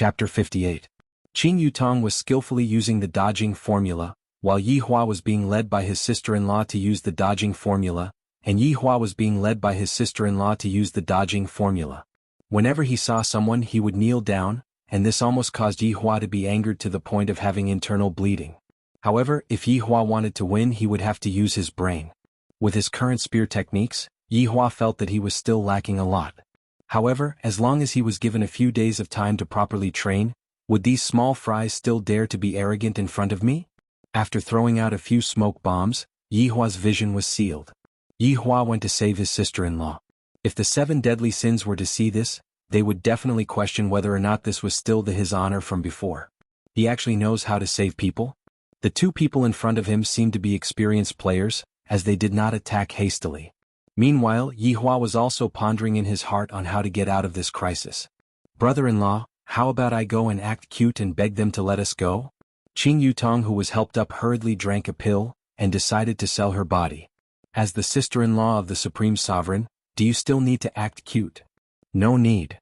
Chapter 58. Qin Yutong was skillfully using the dodging formula, while Yi Hua was being led by his sister-in-law to use the dodging formula, and Yi Hua was being led by his sister-in-law to use the dodging formula. Whenever he saw someone he would kneel down, and this almost caused Yi Hua to be angered to the point of having internal bleeding. However, if Yi Hua wanted to win he would have to use his brain. With his current spear techniques, Yi Hua felt that he was still lacking a lot. However, as long as he was given a few days of time to properly train, would these small fries still dare to be arrogant in front of me? After throwing out a few smoke bombs, Yi Hua's vision was sealed. Yi Hua went to save his sister-in-law. If the 7 deadly sins were to see this, they would definitely question whether or not this was still his honor from before. He actually knows how to save people? The 2 people in front of him seemed to be experienced players, as they did not attack hastily. Meanwhile, Yi Hua was also pondering in his heart on how to get out of this crisis. Brother-in-law, how about I go and act cute and beg them to let us go? Qin Yutong, who was helped up, hurriedly drank a pill, and decided to sell her body. As the sister-in-law of the Supreme Sovereign, do you still need to act cute? No need.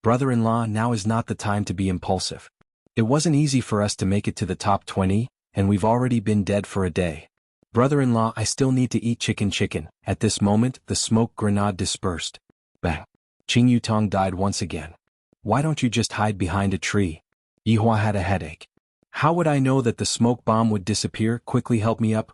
Brother-in-law, now is not the time to be impulsive. It wasn't easy for us to make it to the top 20, and we've already been dead for a day. Brother-in-law, I still need to eat chicken. At this moment, the smoke grenade dispersed. Bang. Qin Yutong died once again. Why don't you just hide behind a tree? Yi Hua had a headache. How would I know that the smoke bomb would disappear? Quickly help me up,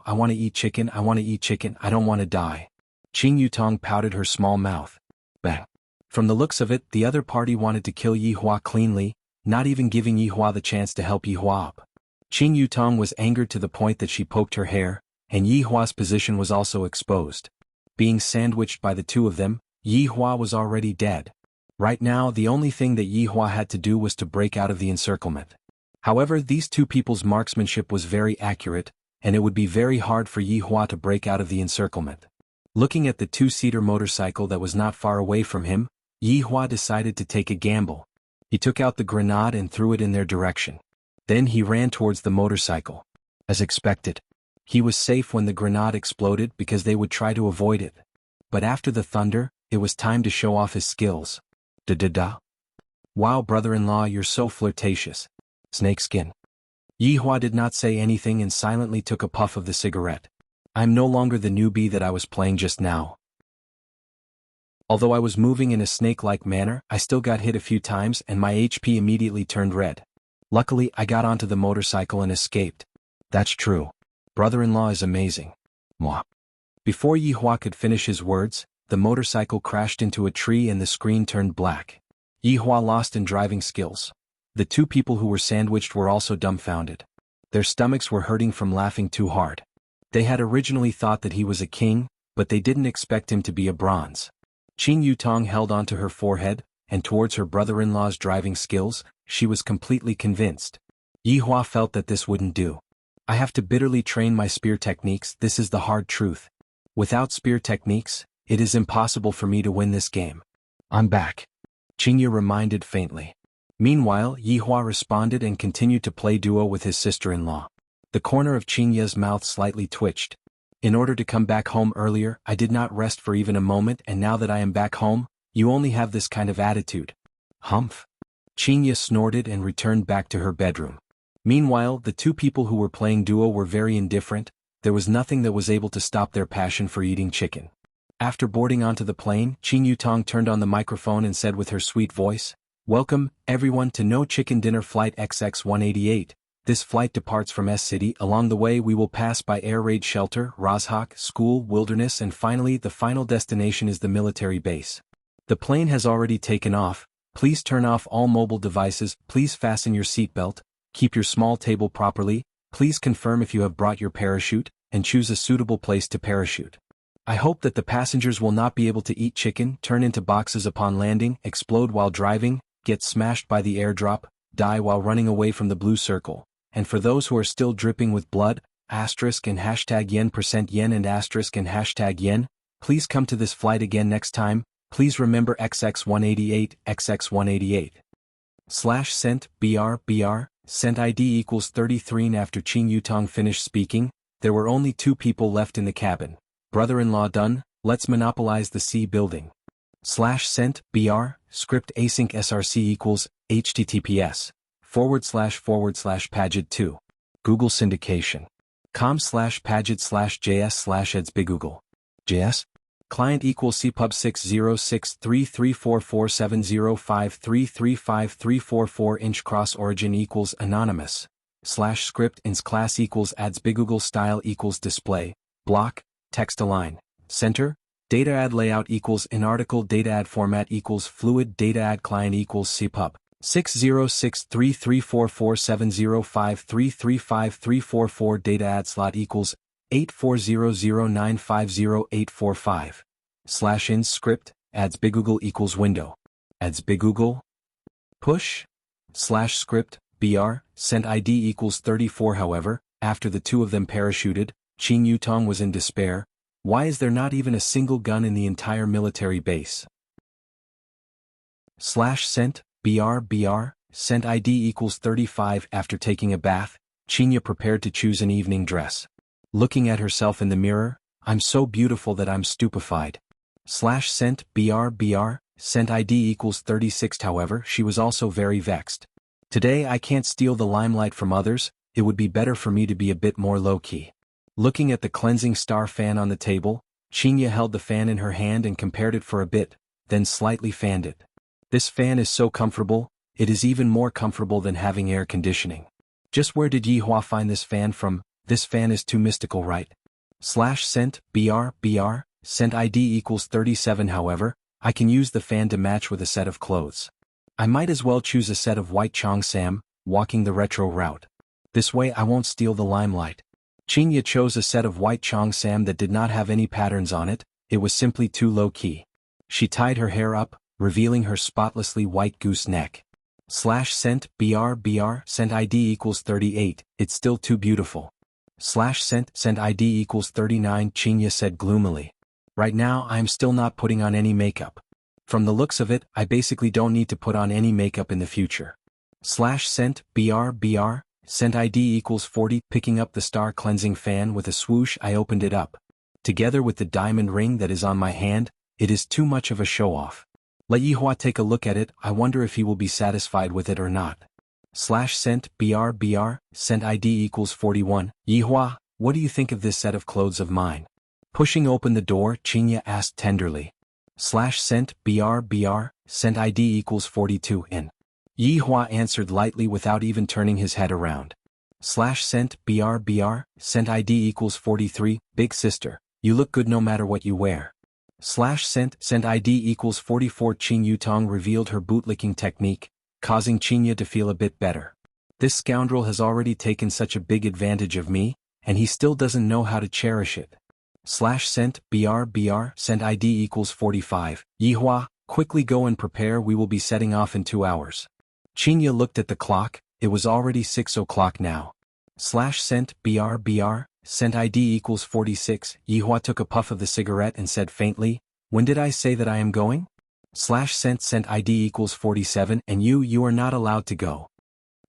I want to eat chicken, I don't want to die. Qin Yutong pouted her small mouth. Bang. From the looks of it, the other party wanted to kill Yi Hua cleanly, not even giving Yi Hua the chance to help Yi Hua up. Qin Yutong was angered to the point that she poked her hair, and Yi Hua's position was also exposed. Being sandwiched by the 2 of them, Yi Hua was already dead. Right now, the only thing that Yi Hua had to do was to break out of the encirclement. However, these 2 people's marksmanship was very accurate, and it would be very hard for Yi Hua to break out of the encirclement. Looking at the 2-seater motorcycle that was not far away from him, Yi Hua decided to take a gamble. He took out the grenade and threw it in their direction. Then he ran towards the motorcycle. As expected, he was safe when the grenade exploded because they would try to avoid it. But after the thunder, it was time to show off his skills. Da-da-da. Wow, brother-in-law, you're so flirtatious. Snakeskin. Yi Hua did not say anything and silently took a puff of the cigarette. I'm no longer the newbie that I was playing just now. Although I was moving in a snake-like manner, I still got hit a few times and my HP immediately turned red. Luckily, I got onto the motorcycle and escaped. That's true. Brother-in-law is amazing. Mwah. Before Yi Hua could finish his words, the motorcycle crashed into a tree and the screen turned black. Yi Hua lost in driving skills. The 2 people who were sandwiched were also dumbfounded. Their stomachs were hurting from laughing too hard. They had originally thought that he was a king, but they didn't expect him to be a bronze. Qin Yutong held onto her forehead, and towards her brother-in-law's driving skills, she was completely convinced. Yi Hua felt that this wouldn't do. I have to bitterly train my spear techniques, this is the hard truth. Without spear techniques, it is impossible for me to win this game. I'm back. Qingya reminded faintly. Meanwhile, Yi Hua responded and continued to play duo with his sister-in-law. The corner of Qingya's mouth slightly twitched. In order to come back home earlier, I did not rest for even a moment, and now that I am back home, you only have this kind of attitude. Humph. Qingya snorted and returned back to her bedroom. Meanwhile, the 2 people who were playing duo were very indifferent. There was nothing that was able to stop their passion for eating chicken. After boarding onto the plane, Qin Yutong turned on the microphone and said with her sweet voice, "Welcome, everyone, to No Chicken Dinner Flight XX-188. This flight departs from S City. Along the way we will pass by Air Raid Shelter, Rozhok, School, Wilderness, and finally the final destination is the military base. The plane has already taken off. Please turn off all mobile devices, please fasten your seatbelt, keep your small table properly, please confirm if you have brought your parachute, and choose a suitable place to parachute. I hope that the passengers will not be able to eat chicken, turn into boxes upon landing, explode while driving, get smashed by the airdrop, die while running away from the blue circle. And for those who are still dripping with blood, asterisk and hashtag yen% and asterisk and hashtag yen, please come to this flight again next time. Please remember XX188. /sent BR sent ID equals 33. And after Qin Yutong finished speaking, there were only 2 people left in the cabin. Brother-in-law done, let's monopolize the C building. /sent br script async src equals https://paget2 Google syndication com/paget/js/edsbigoogle js client equals cpub 60633447053353444 inch cross origin equals anonymous /script ins class equals adsbigoogle style equals display block text align center data add layout equals in article data add format equals fluid data add client equals cpub 60633447053353444 data add slot equals 840095085 /in script adsbigoogle equals window adsbigoogle push /script br sent id equals 34. However, after the two of them parachuted, Qin Yutong was in despair. Why is there not even a single gun in the entire military base? /sent br sent id equals 35. After taking a bath, Qinya prepared to choose an evening dress. Looking at herself in the mirror, I'm so beautiful that I'm stupefied. /sent br sent id equals 36. However, she was also very vexed. Today I can't steal the limelight from others, it would be better for me to be a bit more low-key. Looking at the cleansing star fan on the table, Qinya held the fan in her hand and compared it for a bit, then slightly fanned it. This fan is so comfortable, it is even more comfortable than having air conditioning. Just where did Yihua find this fan from? This fan is too mystical, right? /sent br sent id equals 37. However, I can use the fan to match with a set of clothes. I might as well choose a set of white cheongsam, walking the retro route. This way I won't steal the limelight. Qinya chose a set of white cheongsam that did not have any patterns on it, it was simply too low-key. She tied her hair up, revealing her spotlessly white goose neck. /sent br sent id equals 38, it's still too beautiful. /sent id equals 39, Qinya said gloomily. Right now I am still not putting on any makeup. From the looks of it, I basically don't need to put on any makeup in the future. /sent br sent id equals 40. Picking up the star cleansing fan with a swoosh, I opened it up. Together with the diamond ring that is on my hand, it is too much of a show-off. Let Yihua take a look at it, I wonder if he will be satisfied with it or not. /sent br sent id equals 41. Yihua, what do you think of this set of clothes of mine? Pushing open the door, Qinya asked tenderly. /sent br sent id equals 42 in. Yihua answered lightly without even turning his head around. /sent br sent id equals 43, big sister, you look good no matter what you wear. /sent id equals 44. Qin Yutong revealed her bootlicking technique, causing Qinya to feel a bit better. This scoundrel has already taken such a big advantage of me, and he still doesn't know how to cherish it. /sent br sent id equals 45. Yihua, quickly go and prepare, we will be setting off in 2 hours. Qinya looked at the clock, it was already 6 o'clock now. /sent br sent id equals 46. Yihua took a puff of the cigarette and said faintly, when did I say that I am going? /sent id equals 47, and you are not allowed to go.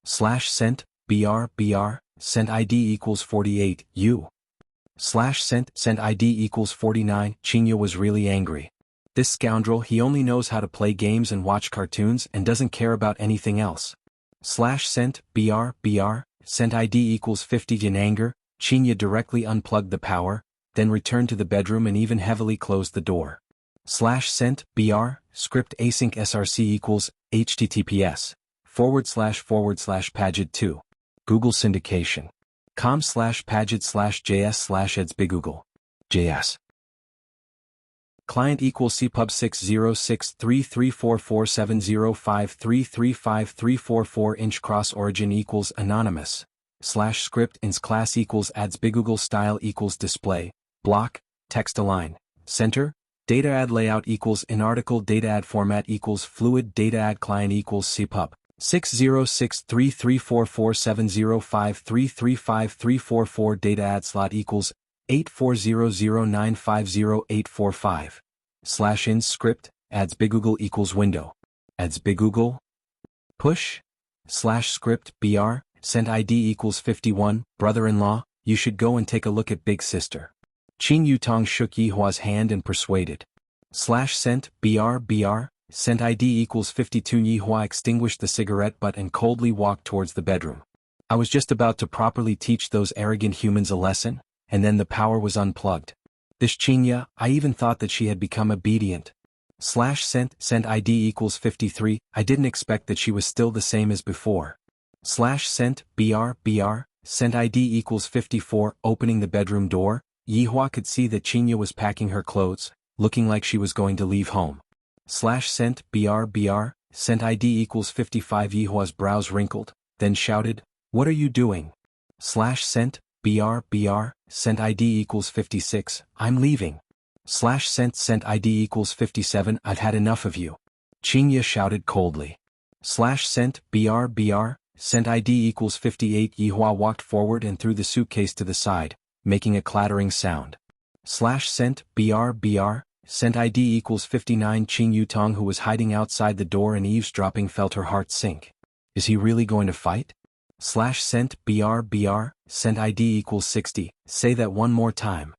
/sent br sent id equals 48, you. /sent id equals 49. Qinya was really angry. This scoundrel, he only knows how to play games and watch cartoons and doesn't care about anything else. /sent br sent id equals 50. In anger, Qinya directly unplugged the power, then returned to the bedroom and even heavily closed the door. /sent br script async src equals https://paget2 Google syndication com/paget/js/edsbigoogle js client equals cpub 60633447053353444 inch cross origin equals anonymous /script ins class equals adsbigoogle style equals display block text align center data add layout equals in article data add format equals fluid data add client equals cpub 60633447053353444 data add slot equals 840095085 /in script adsbigoogle equals window adsbigoogle push /script br sent id equals 51. Brother-in-law, you should go and take a look at big sister. Qin Yutong shook Yihua's hand and persuaded. Sent BR sent ID equals 52. Yihua extinguished the cigarette butt and coldly walked towards the bedroom. I was just about to properly teach those arrogant humans a lesson, and then the power was unplugged. This Qinya, I even thought that she had become obedient. Sent ID equals 53. I didn't expect that she was still the same as before. Sent BR sent ID equals 54. Opening the bedroom door, Yihua could see that Qinya was packing her clothes, looking like she was going to leave home. Sent BR sent ID equals 55. Yihua's brows wrinkled, then shouted, "What are you doing?" Sent BR sent ID equals 56. I'm leaving. Sent ID equals 57. I've had enough of you. Qinya shouted coldly. Sent BR sent ID equals 58. Yihua walked forward and threw the suitcase to the side, making a clattering sound. Sent BR sent ID equals 59. Qing Yutong, who was hiding outside the door and eavesdropping, felt her heart sink. Is he really going to fight? Sent BR sent ID equals 60. Say that one more time.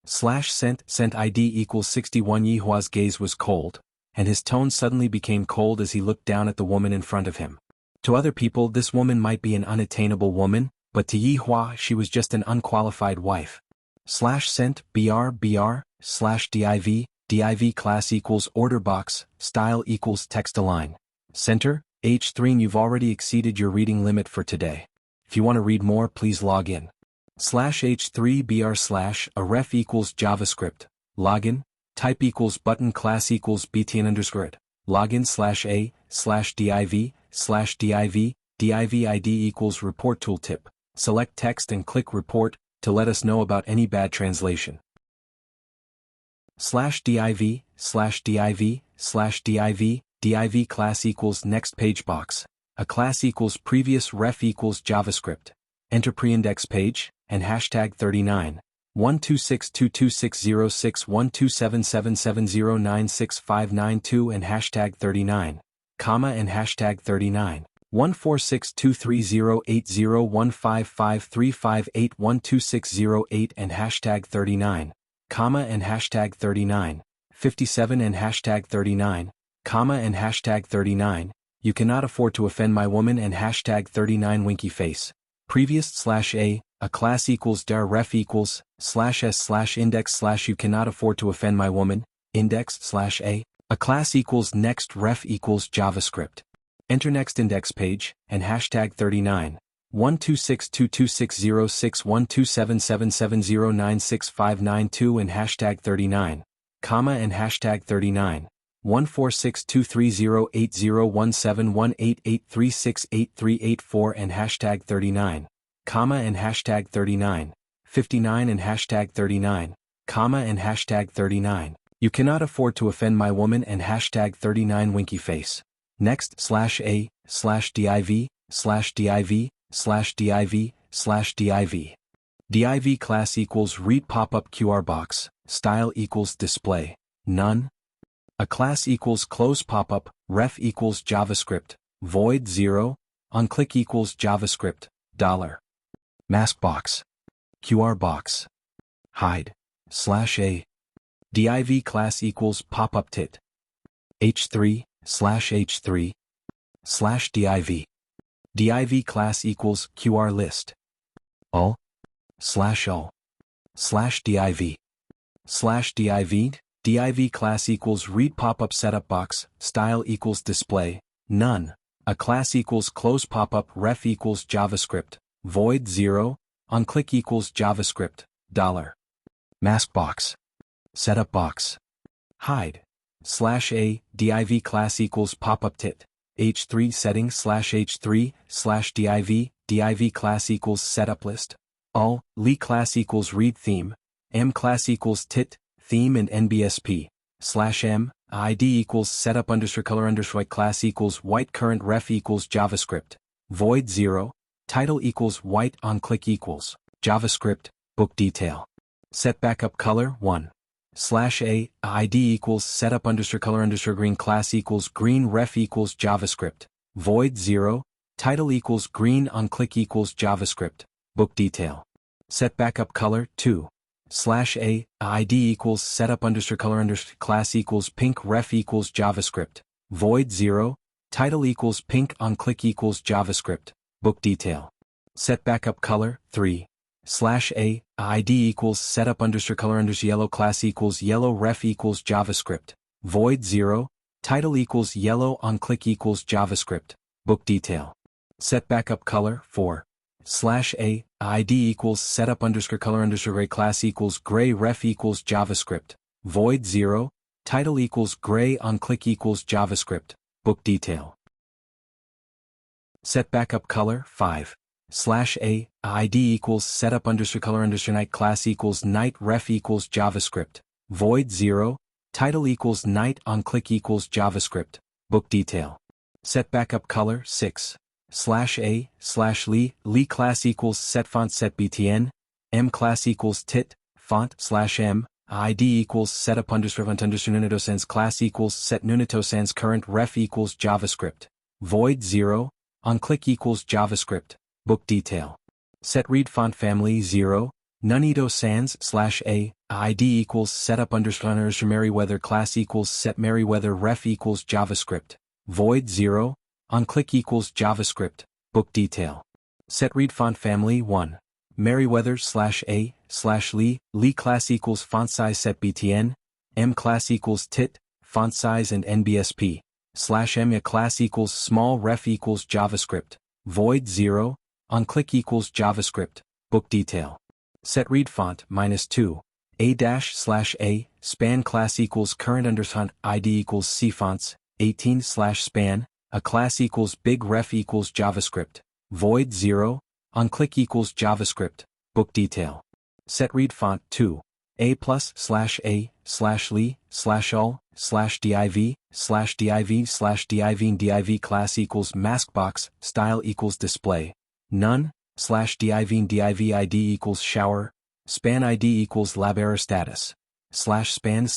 Sent ID equals 61. Yihua's gaze was cold, and his tone suddenly became cold as he looked down at the woman in front of him. To other people this woman might be an unattainable woman, but to Yihua she was just an unqualified wife. Sent BR div class equals order box, style equals text align. Center, H3. And you've already exceeded your reading limit for today. If you want to read more, please log in. /H3BR/ a ref equals JavaScript, login, type equals button, class equals btn underscore, login /a/div ID equals report tooltip, select text and click report to let us know about any bad translation. /div class equals next page box, a class equals previous ref equals JavaScript, enter preindex page, and hashtag 39, 1262260612777096592 and hashtag 39, comma and hashtag 39, 1462308015535812608 and hashtag 39, comma and hashtag 39, 57 and hashtag 39, comma and hashtag 39, you cannot afford to offend my woman and hashtag 39 winky face. Previous /a class equals dar ref equals /s/index/ you cannot afford to offend my woman, index /a class equals next ref equals JavaScript. Enter next index page, and hashtag 39, 1262260612777096592 and hashtag 39, comma and hashtag 39, 1462308017188368384 and hashtag 39, comma and hashtag 39, 59 and hashtag 39, comma and hashtag 39. You cannot afford to offend my woman and hashtag 39 winky face. Next /a/div/div/div/div div class equals read pop-up QR box, style equals display, none. A class equals close pop-up, ref equals JavaScript, void 0, on click equals JavaScript, $. Mask box. QR box. Hide. /a. Div class equals pop-up tit. H3/H3 /div. Div class equals QR list. /ul /ul /div /div div class equals read pop-up setup box, style equals display, none. A class equals close pop-up, ref equals JavaScript, void 0, on click equals JavaScript, $. Mask box. Setup box. Hide. /a div class equals pop-up tit. H3 settings /H3/div div class equals setup list. Li class equals read theme. M class equals tit, theme and NBSP. /m ID equals setup underscore color underscore class equals white current ref equals JavaScript. Void 0. Title equals white on click equals JavaScript, book detail. Set backup color 1. /a ID equals setup underscore color underscore green class equals green ref equals JavaScript. Void 0. Title equals green on click equals JavaScript, book detail. Set backup color 2. /a, ID equals setup underscore color underscore class equals pink ref equals JavaScript, void 0, title equals pink on click equals JavaScript, book detail. Set backup color, 3, /a, ID equals setup underscore color underscore yellow class equals yellow ref equals JavaScript, void 0, title equals yellow on click equals JavaScript, book detail. Set backup color, 4, /a, ID equals setup underscore color underscore gray class equals gray ref equals JavaScript, void 0, title equals gray on click equals JavaScript, book detail. Set backup color, 5, /a, ID equals setup underscore color underscore night class equals night ref equals JavaScript, void 0, title equals night on click equals JavaScript, book detail. Set backup color, 6, /a, lee class equals set font set btn, m class equals tit, font /m, ID equals setup underscore font underscore nunitosans class equals set nunitosans current ref equals JavaScript, void 0, on click equals JavaScript, book detail. Set read font family 0, nunito sans /a, ID equals setup underscore Merriweather class equals set Merriweather ref equals JavaScript, void 0, on click equals JavaScript, book detail. Set read font family 1, Merriweather /a, lee class equals font size set btn, m class equals tit, font size and nbsp, /m class equals small ref equals JavaScript, void 0, on click equals JavaScript, book detail. Set read font -2, a-/a, span class equals current underscore ID equals c fonts, 18/span, a class equals big ref equals JavaScript, void 0, on click equals JavaScript, book detail. Set read font 2, a+/a, /lee, /div, /div, div class equals maskbox, style equals display, none, /div ID equals shower, span ID equals lab error status, /span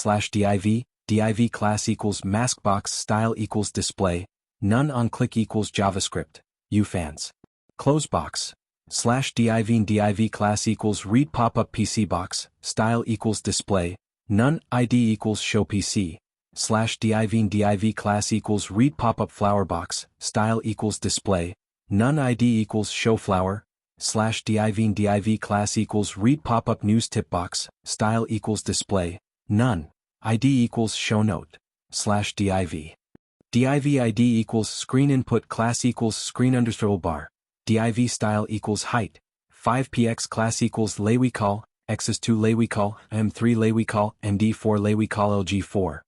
/div class equals maskbox style equals display, none on click equals JavaScript, ufans. Close box, /div class equals read pop-up PC box, style equals display, none ID equals show PC, /div class equals read pop-up flower box, style equals display, none ID equals show flower, /div class equals read pop-up news tip box, style equals display, none, ID equals show note, /div. Div ID equals screen input class equals screen underscore bar, div style equals height, 5px class equals laywecall, x2 laywecall, m3 laywecall, md4 laywecall lg4,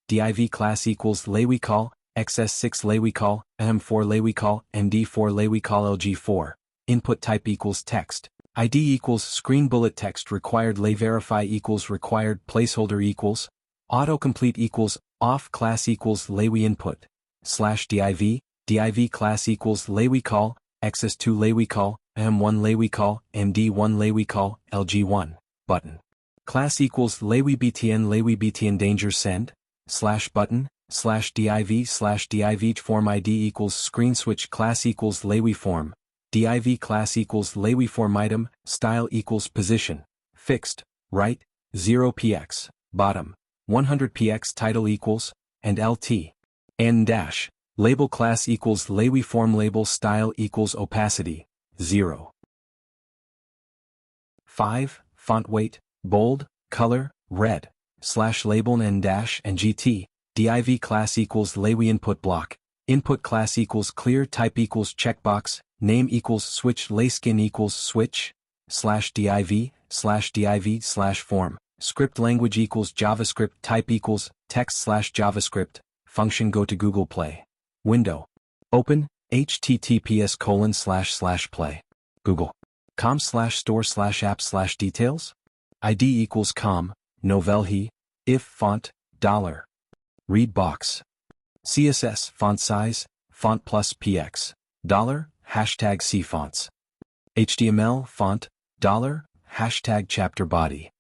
/div class equals laywecall, xs6 laywecall, m4 laywecall, md4 laywecall lg4, input type equals text, ID equals screen bullet text required lay verify equals required placeholder equals, autocomplete equals off class equals laywe input, /div class equals laywecall, xs2 laywecall, m1 laywecall, md1 laywecall, lg1, button. Class equals laywebtn danger send, /button, /div form ID equals screen switch class equals layweform, div class equals layweform item, style equals position, fixed, right, 0px, bottom, 100px title equals, and lt, n dash, label class equals layweform label style equals opacity, 0. 5, font weight, bold, color, red, /label n dash and gt, div class equals laywe input class equals clear type equals checkbox, name equals switch layskin equals switch, /div form, script language equals JavaScript type equals text /JavaScript, function go to Google Play. Window. Open, https://play. Google.com/store/app/details. ID equals com, novelhe, if font, $. Read box. CSS font size, font plus px, $, hashtag cfonts. HTML font, $, hashtag chapter body.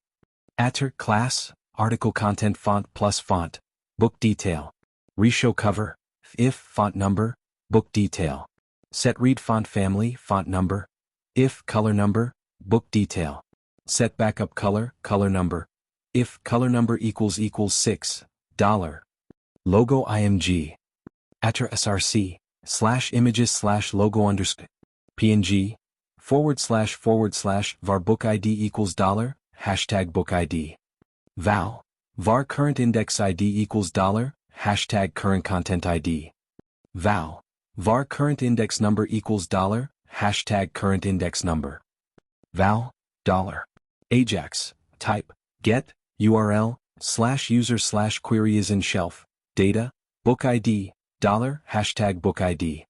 Atter class, article content font plus font, book detail. Reshow cover, if font number, book detail. Set read font family font number, if color number, book detail. Set backup color, color number. If color number equals $6. Logo img. Atter src, /images /logo underscore. png, // var book id equals $, hashtag book id. Val. Var current index id equals $, hashtag current content id. Val. Var current index number equals $, hashtag current index number. Val, $. Ajax, type, get, URL, /user /query is in shelf, data, book ID, $, hashtag book ID.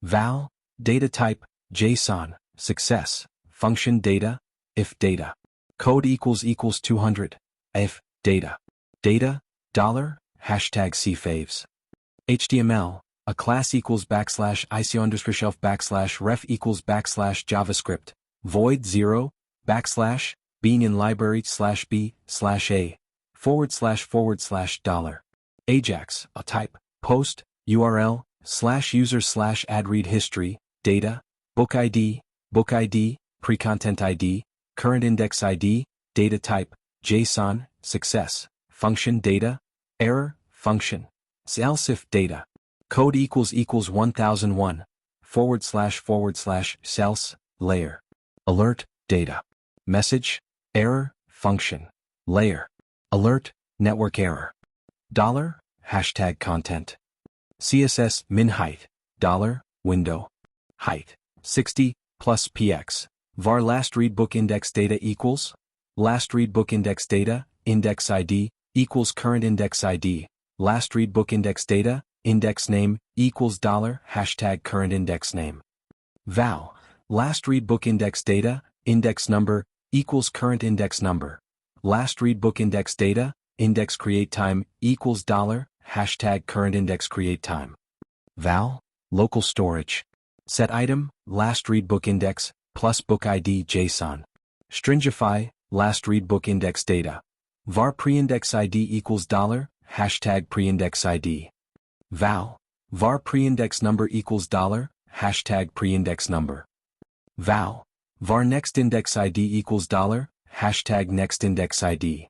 Val, data type, JSON, success, function data, if data. Code equals 200, if, data. Data, $, hashtag cfaves. HTML, a class equals /ICO underscore shelf /ref equals /JavaScript, void 0, / being in library /b /a, // $. Ajax, a type, post, URL, /user /add read history, data, book ID, pre-content ID, current index ID, data type, JSON, success, function data, error, function, else if data. Code equals 1001, / /, layer. Alert, data. Message, error, function, layer. Alert, network error. $, hashtag content. CSS min height, $, window. Height, 60, plus px. Var last read book index data equals? Last read book index data, index ID, equals current index ID. Last read book index data, index name, equals $, hashtag current index name. Val, last read book index data, index number, equals current index number. Last read book index data, index create time, equals $, hashtag current index create time. Val, local storage. Set item, last read book index, plus book ID JSON. Stringify, last read book index data. Var preindex ID equals $, hashtag preindex ID. Val, var preindex number equals $, hashtag preindex number. Val, var next index ID equals $, hashtag next index ID.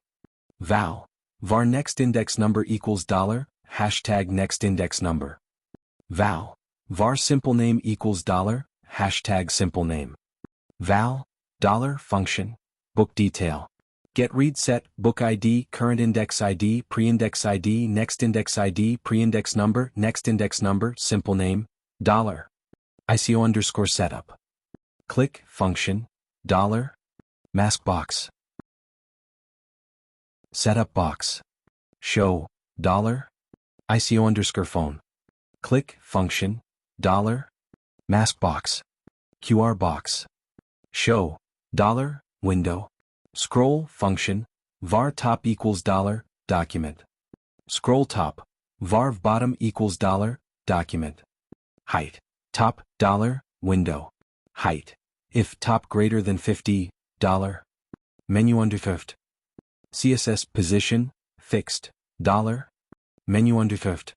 Val, var next index number equals $, hashtag next index number. Val, var simple name equals $, hashtag simple name. Val, $ function, book detail. Get read set, book ID, current index ID, preindex ID, next index ID, preindex number, next index number, simple name, $. ICO underscore setup. Click, function, $, mask box. Setup box. Show, $, ICO underscore phone. Click, function, $, mask box. QR box. Show, $, window. Scroll, function, var top equals $, document. Scroll top, var bottom equals $, document. Height, top, $, window. Height, if top greater than 50, $. Menu under 50. CSS position, fixed, $. Menu under 50.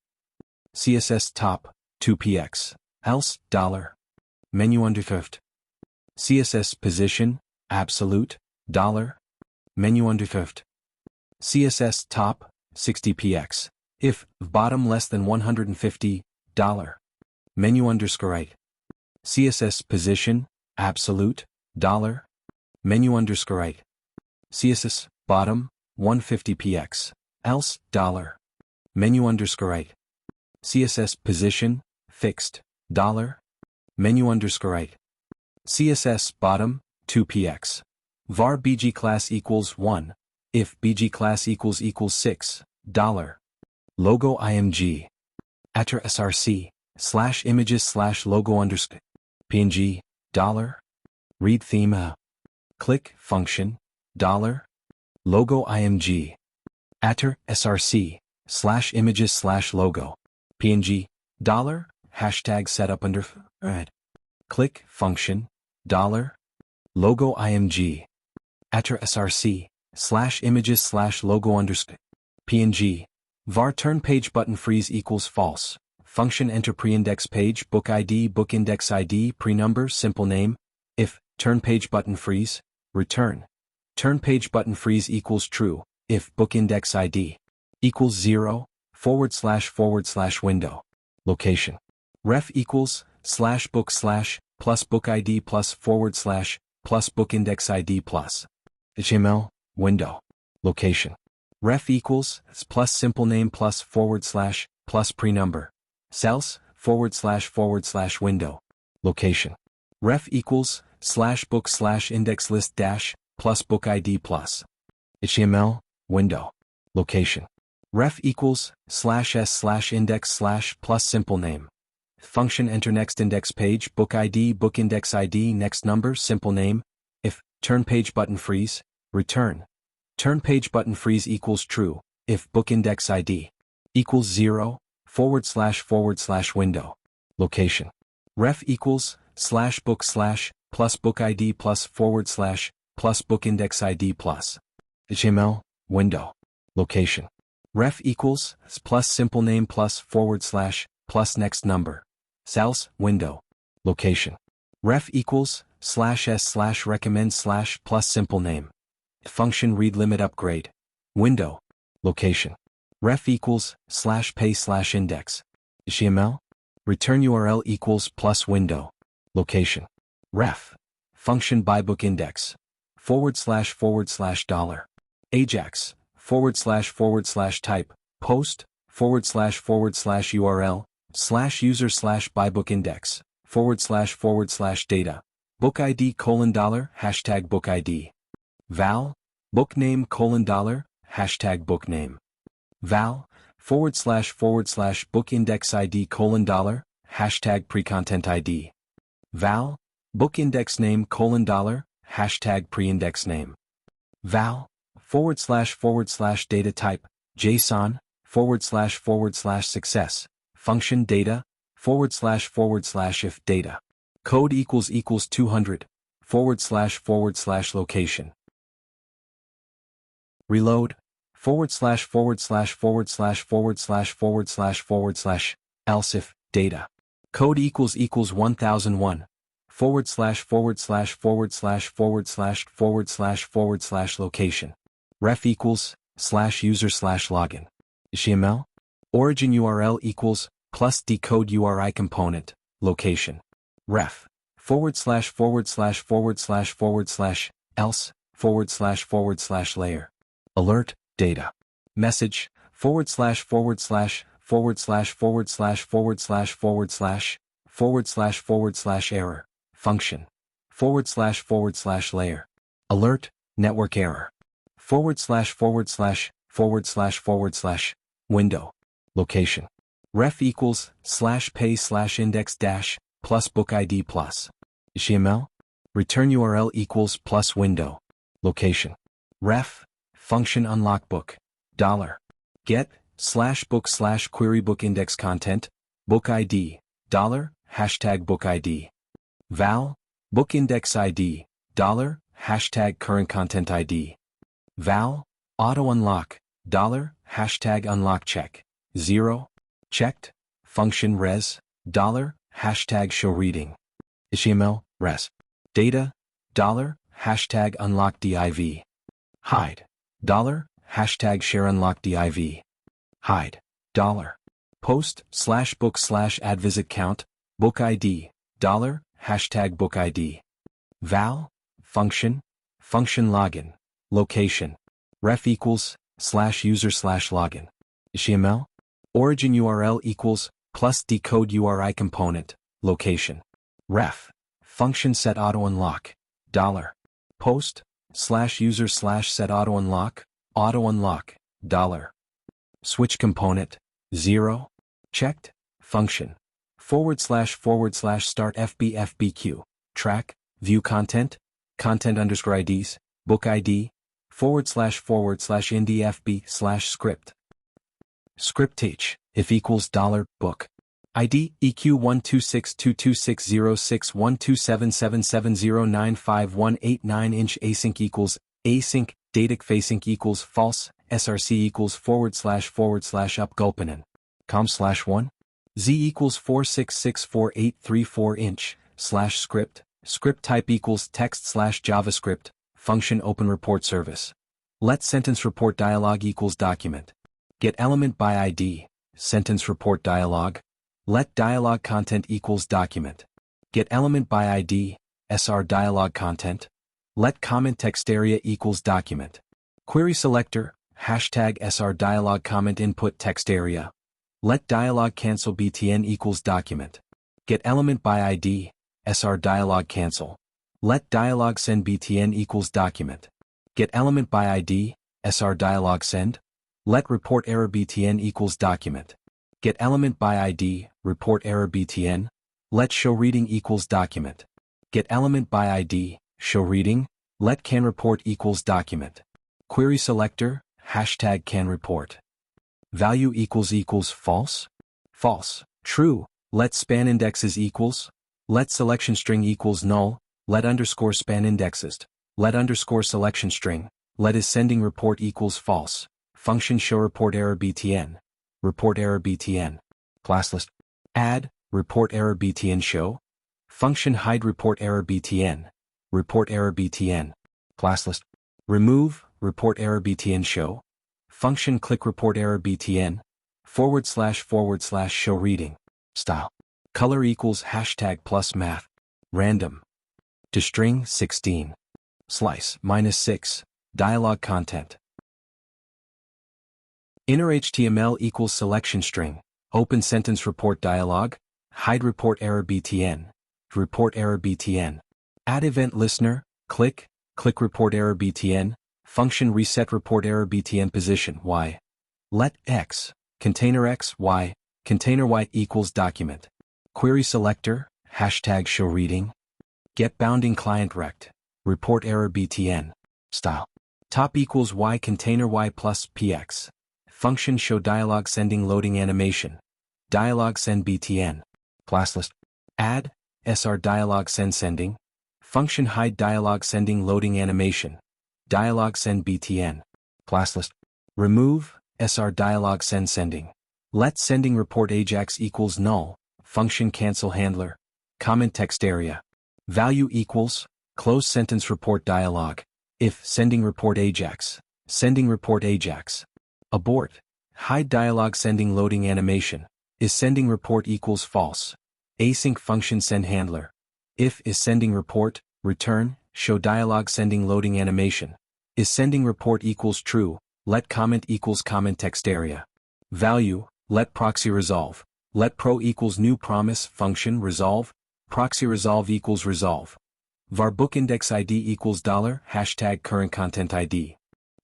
CSS top, 2px, else, $. Menu under 50. CSS position, absolute, $. Menu under 50. CSS top, 60px, if bottom less than 150, $. Menu underscore right. CSS position, absolute, $. Menu underscore right. CSS bottom, 150px, else, $. Menu underscore right. CSS position, fixed, $. Menu underscore right. CSS bottom, 2px. Var bg class equals 1, if bg class equals 6, $. Logo img. Atter src, /images /logo underscore. png, $. Read theme Click, function, $. Logo img. Atter src, /images /logo. png, $. Hashtag setup under. Click, function, $. Logo img. Atter src, /images /logo underscore. png. Var turn page button freeze equals false. Function enter preindex page book ID book index ID prenumber simple name. If turn page button freeze, return. turn page button freeze equals true, if book index ID equals 0, / window. Location. Ref equals, /book / plus book ID plus / plus book index ID plus. HTML, window. Location. Ref equals, plus simple name plus / plus pre-number. Cells, / window. Location. Ref equals, /book / index list dash, plus book ID plus. HTML, window. Location. Ref equals, /s / index / plus simple name. Function enter next index page book index ID next number simple name. If, turn page button freeze, return. Turn page button freeze equals true, if book index ID equals 0, / window. Location. Ref equals, /book / plus book ID plus / plus book index ID plus. HTML, window. Location. Ref equals, plus simple name plus / plus next number. Cells, window. Location. Ref equals, /s / recommend / plus simple name. Function read limit upgrade. Window. Location. Ref equals, /pay / index. HTML. Return URL equals plus window. Location. Ref. Function by book index. / $. Ajax. / type, post, / URL, /user / by book index, / data, book ID : $, book ID. Val, book name : $, book name. Val, / book index ID : $, pre-content ID. Val, book index name : $, pre-index name. Val, / data type, JSON, / success, function data, / if data. Code equals 200, / location. Reload, / else if data. Code equals 1001, / location. Ref equals, /user / login. HTML. Origin URL equals, plus decode URI component, location. Ref. / else, / layer. Alert, data. Message, / error, function. / layer. Alert, network error. / window. Location. Ref equals, /pay / index dash, plus book ID plus. HTML. Return URL equals plus window. Location. Ref. Function unlock book. $. Get, /book / query book index content, book ID, $, book ID. Val, book index ID, $, current content ID. Val, auto unlock, $, unlock check, 0. Checked, function res, $, show reading. HTML, res. Data, $, unlock div. Hide, $, share unlock div. Hide, $. Post, /book / add visit count, book ID, $, book ID. Val, function login, location. Ref equals, /user / login. HTML. Origin URL equals, plus decode URI component, location. Ref. Function set auto unlock, $. Post, /user / set auto unlock, $. Switch component, 0. Checked, function. / start FBQ, track, view content, content _ IDs, book ID, / indie FB / script. Script teach, if equals $, ID, EQ 1262260612777095189 inch async equals, async, datic facing equals false, src equals / upgulpinen. com/1. Z equals 4664834 inch, /script, script type equals text / JavaScript, function open report service. Let sentence report dialog equals document. Get element by ID, sentence report dialog. Let dialog content equals document. Get element by ID, SR dialog content. Let comment text area equals document. Query selector, hashtag SR dialog comment input text area. Let dialog cancel btn equals document. Get element by ID, SR dialog cancel. Let dialog send btn equals document. Get element by ID, SR dialog send. Let report error btn equals document. Get element by ID, report error btn. Let show reading equals document. Get element by ID, show reading. Let can report equals document. Query selector, hashtag can report. Value equals false. False. True. Let span indexes equals. Let selection string equals null. Let underscore span indexes. Let underscore selection string. Let is sending report equals false. Function show report error btn. Report error btn. Class list. Add, report error btn show. Function hide report error btn. Report error btn. Class list. Remove, report error btn show. Function click report error btn. // show reading. Style. Color equals hashtag plus math. Random. To string 16. Slice -6. Dialog content. Inner HTML equals selection string. Open sentence report dialog. Hide report error btn. Report error btn. Add event listener. Click report error btn. Function reset report error btn position y. Let x, container x, y, container y equals document. Query selector, hashtag show reading. Get bounding client rect. Report error btn. Style. Top equals y container y plus px. Function show dialog sending loading animation. Dialog send btn. Class list. Add, SR dialog send sending. Function hide dialog sending loading animation. Dialog send btn. Class list. Remove, SR dialog send sending. Let sending report ajax equals null. Function cancel handler. Comment text area. Value equals, close sentence report dialog. If sending report ajax. Sending report ajax. Abort. Hide dialog sending loading animation. Is sending report equals false. Async function send handler. If is sending report, return, show dialog sending loading animation. Is sending report equals true, let comment equals comment text area. Value, let proxy resolve. Let pro equals new promise function resolve. Proxy resolve equals resolve. Var book index ID equals $, hashtag current content ID.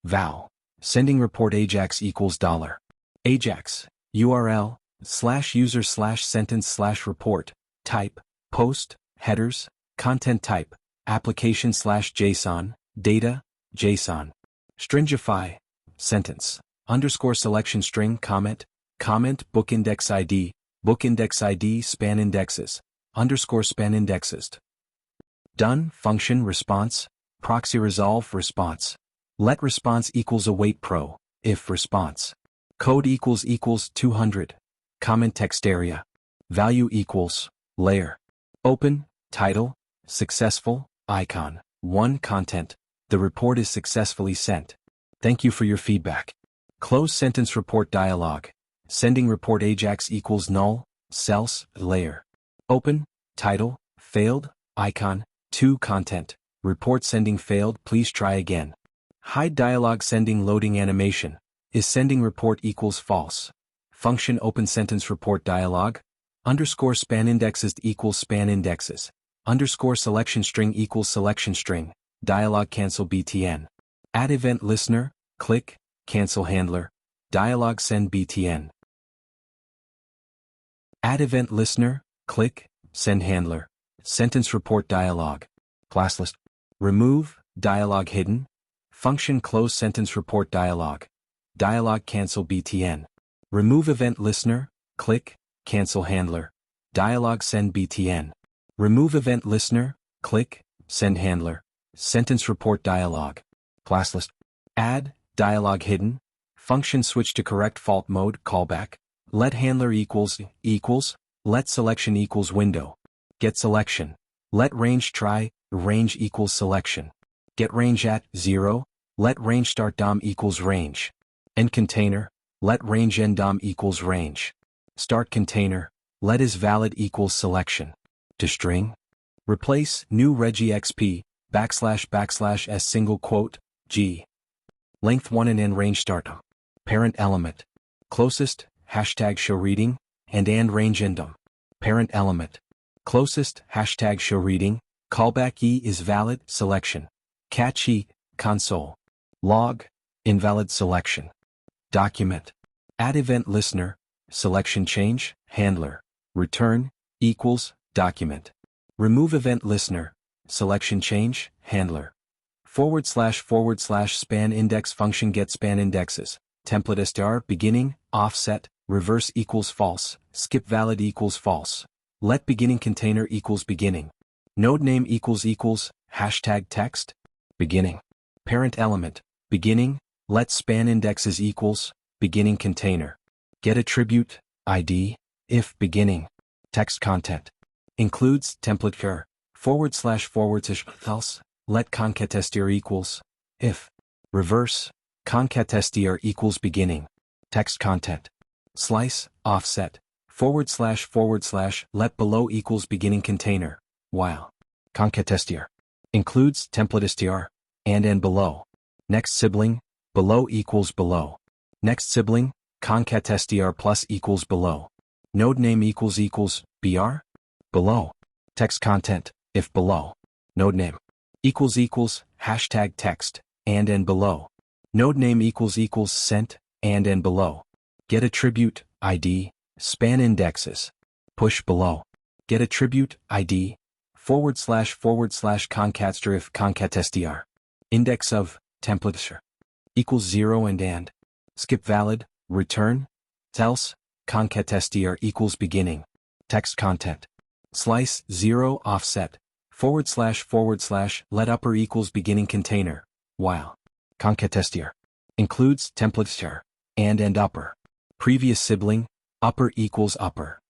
Val. Sending report ajax equals $. Ajax. URL, /user /sentence /report. Type, post, headers, content type, application /JSON, data, JSON. Stringify, sentence, underscore selection string comment, book index ID span indexes, underscore span indexes. Done, function response, proxy resolve response. Let response equals await pro, if response. Code equals 200. Comment text area. Value equals, layer. Open, title, successful, icon, 1 content. The report is successfully sent. Thank you for your feedback. Close sentence report dialog. Sending report ajax equals null, celse, layer. Open, title, failed, icon, 2 content. Report sending failed, please try again. Hide dialog sending loading animation. Is sending report equals false. Function open sentence report dialog. Underscore span indexes equals span indexes. Underscore selection string equals selection string. Dialog cancel btn. Add event listener, click, cancel handler. Dialog send btn. Add event listener, click, send handler. Sentence report dialog. Class list. Remove, dialog hidden. Function close sentence report dialog. Dialog cancel btn. Remove event listener, click, cancel handler. Dialog send btn. Remove event listener, click, send handler. Sentence report dialog. Class list. Add, dialog hidden. Function switch to correct fault mode, callback. Let handler equals, let selection equals window. Get selection. Let range try, range equals selection. Get range at 0, let range start dom equals range. End container, let range end dom equals range. Start container, let is valid equals selection. To string, replace new regexp \\/ s single quote g. Length 1 and end range start. Parent element. Closest, hashtag show reading, and range endum. Parent element. Closest, hashtag show reading, callback e is valid, selection. Catch e, console. Log, invalid selection. Document. Add event listener, selection change, handler. Return, equals, document. Remove event listener, selection change, handler. // span index function get span indexes. Template str beginning, offset, reverse equals false, skip valid equals false. Let beginning container equals beginning. Node name equals hashtag text. Beginning. Parent element, beginning, let span indexes equals, beginning container. Get attribute, ID, if beginning. Text content. Includes template char, / else, let concattestr equals, if. Reverse, concattestr equals beginning. Text content. Slice, offset, / let below equals beginning container, while. Concattestr. Includes template str, and below. Next sibling, below equals below. Next sibling, concattestr plus equals below. Node name equals br? Below. Text content, if below. Node name. Equals hashtag text, and below. Node name equals sent, and below. Get attribute, ID, span indexes. Push below. Get attribute, ID, / concattestr if concattestr. Index of, template equals 0 and. Skip valid, return, else, concattestr equals beginning. Text content. Slice 0 offset, / let upper equals beginning container, while. Concattestr. Includes template str, and upper. Previous sibling, upper equals upper.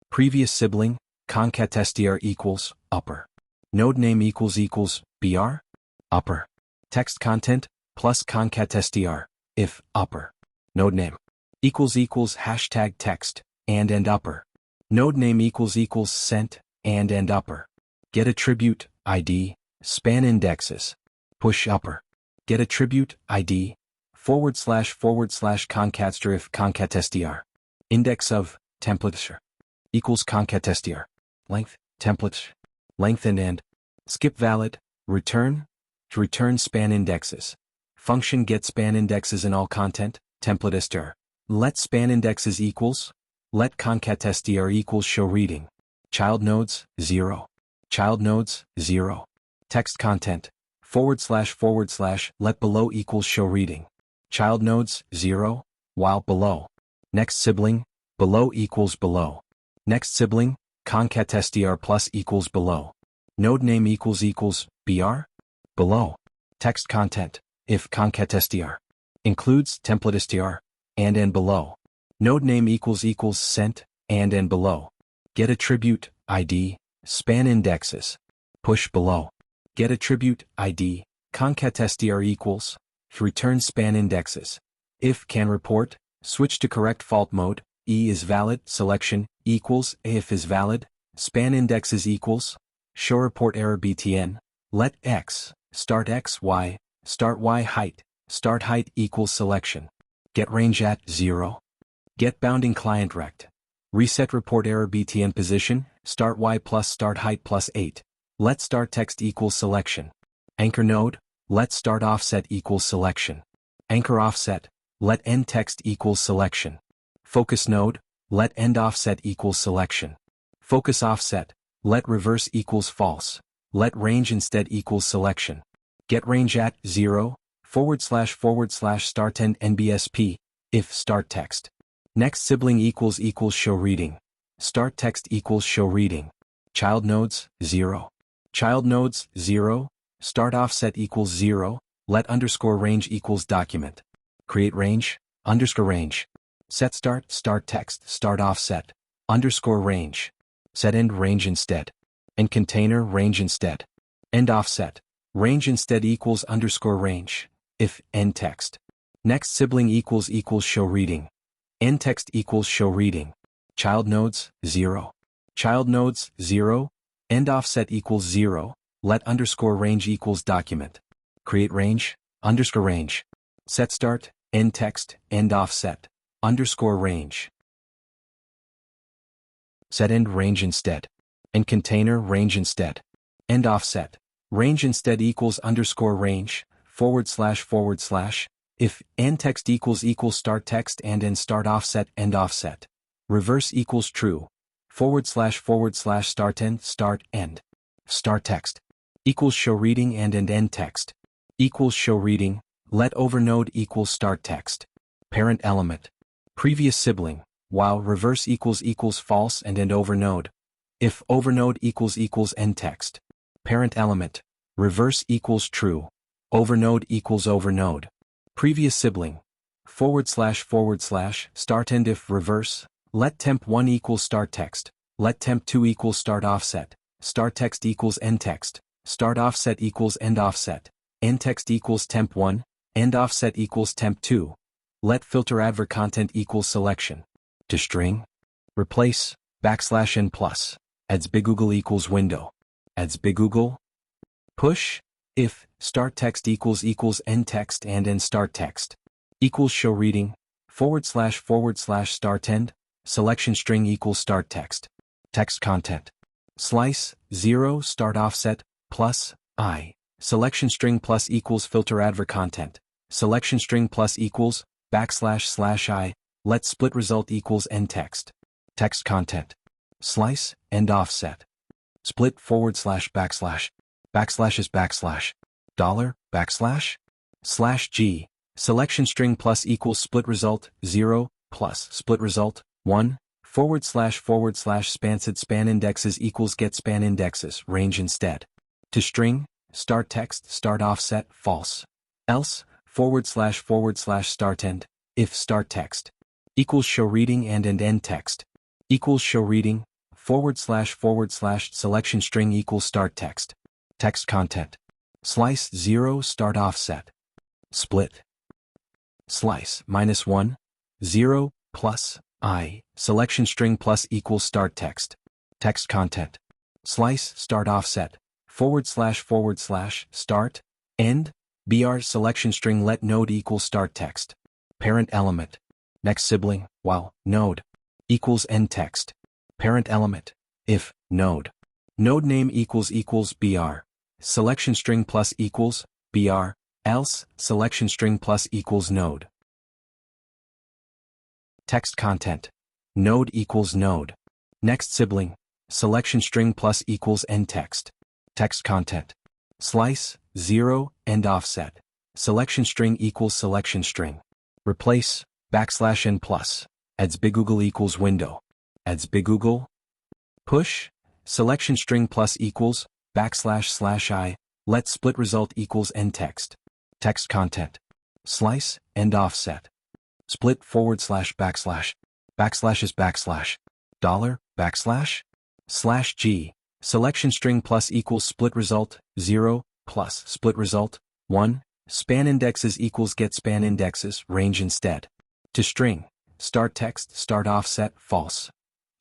Previous sibling, concattestr equals upper. Node name equals br? Upper. Text content, plus concattestr, if upper. Node name. Equals hashtag text, and upper. Node name equals sent, and upper. Get attribute, ID, span indexes. Push upper. Get attribute, ID, / concattestr if concattestr. Index of, template equals concattestr. Length, template length and. Skip valid, return, to return span indexes. Function get span indexes in all content, template str. Let span indexes equals, let concattestr equals show reading. Child nodes, 0. Child nodes, 0. Text content, / let below equals show reading. Child nodes, 0, while below. Next sibling, below equals below. Next sibling, concattestr plus equals below. Node name equals br? Below. Text content, if concattestr. Includes template str, and below. Node name equals sent, and below. Get attribute, ID, span indexes. Push below. Get attribute, ID, concattestr equals, return span indexes. If can report, switch to correct fault mode, e is valid, selection, equals, if is valid, span indexes equals, show report error btn, let x, start x, y, start y height, start height equals selection. Get range at 0. Get bounding client rect. Reset report error btn position, start y plus start height plus 8. Let start text equals selection. Anchor node, let start offset equals selection. Anchor offset, let end text equals selection. Focus node, let end offset equals selection. Focus offset, let reverse equals false. Let range instead equals selection. Get range at 0, / start end nbsp, if start text. Next sibling equals show reading. Start text equals show reading. Child nodes, 0. Child nodes, 0. Start offset equals 0. Let underscore range equals document. Create range, underscore range. Set start text, start offset, underscore range. Set end range instead. And container range instead. End offset. Range instead equals underscore range. If end text. Next sibling equals show reading. End text equals show reading. Child nodes, 0. Child nodes, 0. End offset equals 0. Let underscore range equals document. Create range, underscore range. Set start, end text, end offset, underscore range. Set end range instead. End container range instead. End offset. Range instead equals underscore range, // if end text equals start text and end start offset end offset. Reverse equals true, // start end. Start text. Equals show reading and end text. Equals show reading, let over node equals start text. Parent element. Previous sibling, while reverse equals false and end over node. If over node equals end text. Parent element. Reverse equals true. Over node equals over node. Previous sibling. // start end if reverse. Let temp1 equals start text. Let temp2 equals start offset. Start text equals end text. Start offset equals end offset. End text equals temp1. End offset equals temp2. Let filter adver content equals selection. To string. Replace, \n plus. Adds bigoogle equals window. Adds bigoogle. Push, if, start text equals end text and end start text. Equals show reading, // start end, selection string equals start text. Text content. Slice, 0 start offset, plus, I. Selection string plus equals filter adver content. Selection string plus equals, \/I. Let split result equals end text. Text content. Slice, end offset. Split //, backslash is backslash. Dollar, //G. Selection string plus equals split result, 0, plus split result, 1, // span indexes equals get span indexes, range instead. To string, start text, start offset, false. Else, // start end, if start text. Equals show reading and end text. Equals show reading, // selection string equals start text. Text content. Slice 0 start offset. Split. Slice -1, 0, plus, I. Selection string plus equals start text. Text content. Slice start offset. // start, end, br selection string let node equals start text. Parent element. Next sibling, while, node. Equals end text. Parent element. If, node. Node name equals br. Selection string plus equals, br, else, selection string plus equals node. Text content. Node equals node. Next sibling, selection string plus equals end text. Text content. Slice, 0, end offset. Selection string equals selection string. Replace, \n plus. Adds bigoogle equals window. Adds bigoogle. Push, selection string plus equals, \/I, let split result equals end text. Text content. Slice, end offset. Split // backslash. Backslash is backslash. Dollar, //G. Selection string plus equals split result, 0, plus split result, 1. Span indexes equals get span indexes, range instead. To string, start text, start offset, false.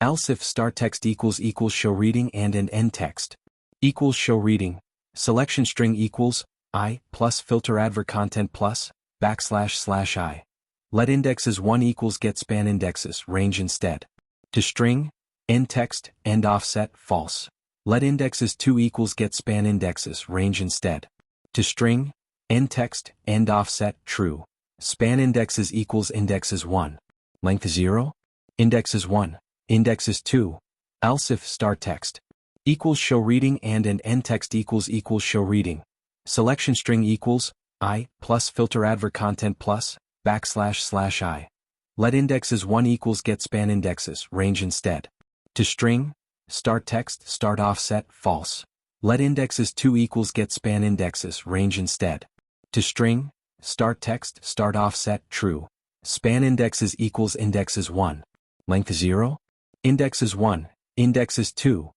Else if start text equals show reading and end text. Equals show reading, selection string equals, I, plus filter adver content plus, \/I. Let indexes 1 equals get span indexes, range instead. To string, end text, end offset, false. Let indexes 2 equals get span indexes, range instead. To string, end text, end offset, true. Span indexes equals indexes 1. Length 0. Indexes 1. Indexes 2. Else if start text. Equals show reading and end text equals show reading. Selection string equals, I, plus filter adver content plus, \/I. Let indexes 1 equals get span indexes, range instead. To string, start text, start offset, false. Let indexes 2 equals get span indexes, range instead. To string, start text, start offset, true. Span indexes equals indexes 1. Length 0. Indexes 1. Indexes 2.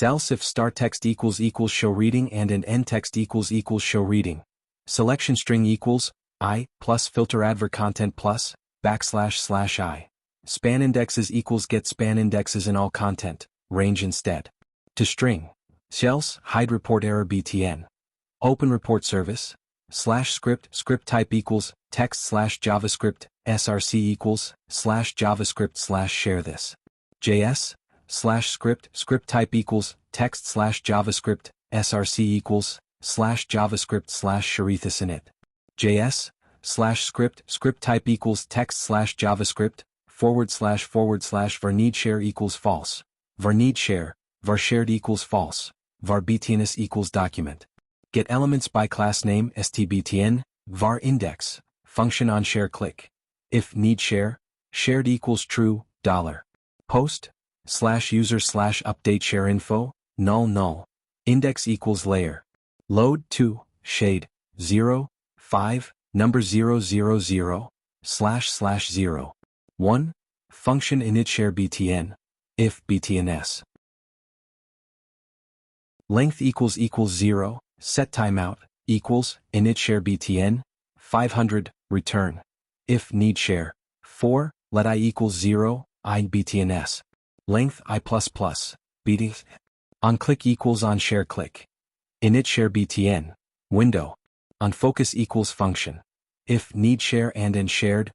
Else if star text equals show reading and an end text equals show reading. Selection string equals I plus filter adver content plus / I. Span indexes equals get span indexes in all content, range instead. To string. Else hide report error btn. Open report service. /script type equals text /javascript src equals /javascript share this. JS /script type equals text /javascript src equals /javascript share this init. JS /script type equals text /javascript / var need share equals false. Var need share, var shared equals false. Var btns equals document. Get elements by class name stbtn, var index, function on share click. If need share, shared equals true, $. Post, /user/update share info, null. Index equals layer. Load 2, shade, 0, 5, number 000, //0. 1, function init share btn, if btns. Length equals 0, set timeout, equals, init share btn, 500, return. If need share, 4, let I equals 0, I btns. Length I++, bt. On click equals on share click. Init share btn, window. On focus equals function. If need share and end shared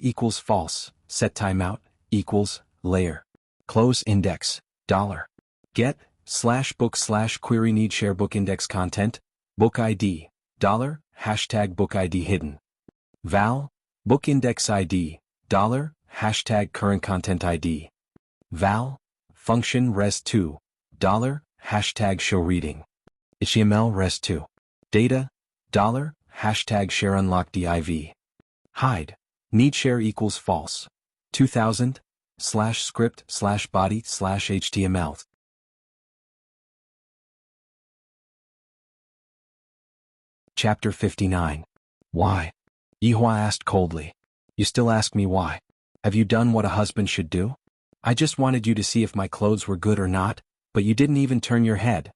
equals false, set timeout, equals, layer. Close index, $. Get, /book/query need share book index content, book ID, $, book ID hidden. Val, book index ID, $, current content ID. Val, function res2, $, show reading. HTML res2. Data, $, share unlock div. Hide, need share equals false. 2000, /script/body /html. Chapter 59. Why? Yihua asked coldly. You still ask me why? Have you done what a husband should do? I just wanted you to see if my clothes were good or not, but you didn't even turn your head.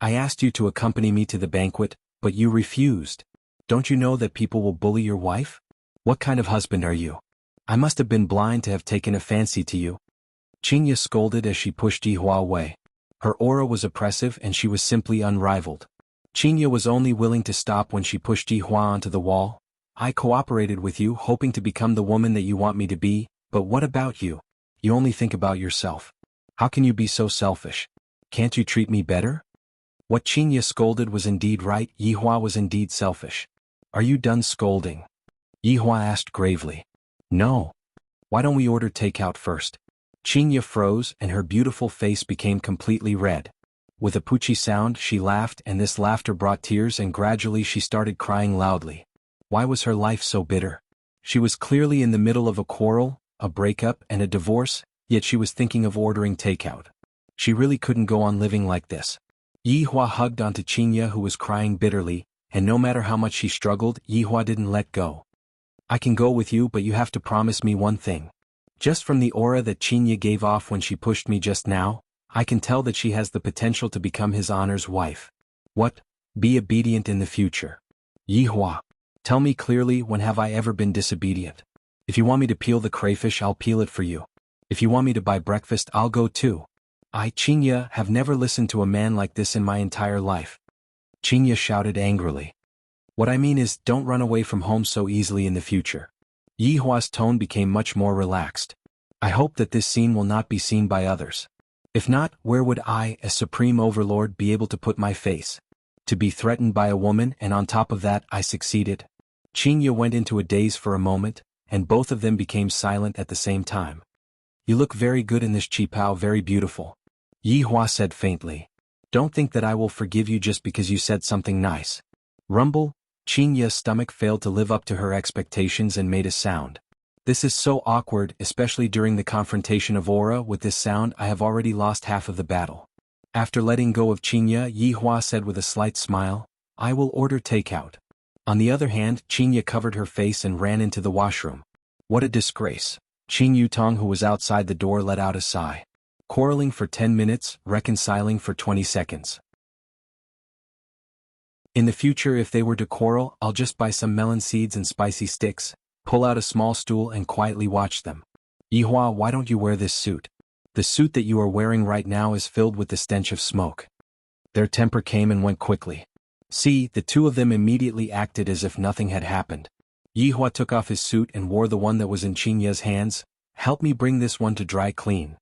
I asked you to accompany me to the banquet, but you refused. Don't you know that people will bully your wife? What kind of husband are you? I must have been blind to have taken a fancy to you. Qingya scolded as she pushed Yihua away. Her aura was oppressive and she was simply unrivaled. Qingya was only willing to stop when she pushed Yihua onto the wall. I cooperated with you hoping to become the woman that you want me to be, but what about you? You only think about yourself. How can you be so selfish? Can't you treat me better? What Qingya scolded was indeed right, Yihua was indeed selfish. Are you done scolding? Yihua asked gravely. No. Why don't we order takeout first? Qingya froze and her beautiful face became completely red. With a poochie sound she laughed and this laughter brought tears and gradually she started crying loudly. Why was her life so bitter? She was clearly in the middle of a quarrel, a breakup and a divorce, yet she was thinking of ordering takeout. She really couldn't go on living like this. Yihua hugged onto Qingya who was crying bitterly, and no matter how much she struggled, Yihua didn't let go. I can go with you but you have to promise me one thing. Just from the aura that Qingya gave off when she pushed me just now, I can tell that she has the potential to become his honor's wife. What? Be obedient in the future. Yihua. Tell me clearly, when have I ever been disobedient? If you want me to peel the crayfish, I'll peel it for you. If you want me to buy breakfast, I'll go too. I, Qingya, have never listened to a man like this in my entire life. Qingya shouted angrily. What I mean is, don't run away from home so easily in the future. Yihua's tone became much more relaxed. I hope that this scene will not be seen by others. If not, where would I, as Supreme Overlord, be able to put my face? To be threatened by a woman, and on top of that, I succeeded. Qingya went into a daze for a moment, and both of them became silent at the same time. You look very good in this qipao, very beautiful. Yihua said faintly. Don't think that I will forgive you just because you said something nice. Rumble. Qingya's stomach failed to live up to her expectations and made a sound. This is so awkward, especially during the confrontation of aura. With this sound, I have already lost half of the battle. After letting go of Qingya, Yihua said with a slight smile, I will order takeout. On the other hand, Qingya covered her face and ran into the washroom. What a disgrace. Qing Yutong, who was outside the door, let out a sigh. quarreling for 10 minutes, reconciling for 20 seconds. In the future, if they were to quarrel, I'll just buy some melon seeds and spicy sticks, pull out a small stool and quietly watch them. Yihua, why don't you wear this suit? The suit that you are wearing right now is filled with the stench of smoke. Their temper came and went quickly. See, the two of them immediately acted as if nothing had happened. Yihua took off his suit and wore the one that was in Qingya's hands. Help me bring this one to dry clean.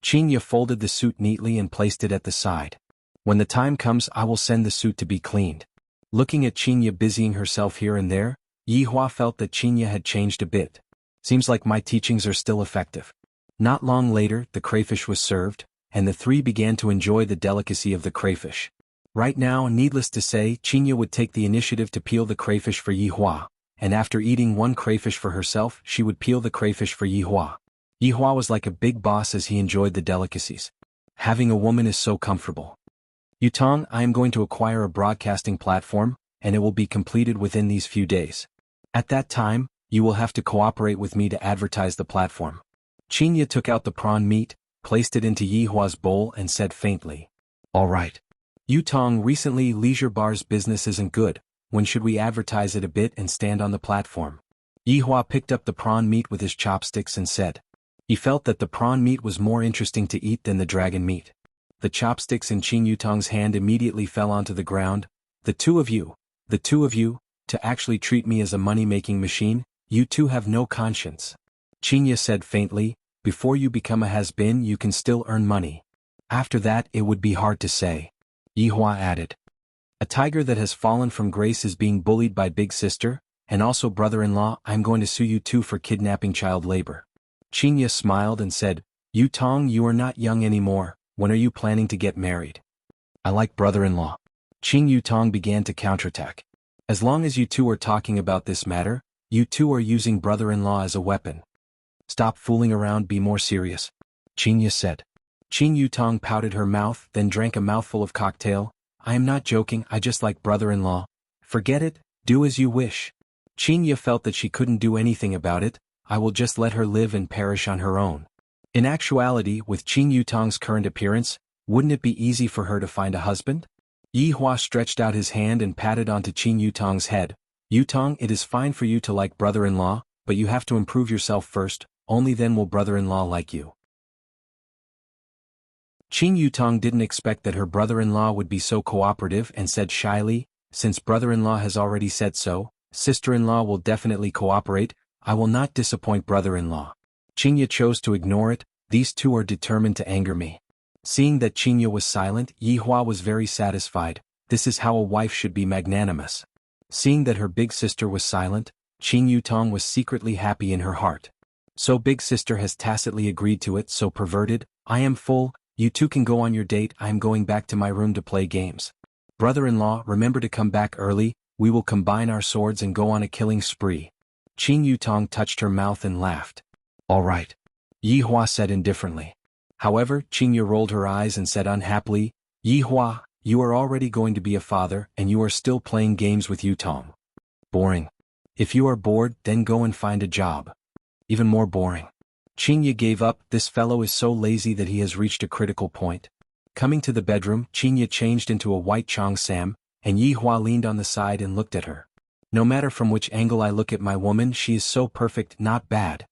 Qingya folded the suit neatly and placed it at the side. When the time comes, I will send the suit to be cleaned. Looking at Qingya busying herself here and there, Yihua felt that Qingya had changed a bit. Seems like my teachings are still effective. Not long later, the crayfish was served, and the three began to enjoy the delicacy of the crayfish. Right now, needless to say, Qingya would take the initiative to peel the crayfish for Yihua, and after eating one crayfish for herself, she would peel the crayfish for Yihua. Yihua was like a big boss as he enjoyed the delicacies. Having a woman is so comfortable. Yutong, I am going to acquire a broadcasting platform, and it will be completed within these few days. At that time, you will have to cooperate with me to advertise the platform. Qingya took out the prawn meat, placed it into Yihua's bowl and said faintly, All right. Yutong, recently Leisure Bar's business isn't good. When should we advertise it a bit and stand on the platform? Yihua picked up the prawn meat with his chopsticks and said. He felt that the prawn meat was more interesting to eat than the dragon meat. The chopsticks in Qing Yutong's hand immediately fell onto the ground. The two of you, to actually treat me as a money-making machine, you two have no conscience. Qingya said faintly, before you become a has-been you can still earn money. After that it would be hard to say. Yihua added. A tiger that has fallen from grace is being bullied by big sister, and also brother-in-law. I'm going to sue you two for kidnapping child labor. Qingya smiled and said, Yutong, you are not young anymore. When are you planning to get married? I like brother-in-law. Qing Yutong began to counterattack. As long as you two are talking about this matter, you two are using brother-in-law as a weapon. Stop fooling around, be more serious. Qingya said. Qing Yutong pouted her mouth, then drank a mouthful of cocktail. I am not joking, I just like brother-in-law. Forget it, do as you wish. Qingya felt that she couldn't do anything about it. I will just let her live and perish on her own. In actuality, with Qing Yutong's current appearance, wouldn't it be easy for her to find a husband? Yihua stretched out his hand and patted onto Qing Yutong's head. Yutong, it is fine for you to like brother-in-law, but you have to improve yourself first, only then will brother-in-law like you. Qing Yutong didn't expect that her brother-in-law would be so cooperative and said shyly, since brother-in-law has already said so, sister-in-law will definitely cooperate. I will not disappoint brother-in-law. Qingya chose to ignore it. These two are determined to anger me. Seeing that Qingya was silent, Yihua was very satisfied. This is how a wife should be, magnanimous. Seeing that her big sister was silent, Qing Yutong was secretly happy in her heart. So big sister has tacitly agreed to it, so perverted. I am full, you two can go on your date, I am going back to my room to play games. Brother-in-law, remember to come back early, we will combine our swords and go on a killing spree. Qing Yutong touched her mouth and laughed. All right. Yihua said indifferently. However, Qingya rolled her eyes and said unhappily, Yihua, you are already going to be a father and you are still playing games with Yutong. Boring. If you are bored, then go and find a job. Even more boring. Qingya gave up. This fellow is so lazy that he has reached a critical point. Coming to the bedroom, Qingya changed into a white cheongsam, and Yihua leaned on the side and looked at her. No matter from which angle I look at my woman, she is so perfect, not bad.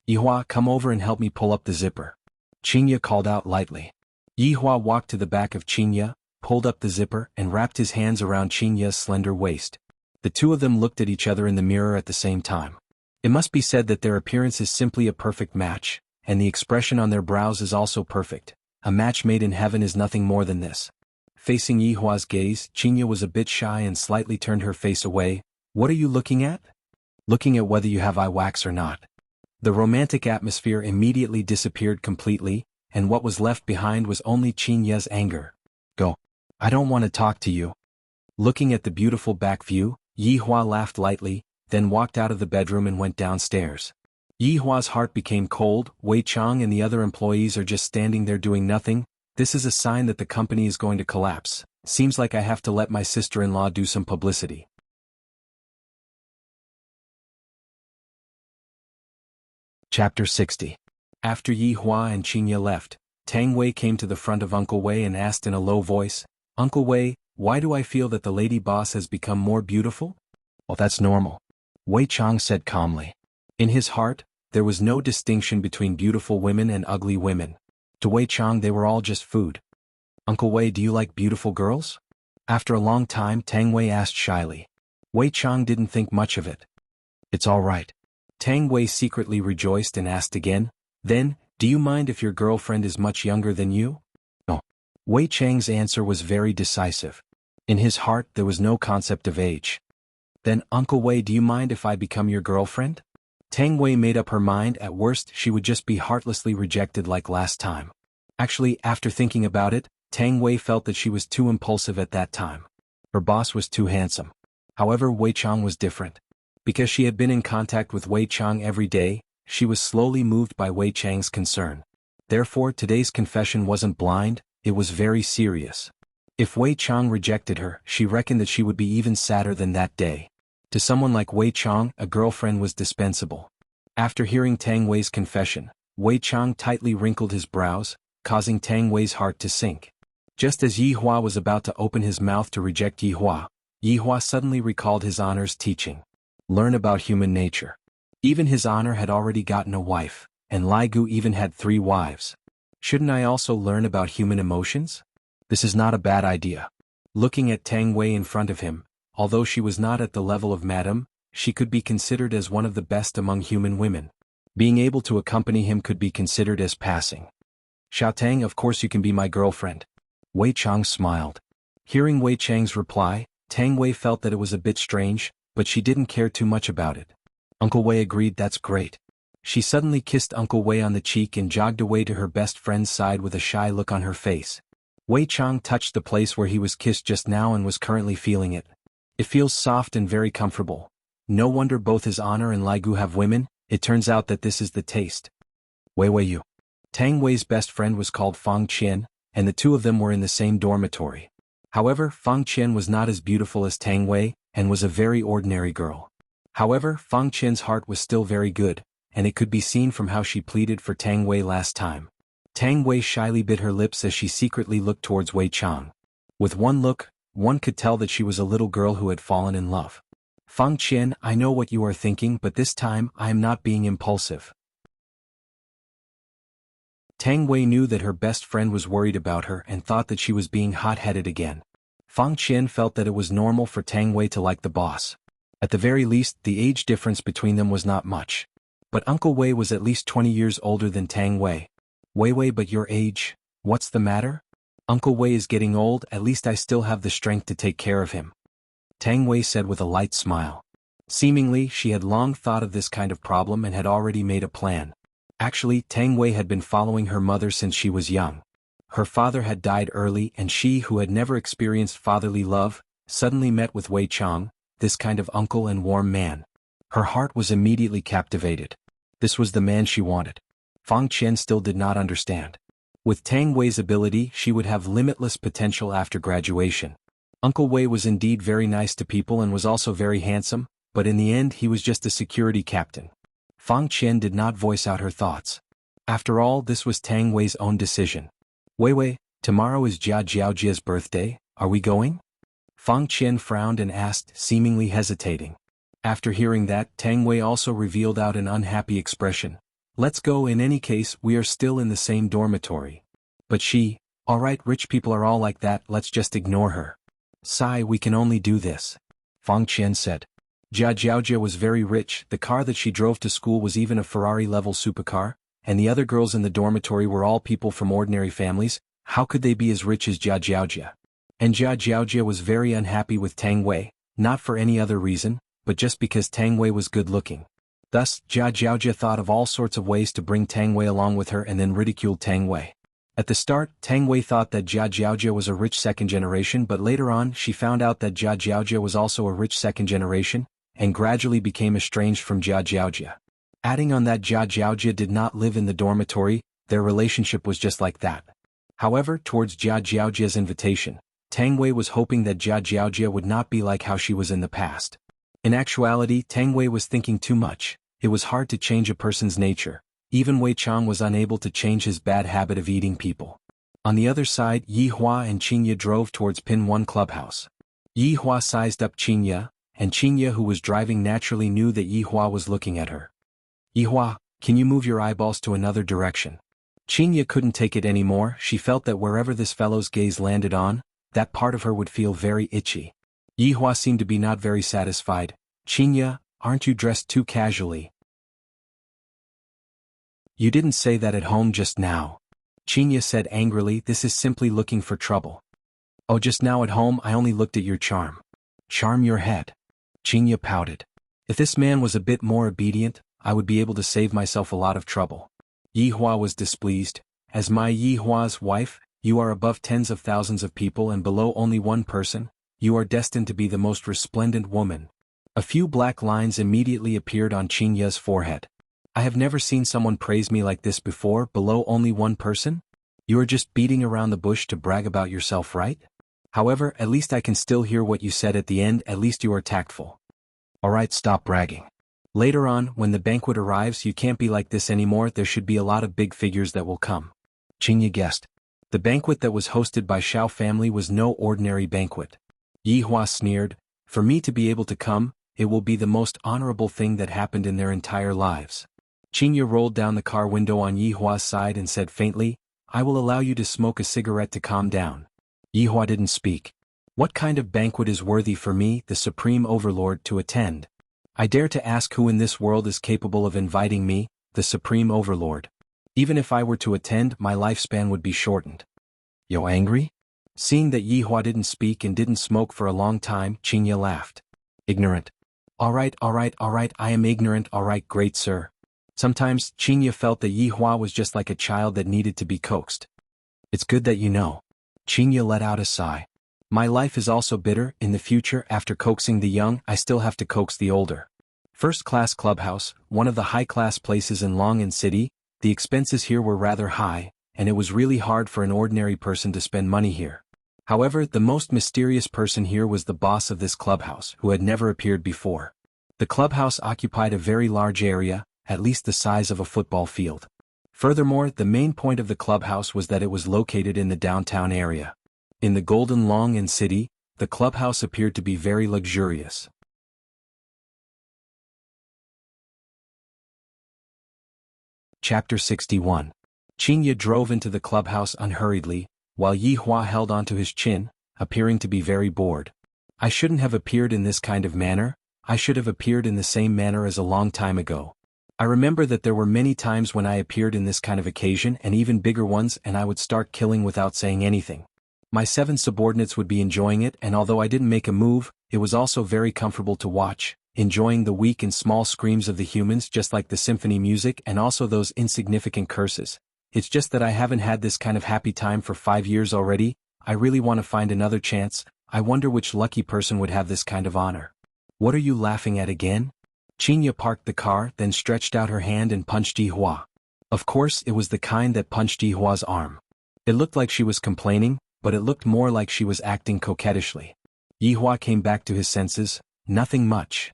Yihua, come over and help me pull up the zipper. Qingya called out lightly. Yihua walked to the back of Qingya, pulled up the zipper and wrapped his hands around Qingya's slender waist. The two of them looked at each other in the mirror at the same time. It must be said that their appearance is simply a perfect match, and the expression on their brows is also perfect. A match made in heaven is nothing more than this. Facing Yihua's gaze, Qingya was a bit shy and slightly turned her face away. What are you looking at? Looking at whether you have eye wax or not. The romantic atmosphere immediately disappeared completely, and what was left behind was only Qingya's anger. Go. I don't want to talk to you. Looking at the beautiful back view, Yihua laughed lightly, then walked out of the bedroom and went downstairs. Yihua's heart became cold. Wei Chang and the other employees are just standing there doing nothing. This is a sign that the company is going to collapse. Seems like I have to let my sister-in-law do some publicity. Chapter 60. After Yi Hua and Qing Ye left, Tang Wei came to the front of Uncle Wei and asked in a low voice, "Uncle Wei, why do I feel that the lady boss has become more beautiful?" "Well, that's normal," Wei Chang said calmly. In his heart, there was no distinction between beautiful women and ugly women. To Wei Chang they were all just food. "Uncle Wei, do you like beautiful girls?" After a long time Tang Wei asked shyly. Wei Chang didn't think much of it. "It's all right." Tang Wei secretly rejoiced and asked again, "Then, do you mind if your girlfriend is much younger than you?" "No." Wei Chang's answer was very decisive. In his heart there was no concept of age. "Then, Uncle Wei, do you mind if I become your girlfriend?" Tang Wei made up her mind. At worst she would just be heartlessly rejected like last time. Actually, after thinking about it, Tang Wei felt that she was too impulsive at that time. Her boss was too handsome. However, Wei Chang was different. Because she had been in contact with Wei Chang every day, she was slowly moved by Wei Chang's concern. Therefore today's confession wasn't blind, it was very serious. If Wei Chang rejected her, she reckoned that she would be even sadder than that day. To someone like Wei Chang, a girlfriend was dispensable. After hearing Tang Wei's confession, Wei Chang tightly wrinkled his brows, causing Tang Wei's heart to sink. Just as Yi Hua was about to open his mouth to reject Yi Hua suddenly recalled his honor's teaching. Learn about human nature. Even his honor had already gotten a wife, and Lai Gu even had 3 wives. Shouldn't I also learn about human emotions? This is not a bad idea. Looking at Tang Wei in front of him, although she was not at the level of madam, she could be considered as one of the best among human women. Being able to accompany him could be considered as passing. "Xiao Tang, of course you can be my girlfriend." Wei Chang smiled. Hearing Wei Chang's reply, Tang Wei felt that it was a bit strange, but she didn't care too much about it. Uncle Wei agreed. "That's great." She suddenly kissed Uncle Wei on the cheek and jogged away to her best friend's side with a shy look on her face. Wei Chang touched the place where he was kissed just now and was currently feeling it. It feels soft and very comfortable. No wonder both his honor and Lai Gu have women, it turns out that this is the taste. "Wei Wei you." Tang Wei's best friend was called Fang Qian, and the two of them were in the same dormitory. However, Fang Qian was not as beautiful as Tang Wei, and was a very ordinary girl. However, Fang Qian's heart was still very good, and it could be seen from how she pleaded for Tang Wei last time. Tang Wei shyly bit her lips as she secretly looked towards Wei Chang. With one look, one could tell that she was a little girl who had fallen in love. "Fang Qian, I know what you are thinking, but this time I am not being impulsive." Tang Wei knew that her best friend was worried about her and thought that she was being hot-headed again. Fang Qian felt that it was normal for Tang Wei to like the boss. At the very least, the age difference between them was not much. But Uncle Wei was at least 20 years older than Tang Wei. "Wei Wei, but your age, what's the matter?" "Uncle Wei is getting old, at least I still have the strength to take care of him," Tang Wei said with a light smile. Seemingly, she had long thought of this kind of problem and had already made a plan. Actually, Tang Wei had been following her mother since she was young. Her father had died early and she, who had never experienced fatherly love, suddenly met with Wei Chang, this kind of uncle and warm man. Her heart was immediately captivated. This was the man she wanted. Fang Qian still did not understand. With Tang Wei's ability, she would have limitless potential after graduation. Uncle Wei was indeed very nice to people and was also very handsome, but in the end he was just a security captain. Fang Qian did not voice out her thoughts. After all, this was Tang Wei's own decision. "Wei Wei, tomorrow is Jia Jiaojia's birthday, are we going?" Fang Qian frowned and asked, seemingly hesitating. After hearing that, Tang Wei also revealed out an unhappy expression. "Let's go, in any case, we are still in the same dormitory." But she, "Alright, rich people are all like that, let's just ignore her." "Sigh, we can only do this," Fang Qian said. Jia Jiaojia was very rich, the car that she drove to school was even a Ferrari-level supercar, and the other girls in the dormitory were all people from ordinary families. How could they be as rich as Jia Jiaojia? And Jia Jiaojia was very unhappy with Tang Wei, not for any other reason, but just because Tang Wei was good-looking. Thus, Jia Jiaojia thought of all sorts of ways to bring Tang Wei along with her and then ridiculed Tang Wei. At the start, Tang Wei thought that Jia Jiaojia was a rich second generation, but later on she found out that Jia Jiaojia was also a rich second generation, and gradually became estranged from Jia Jiaojia. Adding on that Jia Jiaojia did not live in the dormitory, their relationship was just like that. However, towards Jia Jiaojia's invitation, Tang Wei was hoping that Jia Jiaojia would not be like how she was in the past. In actuality, Tang Wei was thinking too much. It was hard to change a person's nature, Even Wei Chang was unable to change his bad habit of eating people. On the other side, Yi Hua and Qingye drove towards Pin 1 clubhouse. Yi Hua sized up Qingye, and Qingye, who was driving, naturally knew that Yi Hua was looking at her. "Yi Hua, can you move your eyeballs to another direction?" Qingye couldn't take it anymore. She felt that wherever this fellow's gaze landed on, that part of her would feel very itchy. Yi Hua seemed to be not very satisfied. "Qingye, aren't you dressed too casually? You didn't say that at home just now." Qingye said angrily, "This is simply looking for trouble." "Oh, just now at home I only looked at your charm." "Charm your head." Qingye pouted. "If this man was a bit more obedient, I would be able to save myself a lot of trouble." Yi Hua was displeased. "As my Yi Hua's wife, you are above tens of thousands of people and below only one person. You are destined to be the most resplendent woman." A few black lines immediately appeared on Qingye's forehead. "I have never seen someone praise me like this before. Below only one person? You are just beating around the bush to brag about yourself, right? However, at least I can still hear what you said at the end. At least you are tactful. Alright, stop bragging. Later on, when the banquet arrives, you can't be like this anymore. There should be a lot of big figures that will come." Qingye guessed. The banquet that was hosted by Shao family was no ordinary banquet. Yi Hua sneered, "For me to be able to come, it will be the most honorable thing that happened in their entire lives." Qingye rolled down the car window on Yi Hua's side and said faintly, "I will allow you to smoke a cigarette to calm down." Yi Hua didn't speak. "What kind of banquet is worthy for me, the Supreme Overlord, to attend? I dare to ask who in this world is capable of inviting me, the Supreme Overlord. Even if I were to attend, my lifespan would be shortened." "You angry?" Seeing that Yi Hua didn't speak and didn't smoke for a long time, Qingye laughed. "Ignorant. Alright, I am ignorant, alright, great sir." Sometimes, Qingye felt that Yi Hua was just like a child that needed to be coaxed. "It's good that you know." Qingye let out a sigh. "My life is also bitter. In the future, after coaxing the young, I still have to coax the older." First-class clubhouse, one of the high-class places in Long'an City. The expenses here were rather high, and it was really hard for an ordinary person to spend money here. However, the most mysterious person here was the boss of this clubhouse, who had never appeared before. The clubhouse occupied a very large area, at least the size of a football field. Furthermore, the main point of the clubhouse was that it was located in the downtown area. In the golden Long'an City, the clubhouse appeared to be very luxurious. Chapter 61. Qingye drove into the clubhouse unhurriedly, while Yi Hua held onto his chin, appearing to be very bored. "I shouldn't have appeared in this kind of manner. I should have appeared in the same manner as a long time ago. I remember that there were many times when I appeared in this kind of occasion and even bigger ones, and I would start killing without saying anything. My 7 subordinates would be enjoying it, and although I didn't make a move, it was also very comfortable to watch, enjoying the weak and small screams of the humans just like the symphony music and also those insignificant curses. It's just that I haven't had this kind of happy time for 5 years already. I really want to find another chance. I wonder which lucky person would have this kind of honor." "What are you laughing at again?" Qingye parked the car, then stretched out her hand and punched Yi Hua. Of course, it was the kind that punched Yi Hua's arm. It looked like she was complaining, but it looked more like she was acting coquettishly. Yi Hua came back to his senses. "Nothing much."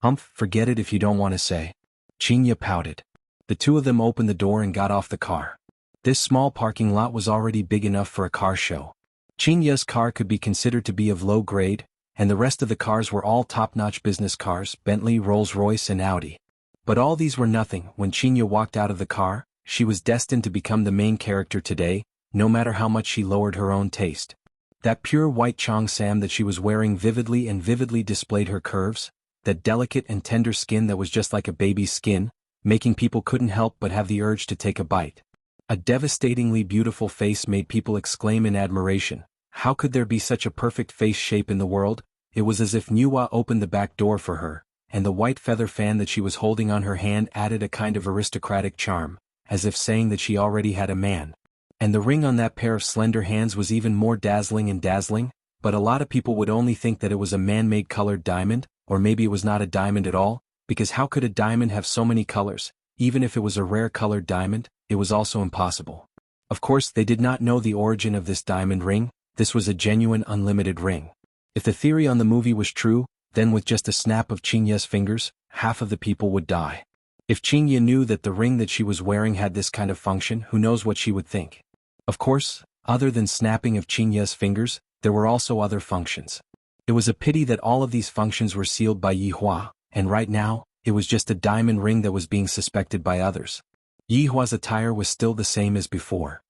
"Humph, forget it if you don't want to say." Qingye pouted. The two of them opened the door and got off the car. This small parking lot was already big enough for a car show. Qingye's car could be considered to be of low grade, and the rest of the cars were all top-notch business cars, Bentley, Rolls-Royce and Audi. But all these were nothing. When Qingye walked out of the car, she was destined to become the main character today, no matter how much she lowered her own taste. That pure white cheongsam that she was wearing vividly displayed her curves, that delicate and tender skin that was just like a baby's skin, making people couldn't help but have the urge to take a bite. A devastatingly beautiful face made people exclaim in admiration. How could there be such a perfect face shape in the world? It was as if Nuwa opened the back door for her, and the white feather fan that she was holding on her hand added a kind of aristocratic charm, as if saying that she already had a man. And the ring on that pair of slender hands was even more dazzling, but a lot of people would only think that it was a man-made colored diamond, or maybe it was not a diamond at all, because how could a diamond have so many colors? Even if it was a rare colored diamond, it was also impossible. Of course, they did not know the origin of this diamond ring. This was a genuine unlimited ring. If the theory on the movie was true, then with just a snap of Qingye's fingers, half of the people would die. If Qingye knew that the ring that she was wearing had this kind of function, who knows what she would think. Of course, other than snapping of Qingye's fingers, there were also other functions. It was a pity that all of these functions were sealed by Yihua, and right now, it was just a diamond ring that was being suspected by others. Yihua's attire was still the same as before.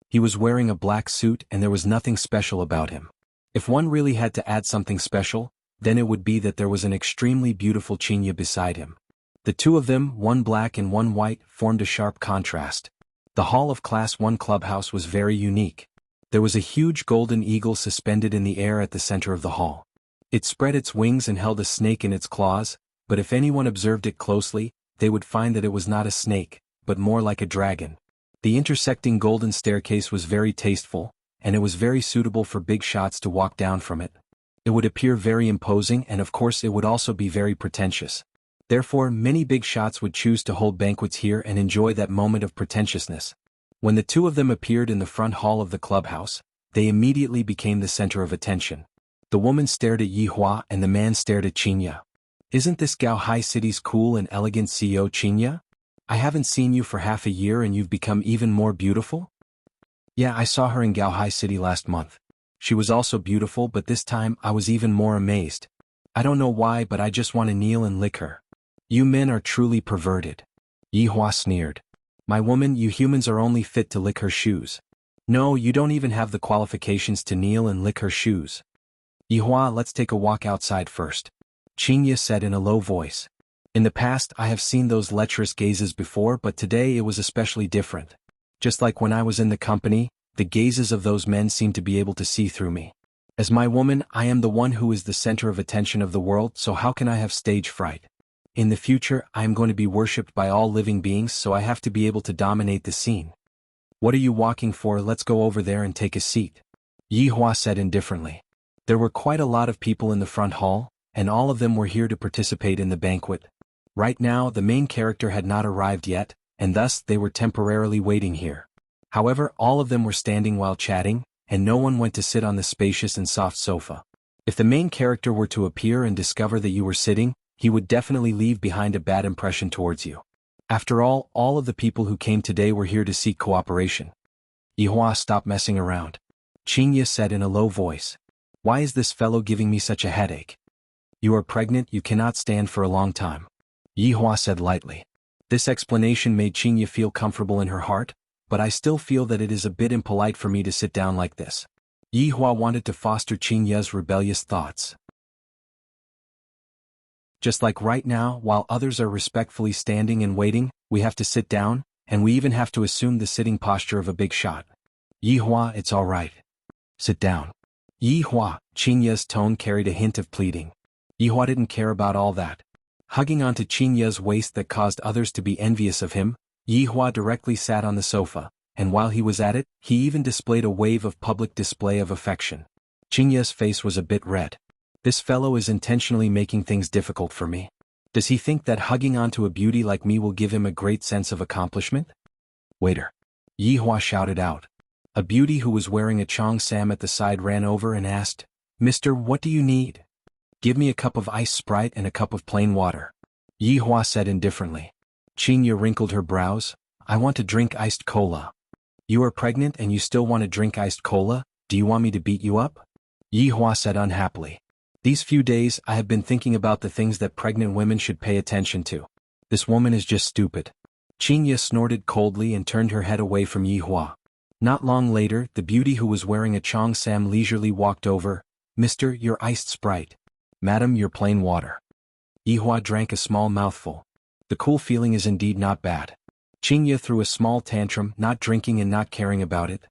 He was wearing a black suit and there was nothing special about him. If one really had to add something special, then it would be that there was an extremely beautiful Qingye beside him. The two of them, one black and one white, formed a sharp contrast. The hall of Class 1 clubhouse was very unique. There was a huge golden eagle suspended in the air at the center of the hall. It spread its wings and held a snake in its claws, but if anyone observed it closely, they would find that it was not a snake, but more like a dragon. The intersecting golden staircase was very tasteful, and it was very suitable for big shots to walk down from it. It would appear very imposing and of course it would also be very pretentious. Therefore, many big shots would choose to hold banquets here and enjoy that moment of pretentiousness. When the two of them appeared in the front hall of the clubhouse, they immediately became the center of attention. The woman stared at Yihua and the man stared at Qingye. Isn't this Gaohai City's cool and elegant CEO Qingye? I haven't seen you for half a year and you've become even more beautiful? Yeah, I saw her in Gaohai City last month. She was also beautiful, but this time I was even more amazed. I don't know why, but I just want to kneel and lick her. You men are truly perverted. Yihua sneered. My woman, you humans are only fit to lick her shoes. No, you don't even have the qualifications to kneel and lick her shoes. Yihua, let's take a walk outside first. Qingye said in a low voice. In the past I have seen those lecherous gazes before, but today it was especially different. Just like when I was in the company, the gazes of those men seemed to be able to see through me. As my woman, I am the one who is the center of attention of the world, so how can I have stage fright? In the future, I am going to be worshipped by all living beings, so I have to be able to dominate the scene. What are you walking for? Let's go over there and take a seat. Yihua said indifferently. There were quite a lot of people in the front hall, and all of them were here to participate in the banquet. Right now, the main character had not arrived yet, and thus they were temporarily waiting here. However, all of them were standing while chatting, and no one went to sit on the spacious and soft sofa. If the main character were to appear and discover that you were sitting, he would definitely leave behind a bad impression towards you. After all of the people who came today were here to seek cooperation. Yihua, stop messing around. Qingye said in a low voice. Why is this fellow giving me such a headache? You are pregnant, you cannot stand for a long time. Yihua said lightly. This explanation made Qingye feel comfortable in her heart, but I still feel that it is a bit impolite for me to sit down like this. Yihua wanted to foster Qingye's rebellious thoughts. Just like right now, while others are respectfully standing and waiting, we have to sit down, and we even have to assume the sitting posture of a big shot. Yihua, it's all right. Sit down. Yihua, Qingye's tone carried a hint of pleading. Yihua didn't care about all that. Hugging onto Qingye's waist that caused others to be envious of him, Yihua directly sat on the sofa, and while he was at it, he even displayed a wave of public display of affection. Qingye's face was a bit red. This fellow is intentionally making things difficult for me. Does he think that hugging onto a beauty like me will give him a great sense of accomplishment? Waiter. Yihua shouted out. A beauty who was wearing a cheongsam at the side ran over and asked, Mister, what do you need? Give me a cup of iced Sprite and a cup of plain water. Yihua said indifferently. Qingye wrinkled her brows. I want to drink iced cola. You are pregnant and you still want to drink iced cola? Do you want me to beat you up? Yihua said unhappily. These few days I have been thinking about the things that pregnant women should pay attention to. This woman is just stupid. Qingye snorted coldly and turned her head away from Yihua. Not long later, the beauty who was wearing a cheongsam leisurely walked over. Mister, your iced Sprite. Madam, your plain water. Yihua drank a small mouthful. The cool feeling is indeed not bad. Qingye threw a small tantrum, not drinking and not caring about it.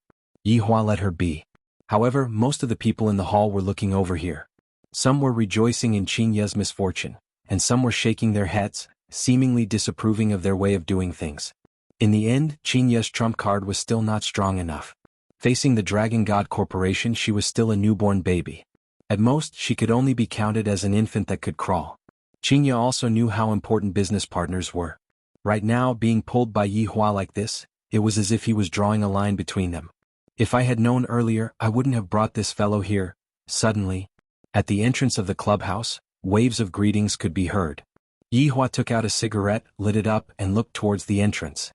Yihua let her be. However, most of the people in the hall were looking over here. Some were rejoicing in Qingye's misfortune, and some were shaking their heads, seemingly disapproving of their way of doing things. In the end, Qingye's trump card was still not strong enough. Facing the Dragon God Corporation, she was still a newborn baby. At most, she could only be counted as an infant that could crawl. Qingye also knew how important business partners were. Right now, being pulled by Yihua like this, it was as if he was drawing a line between them. If I had known earlier, I wouldn't have brought this fellow here. Suddenly, at the entrance of the clubhouse, waves of greetings could be heard. Yi Hua took out a cigarette, lit it up, and looked towards the entrance.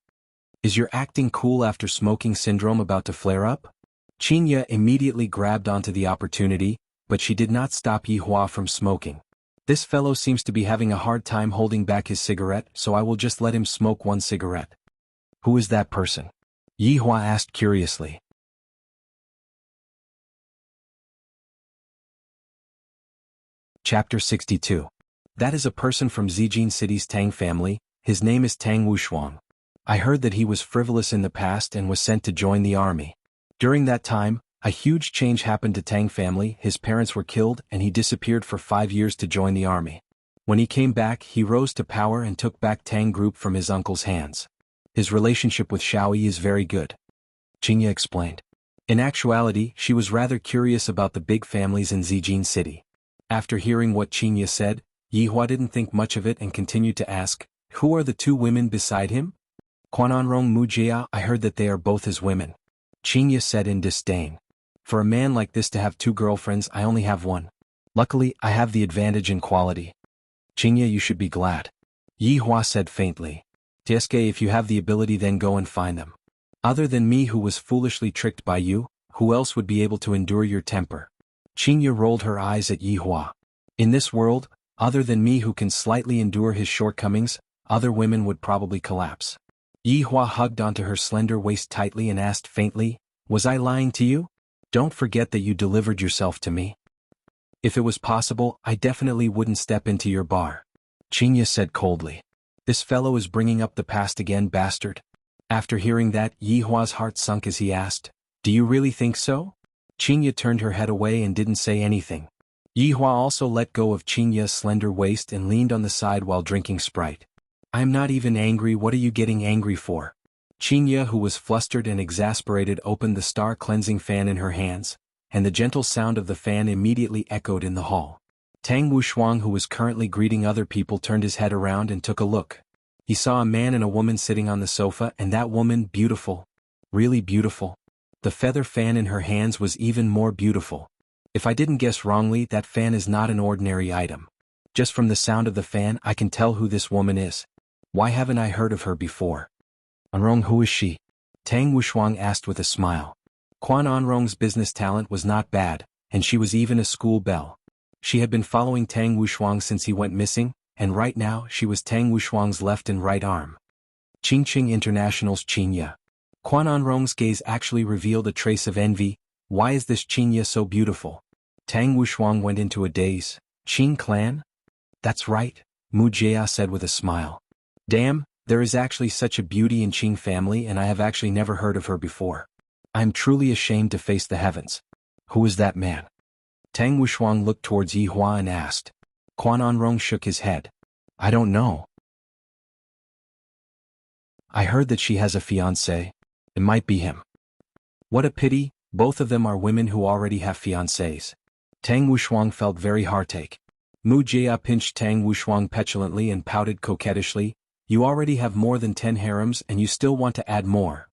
Is your acting cool after smoking syndrome about to flare up? Qinya immediately grabbed onto the opportunity, but she did not stop Yi Hua from smoking. This fellow seems to be having a hard time holding back his cigarette, so I will just let him smoke one cigarette. Who is that person? Yi Hua asked curiously. Chapter 62. That is a person from Zijin City's Tang family. His name is Tang Wushuang. I heard that he was frivolous in the past and was sent to join the army. During that time, a huge change happened to Tang family. His parents were killed and he disappeared for 5 years to join the army. When he came back, he rose to power and took back Tang group from his uncle's hands. His relationship with Xiaoyi is very good. Qinya explained. In actuality, she was rather curious about the big families in Zijin City. After hearing what Qinya said, Yi Hua didn't think much of it and continued to ask, who are the 2 women beside him? Quananrong Mujia, I heard that they are both his women. Qinya said in disdain. For a man like this to have 2 girlfriends, I only have one. Luckily, I have the advantage in quality. Qinya, you should be glad. Yi Hua said faintly. Tieske, if you have the ability, then go and find them. Other than me, who was foolishly tricked by you, who else would be able to endure your temper? Qinya rolled her eyes at Yi Hua. In this world, other than me who can slightly endure his shortcomings, other women would probably collapse. Yi Hua hugged onto her slender waist tightly and asked faintly, was I lying to you? Don't forget that you delivered yourself to me. If it was possible, I definitely wouldn't step into your bar. Qinya said coldly. This fellow is bringing up the past again, bastard. After hearing that, Yi Hua's heart sunk as he asked, do you really think so? Qinya turned her head away and didn't say anything. Yi Hua also let go of Qinya's slender waist and leaned on the side while drinking Sprite. I'm not even angry, what are you getting angry for? Qinya, who was flustered and exasperated, opened the star-cleansing fan in her hands, and the gentle sound of the fan immediately echoed in the hall. Tang Wushuang, who was currently greeting other people, turned his head around and took a look. He saw a man and a woman sitting on the sofa, and that woman beautiful. Really beautiful. The feather fan in her hands was even more beautiful. If I didn't guess wrongly, that fan is not an ordinary item. Just from the sound of the fan, I can tell who this woman is. Why haven't I heard of her before? Anrong, who is she? Tang Wushuang asked with a smile. Quan Anrong's business talent was not bad, and she was even a school belle. She had been following Tang Wushuang since he went missing, and right now she was Tang Wushuang's left and right arm. Qingqing International's Qinya. Quan Anrong's gaze actually revealed a trace of envy. Why is this Qinya so beautiful? Tang Wushuang went into a daze. Qing clan? That's right, Mu Jia said with a smile. Damn, there is actually such a beauty in Qing family, and I have actually never heard of her before. I am truly ashamed to face the heavens. Who is that man? Tang Wushuang looked towards Yi Hua and asked. Quan Anrong shook his head. I don't know. I heard that she has a fiancé. It might be him. What a pity, both of them are women who already have fiancés. Tang Wushuang felt very heartache. Mu Jia pinched Tang Wushuang petulantly and pouted coquettishly. You already have more than 10 harems and you still want to add more.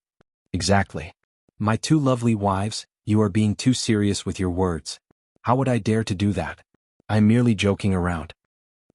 Exactly. My 2 lovely wives, you are being too serious with your words. How would I dare to do that? I'm merely joking around.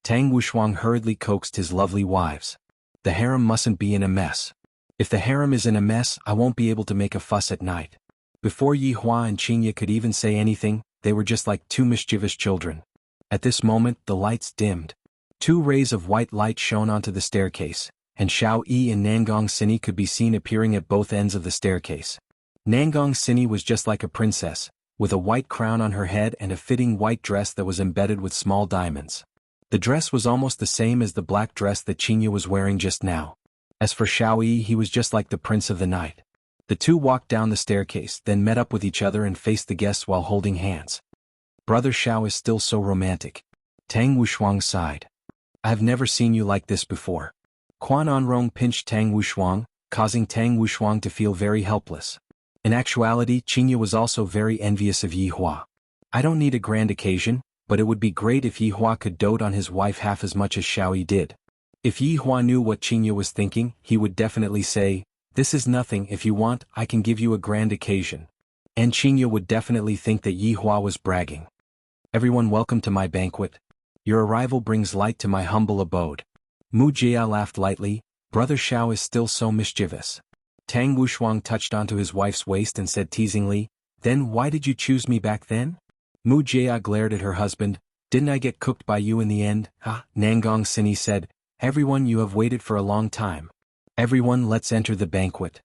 Tang Wushuang hurriedly coaxed his lovely wives. The harem mustn't be in a mess. If the harem is in a mess, I won't be able to make a fuss at night. Before Yi Hua and Qinya could even say anything, they were just like 2 mischievous children. At this moment, the lights dimmed. 2 rays of white light shone onto the staircase, and Xiao Yi and Nangong Sini could be seen appearing at both ends of the staircase. Nangong Sini was just like a princess, with a white crown on her head and a fitting white dress that was embedded with small diamonds. The dress was almost the same as the black dress that Qinya was wearing just now. As for Xiao Yi, he was just like the prince of the night. The 2 walked down the staircase, then met up with each other and faced the guests while holding hands. Brother Xiao is still so romantic. Tang Wushuang sighed. I have never seen you like this before. Quan Anrong pinched Tang Wushuang, causing Tang Wushuang to feel very helpless. In actuality, Qinya was also very envious of Yi Hua. I don't need a grand occasion, but it would be great if Yi Hua could dote on his wife half as much as Xiao Yi did. If Yi Hua knew what Qinya was thinking, he would definitely say, this is nothing, if you want, I can give you a grand occasion. And Qinya would definitely think that Yi Hua was bragging. Everyone, welcome to my banquet. Your arrival brings light to my humble abode. Mu Jia laughed lightly. Brother Xiao is still so mischievous. Tang Wushuang touched onto his wife's waist and said teasingly, then why did you choose me back then? Mu Jia glared at her husband. Didn't I get cooked by you in the end? Nangong Sini said, everyone, you have waited for a long time. Everyone, let's enter the banquet.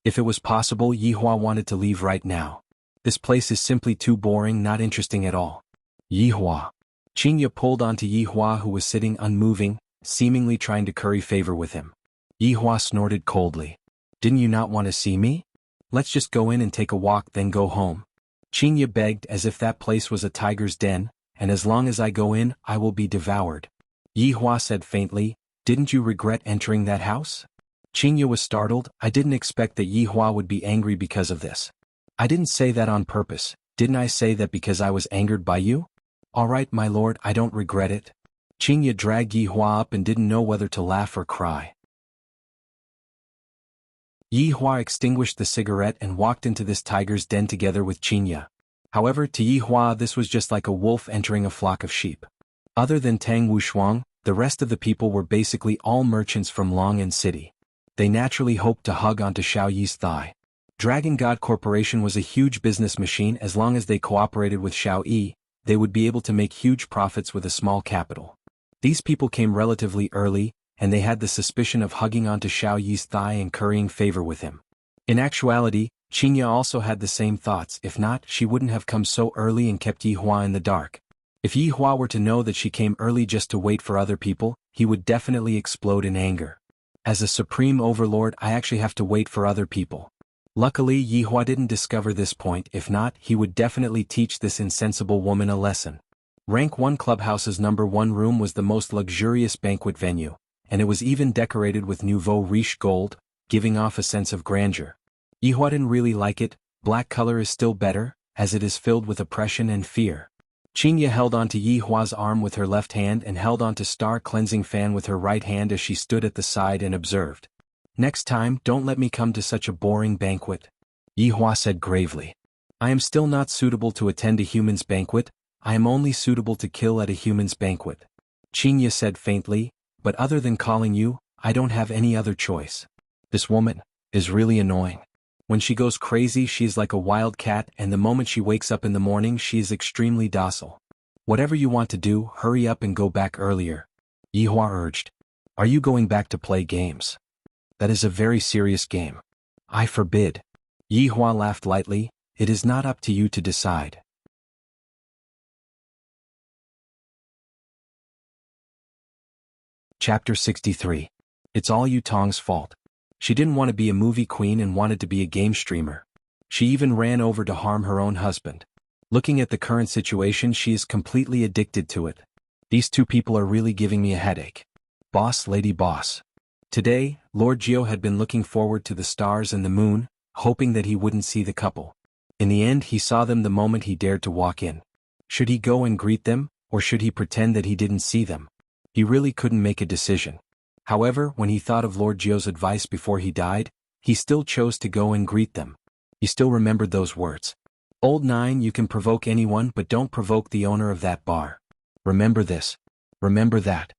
If it was possible, Yihua wanted to leave right now. This place is simply too boring, not interesting at all. Yihua. Qingya pulled onto Yihua, who was sitting unmoving, seemingly trying to curry favor with him. Yihua snorted coldly. Didn't you not want to see me? Let's just go in and take a walk, then go home. Qingya begged as if that place was a tiger's den, and as long as I go in, I will be devoured. Yihua said faintly, didn't you regret entering that house? Qingya was startled. I didn't expect that Yihua would be angry because of this. I didn't say that on purpose. Didn't I say that because I was angered by you? All right, my lord, I don't regret it. Qingya dragged Yihua up and didn't know whether to laugh or cry. Yihua extinguished the cigarette and walked into this tiger's den together with Qingya. However, to Yihua this was just like a wolf entering a flock of sheep. Other than Tang Wushuang, the rest of the people were basically all merchants from Long'an City. They naturally hoped to hug onto Xiao Yi's thigh. Dragon God Corporation was a huge business machine. As long as they cooperated with Xiao Yi, they would be able to make huge profits with a small capital. These people came relatively early, and they had the suspicion of hugging onto Xiao Yi's thigh and currying favor with him. In actuality, Qingya also had the same thoughts. If not, she wouldn't have come so early and kept Yihua in the dark. If Yihua were to know that she came early just to wait for other people, he would definitely explode in anger. As a supreme overlord, I actually have to wait for other people. Luckily, Yihua didn't discover this point. If not, he would definitely teach this insensible woman a lesson. Rank 1 Clubhouse's number 1 room was the most luxurious banquet venue, and it was even decorated with nouveau riche gold, giving off a sense of grandeur. Yihua didn't really like it. Black color is still better, as it is filled with oppression and fear. Qingya held onto Yihua's arm with her left hand and held onto Star Cleansing Fan with her right hand as she stood at the side and observed. Next time, don't let me come to such a boring banquet. Yihua said gravely. I am still not suitable to attend a human's banquet. I am only suitable to kill at a human's banquet. Qingya said faintly, but other than calling you, I don't have any other choice. This woman is really annoying. When she goes crazy, she's like a wild cat, and the moment she wakes up in the morning, she is extremely docile. Whatever you want to do, hurry up and go back earlier. Yihua urged. Are you going back to play games? That is a very serious game. I forbid. Yihua laughed lightly. It is not up to you to decide. Chapter 63. It's all Yu Tong's fault. She didn't want to be a movie queen and wanted to be a game streamer. She even ran over to harm her own husband. Looking at the current situation, she is completely addicted to it. These two people are really giving me a headache. Boss, lady boss. Today, Lord Jiao had been looking forward to the stars and the moon, hoping that he wouldn't see the couple. In the end, he saw them the moment he dared to walk in. Should he go and greet them, or should he pretend that he didn't see them? He really couldn't make a decision. However, when he thought of Lord Jiao's advice before he died, he still chose to go and greet them. He still remembered those words. Old 9, you can provoke anyone, but don't provoke the owner of that bar. Remember this. Remember that.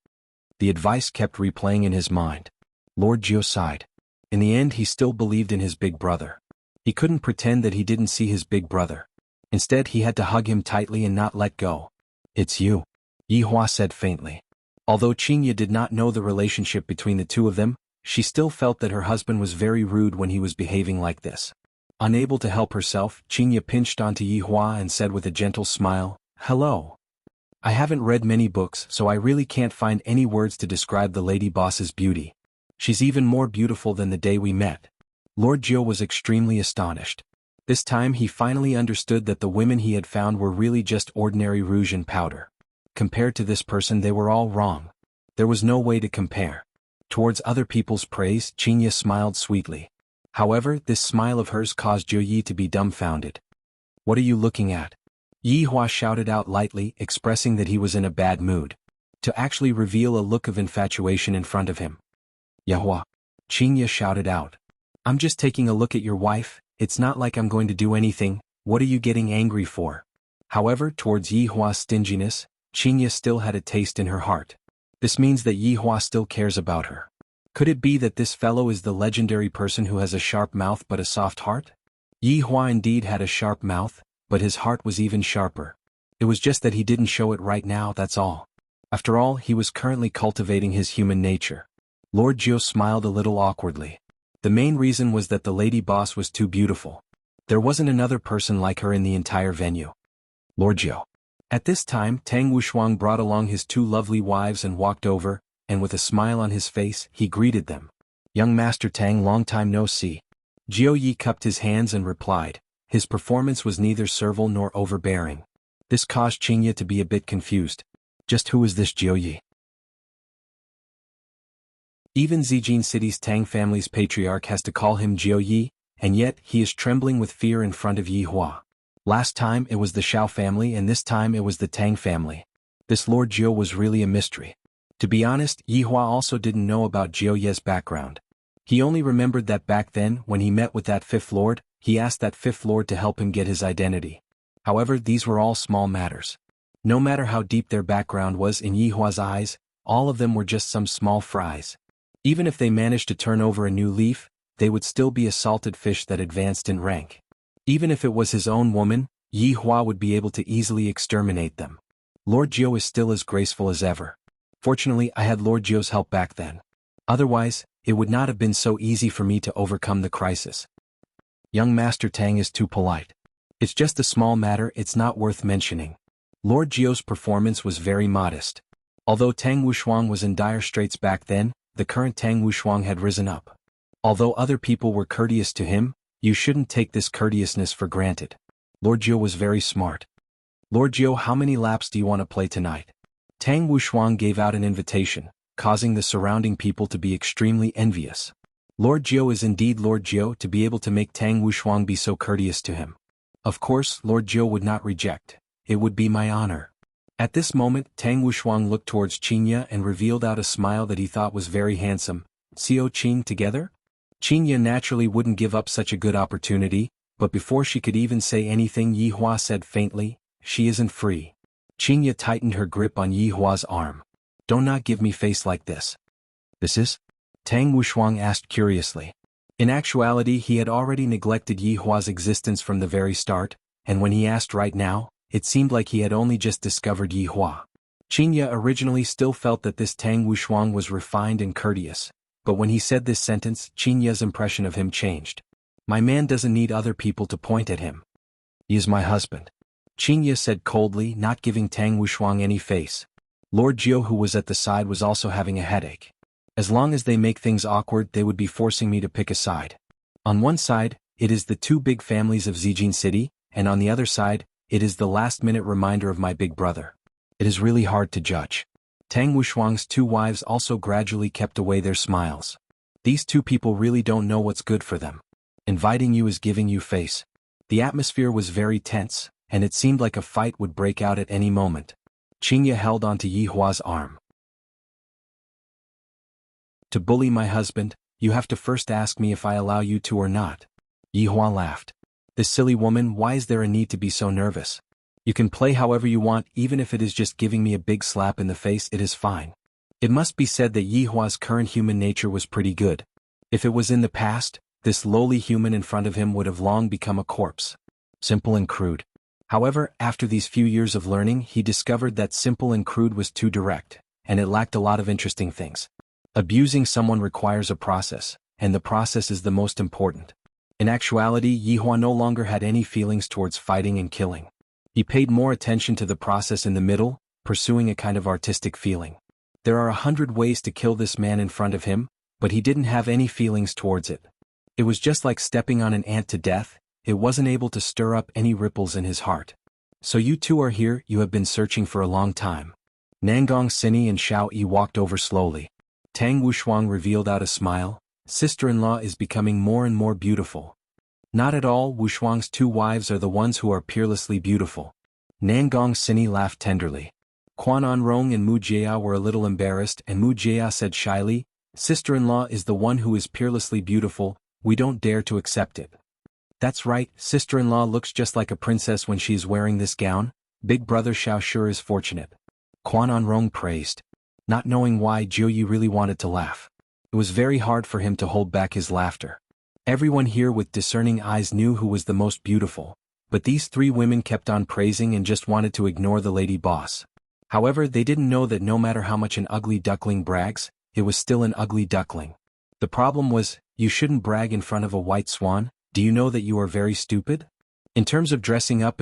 The advice kept replaying in his mind. Lord Jiao sighed. In the end, he still believed in his big brother. He couldn't pretend that he didn't see his big brother. Instead, he had to hug him tightly and not let go. It's you. Yihua said faintly. Although Qingya did not know the relationship between the two of them, she still felt that her husband was very rude when he was behaving like this. Unable to help herself, Qingya pinched onto Yihua and said with a gentle smile, Hello. I haven't read many books, so I really can't find any words to describe the lady boss's beauty. She's even more beautiful than the day we met. Lord Jiao was extremely astonished. This time he finally understood that the women he had found were really just ordinary rouge and powder. Compared to this person, they were all wrong. There was no way to compare. Towards other people's praise, Qingya smiled sweetly. However, this smile of hers caused Jiao Yi to be dumbfounded. What are you looking at? Yihua shouted out lightly, expressing that he was in a bad mood. To actually reveal a look of infatuation in front of him. Yahua. Qingya shouted out. I'm just taking a look at your wife. It's not like I'm going to do anything. What are you getting angry for? However, towards Yihua's stinginess, Qingya still had a taste in her heart. This means that Yi Hua still cares about her. Could it be that this fellow is the legendary person who has a sharp mouth but a soft heart? Yi Hua indeed had a sharp mouth, but his heart was even sharper. It was just that he didn't show it right now, that's all. After all, he was currently cultivating his human nature. Lord Jiu smiled a little awkwardly. The main reason was that the lady boss was too beautiful. There wasn't another person like her in the entire venue. Lord Jiu. At this time, Tang Wushuang brought along his two lovely wives and walked over, and with a smile on his face, he greeted them. Young Master Tang, long time no see. Jiu Yi cupped his hands and replied. His performance was neither servile nor overbearing. This caused Qingye to be a bit confused. Just who is this Jiu Yi? Even Zijin City's Tang family's patriarch has to call him Jiu Yi, and yet he is trembling with fear in front of Yi Hua. Last time it was the Shao family and this time it was the Tang family. This Lord Jiu was really a mystery. To be honest, Yi Hua also didn't know about Jiu Ye's background. He only remembered that back then, when he met with that fifth lord, he asked that fifth lord to help him get his identity. However, these were all small matters. No matter how deep their background was in Yi Hua's eyes, all of them were just some small fries. Even if they managed to turn over a new leaf, they would still be a salted fish that advanced in rank. Even if it was his own woman, Yi Hua would be able to easily exterminate them. Lord Jiu is still as graceful as ever. Fortunately, I had Lord Jiu's help back then. Otherwise, it would not have been so easy for me to overcome the crisis. Young Master Tang is too polite. It's just a small matter, it's not worth mentioning. Lord Jiu's performance was very modest. Although Tang Wushuang was in dire straits back then, the current Tang Wushuang had risen up. Although other people were courteous to him, you shouldn't take this courteousness for granted. Lord Jiu was very smart. Lord Jiu, how many laps do you want to play tonight? Tang Wushuang gave out an invitation, causing the surrounding people to be extremely envious. Lord Jiu is indeed Lord Jiu to be able to make Tang Wushuang be so courteous to him. Of course, Lord Jiu would not reject. It would be my honor. At this moment, Tang Wushuang looked towards Qingye and revealed out a smile that he thought was very handsome. Xiao Qing together? Qingye naturally wouldn't give up such a good opportunity, but before she could even say anything, Yi Hua said faintly, "She isn't free." Qingye tightened her grip on Yi Hua's arm. "Don't not give me face like this." "This is?" Tang Wushuang asked curiously. In actuality, he had already neglected Yi Hua's existence from the very start, and when he asked right now, it seemed like he had only just discovered Yi Hua. Qingye originally still felt that this Tang Wushuang was refined and courteous, but when he said this sentence, Qingye's impression of him changed. My man doesn't need other people to point at him. He is my husband. Qingye said coldly, not giving Tang Wushuang any face. Lord Jiu, who was at the side, was also having a headache. As long as they make things awkward, they would be forcing me to pick a side. On one side, it is the two big families of Zijin City, and on the other side, it is the last-minute reminder of my big brother. It is really hard to judge. Tang Wushuang's two wives also gradually kept away their smiles. These two people really don't know what's good for them. Inviting you is giving you face. The atmosphere was very tense, and it seemed like a fight would break out at any moment. Qingye held onto Yi Hua's arm. To bully my husband, you have to first ask me if I allow you to or not. Yi Hua laughed. This silly woman, why is there a need to be so nervous? You can play however you want, even if it is just giving me a big slap in the face, it is fine. It must be said that Yi Hua's current human nature was pretty good. If it was in the past, this lowly human in front of him would have long become a corpse. Simple and crude. However, after these few years of learning, he discovered that simple and crude was too direct, and it lacked a lot of interesting things. Abusing someone requires a process, and the process is the most important. In actuality, Yi Hua no longer had any feelings towards fighting and killing. He paid more attention to the process in the middle, pursuing a kind of artistic feeling. There are 100 ways to kill this man in front of him, but he didn't have any feelings towards it. It was just like stepping on an ant to death, it wasn't able to stir up any ripples in his heart. So you two are here, you have been searching for a long time. Nangong Sini and Shao Yi walked over slowly. Tang Wushuang revealed out a smile. Sister-in-law is becoming more and more beautiful. Not at all, Wushuang's two wives are the ones who are peerlessly beautiful. Nangong Sini laughed tenderly. Quan Anrong and Mu Jia were a little embarrassed, and Mu Jia said shyly, "Sister-in-law is the one who is peerlessly beautiful, we don't dare to accept it." That's right, sister-in-law looks just like a princess when she is wearing this gown. Big brother Shao sure is fortunate. Quan Anrong praised. Not knowing why, Jiuyi really wanted to laugh. It was very hard for him to hold back his laughter. Everyone here with discerning eyes knew who was the most beautiful, but these three women kept on praising and just wanted to ignore the lady boss. However, they didn't know that no matter how much an ugly duckling brags, it was still an ugly duckling. The problem was, you shouldn't brag in front of a white swan. Do you know that you are very stupid? In terms of dressing up,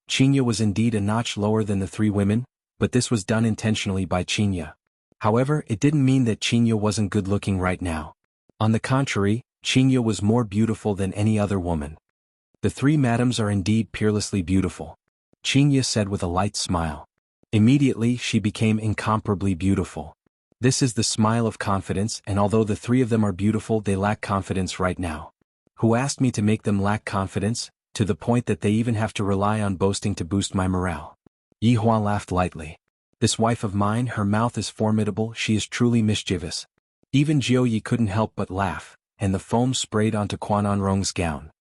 Qinya was indeed a notch lower than the three women, but this was done intentionally by Qinya. However, it didn't mean that Qinya wasn't good-looking right now. On the contrary, Qinya was more beautiful than any other woman. The three madams are indeed peerlessly beautiful, Qinya said with a light smile. Immediately, she became incomparably beautiful. This is the smile of confidence, and although the three of them are beautiful, they lack confidence right now. Who asked me to make them lack confidence, to the point that they even have to rely on boasting to boost my morale? Yihua laughed lightly. This wife of mine, her mouth is formidable, she is truly mischievous. Even Jiuyi couldn't help but laugh, and the foam sprayed onto Quan'anrong's gown.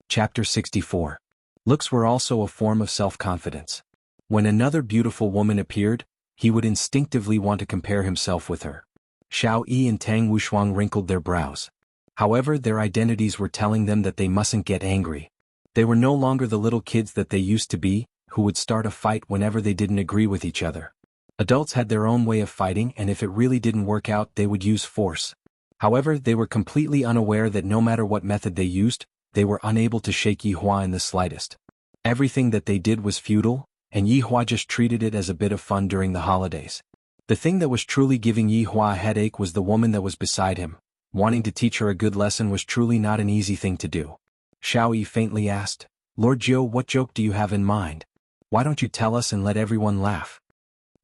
Chapter 64. Looks were also a form of self-confidence. When another beautiful woman appeared, he would instinctively want to compare himself with her. Xiao Yi and Tang Wushuang wrinkled their brows. However, their identities were telling them that they mustn't get angry. They were no longer the little kids that they used to be, who would start a fight whenever they didn't agree with each other. Adults had their own way of fighting, and if it really didn't work out, they would use force. However, they were completely unaware that no matter what method they used, they were unable to shake Yihua in the slightest. Everything that they did was futile, and Yihua just treated it as a bit of fun during the holidays. The thing that was truly giving Yihua a headache was the woman that was beside him. Wanting to teach her a good lesson was truly not an easy thing to do. Xiao Yi faintly asked, "Lord Jiu, what joke do you have in mind? Why don't you tell us and let everyone laugh?"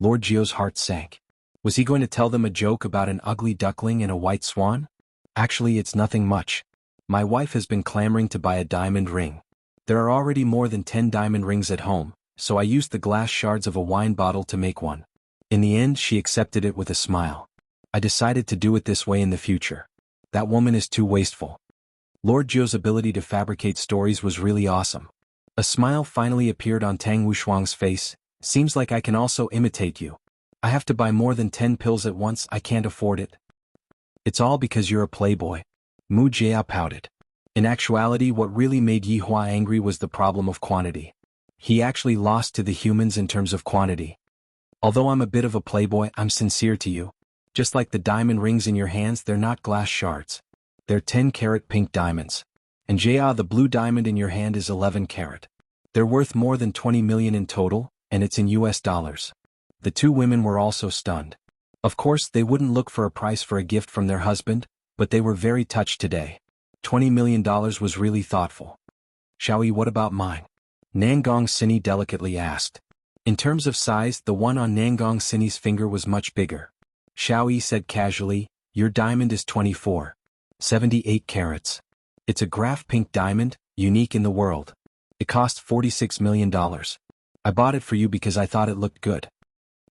Lord Jiu's heart sank. Was he going to tell them a joke about an ugly duckling and a white swan? Actually, it's nothing much. My wife has been clamoring to buy a diamond ring. There are already more than 10 diamond rings at home, so I used the glass shards of a wine bottle to make one. In the end, she accepted it with a smile. I decided to do it this way in the future. That woman is too wasteful. Lord Jiu's ability to fabricate stories was really awesome. A smile finally appeared on Tang Wushuang's face. Seems like I can also imitate you. I have to buy more than 10 pills at once, I can't afford it. It's all because you're a playboy. Mu Jia pouted. In actuality, what really made Yihua angry was the problem of quantity. He actually lost to the humans in terms of quantity. Although I'm a bit of a playboy, I'm sincere to you. Just like the diamond rings in your hands, they're not glass shards. They're 10-carat pink diamonds. And Jia, the blue diamond in your hand is 11-carat. They're worth more than 20 million in total, and it's in US dollars. The two women were also stunned. Of course, they wouldn't look for a price for a gift from their husband, but they were very touched today. $20 million was really thoughtful. Xiao Yi, what about mine? Nangong Sini delicately asked. In terms of size, the one on Nangong Sini's finger was much bigger. Xiao Yi said casually, your diamond is 78 carats. It's a graph pink diamond, unique in the world. It cost $46 million. I bought it for you because I thought it looked good.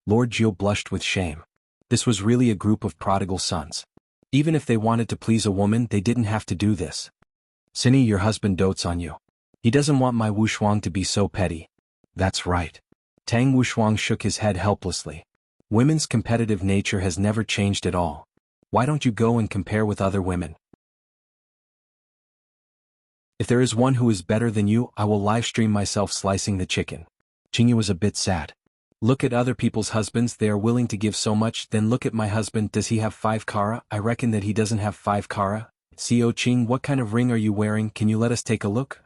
Lord Jiu blushed with shame. This was really a group of prodigal sons. Even if they wanted to please a woman, they didn't have to do this. Sini, your husband dotes on you. He doesn't want my Wushuang to be so petty. That's right. Tang Wushuang shook his head helplessly. Women's competitive nature has never changed at all. Why don't you go and compare with other women? If there is one who is better than you, I will livestream myself slicing the chicken. Qingyu was a bit sad. Look at other people's husbands, they are willing to give so much, then look at my husband, does he have 5 kara? I reckon that he doesn't have 5 kara. Xiao Qing, what kind of ring are you wearing, can you let us take a look?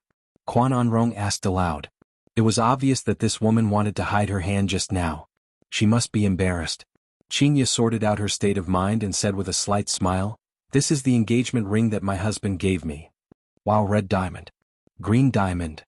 Quan'anrong asked aloud. It was obvious that this woman wanted to hide her hand just now. She must be embarrassed. Qingya sorted out her state of mind and said with a slight smile, this is the engagement ring that my husband gave me. Wow, red diamond. Green diamond.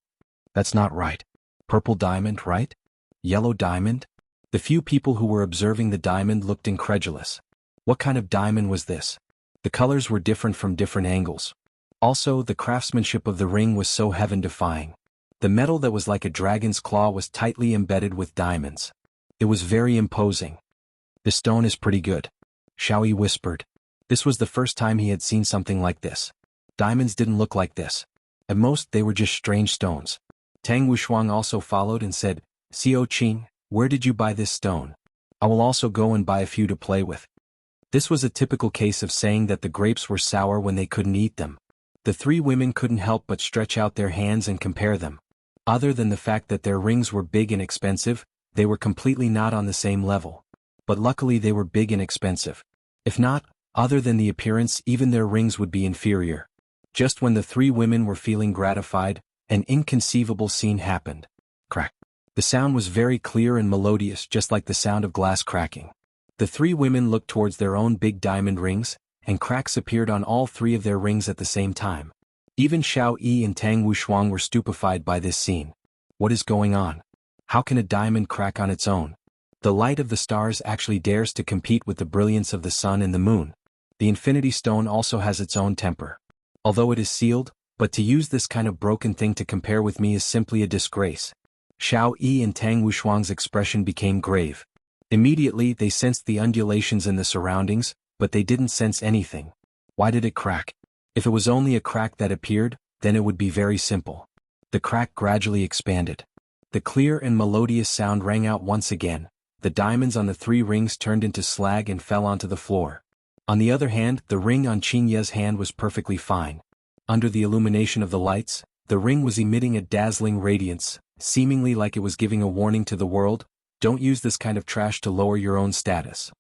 That's not right. Purple diamond, right? Yellow diamond? The few people who were observing the diamond looked incredulous. What kind of diamond was this? The colors were different from different angles. Also, the craftsmanship of the ring was so heaven-defying. The metal that was like a dragon's claw was tightly embedded with diamonds. It was very imposing. The stone is pretty good. Xiao Yi whispered. This was the first time he had seen something like this. Diamonds didn't look like this. At most, they were just strange stones. Tang Wushuang also followed and said, Xiao Qing, where did you buy this stone? I will also go and buy a few to play with. This was a typical case of saying that the grapes were sour when they couldn't eat them. The three women couldn't help but stretch out their hands and compare them. Other than the fact that their rings were big and expensive, they were completely not on the same level. But luckily they were big and expensive. If not, other than the appearance, even their rings would be inferior. Just when the three women were feeling gratified, an inconceivable scene happened. Crack. The sound was very clear and melodious, just like the sound of glass cracking. The three women looked towards their own big diamond rings, and cracks appeared on all three of their rings at the same time. Even Xiao Yi and Tang Wushuang were stupefied by this scene. What is going on? How can a diamond crack on its own? The light of the stars actually dares to compete with the brilliance of the sun and the moon. The infinity stone also has its own temper. Although it is sealed, but to use this kind of broken thing to compare with me is simply a disgrace. Xiao Yi and Tang Wushuang's expression became grave. Immediately they sensed the undulations in the surroundings, but they didn't sense anything. Why did it crack? If it was only a crack that appeared, then it would be very simple. The crack gradually expanded. The clear and melodious sound rang out once again. The diamonds on the three rings turned into slag and fell onto the floor. On the other hand, the ring on Qin Ye's hand was perfectly fine. Under the illumination of the lights, the ring was emitting a dazzling radiance, seemingly like it was giving a warning to the world, don't use this kind of trash to lower your own status.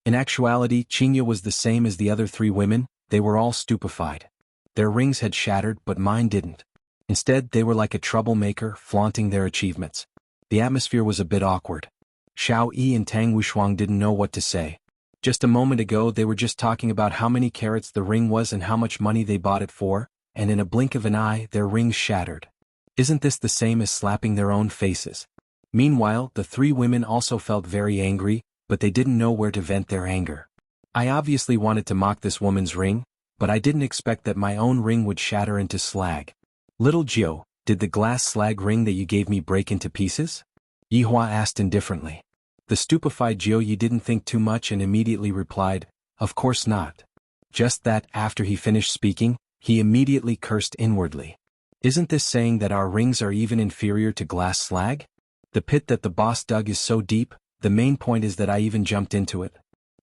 In actuality, Qin Ye was the same as the other three women, they were all stupefied. Their rings had shattered, but mine didn't. Instead, they were like a troublemaker, flaunting their achievements. The atmosphere was a bit awkward. Xiao Yi and Tang Wushuang didn't know what to say. Just a moment ago they were just talking about how many carats the ring was and how much money they bought it for, and in a blink of an eye their rings shattered. Isn't this the same as slapping their own faces? Meanwhile, the three women also felt very angry, but they didn't know where to vent their anger. I obviously wanted to mock this woman's ring, but I didn't expect that my own ring would shatter into slag. Little Jiao, did the glass slag ring that you gave me break into pieces? Yihua asked indifferently. The stupefied Jiao Yi didn't think too much and immediately replied, of course not. Just that, after he finished speaking, he immediately cursed inwardly. Isn't this saying that our rings are even inferior to glass slag? The pit that the boss dug is so deep, the main point is that I even jumped into it.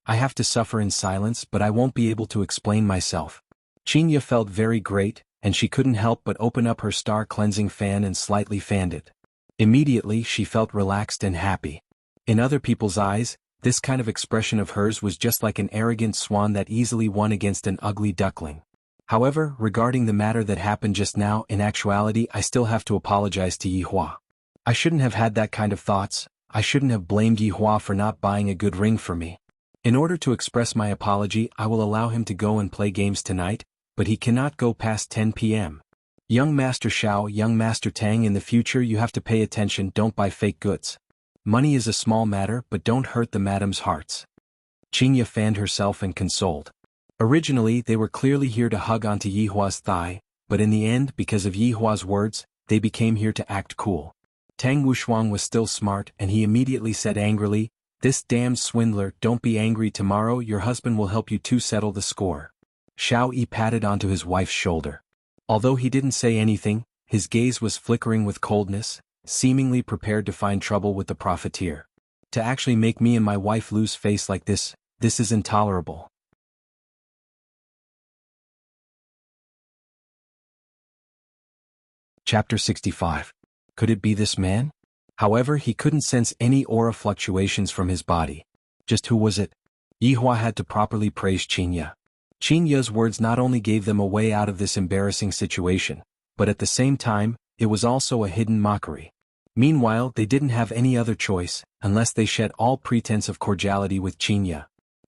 I have to suffer in silence, but I won't be able to explain myself. Qin Ye felt very great, and she couldn't help but open up her star-cleansing fan and slightly fanned it. Immediately she felt relaxed and happy. In other people's eyes, this kind of expression of hers was just like an arrogant swan that easily won against an ugly duckling. However, regarding the matter that happened just now, in actuality I still have to apologize to Yihua. I shouldn't have had that kind of thoughts, I shouldn't have blamed Yihua for not buying a good ring for me. In order to express my apology, I will allow him to go and play games tonight, but he cannot go past 10 p.m. Young Master Xiao, young Master Tang, in the future you have to pay attention, don't buy fake goods. Money is a small matter, but don't hurt the madam's hearts. Qin Ye fanned herself and consoled. Originally they were clearly here to hug onto Yihua's thigh, but in the end, because of Yihua's words, they became here to act cool. Tang Wushuang was still smart and he immediately said angrily, this damned swindler, don't be angry, tomorrow your husband will help you to settle the score. Xiao Yi patted onto his wife's shoulder. Although he didn't say anything, his gaze was flickering with coldness, seemingly prepared to find trouble with the profiteer. To actually make me and my wife lose face like this is intolerable. Chapter 65. Could it be this man? However, he couldn't sense any aura fluctuations from his body. Just who was it? Yihua had to properly praise Qin Ye. Qin Ye's words not only gave them a way out of this embarrassing situation, but at the same time, it was also a hidden mockery. Meanwhile, they didn't have any other choice, unless they shed all pretense of cordiality with Qin Ye.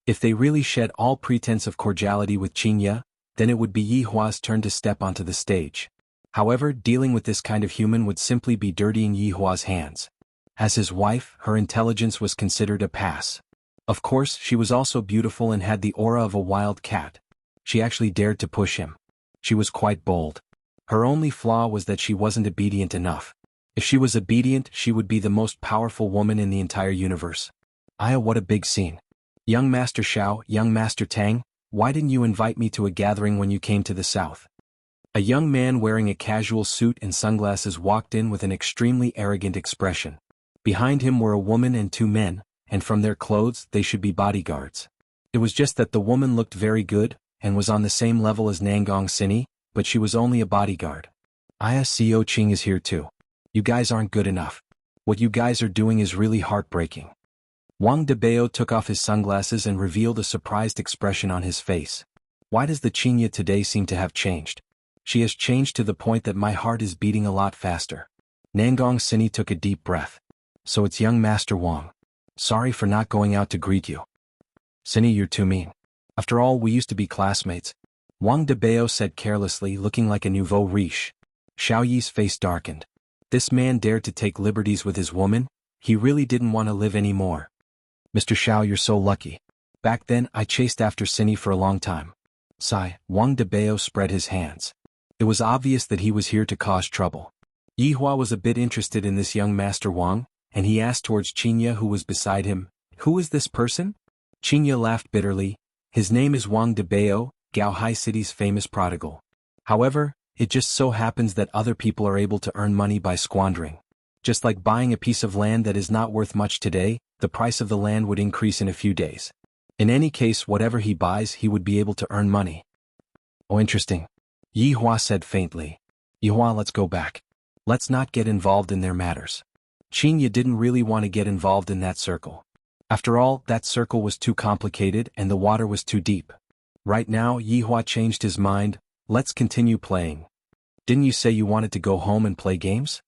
If they really shed all pretense of cordiality with Qin Ye, then it would be Yihua's turn to step onto the stage. However, dealing with this kind of human would simply be dirtying Yihua's hands. As his wife, her intelligence was considered a pass. Of course, she was also beautiful and had the aura of a wild cat. She actually dared to push him. She was quite bold. Her only flaw was that she wasn't obedient enough. If she was obedient, she would be the most powerful woman in the entire universe. What a big scene. Young Master Xiao, young Master Tang, why didn't you invite me to a gathering when you came to the south? A young man wearing a casual suit and sunglasses walked in with an extremely arrogant expression. Behind him were a woman and two men, and from their clothes they should be bodyguards. It was just that the woman looked very good, and was on the same level as Nangong Sini, but she was only a bodyguard. Co Ching is here too. You guys aren't good enough. What you guys are doing is really heartbreaking. Wang Debao took off his sunglasses and revealed a surprised expression on his face. Why does the Chinya today seem to have changed? She has changed to the point that my heart is beating a lot faster. Nangong Sini took a deep breath. So it's young Master Wang. Sorry for not going out to greet you. Sini, you're too mean. After all, we used to be classmates. Wang Debao said carelessly, looking like a nouveau riche. Xiao Yi's face darkened. This man dared to take liberties with his woman? He really didn't want to live anymore. Mr. Xiao, you're so lucky. Back then, I chased after Sini for a long time. Sigh, Wang Debao spread his hands. It was obvious that he was here to cause trouble. Yihua was a bit interested in this young Master Wang, and he asked towards Chinya who was beside him, "Who is this person?" Chinya laughed bitterly. His name is Wang Debao, Gaohai City's famous prodigal. However, it just so happens that other people are able to earn money by squandering. Just like buying a piece of land that is not worth much today, the price of the land would increase in a few days. In any case, whatever he buys, he would be able to earn money. Oh, interesting. Yihua said faintly. Yihua, let's go back. Let's not get involved in their matters. Chinya didn't really want to get involved in that circle. After all, that circle was too complicated and the water was too deep. Right now, Yihua changed his mind. Let's continue playing. Didn't you say you wanted to go home and play games?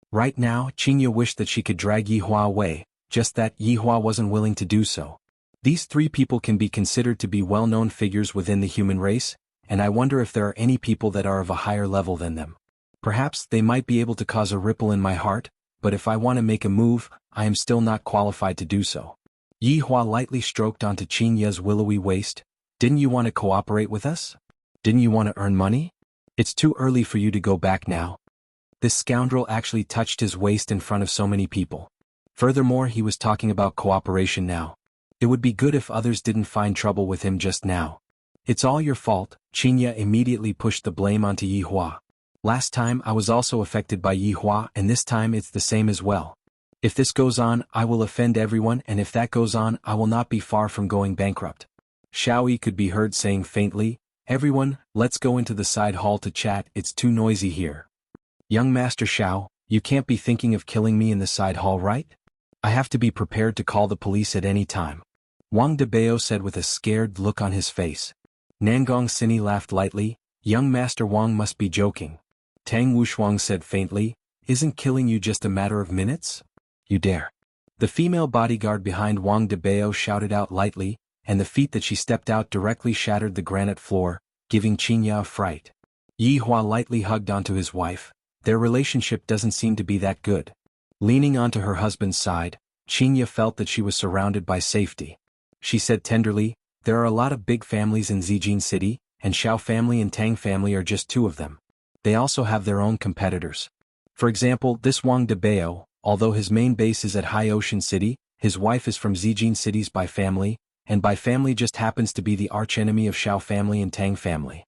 Right now, Chinya wished that she could drag Yihua away, just that Yihua wasn't willing to do so. These three people can be considered to be well-known figures within the human race, and I wonder if there are any people that are of a higher level than them. Perhaps they might be able to cause a ripple in my heart, but if I want to make a move, I am still not qualified to do so. Yihua lightly stroked onto Chinya's willowy waist. Didn't you want to cooperate with us? Didn't you want to earn money? It's too early for you to go back now. This scoundrel actually touched his waist in front of so many people. Furthermore, he was talking about cooperation now. It would be good if others didn't find trouble with him just now. It's all your fault. Chinya immediately pushed the blame onto Yihua. Last time I was also affected by Yihua, and this time it's the same as well. If this goes on, I will offend everyone, and if that goes on, I will not be far from going bankrupt. Xiao Yi could be heard saying faintly, "Everyone, let's go into the side hall to chat, it's too noisy here." Young Master Xiao, you can't be thinking of killing me in the side hall, right? I have to be prepared to call the police at any time. Wang Debao said with a scared look on his face. Nangong Sini laughed lightly. Young Master Wang must be joking. Tang Wushuang said faintly, "Isn't killing you just a matter of minutes? You dare." The female bodyguard behind Wang Debao shouted out lightly, and the feet that she stepped out directly shattered the granite floor, giving Chinya a fright. Yihua lightly hugged onto his wife. Their relationship doesn't seem to be that good. Leaning onto her husband's side, Chinya felt that she was surrounded by safety. She said tenderly, "There are a lot of big families in Zijin City, and Xiao family and Tang family are just two of them. They also have their own competitors. For example, this Wang Debao, although his main base is at High Ocean City, his wife is from Zijin Cities by family, and by family just happens to be the archenemy of Xiao family and Tang family."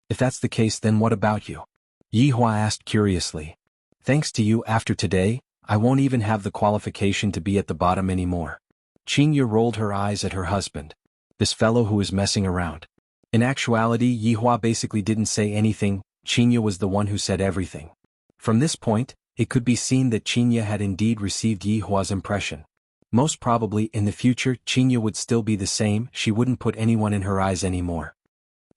"If that's the case, then what about you?" Yihua asked curiously. "Thanks to you, after today, I won't even have the qualification to be at the bottom anymore." Chinya rolled her eyes at her husband. This fellow who is messing around. In actuality, Yihua basically didn't say anything. Chinya was the one who said everything. From this point, it could be seen that Chinya had indeed received Yihua's impression. Most probably, in the future, Chinya would still be the same, she wouldn't put anyone in her eyes anymore.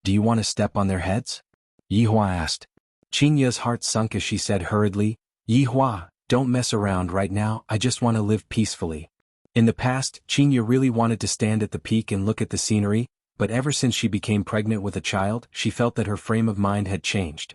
"Do you want to step on their heads?" Yihua asked. Chinya's heart sunk as she said hurriedly, "Yihua, don't mess around right now, I just want to live peacefully." In the past, Chinya really wanted to stand at the peak and look at the scenery, but ever since she became pregnant with a child, she felt that her frame of mind had changed.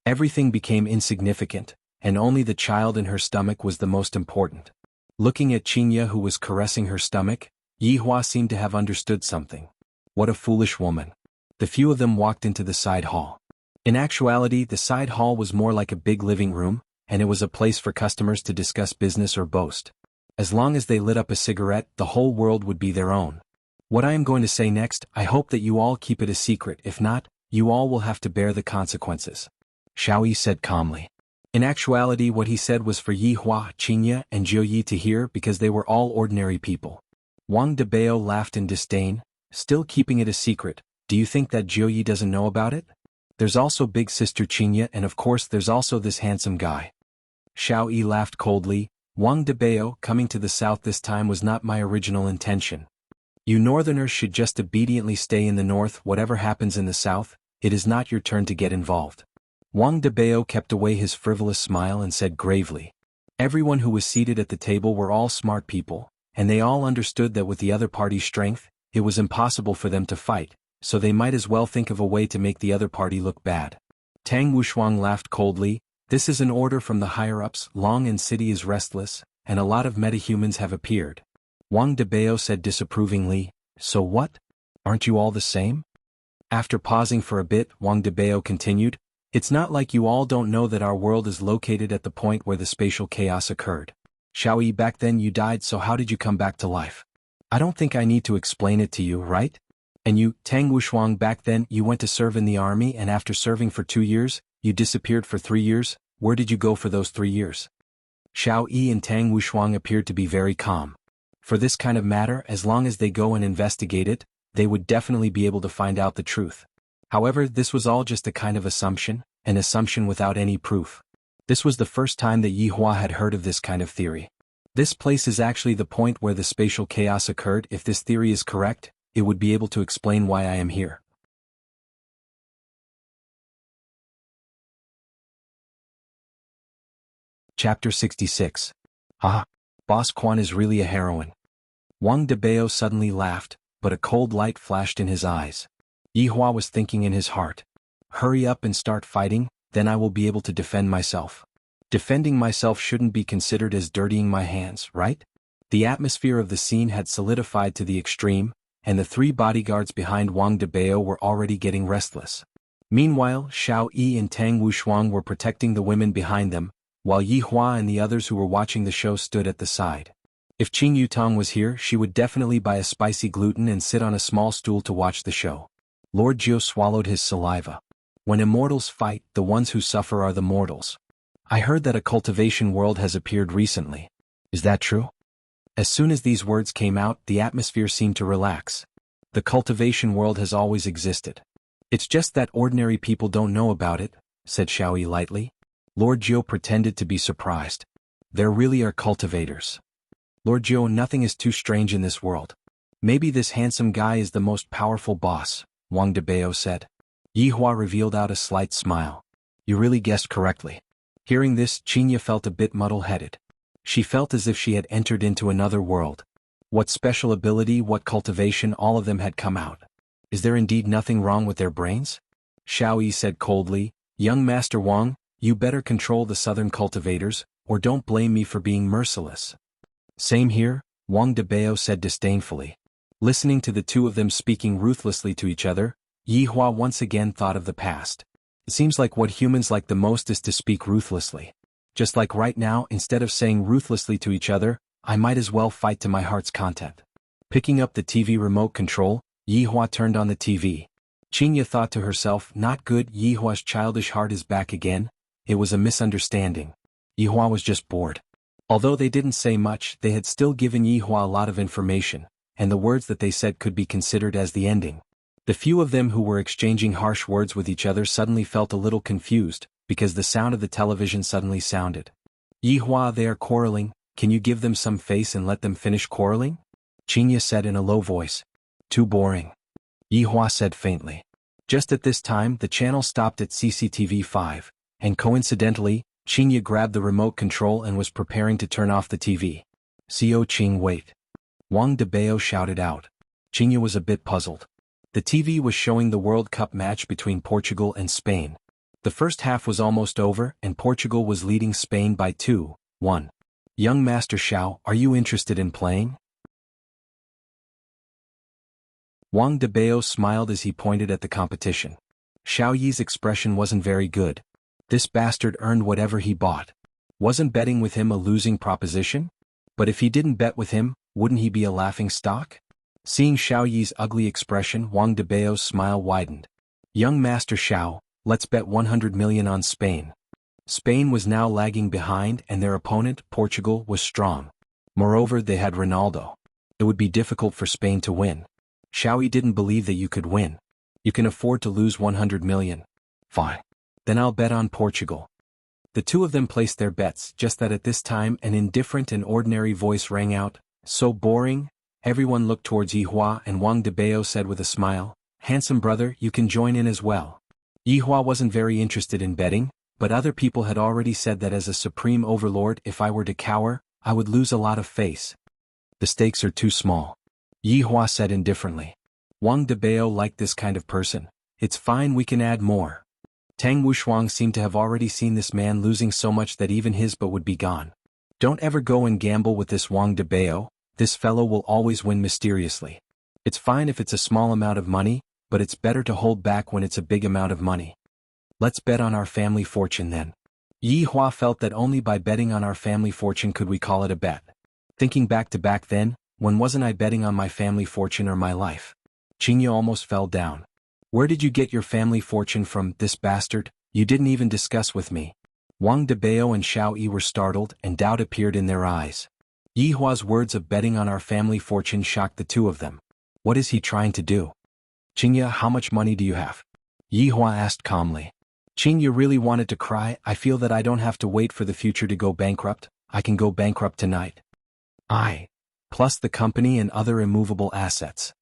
Everything became insignificant, and only the child in her stomach was the most important. Looking at Chinya who was caressing her stomach, Yihua seemed to have understood something. What a foolish woman. The few of them walked into the side hall. In actuality, the side hall was more like a big living room, and it was a place for customers to discuss business or boast. As long as they lit up a cigarette, the whole world would be their own. What I am going to say next, I hope that you all keep it a secret. If not, you all will have to bear the consequences. Xiao Yi said calmly. In actuality, what he said was for Yi Hua, Qingye, and Jiu Yi to hear because they were all ordinary people. Wang Debao laughed in disdain, still keeping it a secret. Do you think that Jiu Yi doesn't know about it? There's also big sister Qingye, and of course there's also this handsome guy. Xiao Yi laughed coldly. Wang Debao, coming to the south this time was not my original intention. You northerners should just obediently stay in the north. Whatever happens in the south, it is not your turn to get involved. Wang Debao kept away his frivolous smile and said gravely. Everyone who was seated at the table were all smart people, and they all understood that with the other party's strength, it was impossible for them to fight, so they might as well think of a way to make the other party look bad. Tang Wushuang laughed coldly. This is an order from the higher-ups. Long and City is restless, and a lot of metahumans have appeared. Wang Debao said disapprovingly, so what? Aren't you all the same? After pausing for a bit, Wang Debao continued, it's not like you all don't know that our world is located at the point where the spatial chaos occurred. Xiao Yi, back then you died, so how did you come back to life? I don't think I need to explain it to you, right? And you, Tang Wushuang, back then you went to serve in the army, and after serving for 2 years, you disappeared for 3 years. Where did you go for those 3 years? Xiao Yi and Tang Wushuang appeared to be very calm. For this kind of matter, as long as they go and investigate it, they would definitely be able to find out the truth. However, this was all just a kind of assumption, an assumption without any proof. This was the first time that Yi Hua had heard of this kind of theory. This place is actually the point where the spatial chaos occurred. If this theory is correct, it would be able to explain why I am here. Chapter 66. Ah, Boss Quan is really a heroine. Wang Debao suddenly laughed, but a cold light flashed in his eyes. Yi Hua was thinking in his heart. Hurry up and start fighting, then I will be able to defend myself. Defending myself shouldn't be considered as dirtying my hands, right? The atmosphere of the scene had solidified to the extreme, and the 3 bodyguards behind Wang Debao were already getting restless. Meanwhile, Xiao Yi and Tang Wushuang were protecting the women behind them, while Yi Hua and the others who were watching the show stood at the side. If Qing Yutong was here, she would definitely buy a spicy gluten and sit on a small stool to watch the show. Lord Jiu swallowed his saliva. When immortals fight, the ones who suffer are the mortals. I heard that a cultivation world has appeared recently. Is that true? As soon as these words came out, the atmosphere seemed to relax. The cultivation world has always existed. It's just that ordinary people don't know about it, said Xiao Yi lightly. Lord Jiu pretended to be surprised. There really are cultivators. Lord Jiu, nothing is too strange in this world. Maybe this handsome guy is the most powerful boss, Wang Debao said. Yi Hua revealed out a slight smile. You really guessed correctly. Hearing this, Qingye felt a bit muddle-headed. She felt as if she had entered into another world. What special ability, what cultivation, all of them had come out. Is there indeed nothing wrong with their brains? Xiao Yi said coldly, Young Master Wang, you better control the southern cultivators, or don't blame me for being merciless. Same here, Wang Debao said disdainfully. Listening to the two of them speaking ruthlessly to each other, Yi Hua once again thought of the past. It seems like what humans like the most is to speak ruthlessly. Just like right now, instead of saying ruthlessly to each other, I might as well fight to my heart's content. Picking up the TV remote control, Yi Hua turned on the TV. Qingye thought to herself, not good, Yi Hua's childish heart is back again. It was a misunderstanding. Yi Hua was just bored. Although they didn't say much, they had still given Yi Hua a lot of information, and the words that they said could be considered as the ending. The few of them who were exchanging harsh words with each other suddenly felt a little confused, because the sound of the television suddenly sounded. Yi Hua, they are quarreling, can you give them some face and let them finish quarreling? Qingye said in a low voice. Too boring. Yi Hua said faintly. Just at this time, the channel stopped at CCTV 5, and coincidentally, Qingye grabbed the remote control and was preparing to turn off the TV. Co Qing, wait. Wang Debao shouted out. Qingye was a bit puzzled. The TV was showing the World Cup match between Portugal and Spain. The first half was almost over, and Portugal was leading Spain by 2-1. Young Master Xiao, are you interested in playing? Wang Debao smiled as he pointed at the competition. Xiao Yi's expression wasn't very good. This bastard earned whatever he bought. Wasn't betting with him a losing proposition? But if he didn't bet with him, wouldn't he be a laughing stock? Seeing Xiao Yi's ugly expression, Wang Debao's smile widened. Young Master Xiao, let's bet 100 million on Spain. Spain was now lagging behind and their opponent, Portugal, was strong. Moreover, they had Ronaldo. It would be difficult for Spain to win. Xiao Yi didn't believe that you could win. You can afford to lose 100 million. Fine. Then I'll bet on Portugal. The two of them placed their bets, just that at this time an indifferent and ordinary voice rang out, so boring. Everyone looked towards Yihua and Wang Debao said with a smile, handsome brother, you can join in as well. Yihua wasn't very interested in betting, but other people had already said that as a supreme overlord if I were to cower, I would lose a lot of face. The stakes are too small. Yihua said indifferently. Wang Debao liked this kind of person. It's fine, we can add more. Tang Wushuang seemed to have already seen this man losing so much that even his bet would be gone. Don't ever go and gamble with this Wang Debao, this fellow will always win mysteriously. It's fine if it's a small amount of money, but it's better to hold back when it's a big amount of money. Let's bet on our family fortune then. Yihua felt that only by betting on our family fortune could we call it a bet. Thinking back then, when wasn't I betting on my family fortune or my life? Qingye almost fell down. Where did you get your family fortune from, this bastard? You didn't even discuss with me. Wang Debao and Xiao Yi were startled and doubt appeared in their eyes. Yihua's words of betting on our family fortune shocked the two of them. What is he trying to do? Qingye, how much money do you have? Yihua asked calmly. Qingye really wanted to cry. I feel that I don't have to wait for the future to go bankrupt, I can go bankrupt tonight. Plus the company and other immovable assets.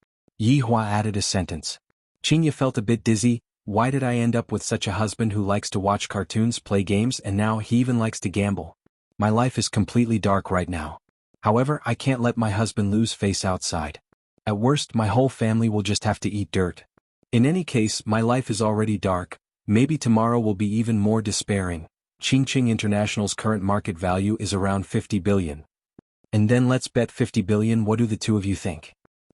Yihua added a sentence. Qingye felt a bit dizzy. Why did I end up with such a husband who likes to watch cartoons, play games, and now he even likes to gamble? My life is completely dark right now. However, I can't let my husband lose face outside. At worst, my whole family will just have to eat dirt. In any case, my life is already dark. Maybe tomorrow will be even more despairing. Qingqing International's current market value is around 50 billion. And then let's bet 50 billion. What do the two of you think?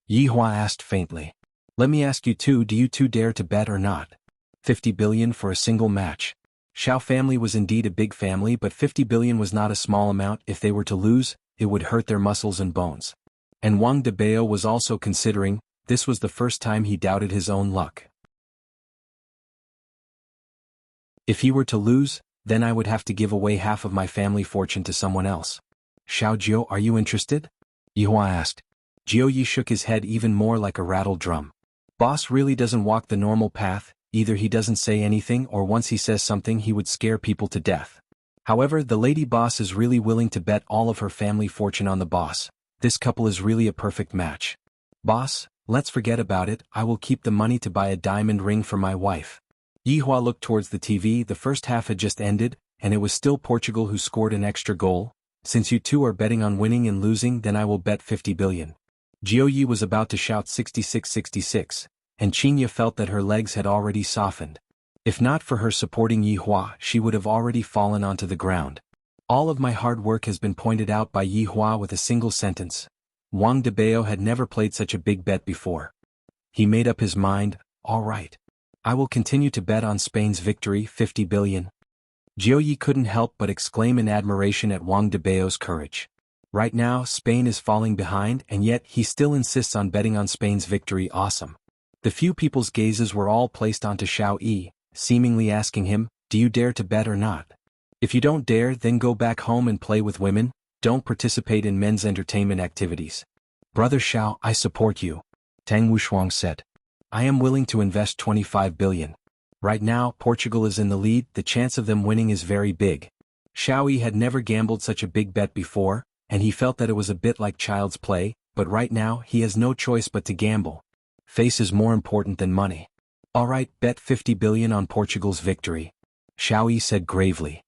Yihua asked faintly. Let me ask you too, do you two dare to bet or not? 50 billion for a single match. Xiao family was indeed a big family, but 50 billion was not a small amount. If they were to lose, it would hurt their muscles and bones. And Wang Debao was also considering, this was the first time he doubted his own luck. If he were to lose, then I would have to give away half of my family fortune to someone else. Xiao Jiao, are you interested? Yihua asked. Jiao Yi shook his head even more like a rattled drum. Boss really doesn't walk the normal path, either he doesn't say anything or once he says something he would scare people to death. However, the lady boss is really willing to bet all of her family fortune on the boss. This couple is really a perfect match. Boss, let's forget about it, I will keep the money to buy a diamond ring for my wife. Yihua looked towards the TV. The first half had just ended, and it was still Portugal who scored an extra goal. Since you two are betting on winning and losing, then I will bet 50 billion. Jiao Yi was about to shout 66-66, and Qingye felt that her legs had already softened. If not for her supporting Yihua, she would have already fallen onto the ground. All of my hard work has been pointed out by Yihua with a single sentence. Wang Debao had never played such a big bet before. He made up his mind, all right. I will continue to bet on Spain's victory, 50 billion. Jiao Yi couldn't help but exclaim in admiration at Wang Debao's courage. Right now, Spain is falling behind, and yet he still insists on betting on Spain's victory. Awesome. The few people's gazes were all placed onto Xiao Yi, seemingly asking him, do you dare to bet or not? If you don't dare, then go back home and play with women, don't participate in men's entertainment activities. Brother Xiao, I support you. Tang Wushuang said. I am willing to invest 25 billion. Right now, Portugal is in the lead, the chance of them winning is very big. Xiao Yi had never gambled such a big bet before, and he felt that it was a bit like child's play, but right now he has no choice but to gamble. Face is more important than money. Alright, bet 50 billion on Portugal's victory. Xiao Yi said gravely.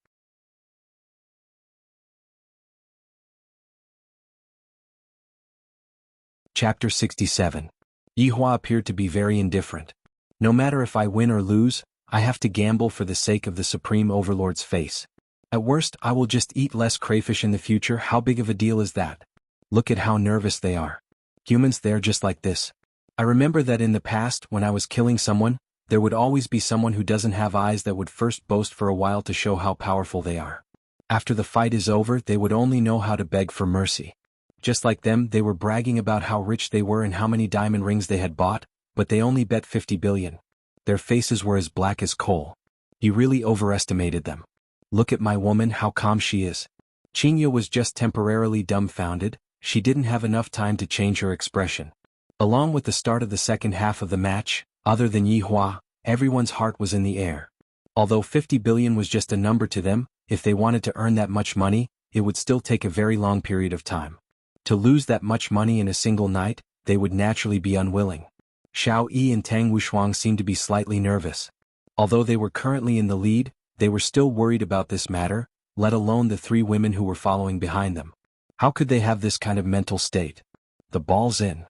Chapter 67. Yihua appeared to be very indifferent. No matter if I win or lose, I have to gamble for the sake of the Supreme Overlord's face. At worst, I will just eat less crayfish in the future. How big of a deal is that? Look at how nervous they are. Humans, they're just like this. I remember that in the past, when I was killing someone, there would always be someone who doesn't have eyes that would first boast for a while to show how powerful they are. After the fight is over, they would only know how to beg for mercy. Just like them, they were bragging about how rich they were and how many diamond rings they had bought, but they only bet 50 billion. Their faces were as black as coal. You really overestimated them. Look at my woman, how calm she is. Qingya was just temporarily dumbfounded. She didn't have enough time to change her expression. Along with the start of the second half of the match, other than Yihua, everyone's heart was in the air. Although 50 billion was just a number to them, if they wanted to earn that much money, it would still take a very long period of time. To lose that much money in a single night, they would naturally be unwilling. Xiao Yi and Tang Wushuang seemed to be slightly nervous. Although they were currently in the lead, they were still worried about this matter, let alone the three women who were following behind them. How could they have this kind of mental state? The ball's in.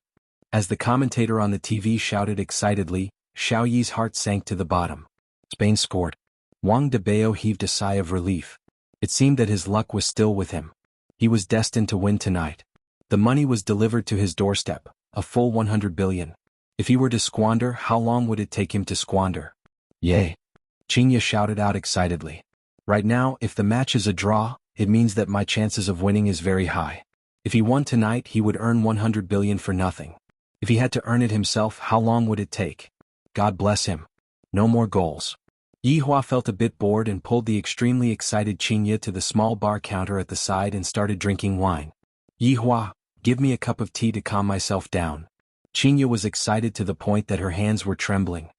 As the commentator on the TV shouted excitedly, Xiao Yi's heart sank to the bottom. Spain scored. Wang Debao heaved a sigh of relief. It seemed that his luck was still with him. He was destined to win tonight. The money was delivered to his doorstep, a full 100 billion. If he were to squander, how long would it take him to squander? Yay! Qingya shouted out excitedly. Right now, if the match is a draw, it means that my chances of winning is very high. If he won tonight, he would earn 100 billion for nothing. If he had to earn it himself, how long would it take? God bless him. No more goals. Yihua felt a bit bored and pulled the extremely excited Qingya to the small bar counter at the side and started drinking wine. Yihua, give me a cup of tea to calm myself down. Qingya was excited to the point that her hands were trembling.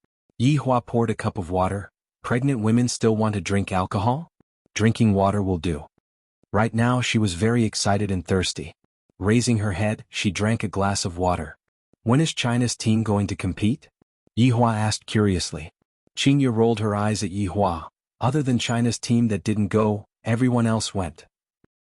Yihua poured a cup of water. Pregnant women still want to drink alcohol? Drinking water will do. Right now she was very excited and thirsty. Raising her head, she drank a glass of water. When is China's team going to compete? Yihua asked curiously. Qingya rolled her eyes at Yihua. Other than China's team that didn't go, everyone else went.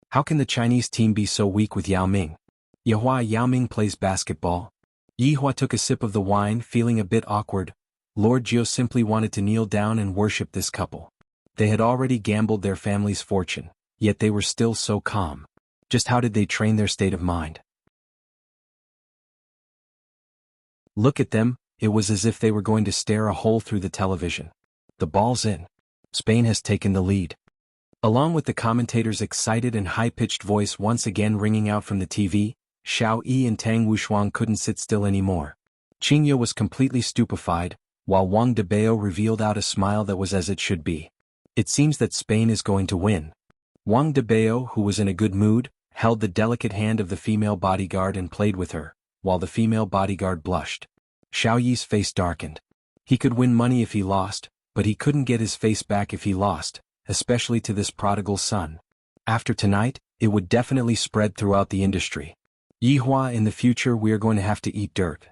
How can the Chinese team be so weak with Yao Ming? Yao Ming plays basketball. Yihua took a sip of the wine, feeling a bit awkward. Lord Jiu simply wanted to kneel down and worship this couple. They had already gambled their family's fortune, yet they were still so calm. Just how did they train their state of mind? Look at them, it was as if they were going to stare a hole through the television. The ball's in. Spain has taken the lead. Along with the commentator's excited and high-pitched voice once again ringing out from the TV, Xiao Yi and Tang Wushuang couldn't sit still anymore. Qingya was completely stupefied, while Wang Debao revealed out a smile that was as it should be. It seems that Spain is going to win. Wang Debao, who was in a good mood, held the delicate hand of the female bodyguard and played with her, while the female bodyguard blushed. Xiao Yi's face darkened. He could win money if he lost, but he couldn't get his face back if he lost, especially to this prodigal son. After tonight, it would definitely spread throughout the industry. Yihua, in the future we are going to have to eat dirt.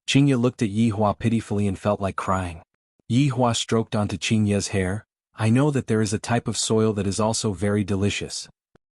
Qingya looked at Yihua pitifully and felt like crying. Yihua stroked onto Qingya's hair. I know that there is a type of soil that is also very delicious.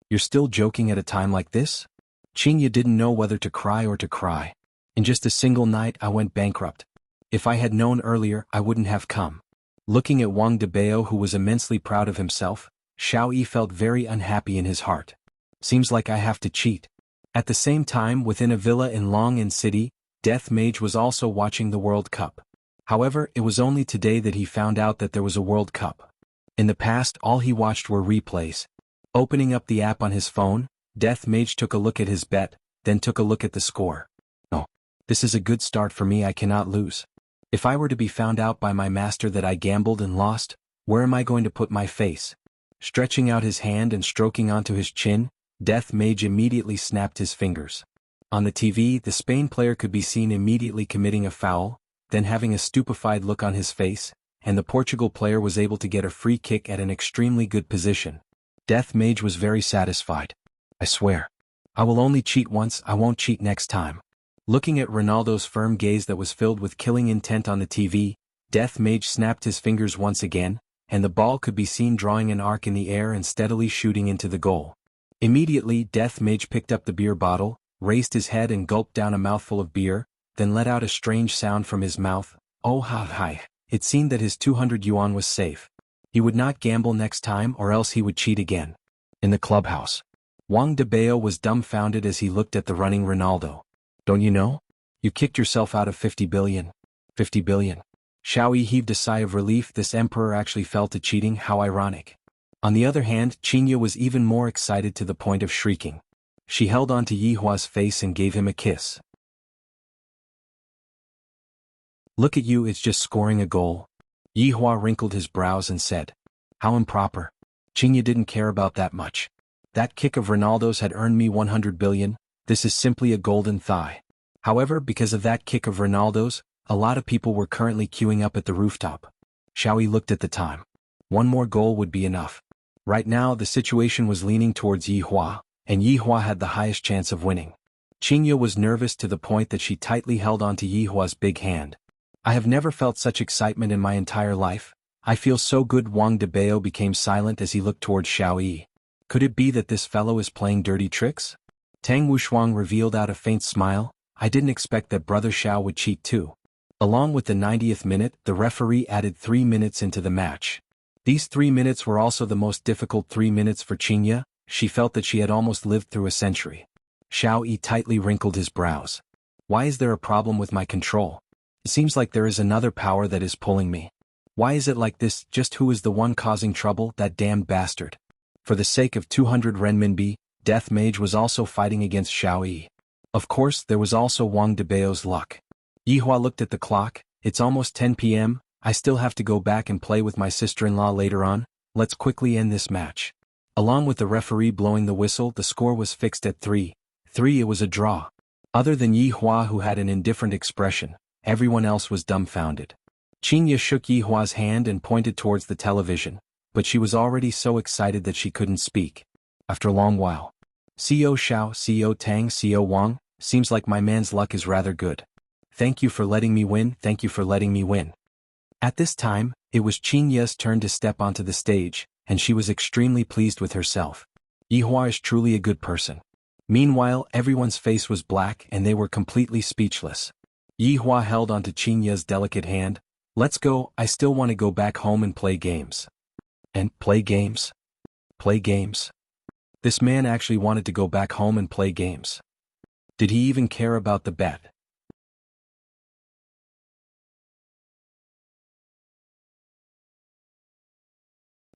You're still joking at a time like this? Qingya didn't know whether to cry or to cry. In just a single night I went bankrupt. If I had known earlier, I wouldn't have come. Looking at Wang Debao, who was immensely proud of himself, Xiao Yi felt very unhappy in his heart. Seems like I have to cheat. At the same time, within a villa in Long City, Death Mage was also watching the World Cup. However, it was only today that he found out that there was a World Cup. In the past, all he watched were replays. Opening up the app on his phone, Death Mage took a look at his bet, then took a look at the score. Oh, this is a good start for me, I cannot lose. If I were to be found out by my master that I gambled and lost, where am I going to put my face? Stretching out his hand and stroking onto his chin, Death Mage immediately snapped his fingers. On the TV, the Spain player could be seen immediately committing a foul, then having a stupefied look on his face, and the Portugal player was able to get a free kick at an extremely good position. Death Mage was very satisfied. I swear. I will only cheat once, I won't cheat next time. Looking at Ronaldo's firm gaze that was filled with killing intent on the TV, Death Mage snapped his fingers once again, and the ball could be seen drawing an arc in the air and steadily shooting into the goal. Immediately, Death Mage picked up the beer bottle, raised his head and gulped down a mouthful of beer, then let out a strange sound from his mouth. Oh hi. It seemed that his 200 yuan was safe. He would not gamble next time or else he would cheat again. In the clubhouse, Wang Debao was dumbfounded as he looked at the running Ronaldo. Don't you know? You kicked yourself out of 50 billion. 50 billion. Xiao Yi heaved a sigh of relief. This emperor actually fell to cheating, how ironic. On the other hand, Qingya was even more excited to the point of shrieking. She held on to Yihua's face and gave him a kiss. Look at you, it's just scoring a goal. Yihua wrinkled his brows and said, how improper. Qingya didn't care about that much. That kick of Ronaldo's had earned me 100 billion, this is simply a golden thigh. However, because of that kick of Ronaldo's, a lot of people were currently queuing up at the rooftop. Xiaoyi looked at the time. One more goal would be enough. Right now the situation was leaning towards Yihua, and Yihua had the highest chance of winning. Qingya was nervous to the point that she tightly held onto Yihua's big hand. I have never felt such excitement in my entire life. I feel so good. Wang Debao became silent as he looked towards Xiaoyi. Could it be that this fellow is playing dirty tricks? Tang Wushuang revealed out a faint smile. I didn't expect that brother Xiao would cheat too. Along with the 90th minute, the referee added 3 minutes into the match. These 3 minutes were also the most difficult 3 minutes for Qingya. She felt that she had almost lived through a century. Xiaoyi tightly wrinkled his brows. Why is there a problem with my control? It seems like there is another power that is pulling me. Why is it like this? Just who is the one causing trouble? That damned bastard. For the sake of 200 renminbi, Death Mage was also fighting against Xiaoyi. Of course, there was also Wang Debao's luck. Yihua looked at the clock. It's almost 10 p.m. I still have to go back and play with my sister-in-law later on. Let's quickly end this match. Along with the referee blowing the whistle, the score was fixed at 3-3. It was a draw. Other than Yihua, who had an indifferent expression, everyone else was dumbfounded. Qingya shook Yihua's hand and pointed towards the television, but she was already so excited that she couldn't speak. After a long while, Co Xiao, Co Tang, Co Wang, seems like my man's luck is rather good. Thank you for letting me win, thank you for letting me win. At this time, it was Qingya's turn to step onto the stage, and she was extremely pleased with herself. Yihua is truly a good person. Meanwhile, everyone's face was black and they were completely speechless. Yihua held onto Qingya's delicate hand. Let's go, I still want to go back home and play games. And play games? Play games? This man actually wanted to go back home and play games. Did he even care about the bet?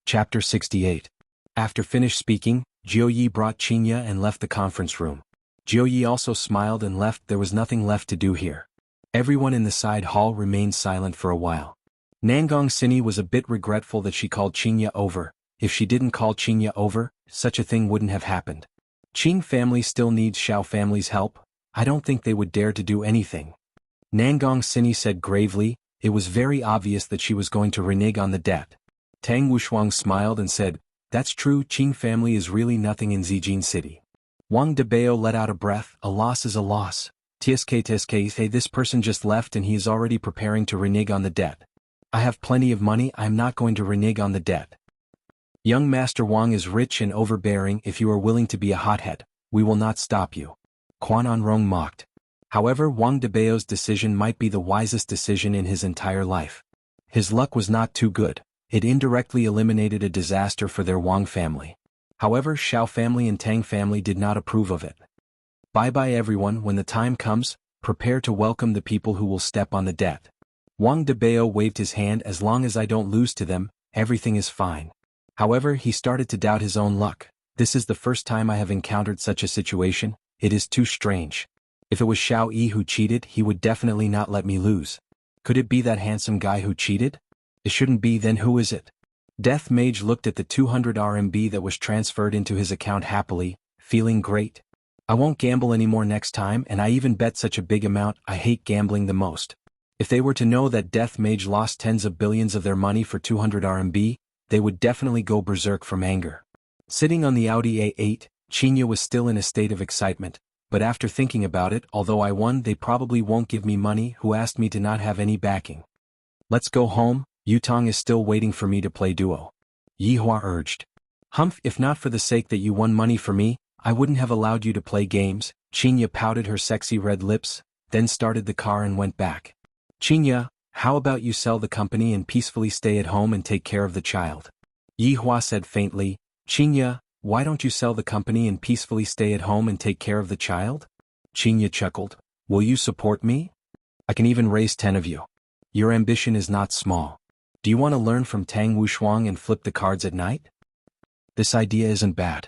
Chapter 68. After finished speaking, Jiuyi brought Qingya and left the conference room. Jiuyi also smiled and left. There was nothing left to do here. Everyone in the side hall remained silent for a while. Nangong Sini was a bit regretful that she called Qingya over. If she didn't call Qingya over, such a thing wouldn't have happened. Qing family still needs Xiao family's help. I don't think they would dare to do anything. Nangong Sini said gravely. It was very obvious that she was going to renege on the debt. Tang Wushuang smiled and said, that's true, Qing family is really nothing in Zijin City. Wang Debao let out a breath. A loss is a loss. TSK, hey, this person just left and he is already preparing to renege on the debt. I have plenty of money, I am not going to renege on the debt. Young Master Wang is rich and overbearing. If you are willing to be a hothead, we will not stop you. Quan Anrong mocked. However, Wang Debao's decision might be the wisest decision in his entire life. His luck was not too good. It indirectly eliminated a disaster for their Wang family. However, Xiao family and Tang family did not approve of it. Bye-bye everyone, when the time comes, prepare to welcome the people who will step on the debt. Wang Debao waved his hand. As long as I don't lose to them, everything is fine. However, he started to doubt his own luck. This is the first time I have encountered such a situation. It is too strange. If it was Xiao Yi who cheated, he would definitely not let me lose. Could it be that handsome guy who cheated? It shouldn't be, then who is it? Death Mage looked at the 200 RMB that was transferred into his account happily, feeling great. I won't gamble anymore next time, and I even bet such a big amount. I hate gambling the most. If they were to know that Death Mage lost tens of billions of their money for 200 RMB, they would definitely go berserk from anger. Sitting on the Audi A8, Qingya was still in a state of excitement, but after thinking about it, although I won, they probably won't give me money. Who asked me to not have any backing? Let's go home, Yutong is still waiting for me to play duo. Yihua urged. Humph, if not for the sake that you won money for me, I wouldn't have allowed you to play games. Qingya pouted her sexy red lips, then started the car and went back. Qingya, how about you sell the company and peacefully stay at home and take care of the child? Yihua said faintly. Qingya, why don't you sell the company and peacefully stay at home and take care of the child? Qingya chuckled. Will you support me? I can even raise 10 of you. Your ambition is not small. Do you want to learn from Tang Wushuang and flip the cards at night? This idea isn't bad.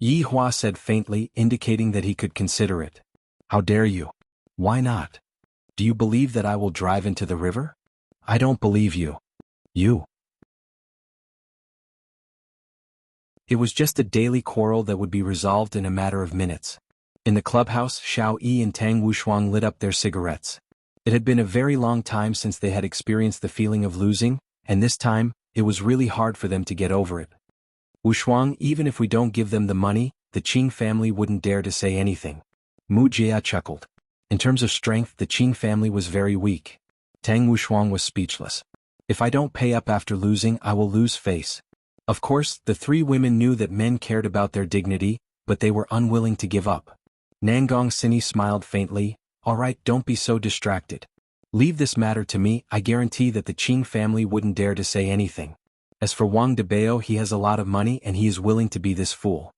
Yi Hua said faintly, indicating that he could consider it. How dare you? Why not? Do you believe that I will drive into the river? I don't believe you. You. It was just a daily quarrel that would be resolved in a matter of minutes. In the clubhouse, Xiao Yi and Tang Wushuang lit up their cigarettes. It had been a very long time since they had experienced the feeling of losing, and this time, it was really hard for them to get over it. Wushuang, even if we don't give them the money, the Qing family wouldn't dare to say anything. Mu Jia chuckled. In terms of strength, the Qing family was very weak. Tang Wushuang was speechless. If I don't pay up after losing, I will lose face. Of course, the three women knew that men cared about their dignity, but they were unwilling to give up. Nangong Sini smiled faintly. All right, don't be so distracted. Leave this matter to me. I guarantee that the Qing family wouldn't dare to say anything. As for Wang Debao, he has a lot of money and he is willing to be this fool.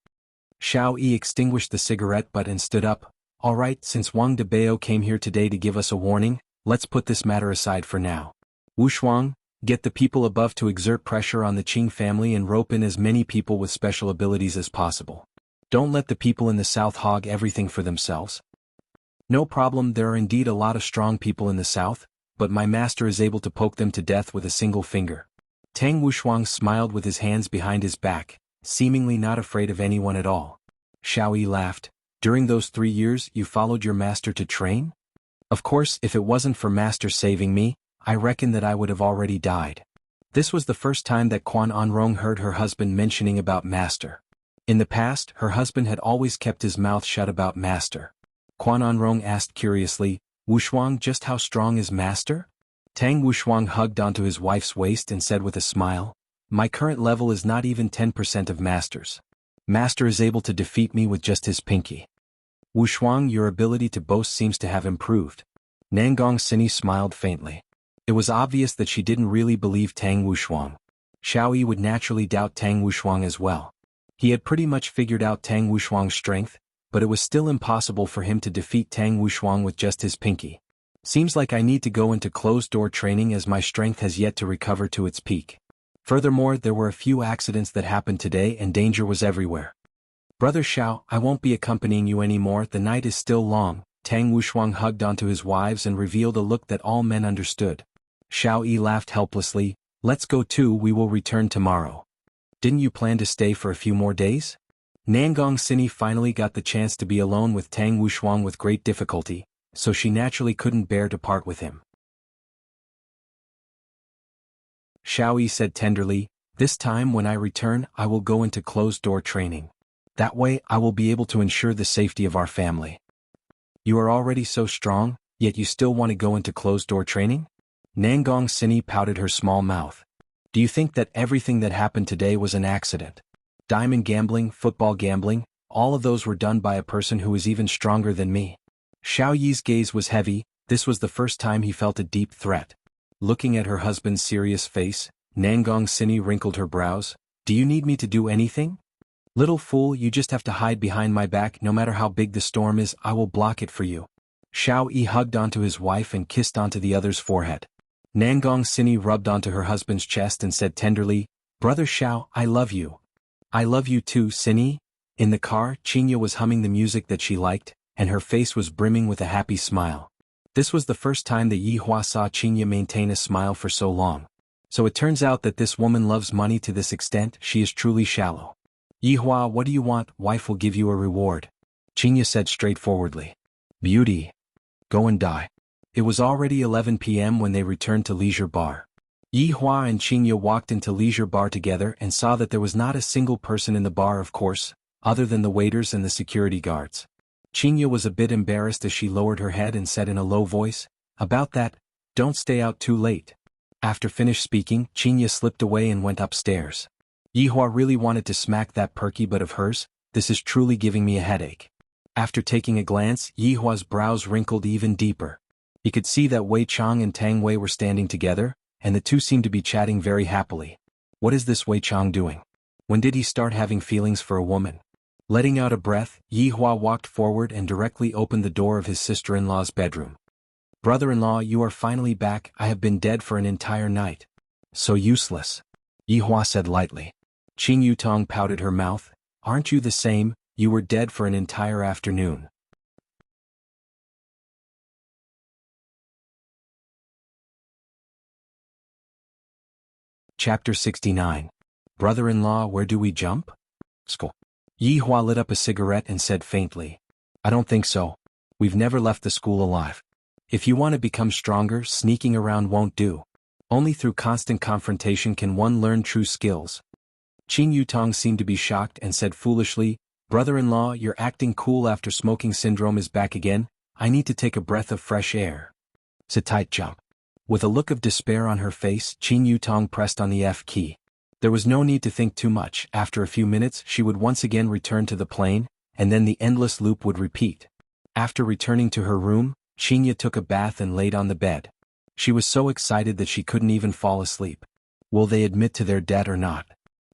Xiao Yi extinguished the cigarette butt and stood up. All right, since Wang Debao came here today to give us a warning, let's put this matter aside for now. Wushuang, get the people above to exert pressure on the Qing family and rope in as many people with special abilities as possible. Don't let the people in the south hog everything for themselves. No problem, there are indeed a lot of strong people in the south, but my master is able to poke them to death with a single finger. Tang Wushuang smiled with his hands behind his back, seemingly not afraid of anyone at all. Xiao Yi laughed. During those 3 years you followed your master to train? Of course, if it wasn't for master saving me, I reckon that I would have already died. This was the first time that Quan Anrong heard her husband mentioning about master. In the past, her husband had always kept his mouth shut about master. Quan Anrong asked curiously, Wushuang, just how strong is master? Tang Wushuang hugged onto his wife's waist and said with a smile, my current level is not even 10% of master's. Master is able to defeat me with just his pinky. Wushuang, your ability to boast seems to have improved. Nangong Sini smiled faintly. It was obvious that she didn't really believe Tang Wushuang. Xiao Yi would naturally doubt Tang Wushuang as well. He had pretty much figured out Tang Wushuang's strength, but it was still impossible for him to defeat Tang Wushuang with just his pinky. Seems like I need to go into closed-door training as my strength has yet to recover to its peak. Furthermore, there were a few accidents that happened today and danger was everywhere. Brother Xiao, I won't be accompanying you anymore, the night is still long. Tang Wushuang hugged onto his wives and revealed a look that all men understood. Xiao Yi laughed helplessly, let's go too, we will return tomorrow. Didn't you plan to stay for a few more days? Nangong Sini finally got the chance to be alone with Tang Wushuang with great difficulty, so she naturally couldn't bear to part with him. Xiao Yi said tenderly, this time when I return I will go into closed-door training. That way I will be able to ensure the safety of our family. You are already so strong, yet you still want to go into closed-door training? Nangong Sini pouted her small mouth. Do you think that everything that happened today was an accident? Diamond gambling, football gambling, all of those were done by a person who is even stronger than me. Xiao Yi's gaze was heavy, this was the first time he felt a deep threat. Looking at her husband's serious face, Nangong Sini wrinkled her brows. Do you need me to do anything? Little fool, you just have to hide behind my back, no matter how big the storm is, I will block it for you. Xiao Yi hugged onto his wife and kissed onto the other's forehead. Nangong Sini rubbed onto her husband's chest and said tenderly, Brother Xiao, I love you. I love you too, Sini. In the car, Qinya was humming the music that she liked, and her face was brimming with a happy smile. This was the first time that Yi Hua saw Qinya maintain a smile for so long. So it turns out that this woman loves money to this extent, she is truly shallow. Yi Hua, what do you want? Wife will give you a reward. Qinya said straightforwardly. Beauty. Go and die. It was already 11 p.m. when they returned to Leisure Bar. Yi Hua and Qinya walked into Leisure Bar together and saw that there was not a single person in the bar, of course, other than the waiters and the security guards. Qinya was a bit embarrassed as she lowered her head and said in a low voice, about that, don't stay out too late. After finished speaking, Qinya slipped away and went upstairs. Yi Hua really wanted to smack that perky butt of hers, this is truly giving me a headache. After taking a glance, Yi Hua's brows wrinkled even deeper. He could see that Wei Chang and Tang Wei were standing together, and the two seemed to be chatting very happily. What is this Wei Chang doing? When did he start having feelings for a woman? Letting out a breath, Yi Hua walked forward and directly opened the door of his sister-in-law's bedroom. Brother-in-law, you are finally back, I have been dead for an entire night. So useless. Yi Hua said lightly. Qing Yutong pouted her mouth. Aren't you the same? You were dead for an entire afternoon. Chapter 69. Brother-in-law, where do we jump? School. Yi Hua lit up a cigarette and said faintly. I don't think so. We've never left the school alive. If you want to become stronger, sneaking around won't do. Only through constant confrontation can one learn true skills. Qin Yutong seemed to be shocked and said foolishly, Brother-in-law, your acting cool after smoking syndrome is back again. I need to take a breath of fresh air. It's a tight jump. With a look of despair on her face, Qin Yutong pressed on the F key. There was no need to think too much. After a few minutes she would once again return to the plane, and then the endless loop would repeat. After returning to her room, Qinya took a bath and laid on the bed. She was so excited that she couldn't even fall asleep. Will they admit to their debt or not?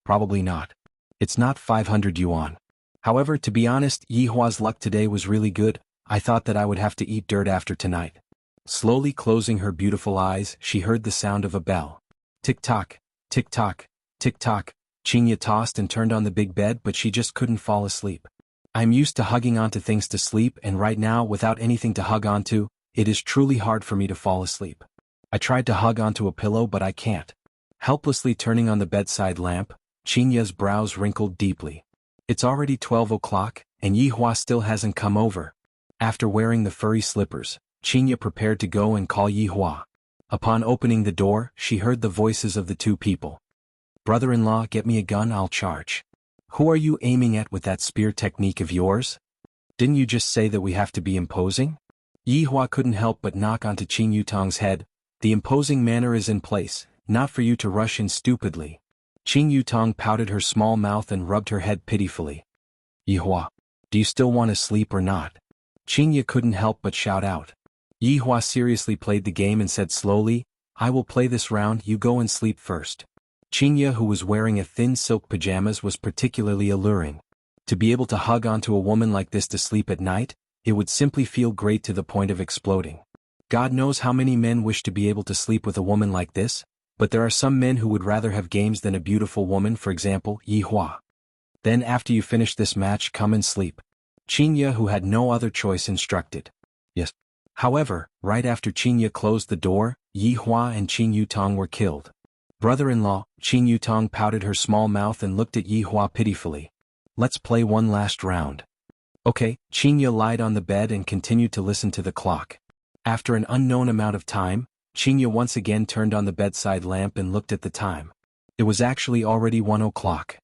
Probably not. It's not 500 yuan. However, to be honest, Yi Hua's luck today was really good. I thought that I would have to eat dirt after tonight. Slowly closing her beautiful eyes, she heard the sound of a bell. Tick-tock, tick-tock, tick-tock. Qinya tossed and turned on the big bed, but she just couldn't fall asleep. I'm used to hugging onto things to sleep, and right now, without anything to hug onto, it is truly hard for me to fall asleep. I tried to hug onto a pillow, but I can't. Helplessly turning on the bedside lamp, Qinya's brows wrinkled deeply. It's already 12 o'clock, and Yi Hua still hasn't come over. After wearing the furry slippers, Qinya prepared to go and call Yi Hua. Upon opening the door, she heard the voices of the two people. Brother-in-law, get me a gun, I'll charge. Who are you aiming at with that spear technique of yours? Didn't you just say that we have to be imposing? Yi Hua couldn't help but knock onto Qin Yutong's head. The imposing manner is in place, not for you to rush in stupidly. Qin Yutong pouted her small mouth and rubbed her head pitifully. Yi Hua, do you still want to sleep or not? Qinya couldn't help but shout out. Yi Hua seriously played the game and said slowly, I will play this round, you go and sleep first. Qinya, who was wearing a thin silk pajamas, was particularly alluring. To be able to hug onto a woman like this to sleep at night, it would simply feel great to the point of exploding. God knows how many men wish to be able to sleep with a woman like this, but there are some men who would rather have games than a beautiful woman, for example, Yi Hua. Then after you finish this match, come and sleep. Qinya, who had no other choice, instructed. Yes. However, right after Qinya closed the door, Yi Hua and Qin Yutong were killed. Brother-in-law, Qin Yutong pouted her small mouth and looked at Yi Hua pitifully. Let's play one last round. Okay, Qinya lied on the bed and continued to listen to the clock. After an unknown amount of time, Qinya once again turned on the bedside lamp and looked at the time. It was actually already 1 o'clock.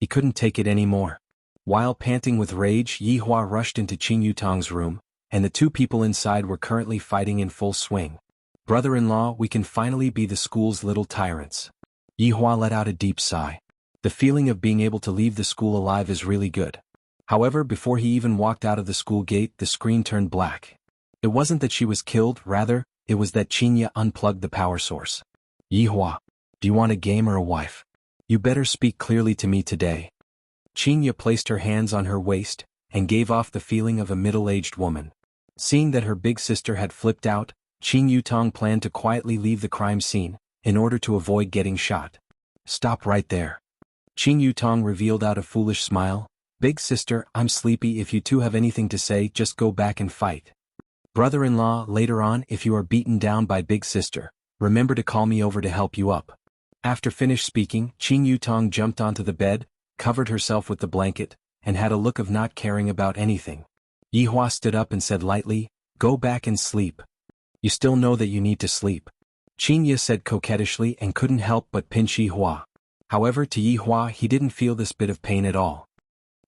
He couldn't take it anymore. While panting with rage, Yi Hua rushed into Qin Yutong's room, and the two people inside were currently fighting in full swing. Brother-in-law, we can finally be the school's little tyrants. Yi Hua let out a deep sigh. The feeling of being able to leave the school alive is really good. However, before he even walked out of the school gate, the screen turned black. It wasn't that she was killed, rather, it was that Qinya unplugged the power source. Yi Hua, do you want a game or a wife? You better speak clearly to me today. Qinya placed her hands on her waist, and gave off the feeling of a middle-aged woman. Seeing that her big sister had flipped out, Qin Yutong planned to quietly leave the crime scene, in order to avoid getting shot. Stop right there. Qin Yutong revealed out a foolish smile. Big sister, I'm sleepy. If you two have anything to say, just go back and fight. Brother-in-law, later on, if you are beaten down by big sister, remember to call me over to help you up. After finished speaking, Qin Yutong jumped onto the bed, covered herself with the blanket, and had a look of not caring about anything. Yi Hua stood up and said lightly, go back and sleep. You still know that you need to sleep. Qinya said coquettishly and couldn't help but pinch Yi Hua. However, to Yi Hua he didn't feel this bit of pain at all.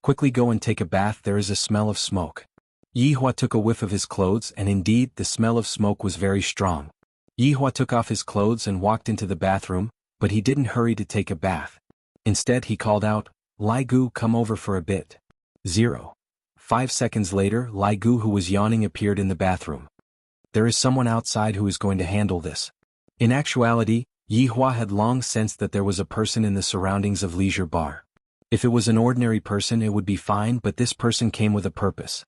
Quickly go and take a bath, there is a smell of smoke. Yi Hua took a whiff of his clothes and indeed the smell of smoke was very strong. Yi Hua took off his clothes and walked into the bathroom, but he didn't hurry to take a bath. Instead he called out, Lai Gu, come over for a bit. 5 seconds later, Lai Gu, who was yawning, appeared in the bathroom. There is someone outside who is going to handle this. In actuality, Yi Hua had long sensed that there was a person in the surroundings of Leisure Bar. If it was an ordinary person it would be fine, but this person came with a purpose.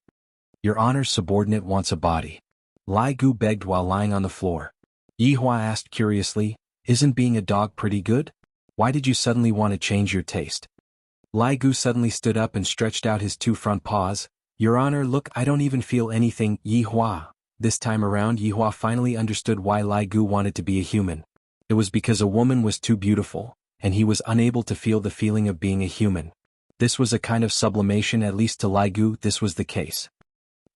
Your Honor's subordinate wants a body. Lai Gu begged while lying on the floor. Yi Hua asked curiously, isn't being a dog pretty good? Why did you suddenly want to change your taste? Lai Gu suddenly stood up and stretched out his two front paws. Your Honor, look, I don't even feel anything, Yi Hua. This time around Yi Hua finally understood why Lai Gu wanted to be a human. It was because a woman was too beautiful, and he was unable to feel the feeling of being a human. This was a kind of sublimation, at least to Lai Gu this was the case.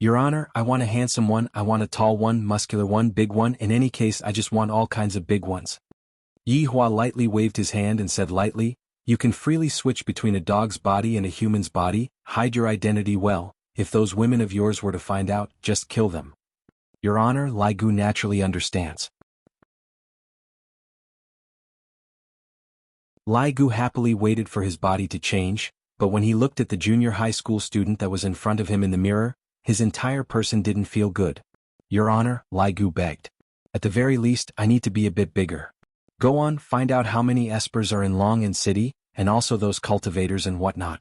Your Honor, I want a handsome one, I want a tall one, muscular one, big one, in any case I just want all kinds of big ones. Yi Hua lightly waved his hand and said lightly, you can freely switch between a dog's body and a human's body, hide your identity well, if those women of yours were to find out, just kill them. Your Honor, Lai Gu naturally understands. Lai Gu happily waited for his body to change, but when he looked at the junior high school student that was in front of him in the mirror, his entire person didn't feel good. Your Honor, Lai Gu begged. At the very least, I need to be a bit bigger. Go on, find out how many espers are in Long City, and also those cultivators and whatnot.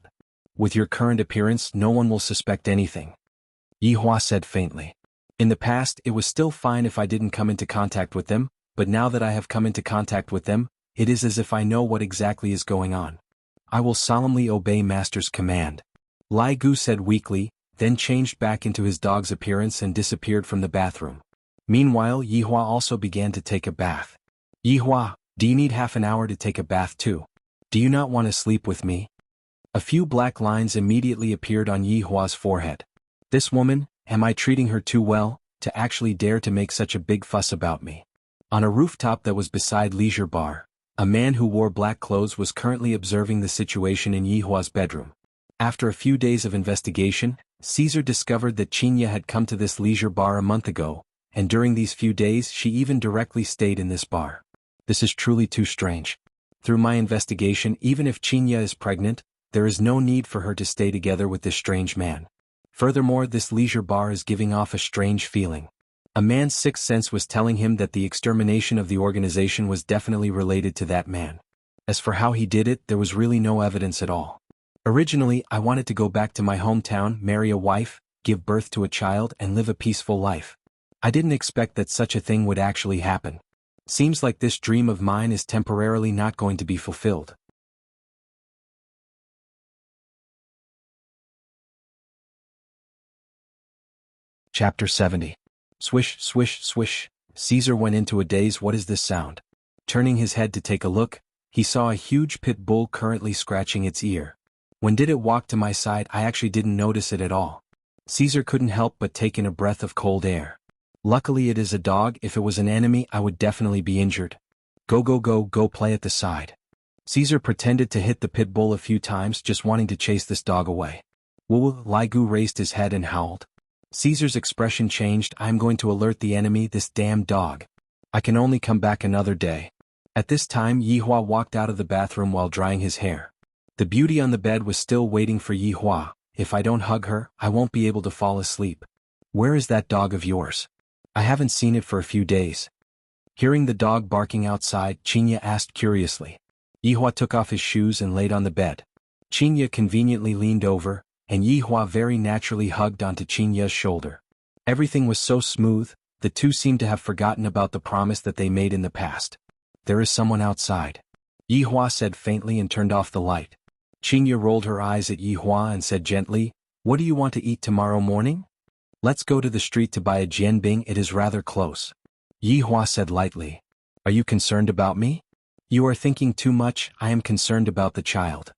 With your current appearance, no one will suspect anything. Yi Hua said faintly. In the past, it was still fine if I didn't come into contact with them, but now that I have come into contact with them, it is as if I know what exactly is going on. I will solemnly obey Master's command. Lai Gu said weakly, then changed back into his dog's appearance and disappeared from the bathroom. Meanwhile, Yi Hua also began to take a bath. Yi Hua, do you need half an hour to take a bath too? Do you not want to sleep with me? A few black lines immediately appeared on Yi Hua's forehead. This woman, am I treating her too well, to actually dare to make such a big fuss about me? On a rooftop that was beside Leisure Bar, a man who wore black clothes was currently observing the situation in Yi Hua's bedroom. After a few days of investigation, Caesar discovered that Qinya had come to this leisure bar a month ago, and during these few days she even directly stayed in this bar. This is truly too strange. Through my investigation, even if Qinya is pregnant, there is no need for her to stay together with this strange man. Furthermore, this leisure bar is giving off a strange feeling. A man's sixth sense was telling him that the extermination of the organization was definitely related to that man. As for how he did it, there was really no evidence at all. Originally, I wanted to go back to my hometown, marry a wife, give birth to a child, and live a peaceful life. I didn't expect that such a thing would actually happen. Seems like this dream of mine is temporarily not going to be fulfilled. Chapter 70. Swish, swish, swish. Caesar went into a daze. What is this sound? Turning his head to take a look, he saw a huge pit bull currently scratching its ear. When did it walk to my side? I actually didn't notice it at all. Caesar couldn't help but take in a breath of cold air. Luckily it is a dog. If it was an enemy, I would definitely be injured. Go go go, go play at the side. Caesar pretended to hit the pit bull a few times, just wanting to chase this dog away. Woo! Lai Gu raised his head and howled. Caesar's expression changed. I am going to alert the enemy, this damn dog. I can only come back another day. At this time Yi Hua walked out of the bathroom while drying his hair. The beauty on the bed was still waiting for Yi Hua. If I don't hug her, I won't be able to fall asleep. Where is that dog of yours? I haven't seen it for a few days. Hearing the dog barking outside, Qinya asked curiously. Yi Hua took off his shoes and laid on the bed. Qinya conveniently leaned over, and Yi Hua very naturally hugged onto Qinya's shoulder. Everything was so smooth, the two seemed to have forgotten about the promise that they made in the past. There is someone outside. Yi Hua said faintly and turned off the light. Qinya rolled her eyes at Yi Hua and said gently, what do you want to eat tomorrow morning? Let's go to the street to buy a jianbing, it is rather close. Yi Hua said lightly. Are you concerned about me? You are thinking too much. I am concerned about the child.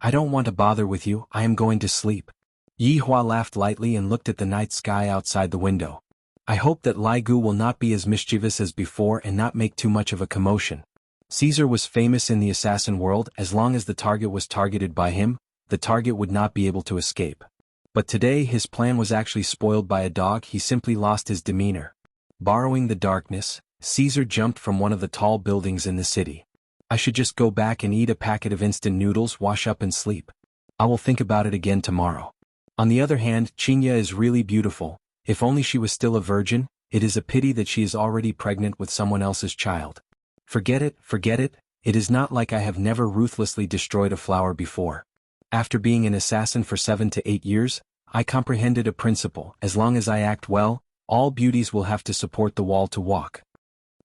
I don't want to bother with you, I am going to sleep. Yi Hua laughed lightly and looked at the night sky outside the window. I hope that Lai Gu will not be as mischievous as before and not make too much of a commotion. Caesar was famous in the assassin world. As long as the target was targeted by him, the target would not be able to escape. But today his plan was actually spoiled by a dog. He simply lost his demeanor. Borrowing the darkness, Caesar jumped from one of the tall buildings in the city. I should just go back and eat a packet of instant noodles, wash up and sleep. I will think about it again tomorrow. On the other hand, Qinya is really beautiful. If only she was still a virgin. It is a pity that she is already pregnant with someone else's child. Forget it, forget it. It is not like I have never ruthlessly destroyed a flower before. After being an assassin for 7 to 8 years, I comprehended a principle. As long as I act well, all beauties will have to support the wall to walk.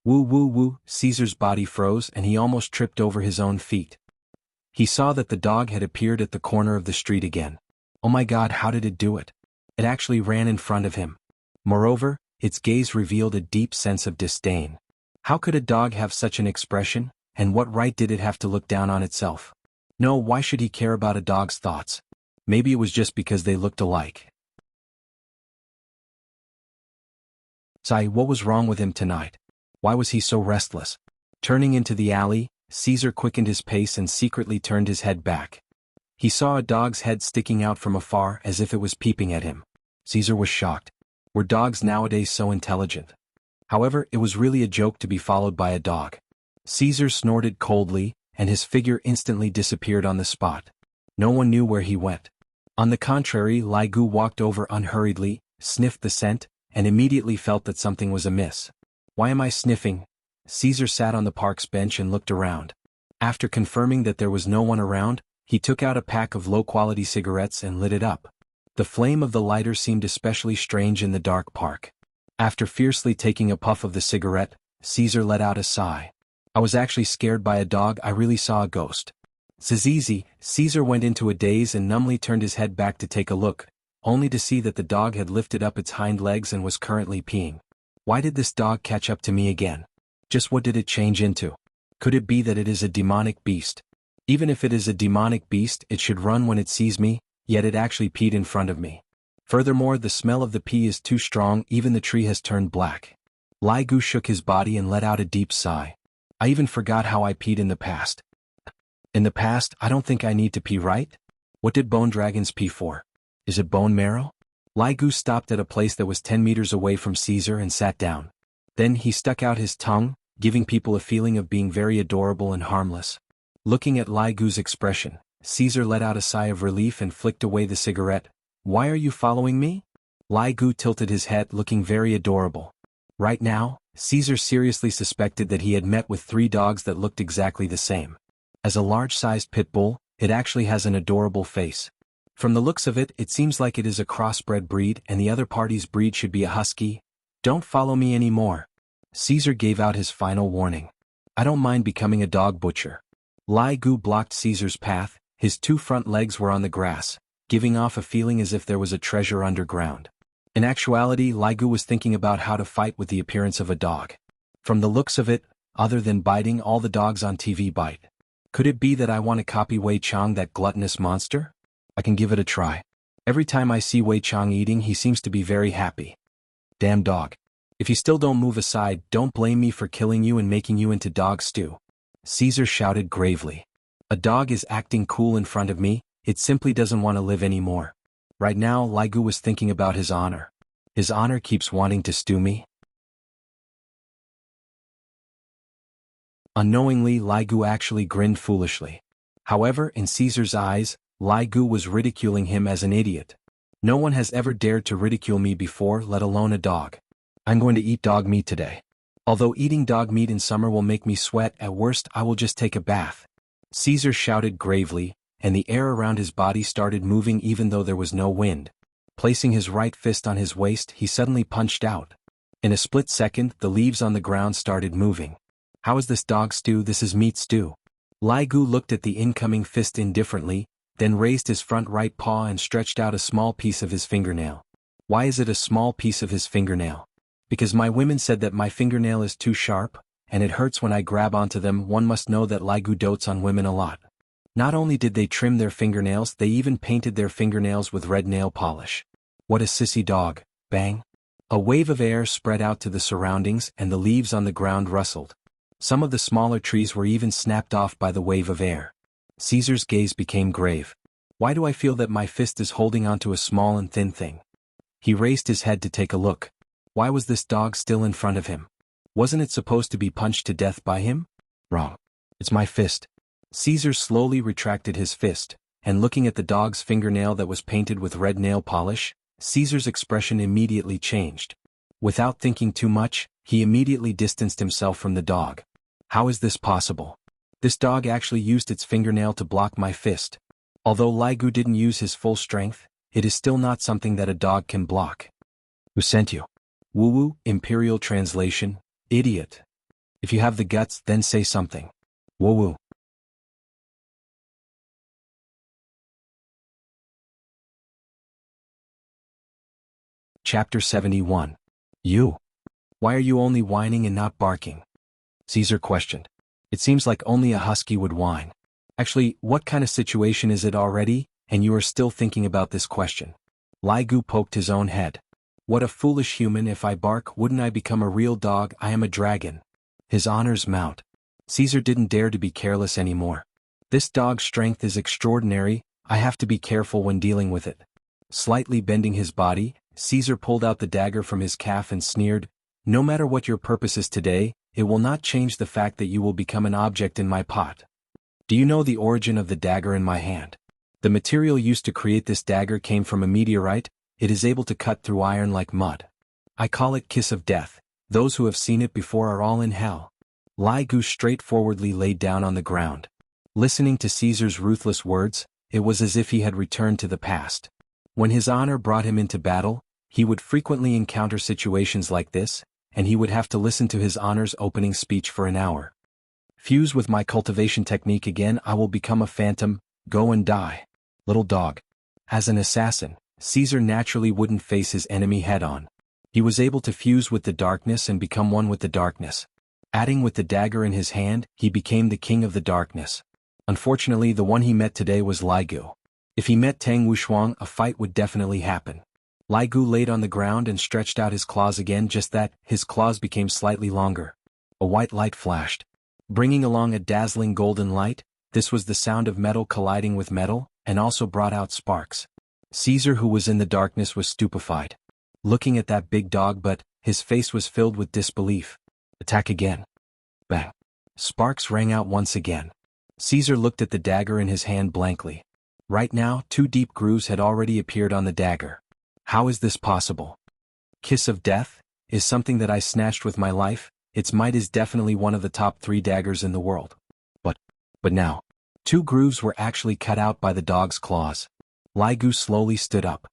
Woo woo woo, Caesar's body froze and he almost tripped over his own feet. He saw that the dog had appeared at the corner of the street again. Oh my God, how did it do it? It actually ran in front of him. Moreover, its gaze revealed a deep sense of disdain. How could a dog have such an expression, and what right did it have to look down on itself? No, why should he care about a dog's thoughts? Maybe it was just because they looked alike. Sigh, what was wrong with him tonight? Why was he so restless? Turning into the alley, Caesar quickened his pace and secretly turned his head back. He saw a dog's head sticking out from afar as if it was peeping at him. Caesar was shocked. Were dogs nowadays so intelligent? However, it was really a joke to be followed by a dog. Caesar snorted coldly, and his figure instantly disappeared on the spot. No one knew where he went. On the contrary, Lai Gu walked over unhurriedly, sniffed the scent, and immediately felt that something was amiss. Why am I sniffing? Caesar sat on the park's bench and looked around. After confirming that there was no one around, he took out a pack of low-quality cigarettes and lit it up. The flame of the lighter seemed especially strange in the dark park. After fiercely taking a puff of the cigarette, Caesar let out a sigh. I was actually scared by a dog. I really saw a ghost. Zizizi, Caesar went into a daze and numbly turned his head back to take a look, only to see that the dog had lifted up its hind legs and was currently peeing. Why did this dog catch up to me again? Just what did it change into? Could it be that it is a demonic beast? Even if it is a demonic beast, it should run when it sees me, yet it actually peed in front of me. Furthermore, the smell of the pee is too strong, even the tree has turned black. Lai Gu shook his body and let out a deep sigh. I even forgot how I peed in the past. In the past, I don't think I need to pee, right? What did bone dragons pee for? Is it bone marrow? Lai Gu stopped at a place that was 10 meters away from Caesar and sat down. Then he stuck out his tongue, giving people a feeling of being very adorable and harmless. Looking at Lai Gu's expression, Caesar let out a sigh of relief and flicked away the cigarette. Why are you following me? Lai Gu tilted his head, looking very adorable. Right now, Caesar seriously suspected that he had met with 3 dogs that looked exactly the same. As a large-sized pit bull, it actually has an adorable face. From the looks of it, it seems like it is a crossbred breed and the other party's breed should be a husky. Don't follow me anymore. Caesar gave out his final warning. I don't mind becoming a dog butcher. Lai Gu blocked Caesar's path, his 2 front legs were on the grass, giving off a feeling as if there was a treasure underground. In actuality, Lai Gu was thinking about how to fight with the appearance of a dog. From the looks of it, other than biting, all the dogs on TV bite. Could it be that I want to copy Wei Chang, that gluttonous monster? I can give it a try. Every time I see Wei Chang eating, he seems to be very happy. Damn dog. If you still don't move aside, don't blame me for killing you and making you into dog stew. Caesar shouted gravely. A dog is acting cool in front of me, it simply doesn't want to live anymore. Right now, Lai Gu was thinking about his honor. His honor keeps wanting to stew me. Unknowingly, Lai Gu actually grinned foolishly. However, in Caesar's eyes, Lai Gu was ridiculing him as an idiot. No one has ever dared to ridicule me before, let alone a dog. I'm going to eat dog meat today. Although eating dog meat in summer will make me sweat, at worst I will just take a bath. Caesar shouted gravely, and the air around his body started moving even though there was no wind. Placing his right fist on his waist, he suddenly punched out. In a split second, the leaves on the ground started moving. How is this dog stew? This is meat stew. Lai Gu looked at the incoming fist indifferently, then raised his front right paw and stretched out a small piece of his fingernail. Why is it a small piece of his fingernail? Because my women said that my fingernail is too sharp, and it hurts when I grab onto them. One must know that Lai Gu dotes on women a lot. Not only did they trim their fingernails, they even painted their fingernails with red nail polish. What a sissy dog, bang. A wave of air spread out to the surroundings and the leaves on the ground rustled. Some of the smaller trees were even snapped off by the wave of air. Caesar's gaze became grave. Why do I feel that my fist is holding onto a small and thin thing? He raised his head to take a look. Why was this dog still in front of him? Wasn't it supposed to be punched to death by him? Wrong. It's my fist. Caesar slowly retracted his fist, and looking at the dog's fingernail that was painted with red nail polish, Caesar's expression immediately changed. Without thinking too much, he immediately distanced himself from the dog. How is this possible? This dog actually used its fingernail to block my fist. Although Lai Gu didn't use his full strength, it is still not something that a dog can block. Who sent you? Woo-woo, Imperial Translation, idiot. If you have the guts, then say something. Woo-woo. Chapter 71. You. Why are you only whining and not barking? Caesar questioned. It seems like only a husky would whine. Actually, what kind of situation is it already, and you are still thinking about this question? Lai Gu poked his own head. What a foolish human. If I bark, wouldn't I become a real dog? I am a dragon. His honor's mount. Caesar didn't dare to be careless anymore. This dog's strength is extraordinary, I have to be careful when dealing with it. Slightly bending his body, Caesar pulled out the dagger from his calf and sneered, no matter what your purpose is today, it will not change the fact that you will become an object in my pot. Do you know the origin of the dagger in my hand? The material used to create this dagger came from a meteorite, it is able to cut through iron like mud. I call it Kiss of Death, those who have seen it before are all in hell. Lai Gu straightforwardly laid down on the ground. Listening to Caesar's ruthless words, it was as if he had returned to the past. When his honor brought him into battle, he would frequently encounter situations like this, and he would have to listen to his honor's opening speech for an hour. Fuse with my cultivation technique again, I will become a phantom, go and die. Little dog. As an assassin, Caesar naturally wouldn't face his enemy head-on. He was able to fuse with the darkness and become one with the darkness. Adding with the dagger in his hand, he became the king of the darkness. Unfortunately, the one he met today was Lai Gu. If he met Tang Wushuang, a fight would definitely happen. Lai Gu laid on the ground and stretched out his claws again. Just that, his claws became slightly longer. A white light flashed. Bringing along a dazzling golden light, this was the sound of metal colliding with metal, and also brought out sparks. Caesar, who was in the darkness, was stupefied. Looking at that big dog, but his face was filled with disbelief. Attack again. Bang. Sparks rang out once again. Caesar looked at the dagger in his hand blankly. Right now, 2 deep grooves had already appeared on the dagger. How is this possible? Kiss of Death is something that I snatched with my life. Its might is definitely one of the top 3 daggers in the world. But now, 2 grooves were actually cut out by the dog's claws. Lai Gu slowly stood up.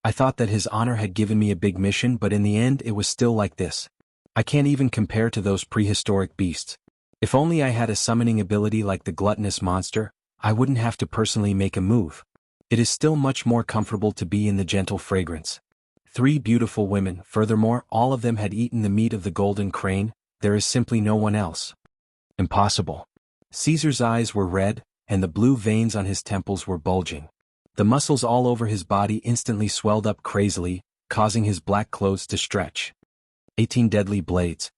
I thought that his honor had given me a big mission, but in the end it was still like this. I can't even compare to those prehistoric beasts. If only I had a summoning ability like the gluttonous monster, I wouldn't have to personally make a move. It is still much more comfortable to be in the gentle fragrance. 3 beautiful women, furthermore, all of them had eaten the meat of the golden crane, there is simply no one else. Impossible. Caesar's eyes were red, and the blue veins on his temples were bulging. The muscles all over his body instantly swelled up crazily, causing his black clothes to stretch. 18 deadly blades.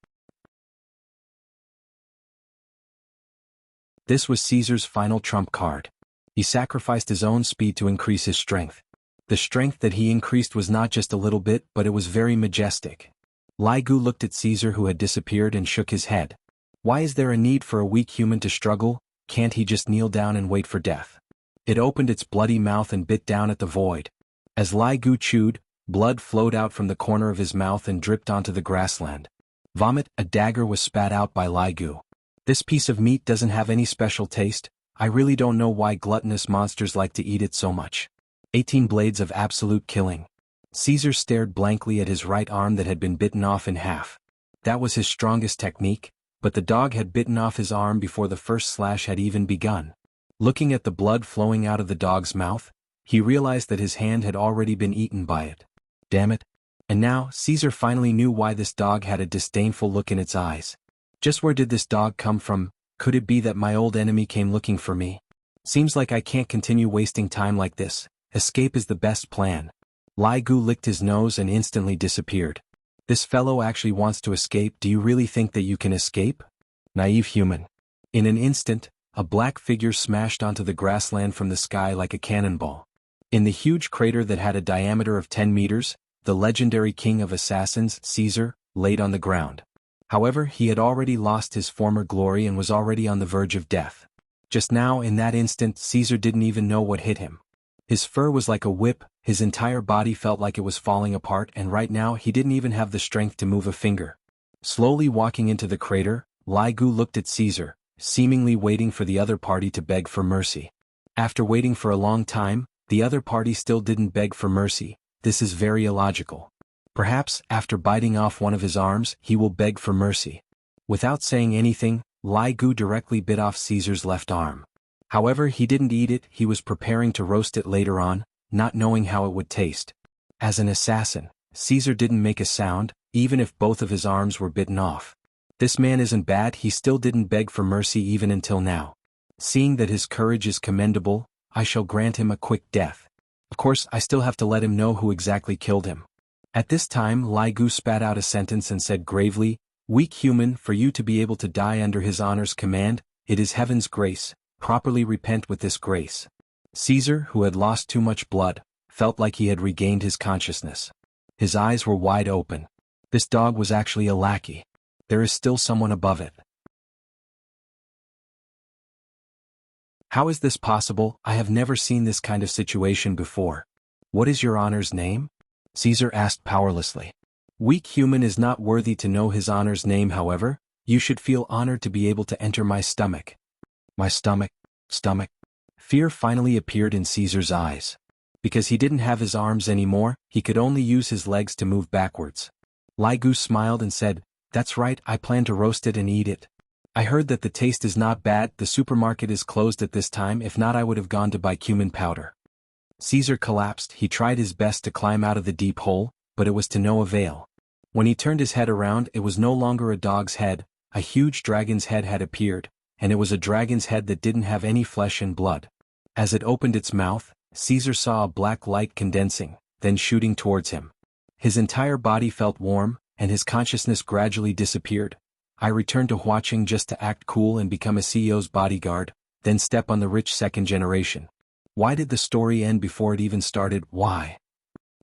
This was Caesar's final trump card. He sacrificed his own speed to increase his strength. The strength that he increased was not just a little bit, but it was very majestic. Lai Gu looked at Caesar, who had disappeared, and shook his head. Why is there a need for a weak human to struggle? Can't he just kneel down and wait for death? It opened its bloody mouth and bit down at the void. As Lai Gu chewed, blood flowed out from the corner of his mouth and dripped onto the grassland. Vomit, a dagger was spat out by Lai Gu. This piece of meat doesn't have any special taste. I really don't know why gluttonous monsters like to eat it so much. 18 blades of absolute killing. Caesar stared blankly at his right arm that had been bitten off in half. That was his strongest technique, but the dog had bitten off his arm before the first slash had even begun. Looking at the blood flowing out of the dog's mouth, he realized that his hand had already been eaten by it. Damn it. And now, Caesar finally knew why this dog had a disdainful look in its eyes. Just where did this dog come from? Could it be that my old enemy came looking for me? Seems like I can't continue wasting time like this. Escape is the best plan. Lai Gu licked his nose and instantly disappeared. This fellow actually wants to escape. Do you really think that you can escape? Naive human. In an instant, a black figure smashed onto the grassland from the sky like a cannonball. In the huge crater that had a diameter of 10 meters, the legendary king of assassins, Caesar, laid on the ground. However, he had already lost his former glory and was already on the verge of death. Just now, in that instant, Caesar didn't even know what hit him. His fur was like a whip, his entire body felt like it was falling apart, and right now he didn't even have the strength to move a finger. Slowly walking into the crater, Lai Gu looked at Caesar, seemingly waiting for the other party to beg for mercy. After waiting for a long time, the other party still didn't beg for mercy. This is very illogical. Perhaps, after biting off one of his arms, he will beg for mercy. Without saying anything, Lai Gu directly bit off Caesar's left arm. However, he didn't eat it, he was preparing to roast it later on, not knowing how it would taste. As an assassin, Caesar didn't make a sound, even if both of his arms were bitten off. This man isn't bad, he still didn't beg for mercy even until now. Seeing that his courage is commendable, I shall grant him a quick death. Of course, I still have to let him know who exactly killed him. At this time, Lai Gu spat out a sentence and said gravely, "Weak human, for you to be able to die under his honor's command, it is heaven's grace, properly repent with this grace." Caesar, who had lost too much blood, felt like he had regained his consciousness. His eyes were wide open. This dog was actually a lackey. There is still someone above it. How is this possible? I have never seen this kind of situation before. What is your honor's name? Caesar asked powerlessly. Weak human is not worthy to know his honor's name, however, you should feel honored to be able to enter my stomach. My stomach. Fear finally appeared in Caesar's eyes. Because he didn't have his arms anymore, he could only use his legs to move backwards. Lai Gu smiled and said, "That's right, I plan to roast it and eat it. I heard that the taste is not bad, the supermarket is closed at this time, if not I would have gone to buy cumin powder." Caesar collapsed, he tried his best to climb out of the deep hole, but it was to no avail. When he turned his head around, it was no longer a dog's head, a huge dragon's head had appeared, and it was a dragon's head that didn't have any flesh and blood. As it opened its mouth, Caesar saw a black light condensing, then shooting towards him. His entire body felt warm, and his consciousness gradually disappeared. I returned to Huaqing just to act cool and become a CEO's bodyguard, then step on the rich second generation. Why did the story end before it even started? Why?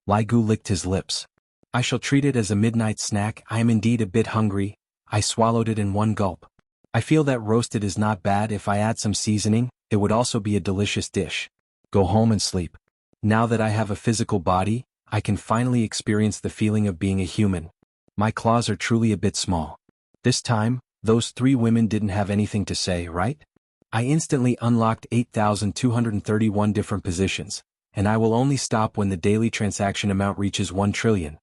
Lai Gu licked his lips. I shall treat it as a midnight snack, I am indeed a bit hungry. I swallowed it in one gulp. I feel that roasted is not bad, if I add some seasoning, it would also be a delicious dish. Go home and sleep. Now that I have a physical body, I can finally experience the feeling of being a human. My claws are truly a bit small. This time, those 3 women didn't have anything to say, right? I instantly unlocked 8,231 different positions, and I will only stop when the daily transaction amount reaches 1 trillion.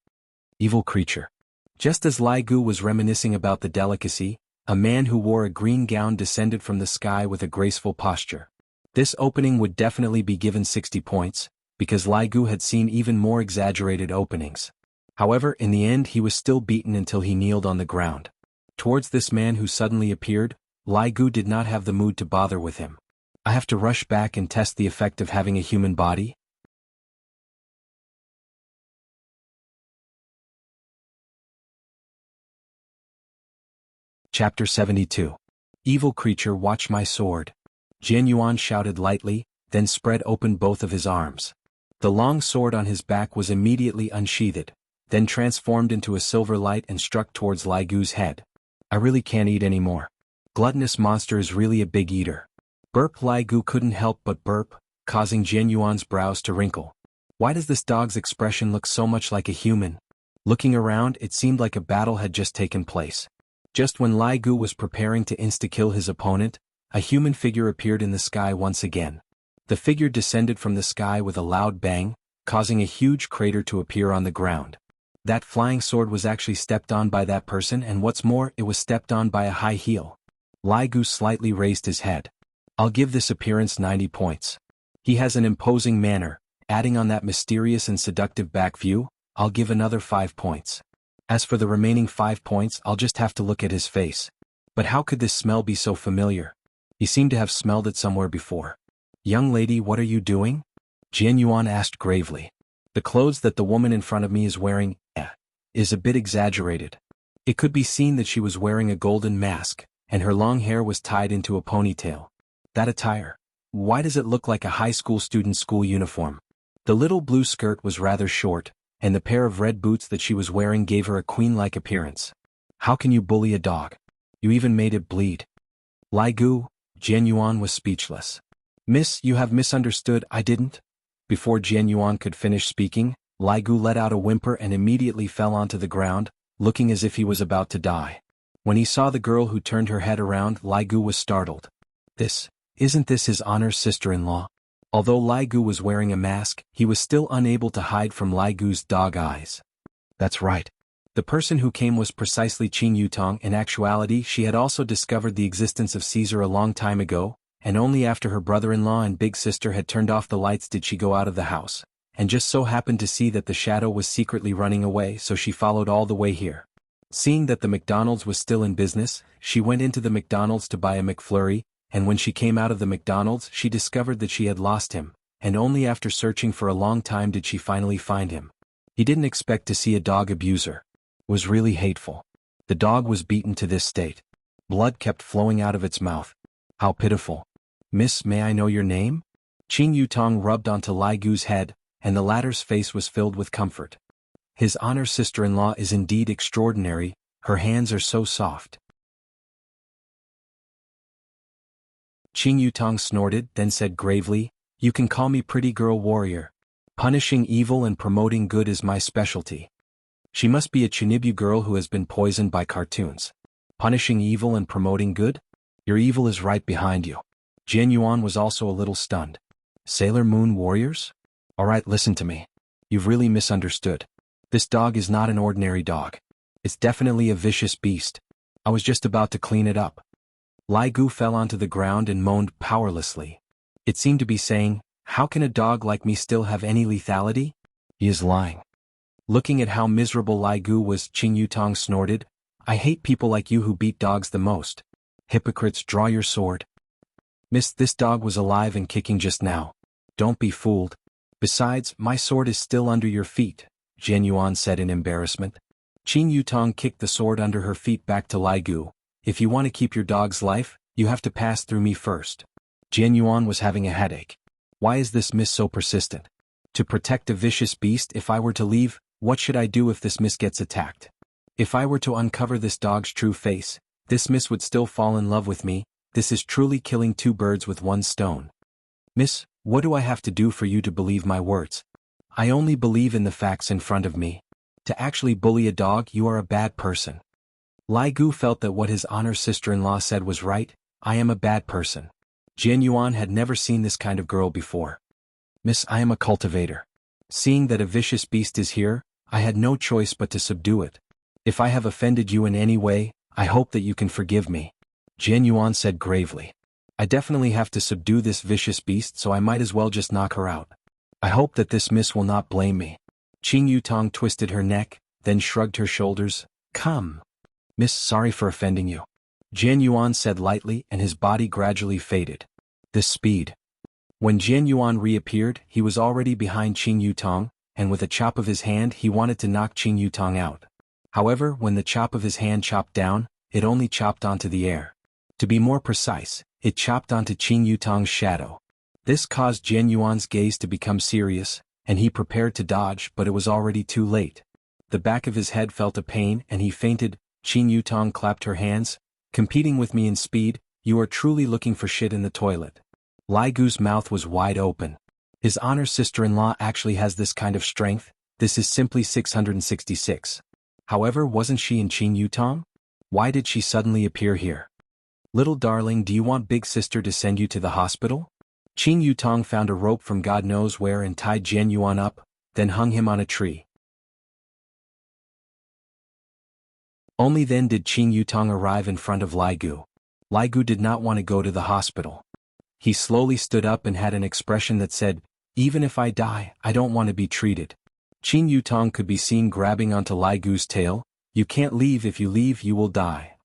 Evil creature. Just as Lai Gu was reminiscing about the delicacy, a man who wore a green gown descended from the sky with a graceful posture. This opening would definitely be given 60 points, because Lai Gu had seen even more exaggerated openings. However, in the end he was still beaten until he kneeled on the ground. Towards this man who suddenly appeared, Lai Gu did not have the mood to bother with him. I have to rush back and test the effect of having a human body? Chapter 72. Evil creature, watch my sword. Jian Yuan shouted lightly, then spread open both of his arms. The long sword on his back was immediately unsheathed, then transformed into a silver light and struck towards Lai Gu's head. I really can't eat anymore. Gluttonous monster is really a big eater. Burp. Lai Gu couldn't help but burp, causing Jian Yuan's brows to wrinkle. Why does this dog's expression look so much like a human? Looking around, it seemed like a battle had just taken place. Just when Lai Gu was preparing to insta-kill his opponent, a human figure appeared in the sky once again. The figure descended from the sky with a loud bang, causing a huge crater to appear on the ground. That flying sword was actually stepped on by that person, and what's more, it was stepped on by a high heel. Lai Gu slightly raised his head. I'll give this appearance 90 points. He has an imposing manner, adding on that mysterious and seductive back view, I'll give another 5 points. As for the remaining 5 points, I'll just have to look at his face. But how could this smell be so familiar? He seemed to have smelled it somewhere before. Young lady, what are you doing? Jian Yuan asked gravely. The clothes that the woman in front of me is wearing, is a bit exaggerated. It could be seen that she was wearing a golden mask, and her long hair was tied into a ponytail. That attire. Why does it look like a high school student's school uniform? The little blue skirt was rather short, and the pair of red boots that she was wearing gave her a queen-like appearance. How can you bully a dog? You even made it bleed. Lai Gu. Jian Yuan was speechless. Miss, you have misunderstood, I didn't. Before Jian Yuan could finish speaking, Lai Gu let out a whimper and immediately fell onto the ground, looking as if he was about to die. When he saw the girl who turned her head around, Lai Gu was startled. Isn't this his honor's sister-in-law? Although Lai Gu was wearing a mask, he was still unable to hide from Lai Gu's dog eyes. That's right. The person who came was precisely Qin Yutong. In actuality, she had also discovered the existence of Caesar a long time ago, and only after her brother-in-law and big sister had turned off the lights did she go out of the house, and just so happened to see that the shadow was secretly running away, so she followed all the way here. Seeing that the McDonald's was still in business, she went into the McDonald's to buy a McFlurry, and when she came out of the McDonald's she discovered that she had lost him, and only after searching for a long time did she finally find him. He didn't expect to see a dog abuser. It was really hateful. The dog was beaten to this state. Blood kept flowing out of its mouth. How pitiful. Miss, may I know your name? Qin Yutong rubbed onto Lai Gu's head, and the latter's face was filled with comfort. His Honor sister-in-law is indeed extraordinary, her hands are so soft. Qin Yutong snorted, then said gravely, you can call me pretty girl warrior. Punishing evil and promoting good is my specialty. She must be a Chinibu girl who has been poisoned by cartoons. Punishing evil and promoting good? Your evil is right behind you. Jian Yuan was also a little stunned. Sailor Moon warriors? Alright, listen to me. You've really misunderstood. This dog is not an ordinary dog. It's definitely a vicious beast. I was just about to clean it up. Lai Gu fell onto the ground and moaned powerlessly. It seemed to be saying, how can a dog like me still have any lethality? He is lying. Looking at how miserable Lai Gu was, Qin Yutong snorted, I hate people like you who beat dogs the most. Hypocrites, draw your sword. Miss, this dog was alive and kicking just now. Don't be fooled. Besides, my sword is still under your feet, Jian Yuan said in embarrassment. Qin Yutong kicked the sword under her feet back to Lai Gu. If you want to keep your dog's life, you have to pass through me first. Jian Yuan was having a headache. Why is this miss so persistent? To protect a vicious beast. If I were to leave, what should I do if this miss gets attacked? If I were to uncover this dog's true face, this miss would still fall in love with me. This is truly killing two birds with one stone. Miss, what do I have to do for you to believe my words? I only believe in the facts in front of me. To actually bully a dog, you are a bad person. Lai Gu felt that what his Honor sister-in-law said was right. I am a bad person. Jian Yuan had never seen this kind of girl before. Miss, I am a cultivator. Seeing that a vicious beast is here, I had no choice but to subdue it. If I have offended you in any way, I hope that you can forgive me. Jian Yuan said gravely. I definitely have to subdue this vicious beast, so I might as well just knock her out. I hope that this miss will not blame me. Qin Yutong twisted her neck, then shrugged her shoulders. Come. Miss, sorry for offending you. Jian Yuan said lightly, and his body gradually faded. This speed. When Jian Yuan reappeared, he was already behind Qin Yutong, and with a chop of his hand he wanted to knock Qin Yutong out. However, when the chop of his hand chopped down, it only chopped onto the air. To be more precise, it chopped onto Qin Yutong's shadow. This caused Jian Yuan's gaze to become serious, and he prepared to dodge, but it was already too late. The back of his head felt a pain and he fainted. Qin Yutong clapped her hands. Competing with me in speed, you are truly looking for shit in the toilet. Lai Gu's mouth was wide open. His Honor sister-in-law actually has this kind of strength. This is simply 666. However, wasn't she in Qin Yutong? Why did she suddenly appear here? Little darling, do you want big sister to send you to the hospital? Qin Yutong found a rope from God knows where and tied Jian Yuan up, then hung him on a tree. Only then did Qin Yutong arrive in front of Lai Gu. Lai Gu did not want to go to the hospital. He slowly stood up and had an expression that said, even if I die, I don't want to be treated. Qin Yutong could be seen grabbing onto Lai Gu's tail. You can't leave. If you leave, you will die.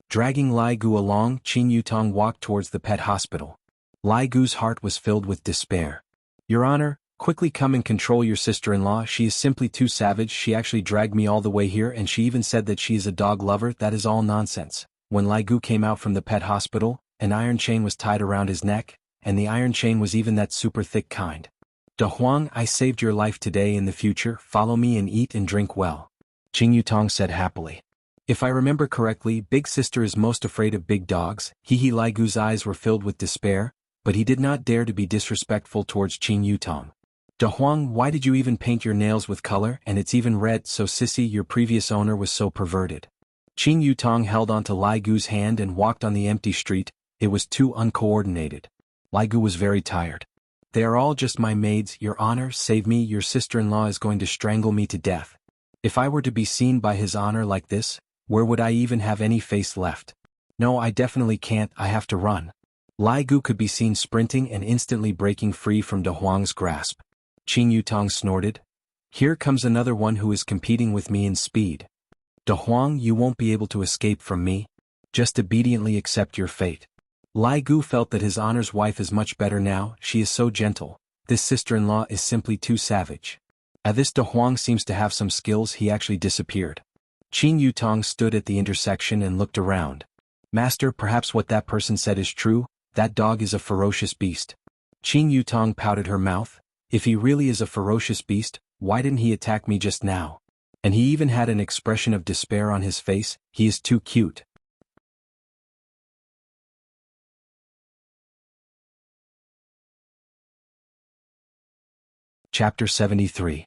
Dragging Lai Gu along, Qin Yutong walked towards the pet hospital. Lai Gu's heart was filled with despair. Your Honor, quickly come and control your sister-in-law. She is simply too savage. She actually dragged me all the way here and she even said that she is a dog lover. That is all nonsense. When Lai Gu came out from the pet hospital, an iron chain was tied around his neck, and the iron chain was even that super thick kind. Da Huang, I saved your life today. In the future, follow me and eat and drink well. Qin Yutong said happily. If I remember correctly, big sister is most afraid of big dogs. Lai Gu's eyes were filled with despair, but he did not dare to be disrespectful towards Qin Yutong. Da Huang, why did you even paint your nails with color, and it's even red? So sissy, your previous owner was so perverted. Qin Yutong held onto Lai Gu's hand and walked on the empty street. It was too uncoordinated. Lai Gu was very tired. They are all just my maids. Your Honor, save me. Your sister-in-law is going to strangle me to death. If I were to be seen by his honor like this, where would I even have any face left? No, I definitely can't, I have to run. Lai Gu could be seen sprinting and instantly breaking free from De Huang's grasp. Qin Yutong snorted. Here comes another one who is competing with me in speed. De Huang, you won't be able to escape from me. Just obediently accept your fate. Lai Gu felt that his honor's wife is much better now, she is so gentle. This sister-in-law is simply too savage. As this De Huang seems to have some skills, he actually disappeared. Qin Yutong stood at the intersection and looked around. Master, perhaps what that person said is true, that dog is a ferocious beast. Qin Yutong pouted her mouth. If he really is a ferocious beast, why didn't he attack me just now? And he even had an expression of despair on his face, he is too cute. Chapter 73.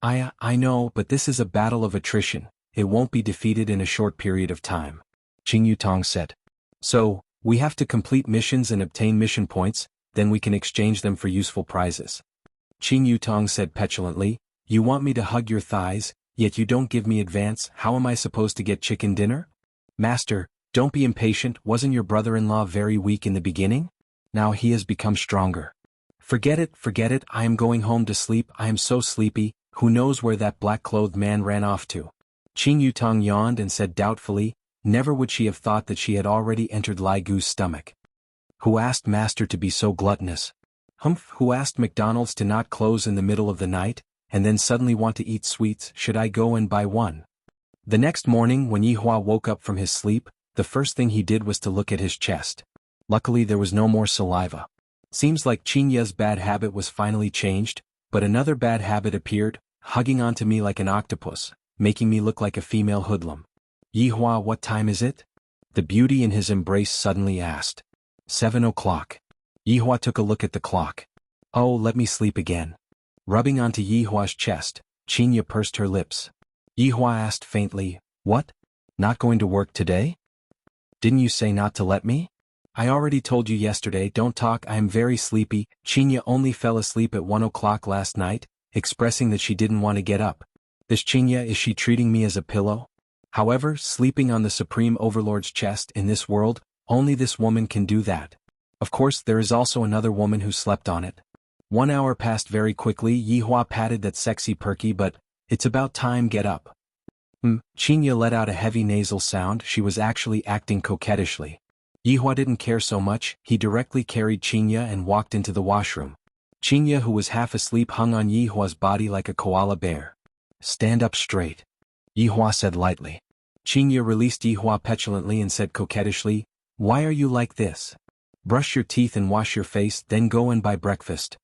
I know, but this is a battle of attrition, it won't be defeated in a short period of time. Qin Yutong said. So, we have to complete missions and obtain mission points, then we can exchange them for useful prizes. Qin Yutong said petulantly, you want me to hug your thighs, yet you don't give me advance, how am I supposed to get chicken dinner? Master, don't be impatient, wasn't your brother-in-law very weak in the beginning? Now he has become stronger. Forget it, I am going home to sleep, I am so sleepy, who knows where that black-clothed man ran off to? Qin Yutong yawned and said doubtfully, never would she have thought that she had already entered Lai Gu's stomach. Who asked Master to be so gluttonous? Humph, who asked McDonald's to not close in the middle of the night, and then suddenly want to eat sweets, should I go and buy one? The next morning when Yihua woke up from his sleep, the first thing he did was to look at his chest. Luckily there was no more saliva. Seems like Qinya's bad habit was finally changed, but another bad habit appeared, hugging onto me like an octopus, making me look like a female hoodlum. Yihua, what time is it? The beauty in his embrace suddenly asked. 7 o'clock. Yihua took a look at the clock. Oh, let me sleep again. Rubbing onto Yihua's chest, Qinya pursed her lips. Yihua asked faintly, what? Not going to work today? Didn't you say not to let me? I already told you yesterday, don't talk, I am very sleepy. Qinya only fell asleep at 1 o'clock last night, expressing that she didn't want to get up. This Qinya, is she treating me as a pillow? However, sleeping on the Supreme Overlord's chest in this world, only this woman can do that. Of course, there is also another woman who slept on it. 1 hour passed very quickly. Yihua patted that sexy perky, but it's about time, get up. Qinya let out a heavy nasal sound, she was actually acting coquettishly. Yihua didn't care so much, he directly carried Qinya and walked into the washroom. Qinya, who was half asleep, hung on Yihua's body like a koala bear. Stand up straight. Yihua said lightly. Qinya released Yihua petulantly and said coquettishly, why are you like this? Brush your teeth and wash your face, then go and buy breakfast.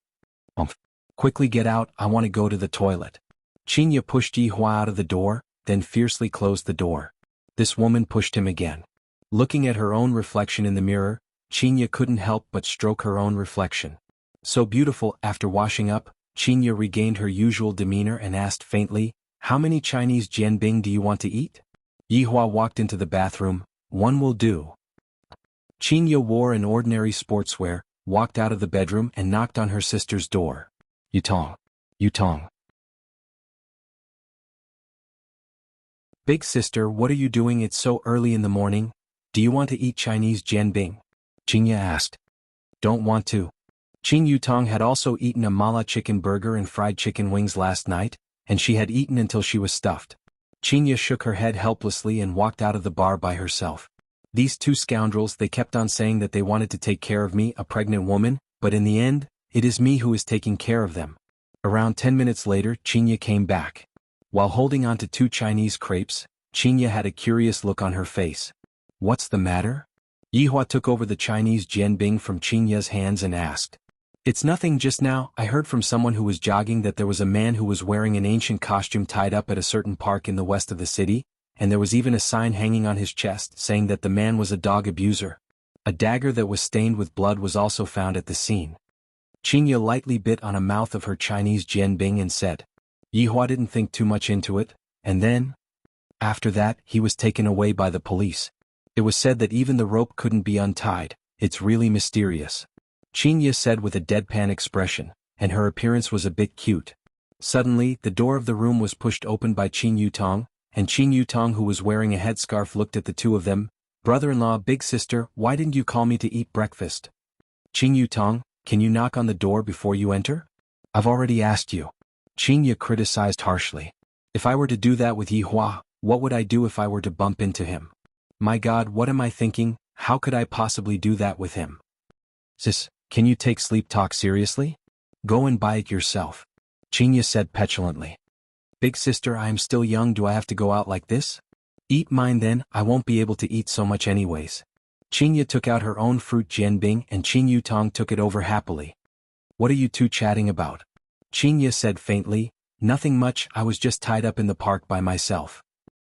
Quickly get out, I want to go to the toilet. Qinya pushed Yihua out of the door, then fiercely closed the door. This woman pushed him again. Looking at her own reflection in the mirror, Qinya couldn't help but stroke her own reflection. So beautiful. After washing up, Qinya regained her usual demeanor and asked faintly, how many Chinese jianbing do you want to eat? Yihua walked into the bathroom, one will do. Qinya wore an ordinary sportswear, walked out of the bedroom and knocked on her sister's door. Yutong. Big sister, what are you doing? It's so early in the morning. Do you want to eat Chinese jianbing? Qinya asked. Don't want to. Qin Yutong had also eaten a mala chicken burger and fried chicken wings last night, and she had eaten until she was stuffed. Qinya shook her head helplessly and walked out of the bar by herself. These two scoundrels, they kept on saying that they wanted to take care of me, a pregnant woman, but in the end, it is me who is taking care of them. Around 10 minutes later, Qinya came back. While holding on to 2 Chinese crepes, Qinya had a curious look on her face. What's the matter? Yihua took over the Chinese jianbing from Qinya's hands and asked. It's nothing, just now, I heard from someone who was jogging that there was a man who was wearing an ancient costume tied up at a certain park in the west of the city, and there was even a sign hanging on his chest saying that the man was a dog abuser. A dagger that was stained with blood was also found at the scene. Qinya lightly bit on a mouth of her Chinese jianbing and said. Yihua didn't think too much into it, and then? After that, he was taken away by the police. It was said that even the rope couldn't be untied, it's really mysterious. Qinya said with a deadpan expression, and her appearance was a bit cute. Suddenly, the door of the room was pushed open by Qin Yutong, and Qin Yutong, who was wearing a headscarf, looked at the two of them. Brother-in-law, big sister, why didn't you call me to eat breakfast? Qin Yutong, can you knock on the door before you enter? I've already asked you. Qin Yu criticized harshly. If I were to do that with Yi Hua, what would I do if I were to bump into him? My God, what am I thinking? How could I possibly do that with him? Sis, can you take sleep talk seriously? Go and buy it yourself. Qin Yu said petulantly. Big sister, I am still young, do I have to go out like this? Eat mine then, I won't be able to eat so much anyways. Qin Yu took out her own fruit jianbing and Qin Yutong took it over happily. What are you two chatting about? Qin Yu said faintly, nothing much, I was just tied up in the park by myself.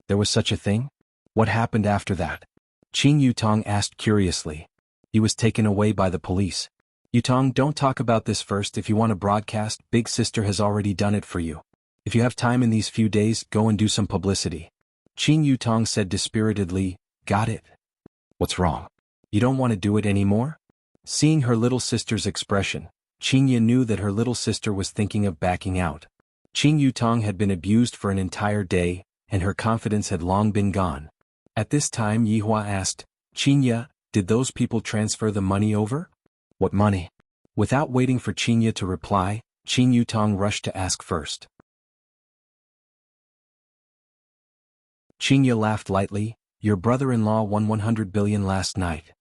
There was such a thing? What happened after that? Qin Yutong asked curiously. He was taken away by the police. Yutong, don't talk about this first. If you want to broadcast, big sister has already done it for you. If you have time in these few days, go and do some publicity. Qin Yutong said dispiritedly, got it. What's wrong? You don't want to do it anymore? Seeing her little sister's expression, Qin Yu knew that her little sister was thinking of backing out. Qin Yutong had been abused for an entire day, and her confidence had long been gone. At this time Yi Hua asked, Qin Yu, did those people transfer the money over? What money? Without waiting for Qin Yu to reply, Qin Yutong rushed to ask first. Qin Yu laughed lightly, your brother-in-law won 100 billion last night.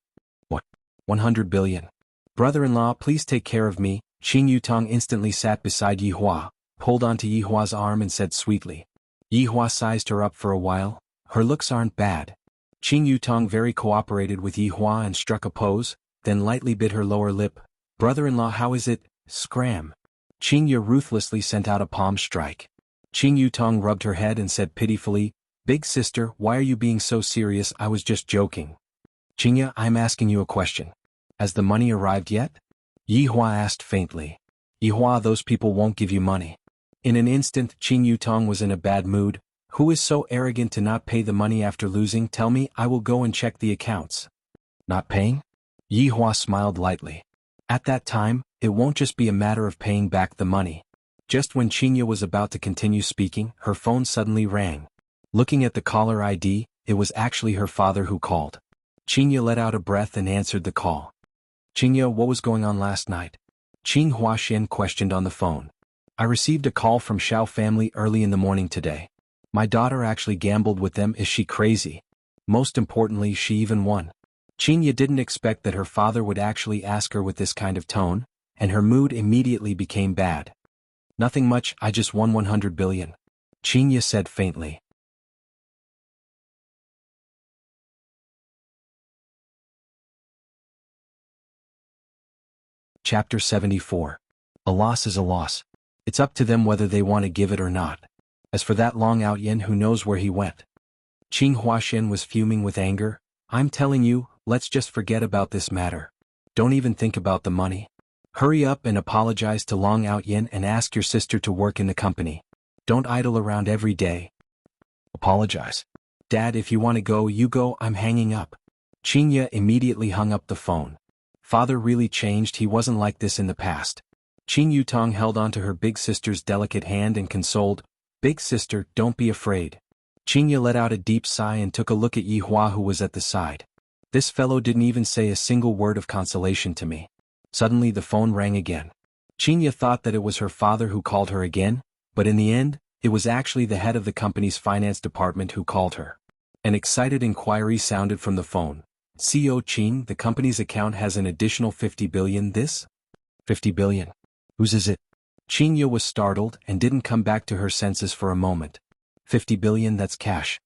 What? 100 billion? Brother-in-law, please take care of me. Qin Yutong instantly sat beside Yi Hua, pulled onto Yi Hua's arm and said sweetly. Yi Hua sized her up for a while. Her looks aren't bad. Qin Yutong very cooperated with Yi Hua and struck a pose, then lightly bit her lower lip. Brother-in-law, how is it? Scram. Qin Yu ruthlessly sent out a palm strike. Qin Yutong rubbed her head and said pitifully, big sister, why are you being so serious? I was just joking. Qin Yu, I'm asking you a question. Has the money arrived yet? Yi Hua asked faintly. Yi Hua, those people won't give you money. In an instant, Qin Yutong was in a bad mood. Who is so arrogant to not pay the money after losing? Tell me, I will go and check the accounts. Not paying? Yi Hua smiled lightly. At that time, it won't just be a matter of paying back the money. Just when Qin Yu was about to continue speaking, her phone suddenly rang. Looking at the caller ID, it was actually her father who called. Qin Yu let out a breath and answered the call. Qin Yu, what was going on last night? Qin Huaxian questioned on the phone. I received a call from Xiao family early in the morning today. My daughter actually gambled with them. Is she crazy? Most importantly, she even won. Qin Yu didn't expect that her father would actually ask her with this kind of tone, and her mood immediately became bad. Nothing much, I just won 100 billion. Qin Yu said faintly. Chapter 74. A loss is a loss. It's up to them whether they want to give it or not. As for that Long Out Yin, who knows where he went? Qin Huaxian was fuming with anger. I'm telling you, let's just forget about this matter. Don't even think about the money. Hurry up and apologize to Long Out Yin and ask your sister to work in the company. Don't idle around every day. Apologize. Dad, if you want to go, you go, I'm hanging up. Qin Yu immediately hung up the phone. Father really changed, he wasn't like this in the past. Qin Yutong held onto her big sister's delicate hand and consoled, Big sister, don't be afraid. Qin Yu let out a deep sigh and took a look at Yi Hua, who was at the side. This fellow didn't even say a single word of consolation to me. Suddenly the phone rang again. Qin Yu thought that it was her father who called her again, but in the end, it was actually the head of the company's finance department who called her. An excited inquiry sounded from the phone. CEO Qin, the company's account has an additional 50 billion. This? 50 billion. Whose is it? Qin Yu was startled and didn't come back to her senses for a moment. 50 billion, that's cash.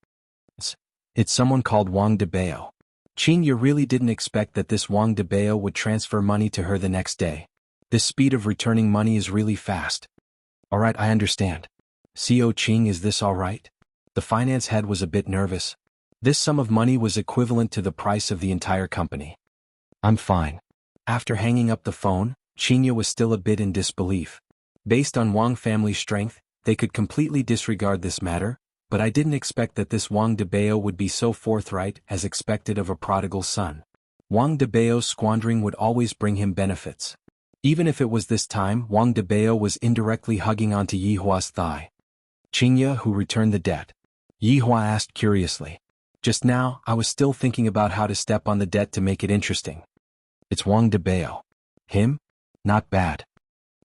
It's someone called Wang Debao. Qin Yu really didn't expect that this Wang Debao would transfer money to her the next day. This speed of returning money is really fast. Alright, I understand. CEO Qin, is this alright? The finance head was a bit nervous. This sum of money was equivalent to the price of the entire company. I'm fine. After hanging up the phone, Qin Yu was still a bit in disbelief. Based on Wang family's strength, they could completely disregard this matter, but I didn't expect that this Wang Debao would be so forthright as expected of a prodigal son. Wang Debao's squandering would always bring him benefits. Even if it was this time, Wang Debao was indirectly hugging onto Yihua's thigh. Qingye, who returned the debt? Yihua asked curiously. Just now, I was still thinking about how to step on the debt to make it interesting. It's Wang Debao. Him? Not bad.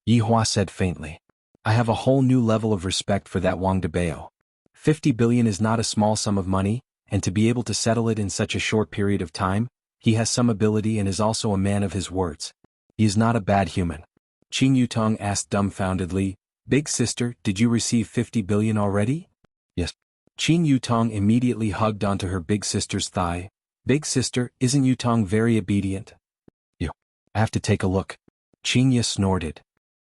Yihua said faintly. I have a whole new level of respect for that Wang Debao. 50 billion is not a small sum of money, and to be able to settle it in such a short period of time, he has some ability and is also a man of his words. He is not a bad human. Qing Yutong asked dumbfoundedly, Big sister, did you receive 50 billion already? Yes. Qing Yutong immediately hugged onto her big sister's thigh. Big sister, isn't Yutong very obedient? I have to take a look. Qingye snorted.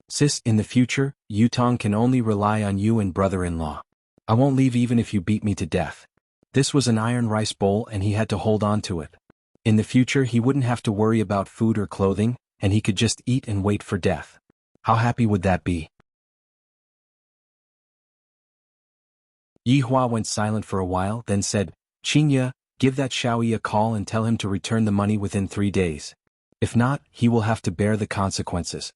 Sis, in the future, Yutong can only rely on you and brother-in-law. I won't leave even if you beat me to death. This was an iron rice bowl and he had to hold on to it. In the future he wouldn't have to worry about food or clothing, and he could just eat and wait for death. How happy would that be? Yihua went silent for a while, then said, Qingye, give that Xiaoyi a call and tell him to return the money within 3 days. If not, he will have to bear the consequences.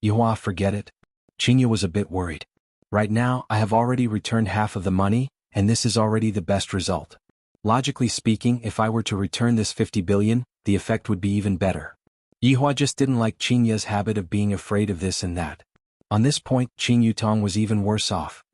Yihua, forget it. Qingye was a bit worried. Right now, I have already returned half of the money, and this is already the best result. Logically speaking, if I were to return this 50 billion, the effect would be even better. Yihua just didn't like Qingye's habit of being afraid of this and that. On this point, Qing Yutong was even worse off.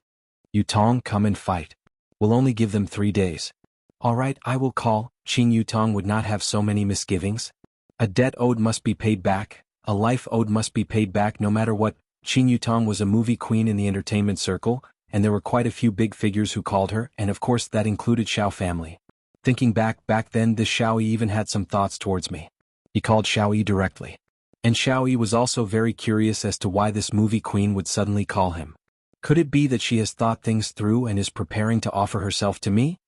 Yutong, come and fight. We'll only give them 3 days. All right, I will call. Qing Yutong would not have so many misgivings. A debt owed must be paid back, a life owed must be paid back no matter what. Qing Yutong was a movie queen in the entertainment circle, and there were quite a few big figures who called her, and of course that included Xiao family. Thinking back then this Xiaoyi even had some thoughts towards me. He called Xiaoyi directly. And Xiaoyi was also very curious as to why this movie queen would suddenly call him. Could it be that she has thought things through and is preparing to offer herself to me?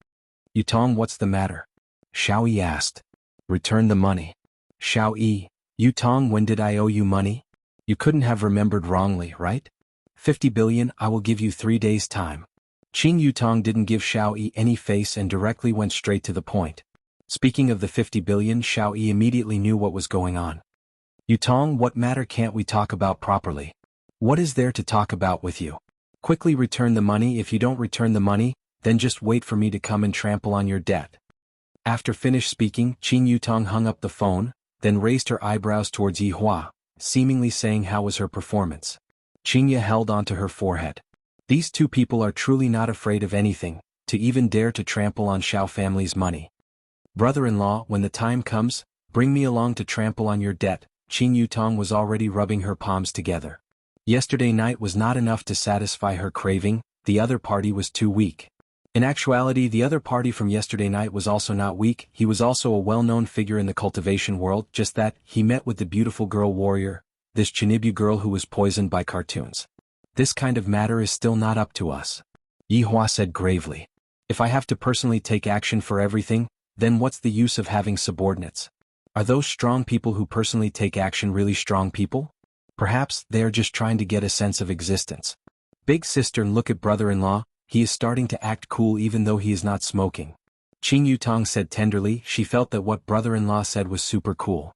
Yutong, what's the matter? Xiaoyi asked. Return the money. Xiaoyi, Yutong, when did I owe you money? You couldn't have remembered wrongly, right? 50 billion, I will give you 3 days' time. Qing Yutong didn't give Xiaoyi any face and directly went straight to the point. Speaking of the 50 billion, Xiaoyi immediately knew what was going on. Yutong, what matter can't we talk about properly? What is there to talk about with you? Quickly return the money. If you don't return the money, then just wait for me to come and trample on your debt. After finished speaking, Qing Yutong hung up the phone, then raised her eyebrows towards Yihua, seemingly saying how was her performance. Qingye held onto her forehead. These two people are truly not afraid of anything, to even dare to trample on Xiao family's money. Brother-in-law, when the time comes, bring me along to trample on your debt. Qing Yutong was already rubbing her palms together. Yesterday night was not enough to satisfy her craving, the other party was too weak. In actuality, the other party from yesterday night was also not weak. He was also a well-known figure in the cultivation world, just that, he met with the beautiful girl warrior, this Chinibyu girl who was poisoned by cartoons. This kind of matter is still not up to us. Yihua said gravely. If I have to personally take action for everything, then what's the use of having subordinates? Are those strong people who personally take action really strong people? Perhaps they are just trying to get a sense of existence. Big sister, look at brother-in-law, he is starting to act cool even though he is not smoking. Qing Yutong said tenderly. She felt that what brother-in-law said was super cool.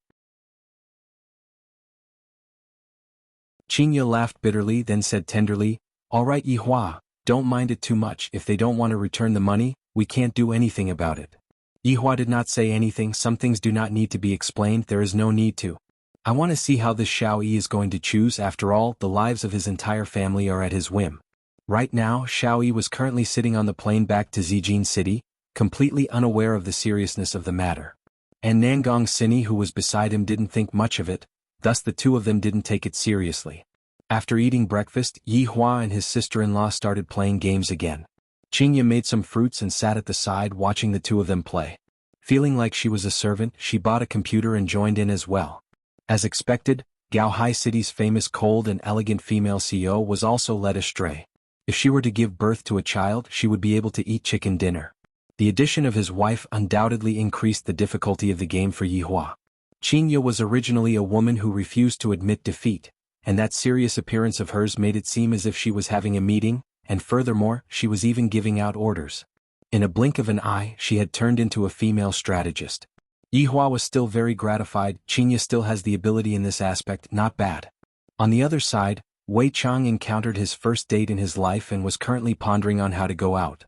Qingye laughed bitterly, then said tenderly, all right Yihua, don't mind it too much. If they don't want to return the money, we can't do anything about it. Yihua did not say anything. Some things do not need to be explained, there is no need to. I want to see how this Xiaoyi is going to choose. After all, the lives of his entire family are at his whim. Right now, Xiaoyi was currently sitting on the plane back to Zijin City, completely unaware of the seriousness of the matter. And Nangong Sini, who was beside him, didn't think much of it, thus the two of them didn't take it seriously. After eating breakfast, Yihua and his sister-in-law started playing games again. Qingye made some fruits and sat at the side watching the two of them play. Feeling like she was a servant, she bought a computer and joined in as well. As expected, Gaohai City's famous cold and elegant female CEO was also led astray. If she were to give birth to a child, she would be able to eat chicken dinner. The addition of his wife undoubtedly increased the difficulty of the game for Yihua. Qingye was originally a woman who refused to admit defeat, and that serious appearance of hers made it seem as if she was having a meeting, and furthermore, she was even giving out orders. In a blink of an eye, she had turned into a female strategist. Yihua was still very gratified. Qinya still has the ability in this aspect, not bad. On the other side, Wei Chang encountered his first date in his life and was currently pondering on how to go out.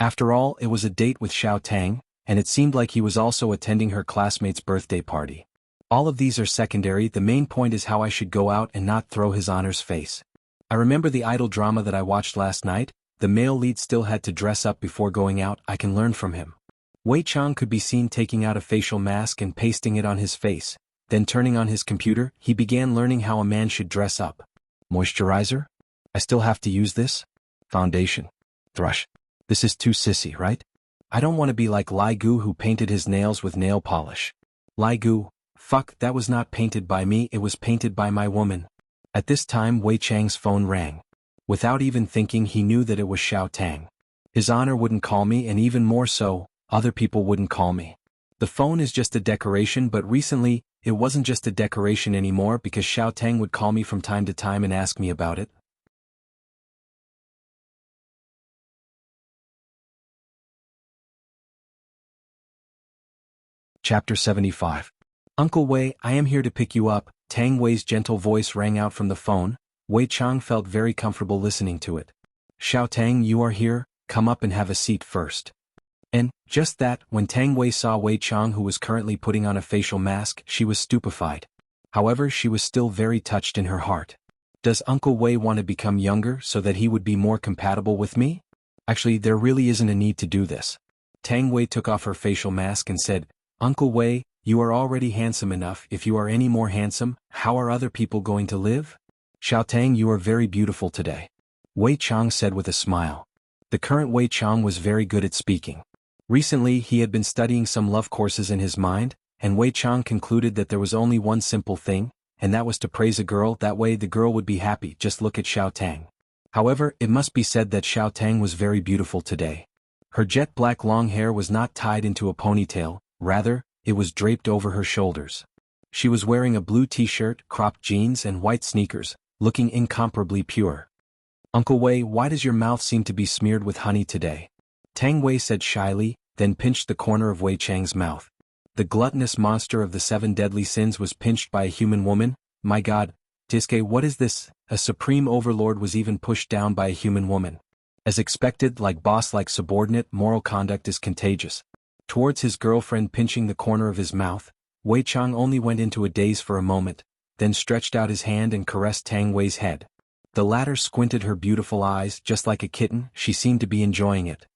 After all, it was a date with Xiao Tang, and it seemed like he was also attending her classmate's birthday party. All of these are secondary, the main point is how I should go out and not throw his honor's face. I remember the idol drama that I watched last night. The male lead still had to dress up before going out. I can learn from him. Wei Chang could be seen taking out a facial mask and pasting it on his face. Then turning on his computer, he began learning how a man should dress up. Moisturizer? I still have to use this? Foundation. Thrush. This is too sissy, right? I don't want to be like Lai Gu who painted his nails with nail polish. Lai Gu, fuck, that was not painted by me, it was painted by my woman. At this time Wei Chang's phone rang. Without even thinking he knew that it was Xiao Tang. His honor wouldn't call me, and even more so, other people wouldn't call me. The phone is just a decoration, but recently, it wasn't just a decoration anymore because Xiao Tang would call me from time to time and ask me about it. Chapter 75. Uncle Wei, I am here to pick you up. Tang Wei's gentle voice rang out from the phone. Wei Chang felt very comfortable listening to it. Xiao Tang, you are here, come up and have a seat first. And, just that, when Tang Wei saw Wei Chang who was currently putting on a facial mask, she was stupefied. However, she was still very touched in her heart. Does Uncle Wei want to become younger so that he would be more compatible with me? Actually, there really isn't a need to do this. Tang Wei took off her facial mask and said, Uncle Wei, you are already handsome enough. If you are any more handsome, how are other people going to live? Xiao Tang, you are very beautiful today. Wei Chang said with a smile. The current Wei Chang was very good at speaking. Recently he had been studying some love courses in his mind, and Wei Chang concluded that there was only one simple thing, and that was to praise a girl. That way the girl would be happy. Just look at Xiao Tang. However, it must be said that Xiao Tang was very beautiful today. Her jet black long hair was not tied into a ponytail, rather, it was draped over her shoulders. She was wearing a blue t-shirt, cropped jeans and white sneakers, looking incomparably pure. Uncle Wei, why does your mouth seem to be smeared with honey today? Tang Wei said shyly, then pinched the corner of Wei Chang's mouth. The gluttonous monster of the 7 deadly sins was pinched by a human woman? My god, Tiske, what is this? A supreme overlord was even pushed down by a human woman. As expected, like boss like subordinate, moral conduct is contagious. Towards his girlfriend pinching the corner of his mouth, Wei Chang only went into a daze for a moment, then stretched out his hand and caressed Tang Wei's head. The latter squinted her beautiful eyes just like a kitten. She seemed to be enjoying it.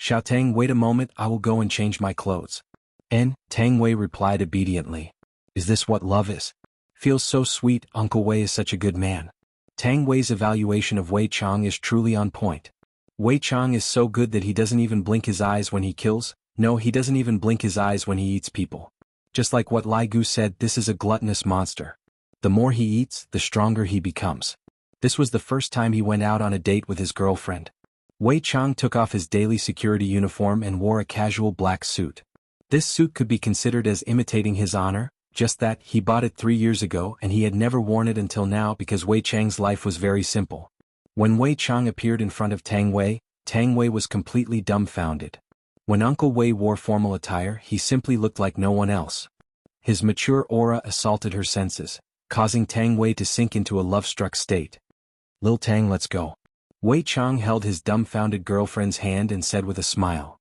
Xiao Tang, wait a moment, I will go and change my clothes. And, Tang Wei replied obediently. Is this what love is? Feels so sweet, Uncle Wei is such a good man. Tang Wei's evaluation of Wei Chang is truly on point. Wei Chang is so good that he doesn't even blink his eyes when he kills. No, he doesn't even blink his eyes when he eats people. Just like what Lai Gu said, this is a gluttonous monster. The more he eats, the stronger he becomes. This was the first time he went out on a date with his girlfriend. Wei Chang took off his daily security uniform and wore a casual black suit. This suit could be considered as imitating his honor, just that he bought it 3 years ago and he had never worn it until now because Wei Chang's life was very simple. When Wei Chang appeared in front of Tang Wei was completely dumbfounded. When Uncle Wei wore formal attire, he simply looked like no one else. His mature aura assaulted her senses, causing Tang Wei to sink into a love-struck state. Lil Tang, let's go. Wei Chang held his dumbfounded girlfriend's hand and said with a smile.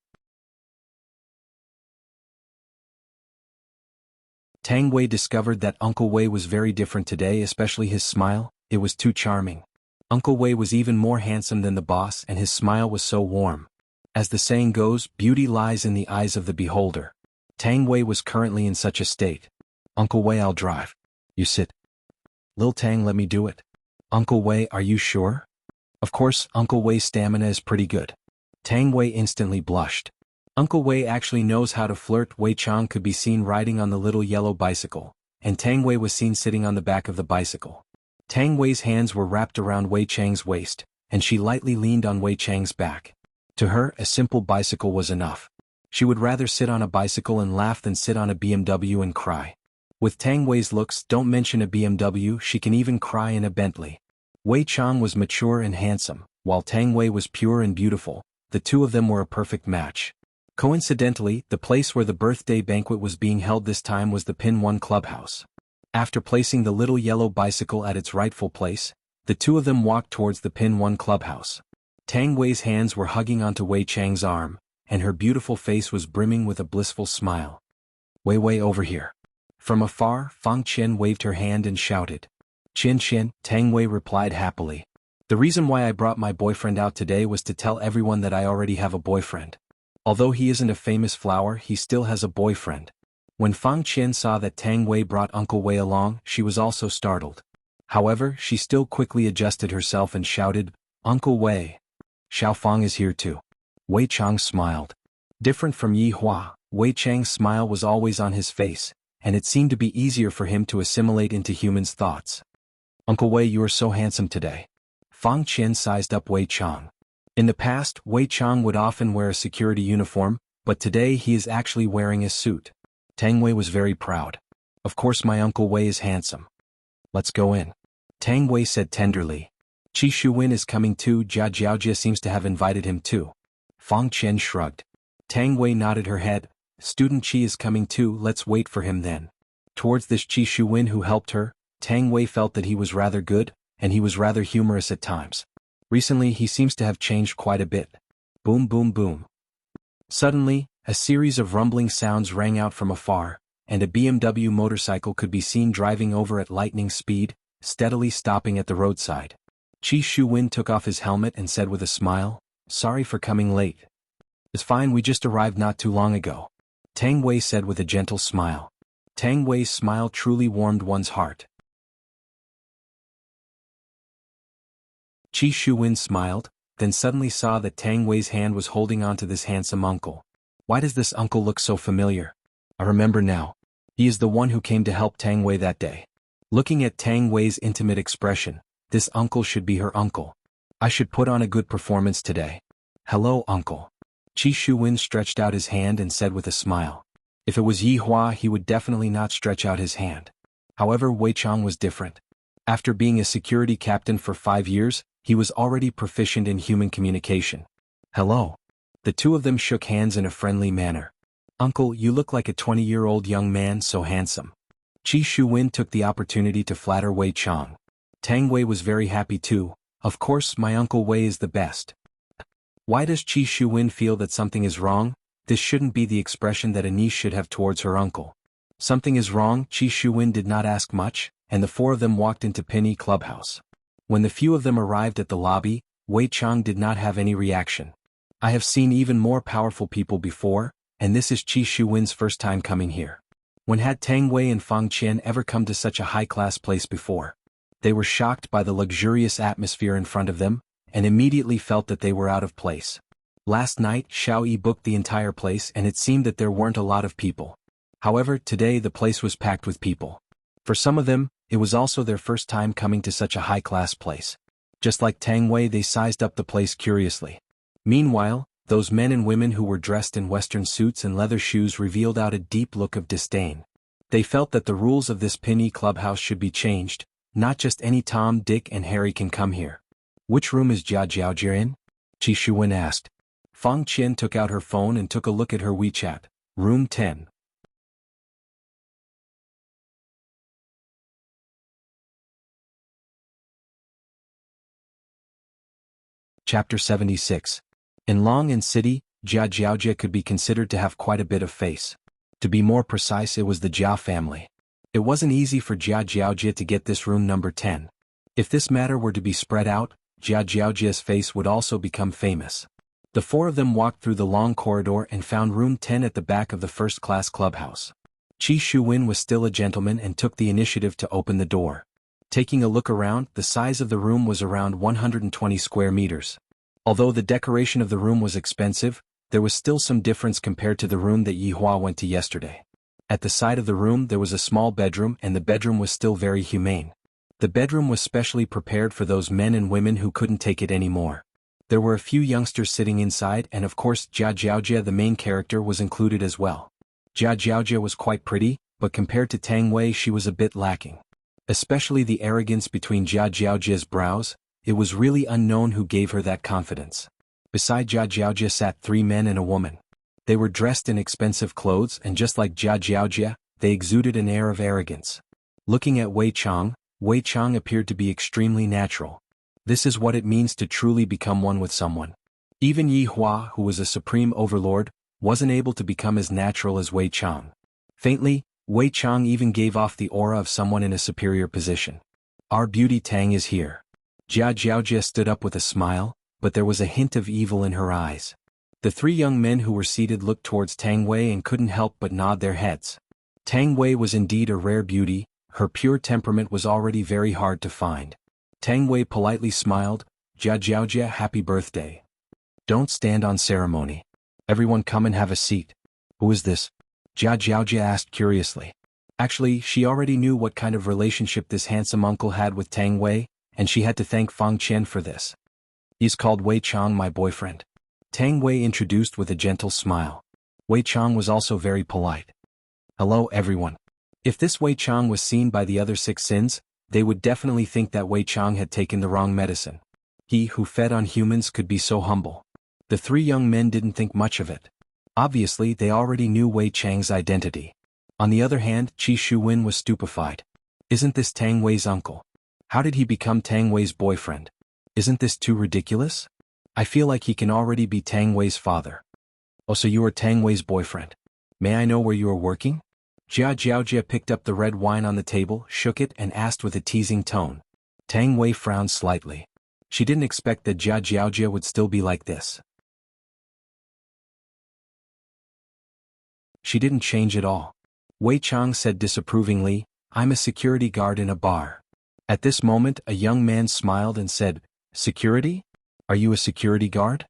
Tang Wei discovered that Uncle Wei was very different today, especially his smile. It was too charming. Uncle Wei was even more handsome than the boss and his smile was so warm. As the saying goes, beauty lies in the eyes of the beholder. Tang Wei was currently in such a state. Uncle Wei, I'll drive. You sit. Lil Tang, let me do it. Uncle Wei, are you sure? Of course, Uncle Wei's stamina is pretty good. Tang Wei instantly blushed. Uncle Wei actually knows how to flirt. Wei Chang could be seen riding on the little yellow bicycle, and Tang Wei was seen sitting on the back of the bicycle. Tang Wei's hands were wrapped around Wei Chang's waist, and she lightly leaned on Wei Chang's back. To her, a simple bicycle was enough. She would rather sit on a bicycle and laugh than sit on a BMW and cry. With Tang Wei's looks, don't mention a BMW, she can even cry in a Bentley. Wei Chang was mature and handsome, while Tang Wei was pure and beautiful. The two of them were a perfect match. Coincidentally, the place where the birthday banquet was being held this time was the Pin 1 clubhouse. After placing the little yellow bicycle at its rightful place, the two of them walked towards the Pin 1 clubhouse. Tang Wei's hands were hugging onto Wei Chang's arm, and her beautiful face was brimming with a blissful smile. Wei Wei, over here. From afar, Fang Qian waved her hand and shouted. Qian Qian, Tang Wei replied happily. The reason why I brought my boyfriend out today was to tell everyone that I already have a boyfriend. Although he isn't a famous flower, he still has a boyfriend. When Fang Qian saw that Tang Wei brought Uncle Wei along, she was also startled. However, she still quickly adjusted herself and shouted, Uncle Wei. Xiao Fang is here too. Wei Chang smiled. Different from Yi Hua, Wei Chang's smile was always on his face, and it seemed to be easier for him to assimilate into humans' thoughts. Uncle Wei, you are so handsome today. Fang Qian sized up Wei Chang. In the past, Wei Chang would often wear a security uniform, but today he is actually wearing a suit. Tang Wei was very proud. Of course my Uncle Wei is handsome. Let's go in. Tang Wei said tenderly. Qi Shuwen is coming too. Jia Jiaojia seems to have invited him too. Fang Qian shrugged. Tang Wei nodded her head. Student Qi is coming too, let's wait for him then. Towards this Qi Shuwen who helped her, Tang Wei felt that he was rather good, and he was rather humorous at times. Recently he seems to have changed quite a bit. Boom boom boom. Suddenly, a series of rumbling sounds rang out from afar, and a BMW motorcycle could be seen driving over at lightning speed, steadily stopping at the roadside. Qi Shuwen took off his helmet and said with a smile, Sorry for coming late. It's fine, we just arrived not too long ago. Tang Wei said with a gentle smile. Tang Wei's smile truly warmed one's heart. Qi Shuwen smiled, then suddenly saw that Tang Wei's hand was holding onto this handsome uncle. Why does this uncle look so familiar? I remember now. He is the one who came to help Tang Wei that day. Looking at Tang Wei's intimate expression, this uncle should be her uncle. I should put on a good performance today. Hello, uncle. Qi Shuwen stretched out his hand and said with a smile. If it was Yi Hua, he would definitely not stretch out his hand. However, Wei Chang was different. After being a security captain for 5 years, he was already proficient in human communication. Hello. The two of them shook hands in a friendly manner. Uncle, you look like a 20-year-old young man, so handsome. Qi Shuwen took the opportunity to flatter Wei Chang. Tang Wei was very happy too. Of course, my Uncle Wei is the best. Why does Qi Shuwen feel that something is wrong? This shouldn't be the expression that a niece should have towards her uncle. Something is wrong. Qi Shuwen did not ask much, and the four of them walked into Pinyi Clubhouse. When the few of them arrived at the lobby, Wei Chang did not have any reaction. I have seen even more powerful people before, and this is Qi Shuwen's first time coming here. When had Tang Wei and Fang Qian ever come to such a high-class place before? They were shocked by the luxurious atmosphere in front of them, and immediately felt that they were out of place. Last night, Xiao Yi booked the entire place and it seemed that there weren't a lot of people. However, today the place was packed with people. For some of them, it was also their first time coming to such a high-class place. Just like Tang Wei, they sized up the place curiously. Meanwhile, those men and women who were dressed in Western suits and leather shoes revealed out a deep look of disdain. They felt that the rules of this Pinyi Clubhouse should be changed. Not just any Tom, Dick, and Harry can come here. Which room is Jia Jiaojia in? Qi Shuwen asked. Fang Qian took out her phone and took a look at her WeChat. Room 10. Chapter 76. In Long and City, Jia Jiaojia could be considered to have quite a bit of face. To be more precise, it was the Jia family. It wasn't easy for Jia Jiaojia to get this room number 10. If this matter were to be spread out, Jia Jiaojia's face would also become famous. The four of them walked through the long corridor and found room 10 at the back of the first-class clubhouse. Qi Shuwen was still a gentleman and took the initiative to open the door. Taking a look around, the size of the room was around 120 square meters. Although the decoration of the room was expensive, there was still some difference compared to the room that Yi Hua went to yesterday. At the side of the room there was a small bedroom and the bedroom was still very humane. The bedroom was specially prepared for those men and women who couldn't take it anymore. There were a few youngsters sitting inside and of course Jia Jiaojia, the main character, was included as well. Jia Jiaojia was quite pretty, but compared to Tang Wei she was a bit lacking. Especially the arrogance between Jia Jiaojia's brows, it was really unknown who gave her that confidence. Beside Jia Jiaojia sat 3 men and a woman. They were dressed in expensive clothes and just like Jia Jiaojia, they exuded an air of arrogance. Looking at Wei Chang appeared to be extremely natural. This is what it means to truly become one with someone. Even Yi Hua, who was a supreme overlord, wasn't able to become as natural as Wei Chang. Faintly, Wei Chang even gave off the aura of someone in a superior position. Our beauty Tang is here. Jia Jiaojia stood up with a smile, but there was a hint of evil in her eyes. The three young men who were seated looked towards Tang Wei and couldn't help but nod their heads. Tang Wei was indeed a rare beauty, her pure temperament was already very hard to find. Tang Wei politely smiled, Jia Jiaojia, happy birthday. Don't stand on ceremony. Everyone come and have a seat. Who is this? Jia Jiaojia asked curiously. Actually, she already knew what kind of relationship this handsome uncle had with Tang Wei, and she had to thank Fang Qian for this. He's called Wei Chang, my boyfriend. Tang Wei introduced with a gentle smile. Wei Chang was also very polite. Hello everyone. If this Wei Chang was seen by the other 6 sins, they would definitely think that Wei Chang had taken the wrong medicine. He who fed on humans could be so humble. The 3 young men didn't think much of it. Obviously they already knew Wei Chang's identity. On the other hand, Qi Shuwen was stupefied. Isn't this Tang Wei's uncle? How did he become Tang Wei's boyfriend? Isn't this too ridiculous? I feel like he can already be Tang Wei's father. Oh, so you are Tang Wei's boyfriend. May I know where you are working? Jia Jiaojia picked up the red wine on the table, shook it and asked with a teasing tone. Tang Wei frowned slightly. She didn't expect that Jia Jiaojia would still be like this. She didn't change at all. Wei Chang said disapprovingly, I'm a security guard in a bar. At this moment a young man smiled and said, Security? Are you a security guard?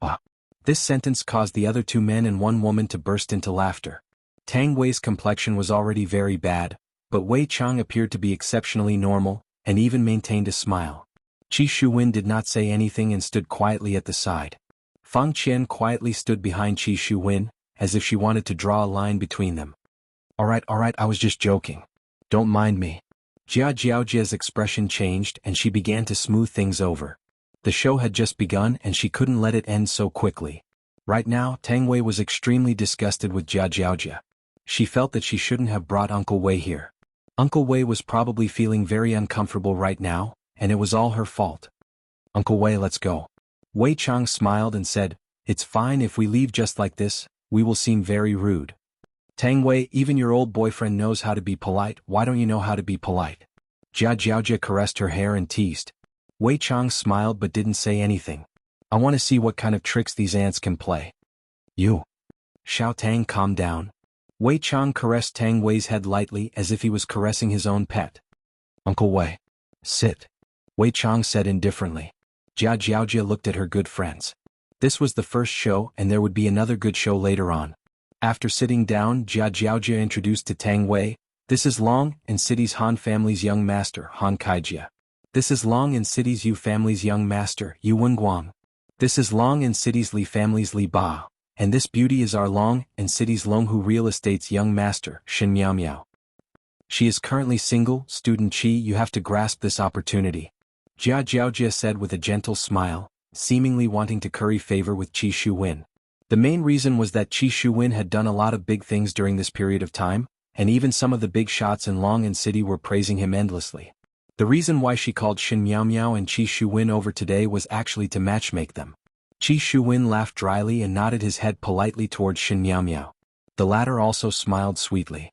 Ah. This sentence caused the other 2 men and 1 woman to burst into laughter. Tang Wei's complexion was already very bad, but Wei Chang appeared to be exceptionally normal, and even maintained a smile. Qi Shuwen did not say anything and stood quietly at the side. Fang Qian quietly stood behind Qi Shuwen, as if she wanted to draw a line between them. Alright, I was just joking. Don't mind me. Jia Jiaojia's expression changed and she began to smooth things over. The show had just begun and she couldn't let it end so quickly. Right now, Tang Wei was extremely disgusted with Jia Jiaojia. She felt that she shouldn't have brought Uncle Wei here. Uncle Wei was probably feeling very uncomfortable right now, and it was all her fault. Uncle Wei, let's go. Wei Chang smiled and said, It's fine if we leave just like this, we will seem very rude. Tang Wei, even your old boyfriend knows how to be polite, why don't you know how to be polite? Jia Jiaojia caressed her hair and teased. Wei Chang smiled but didn't say anything. I want to see what kind of tricks these ants can play. You. Xiao Tang, calm down. Wei Chang caressed Tang Wei's head lightly as if he was caressing his own pet. Uncle Wei. Sit. Wei Chang said indifferently. Jia Jiaojia looked at her good friends. This was the first show and there would be another good show later on. After sitting down, Jia Jiaojia introduced to Tang Wei, This is Long and City's Han family's young master, Han Kaijia. This is Long and City's Yu family's young master, Yu Wenguang. This is Long and City's Li family's Li Ba. And this beauty is our Long and City's Longhu Real Estate's young master, Shin Miao Miao. She is currently single, student Qi, you have to grasp this opportunity. Jia Jiaojia said with a gentle smile, seemingly wanting to curry favor with Qi Shuwen. The main reason was that Qi Shuwen had done a lot of big things during this period of time, and even some of the big shots in Long and City were praising him endlessly. The reason why she called Shin Miao Miao and Qi Shuwen over today was actually to matchmake them. Qi Shuwen laughed dryly and nodded his head politely towards Shin Miao Miao. The latter also smiled sweetly.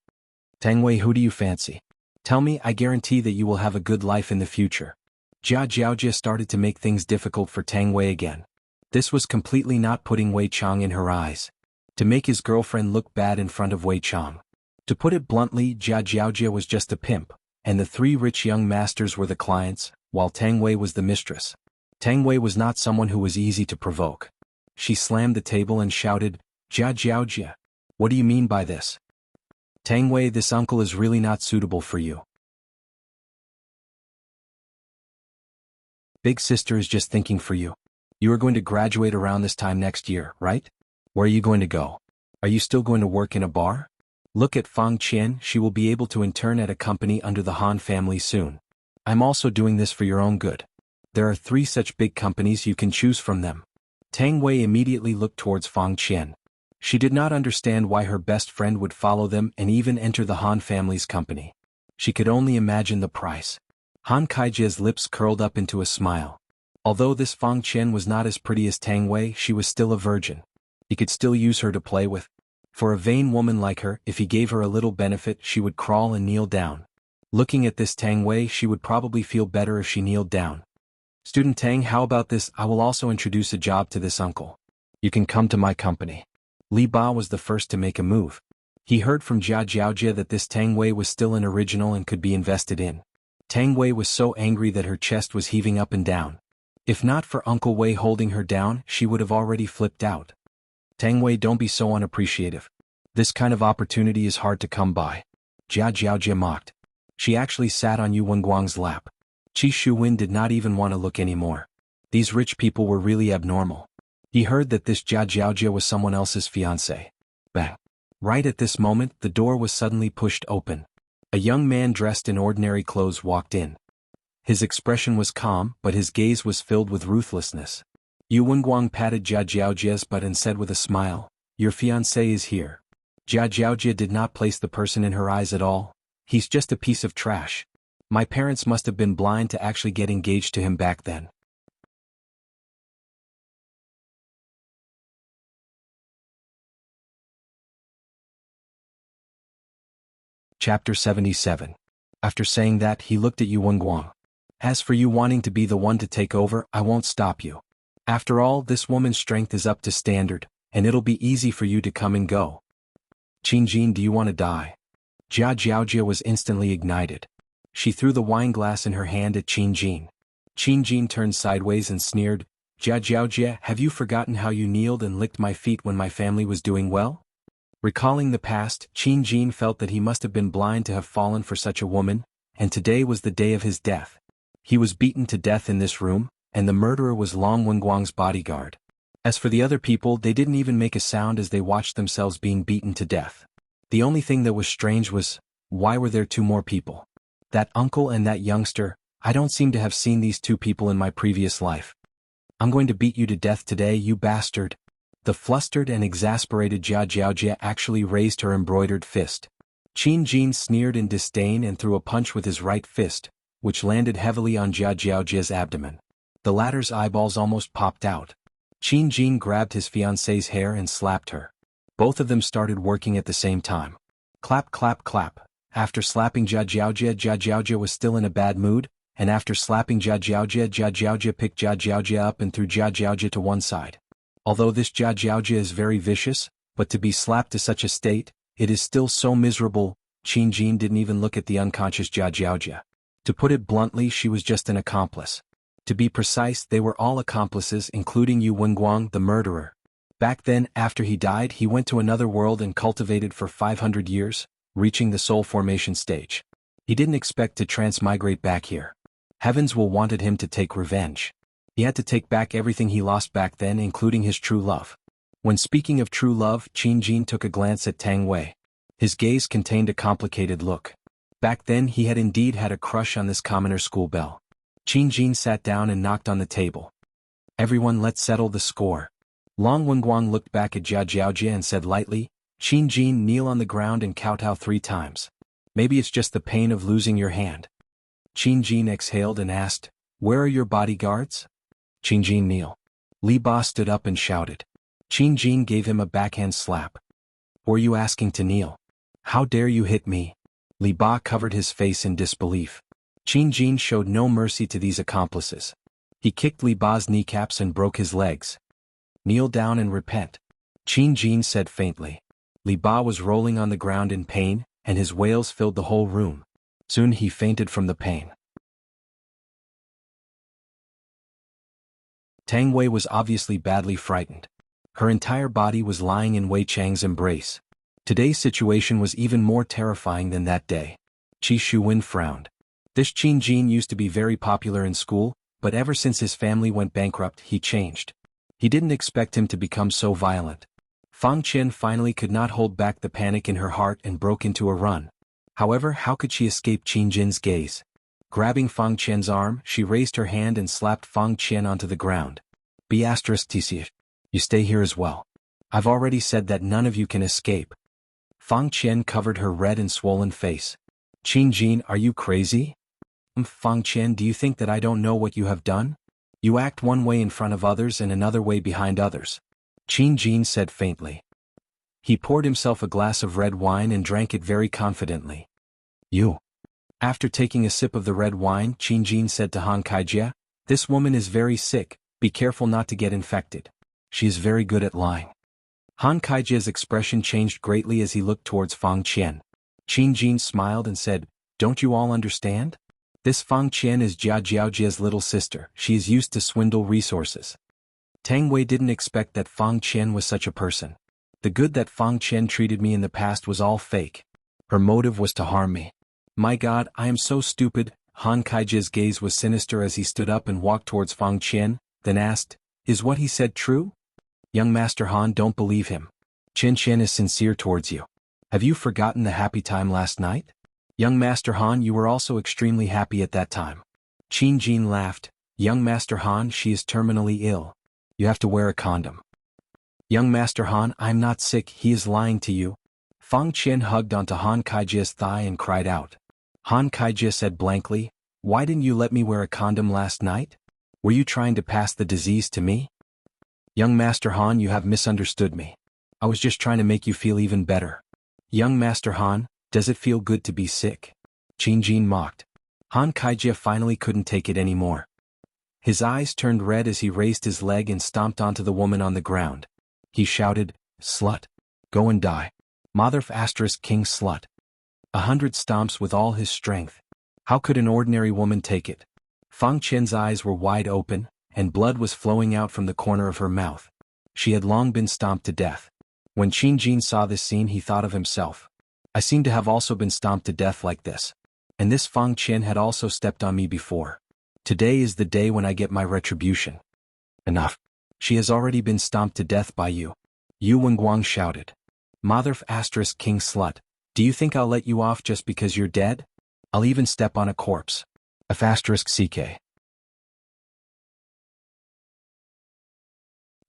Tang Wei, who do you fancy? Tell me, I guarantee that you will have a good life in the future. Jia Jiaojia started to make things difficult for Tang Wei again. This was completely not putting Wei Chang in her eyes. To make his girlfriend look bad in front of Wei Chang. To put it bluntly, Jia Jiaojia was just a pimp, and the 3 rich young masters were the clients, while Tang Wei was the mistress. Tang Wei was not someone who was easy to provoke. She slammed the table and shouted, Jia Jiaojia, what do you mean by this? Tang Wei, this uncle is really not suitable for you. Big sister is just thinking for you. You are going to graduate around this time next year, right? Where are you going to go? Are you still going to work in a bar? Look at Fang Qian, she will be able to intern at a company under the Han family soon. I'm also doing this for your own good. There are 3 such big companies you can choose from them. Tang Wei immediately looked towards Fang Qian. She did not understand why her best friend would follow them and even enter the Han family's company. She could only imagine the price. Han Kaijia's lips curled up into a smile. Although this Fang Qian was not as pretty as Tang Wei, she was still a virgin. He could still use her to play with. For a vain woman like her, if he gave her a little benefit, she would crawl and kneel down. Looking at this Tang Wei, she would probably feel better if she kneeled down. Student Tang, how about this? I will also introduce a job to this uncle. You can come to my company. Li Ba was the first to make a move. He heard from Jia Jiaojia that this Tang Wei was still an original and could be invested in. Tang Wei was so angry that her chest was heaving up and down. If not for Uncle Wei holding her down, she would have already flipped out. Tang Wei, don't be so unappreciative. This kind of opportunity is hard to come by. Jia Jiaojia mocked. She actually sat on Yu Wenguang's lap. Qi Shuwen did not even want to look anymore. These rich people were really abnormal. He heard that this Jia Jiaojia was someone else's fiancé. Bang. Right at this moment, the door was suddenly pushed open. A young man dressed in ordinary clothes walked in. His expression was calm, but his gaze was filled with ruthlessness. Yu Wenguang patted Jia Jiaojia's butt and said with a smile, "Your fiancé is here." Jia Jiaojia did not place the person in her eyes at all. He's just a piece of trash. My parents must have been blind to actually get engaged to him back then. Chapter 77. After saying that, he looked at Yu Wenguang. As for you wanting to be the one to take over, I won't stop you. After all, this woman's strength is up to standard, and it'll be easy for you to come and go. Qingjin, do you want to die? Jia Jiaojia was instantly ignited. She threw the wine glass in her hand at Qingjin. Qingjin turned sideways and sneered, Jia Jiaojia, have you forgotten how you kneeled and licked my feet when my family was doing well? Recalling the past, Qingjin felt that he must have been blind to have fallen for such a woman, and today was the day of his death. He was beaten to death in this room, and the murderer was Long Wenguang's bodyguard. As for the other people, they didn't even make a sound as they watched themselves being beaten to death. The only thing that was strange was, why were there two more people? That uncle and that youngster, I don't seem to have seen these two people in my previous life. I'm going to beat you to death today, you bastard. The flustered and exasperated Jia Jiaojia actually raised her embroidered fist. Qingjin sneered in disdain and threw a punch with his right fist, which landed heavily on Jia Jiaojia's abdomen. The latter's eyeballs almost popped out. Qingjin grabbed his fiancée's hair and slapped her. Both of them started working at the same time. Clap, clap, clap. After slapping Jia Jiaojia was still in a bad mood, and after slapping Jia Jiaojia picked Jia Jiaojia up and threw Jia Jiaojia to one side. Although this Jia Jiaojia is very vicious, but to be slapped to such a state, it is still so miserable. Qingjin didn't even look at the unconscious Jia Jiaojia. To put it bluntly, she was just an accomplice. To be precise, they were all accomplices, including Yu Wenguang, the murderer. Back then, after he died, he went to another world and cultivated for 500 years, reaching the soul formation stage. He didn't expect to transmigrate back here. Heavens will wanted him to take revenge. He had to take back everything he lost back then, including his true love. When speaking of true love, Qingjin took a glance at Tang Wei. His gaze contained a complicated look. Back then he had indeed had a crush on this commoner school belle. Qingjin sat down and knocked on the table. Everyone, let's settle the score. Long Wenguang looked back at Jia Jiaojia and said lightly, Qingjin, kneel on the ground and kowtow 3 times. Maybe it's just the pain of losing your hand. Qingjin exhaled and asked, where are your bodyguards? Qingjin, kneel. Li Ba stood up and shouted. Qingjin gave him a backhand slap. Were you asking to kneel? How dare you hit me? Li Ba covered his face in disbelief. Qingjin showed no mercy to these accomplices. He kicked Li Ba's kneecaps and broke his legs. Kneel down and repent. Qingjin said faintly. Li Ba was rolling on the ground in pain, and his wails filled the whole room. Soon he fainted from the pain. Tang Wei was obviously badly frightened. Her entire body was lying in Wei Chang's embrace. Today's situation was even more terrifying than that day. Qi Shuwen frowned. This Qingjin used to be very popular in school, but ever since his family went bankrupt, he changed. He didn't expect him to become so violent. Fang Qian finally could not hold back the panic in her heart and broke into a run. However, how could she escape Qingjin's gaze? Grabbing Fang Qian's arm, she raised her hand and slapped Fang Qian onto the ground. B*TC. You stay here as well. I've already said that none of you can escape. Fang Qian covered her red and swollen face. Qin Jin, are you crazy? Fang Qian, do you think that I don't know what you have done? You act one way in front of others and another way behind others. Qin Jin said faintly. He poured himself a glass of red wine and drank it very confidently. You. After taking a sip of the red wine, Qin Jin said to Han Kaijia, this woman is very sick, be careful not to get infected. She is very good at lying. Han Kaijia's expression changed greatly as he looked towards Fang Qian. Qin Jin smiled and said, don't you all understand? This Fang Qian is Jia Jiaojia's little sister, she is used to swindle resources. Tang Wei didn't expect that Fang Qian was such a person. The good that Fang Qian treated me in the past was all fake. Her motive was to harm me. My God, I am so stupid. Han Kaijia's gaze was sinister as he stood up and walked towards Fang Qian, then asked, is what he said true? Young Master Han, don't believe him. Qin Qian is sincere towards you. Have you forgotten the happy time last night? Young Master Han, you were also extremely happy at that time. Qin Jin laughed. Young Master Han, she is terminally ill. You have to wear a condom. Young Master Han, I'm not sick, he is lying to you. Fang Qian hugged onto Han Kaijia's thigh and cried out. Han Kaijia said blankly, why didn't you let me wear a condom last night? Were you trying to pass the disease to me? Young Master Han, you have misunderstood me. I was just trying to make you feel even better. Young Master Han, does it feel good to be sick? Qin Jin mocked. Han Kaijia finally couldn't take it anymore. His eyes turned red as he raised his leg and stomped onto the woman on the ground. He shouted, slut. Go and die. Motherf * king slut. 100 stomps with all his strength. How could an ordinary woman take it? Fang Qian's eyes were wide open, and blood was flowing out from the corner of her mouth. She had long been stomped to death. When Qin Jin saw this scene he thought of himself. I seem to have also been stomped to death like this. And this Fang Qian had also stepped on me before. Today is the day when I get my retribution. Enough. She has already been stomped to death by you. Yu Wenguang shouted. Motherf * king slut. Do you think I'll let you off just because you're dead? I'll even step on a corpse. F * CK.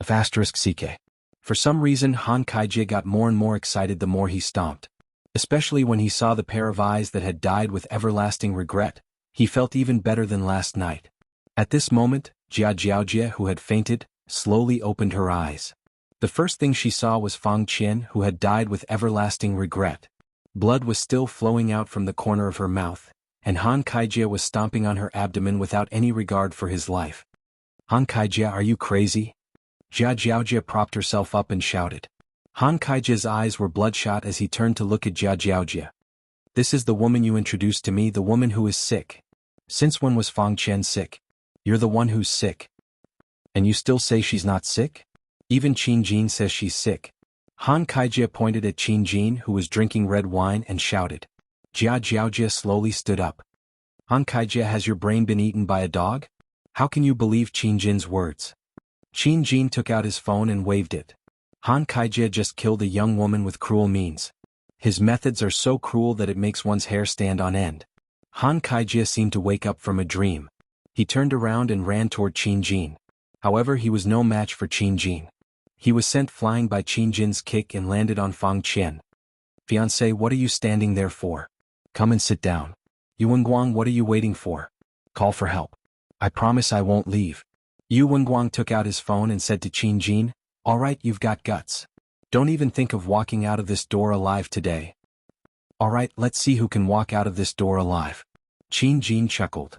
F * CK. For some reason Han Kaijia got more and more excited the more he stomped. Especially when he saw the pair of eyes that had died with everlasting regret, he felt even better than last night. At this moment, Jia Jiaojia, who had fainted, slowly opened her eyes. The first thing she saw was Fang Qian, who had died with everlasting regret. Blood was still flowing out from the corner of her mouth, and Han Kaijia was stomping on her abdomen without any regard for his life. Han Kaijia, are you crazy? Jia Jiaojia propped herself up and shouted. Han Kaijia's eyes were bloodshot as he turned to look at Jia Jiaojia. This is the woman you introduced to me, the woman who is sick. Since when was Fang Qian sick? You're the one who's sick. And you still say she's not sick? Even Qin Jin says she's sick. Han Kaijia pointed at Qin Jin, who was drinking red wine, and shouted. Jia Jiaojia slowly stood up. Han Kaijia, has your brain been eaten by a dog? How can you believe Qin Jin's words? Qin Jin took out his phone and waved it. Han Kaijia just killed a young woman with cruel means. His methods are so cruel that it makes one's hair stand on end. Han Kaijia seemed to wake up from a dream. He turned around and ran toward Qin Jin. However, he was no match for Qin Jin. He was sent flying by Qin Jin's kick and landed on Fang Qian. Fiancé, what are you standing there for? Come and sit down. Yu Wenguang, what are you waiting for? Call for help. I promise I won't leave. Yu Wenguang took out his phone and said to Qin Jin, all right, you've got guts. Don't even think of walking out of this door alive today. All right, let's see who can walk out of this door alive. Qin Jin chuckled.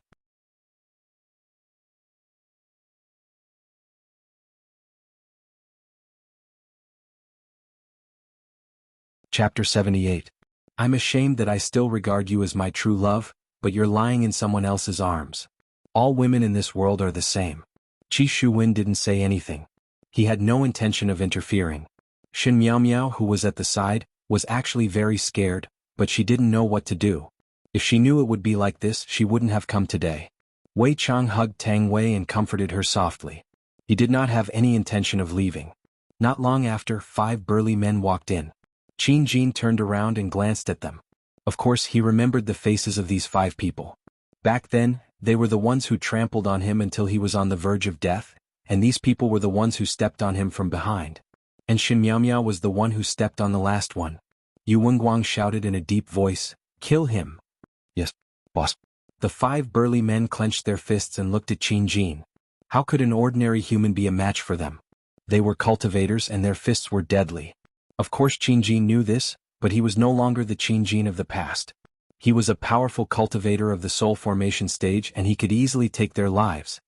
Chapter 78. I'm ashamed that I still regard you as my true love, but you're lying in someone else's arms. All women in this world are the same. Qi Shuwen didn't say anything. He had no intention of interfering. Shin Miao Miao, who was at the side, was actually very scared, but she didn't know what to do. If she knew it would be like this, she wouldn't have come today. Wei Chang hugged Tang Wei and comforted her softly. He did not have any intention of leaving. Not long after, 5 burly men walked in. Qin Jin turned around and glanced at them. Of course, he remembered the faces of these 5 people. Back then, they were the ones who trampled on him until he was on the verge of death, and these people were the ones who stepped on him from behind. And Shin Miao Miao was the one who stepped on the last one. Yu Wenguang shouted in a deep voice, "Kill him." "Yes, boss." The 5 burly men clenched their fists and looked at Qin Jin. How could an ordinary human be a match for them? They were cultivators and their fists were deadly. Of course Qin Jin knew this, but he was no longer the Qin Jin of the past. He was a powerful cultivator of the soul formation stage and he could easily take their lives.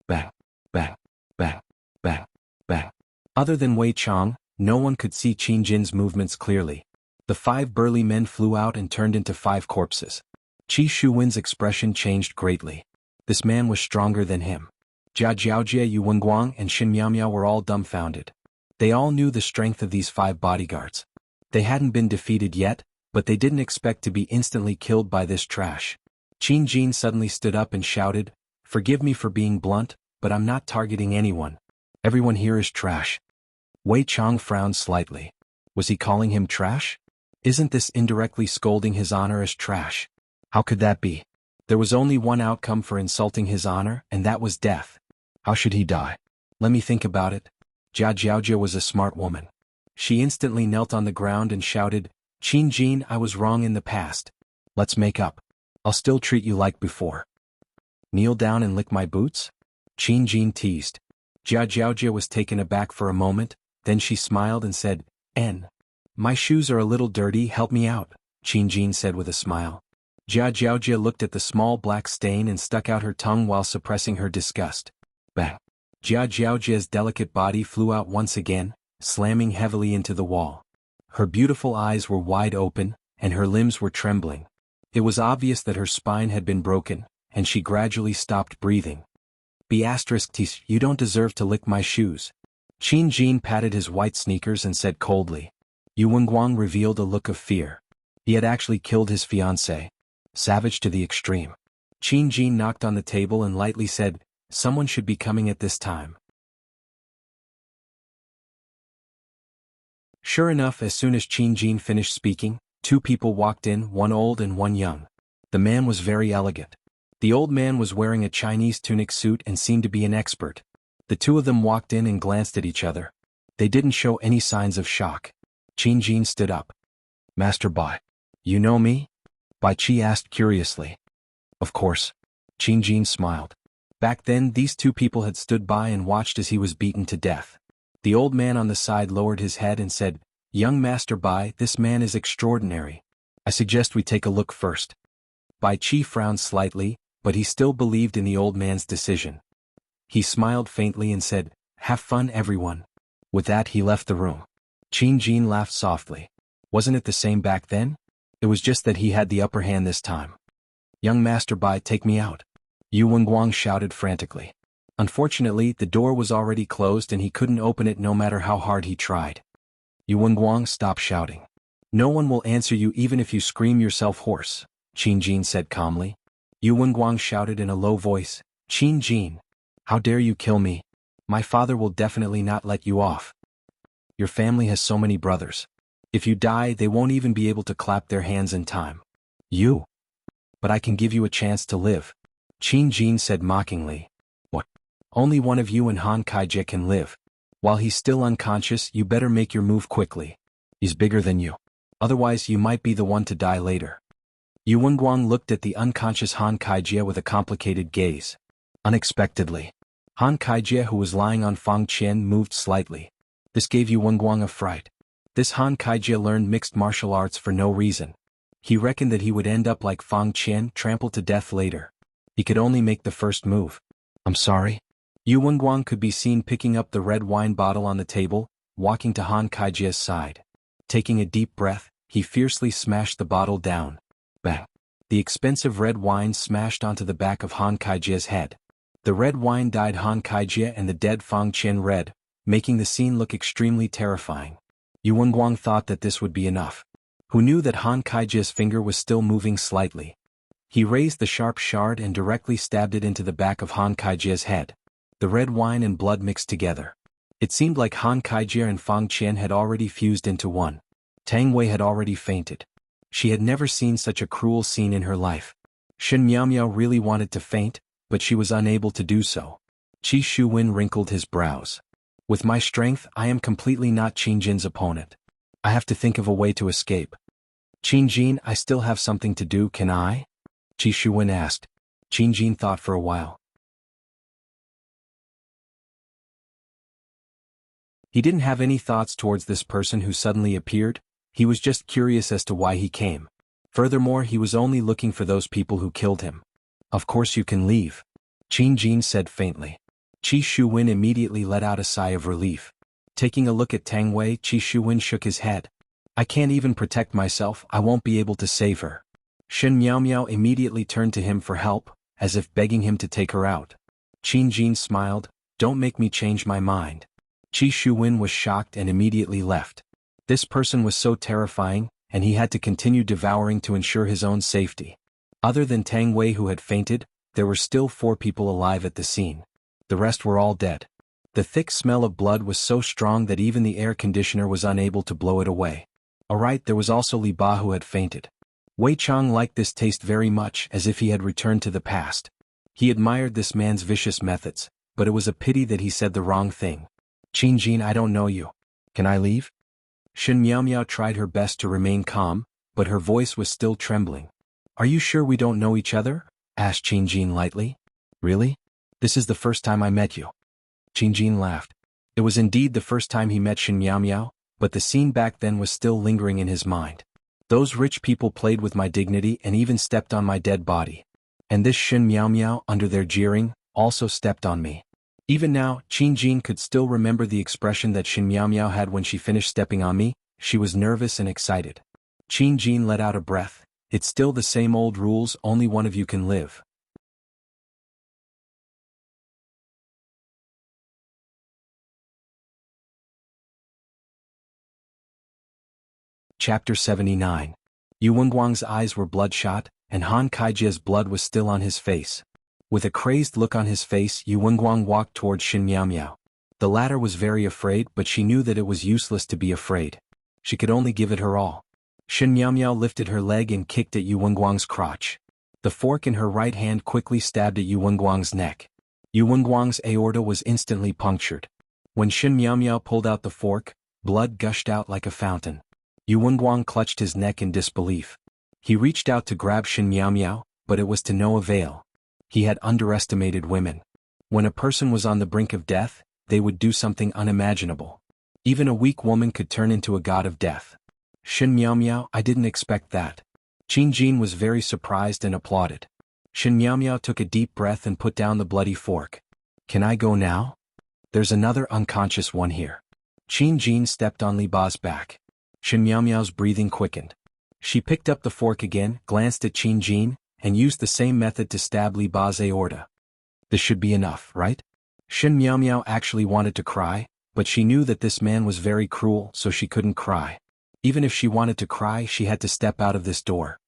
Bang, bang, bang, bang, bang. Other than Wei Chang, no one could see Qin Jin's movements clearly. The 5 burly men flew out and turned into 5 corpses. Qi Shuwen's expression changed greatly. This man was stronger than him. Jia Jiaojie, Yu Wenguang, and Shin Miao Miao were all dumbfounded. They all knew the strength of these 5 bodyguards. They hadn't been defeated yet, but they didn't expect to be instantly killed by this trash. Qin Jin suddenly stood up and shouted, "Forgive me for being blunt, but I'm not targeting anyone. Everyone here is trash." Wei Chang frowned slightly. Was he calling him trash? Isn't this indirectly scolding his honor as trash? How could that be? There was only one outcome for insulting his honor, and that was death. How should he die? Let me think about it. Jia Jiaojie was a smart woman. She instantly knelt on the ground and shouted, "Qin Jin, I was wrong in the past. Let's make up. I'll still treat you like before." "Kneel down and lick my boots?" Qin Jin teased. Jia Jiaojie was taken aback for a moment, then she smiled and said, "My shoes are a little dirty, help me out," Qin Jin said with a smile. Jia Jiaojie looked at the small black stain and stuck out her tongue while suppressing her disgust. Bang! Jia Jiaojie's delicate body flew out once again, slamming heavily into the wall. Her beautiful eyes were wide open, and her limbs were trembling. It was obvious that her spine had been broken, and she gradually stopped breathing. "B***Ts, you don't deserve to lick my shoes." Qin Jin patted his white sneakers and said coldly. Yu Wenguang revealed a look of fear. He had actually killed his fiancée. Savage to the extreme. Qin Jin knocked on the table and lightly said, "Someone should be coming at this time." Sure enough, as soon as Qin Jin finished speaking, 2 people walked in, one old and one young. The man was very elegant. The old man was wearing a Chinese tunic suit and seemed to be an expert. The 2 of them walked in and glanced at each other. They didn't show any signs of shock. Qin Jin stood up. "Master Bai, you know me?" Bai Qi asked curiously. "Of course." Qin Jin smiled. Back then these 2 people had stood by and watched as he was beaten to death. The old man on the side lowered his head and said, "Young Master Bai, this man is extraordinary. I suggest we take a look first." Bai Qi frowned slightly, but he still believed in the old man's decision. He smiled faintly and said, "Have fun, everyone." With that he left the room. Qin Jin laughed softly. Wasn't it the same back then? It was just that he had the upper hand this time. "Young Master Bai, take me out." Yu Wenguang shouted frantically. Unfortunately, the door was already closed and he couldn't open it no matter how hard he tried. Yu Wenguang, stop shouting. "No one will answer you even if you scream yourself hoarse," Qin Jin said calmly. Yu Wenguang shouted in a low voice, "Qin Jin, how dare you kill me? My father will definitely not let you off. Your family has so many brothers. If you die, they won't even be able to clap their hands in time. You. But I can give you a chance to live." Qin Jin said mockingly. "What? Only one of you and Han Kaijie can live. While he's still unconscious, you better make your move quickly. He's bigger than you. Otherwise you might be the one to die later." Yu Wenguang looked at the unconscious Han Kaijie with a complicated gaze. Unexpectedly, Han Kaijie, who was lying on Fang Qian, moved slightly. This gave Yu Wenguang a fright. This Han Kaijie learned mixed martial arts for no reason. He reckoned that he would end up like Fang Qian, trampled to death later. He could only make the first move. "I'm sorry." Yu Wenguang could be seen picking up the red wine bottle on the table, walking to Han Kaijie's side. Taking a deep breath, he fiercely smashed the bottle down. Bang! The expensive red wine smashed onto the back of Han Kaijie's head. The red wine dyed Han Kaijie and the dead Fang Qian red, making the scene look extremely terrifying. Yu Wenguang thought that this would be enough. Who knew that Han Kaijie's finger was still moving slightly? He raised the sharp shard and directly stabbed it into the back of Han Kaijie's head. The red wine and blood mixed together. It seemed like Han Kaijie and Fang Qian had already fused into one. Tang Wei had already fainted. She had never seen such a cruel scene in her life. Shin Miao Miao really wanted to faint, but she was unable to do so. Qi Shuwen wrinkled his brows. With my strength, I am completely not Qin Jin's opponent. I have to think of a way to escape. Qin Jin, I still have something to do, can I? Qi Shuwen asked. Qin Jin thought for a while. He didn't have any thoughts towards this person who suddenly appeared, he was just curious as to why he came. Furthermore, he was only looking for those people who killed him. Of course you can leave, Qin Jin said faintly. Qi Shuwen immediately let out a sigh of relief. Taking a look at Tang Wei, Qi Shuwen shook his head. I can't even protect myself, I won't be able to save her. Shen Miao Miao immediately turned to him for help, as if begging him to take her out. Qin Jin smiled, don't make me change my mind. Qi Shuwen was shocked and immediately left. This person was so terrifying, and he had to continue devouring to ensure his own safety. Other than Tang Wei who had fainted, there were still 4 people alive at the scene. The rest were all dead. The thick smell of blood was so strong that even the air conditioner was unable to blow it away. Alright, there was also Li Ba who had fainted. Wei Chang liked this taste very much, as if he had returned to the past. He admired this man's vicious methods, but it was a pity that he said the wrong thing. Qin Jin, I don't know you. Can I leave? Shen Miao Miao tried her best to remain calm, but her voice was still trembling. Are you sure we don't know each other? Asked Qin Jin lightly. Really? This is the first time I met you. Qin Jin laughed. It was indeed the first time he met Shen Miao Miao, but the scene back then was still lingering in his mind. Those rich people played with my dignity and even stepped on my dead body. And this Shen Miao Miao, under their jeering, also stepped on me. Even now, Qin Jin could still remember the expression that Shen Miao Miao had when she finished stepping on me. She was nervous and excited. Qin Jin let out a breath. It's still the same old rules, only one of you can live. Chapter 79. Yu Wenguang's eyes were bloodshot, and Han Kaijia's blood was still on his face. With a crazed look on his face, Yu Wenguang walked towards Shen Miao Miao. The latter was very afraid, but she knew that it was useless to be afraid. She could only give it her all. Shen Miao Miao lifted her leg and kicked at Yu Wenguang's crotch. The fork in her right hand quickly stabbed at Yu Wenguang's neck. Yu Wenguang's aorta was instantly punctured. When Shen Miao Miao pulled out the fork, blood gushed out like a fountain. Yu Wenguang clutched his neck in disbelief. He reached out to grab Shen Miao Miao, but it was to no avail. He had underestimated women. When a person was on the brink of death, they would do something unimaginable. Even a weak woman could turn into a god of death. Shen Miao Miao, I didn't expect that. Qin Jin was very surprised and applauded. Shen Miao Miao took a deep breath and put down the bloody fork. Can I go now? There's another unconscious one here. Qin Jin stepped on Li Ba's back. Shen Miao Miao's breathing quickened. She picked up the fork again, glanced at Qin Jin, and used the same method to stab Li Ba's aorta. This should be enough, right? Shen Miao Miao actually wanted to cry, but she knew that this man was very cruel, so she couldn't cry. Even if she wanted to cry, she had to step out of this door.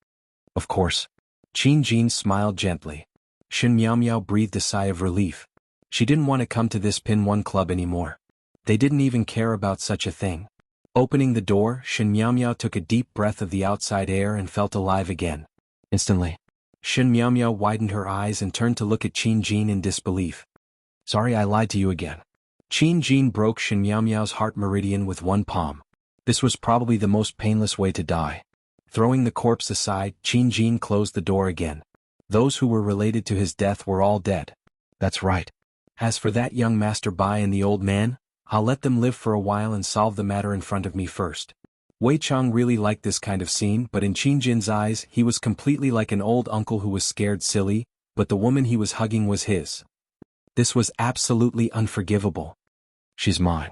Of course. Qin Jin smiled gently. Shen Miao Miao breathed a sigh of relief. She didn't want to come to this Pin 1 club anymore. They didn't even care about such a thing. Opening the door, Shen Miao Miao took a deep breath of the outside air and felt alive again. Instantly. Shen Miao Miao widened her eyes and turned to look at Qin Jin in disbelief. Sorry, I lied to you again. Qin Jin broke Shen Miao Miao's heart meridian with one palm. This was probably the most painless way to die. Throwing the corpse aside, Qin Jin closed the door again. Those who were related to his death were all dead. That's right. As for that young Master Bai and the old man, I'll let them live for a while and solve the matter in front of me first. Wei Chang really liked this kind of scene, but in Qin Jin's eyes he was completely like an old uncle who was scared silly, but the woman he was hugging was his. This was absolutely unforgivable. She's mine,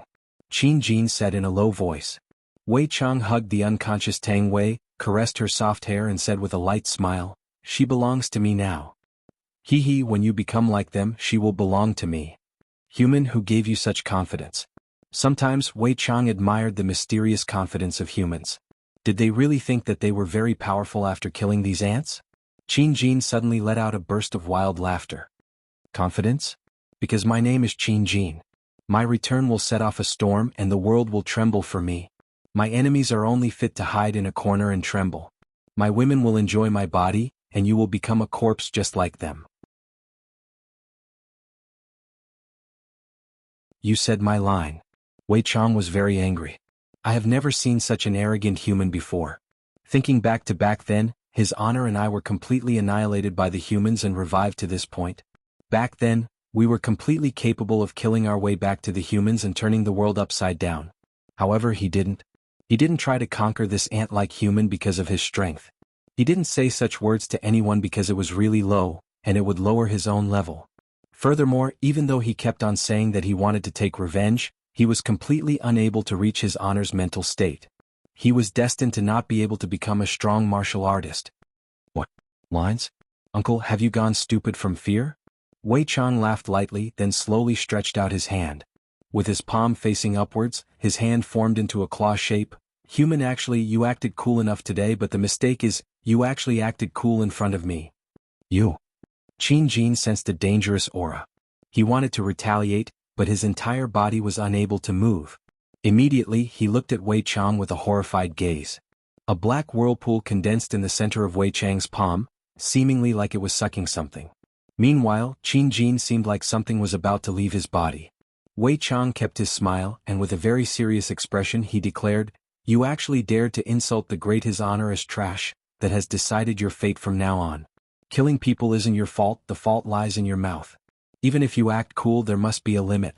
Qin Jin said in a low voice. Wei Chang hugged the unconscious Tang Wei, caressed her soft hair and said with a light smile, she belongs to me now. Hee, when you become like them, she will belong to me. Human, who gave you such confidence? Sometimes Wei Chang admired the mysterious confidence of humans. Did they really think that they were very powerful after killing these ants? Qin Jin suddenly let out a burst of wild laughter. Confidence? Because my name is Qin Jin. My return will set off a storm and the world will tremble for me. My enemies are only fit to hide in a corner and tremble. My women will enjoy my body, and you will become a corpse just like them. You said my line. Wei Chang was very angry. I have never seen such an arrogant human before. Thinking back then, his honor and I were completely annihilated by the humans and revived to this point. Back then, we were completely capable of killing our way back to the humans and turning the world upside down. However, he didn't. He didn't try to conquer this ant-like human because of his strength. He didn't say such words to anyone because it was really low, and it would lower his own level. Furthermore, even though he kept on saying that he wanted to take revenge, he was completely unable to reach his honor's mental state. He was destined to not be able to become a strong martial artist. What? Lines? Uncle, have you gone stupid from fear? Wei Chang laughed lightly, then slowly stretched out his hand. With his palm facing upwards, his hand formed into a claw shape. Human, actually, you acted cool enough today, but the mistake is, you actually acted cool in front of me. You. Qin Jin sensed a dangerous aura. He wanted to retaliate, but his entire body was unable to move. Immediately, he looked at Wei Chang with a horrified gaze. A black whirlpool condensed in the center of Wei Chang's palm, seemingly like it was sucking something. Meanwhile, Qin Jin seemed like something was about to leave his body. Wei Chang kept his smile, and with a very serious expression he declared, "You actually dared to insult the great His Honor as trash, that has decided your fate from now on. Killing people isn't your fault, the fault lies in your mouth. Even if you act cool, there must be a limit.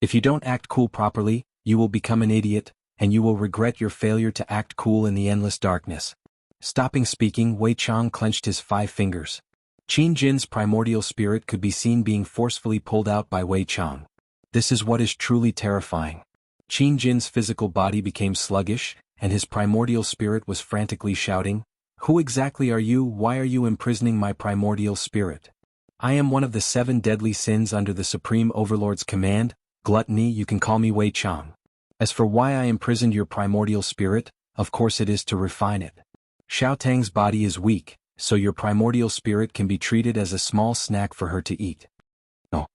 If you don't act cool properly, you will become an idiot, and you will regret your failure to act cool in the endless darkness." Stopping speaking, Wei Chang clenched his 5 fingers. Qin Jin's primordial spirit could be seen being forcefully pulled out by Wei Chang. This is what is truly terrifying. Qin Jin's physical body became sluggish, and his primordial spirit was frantically shouting, "Who exactly are you? Why are you imprisoning my primordial spirit? I am one of the 7 deadly sins under the Supreme Overlord's command, gluttony. You can call me Wei Chang. As for why I imprisoned your primordial spirit, of course it is to refine it. Xiao Tang's body is weak, so your primordial spirit can be treated as a small snack for her to eat." No.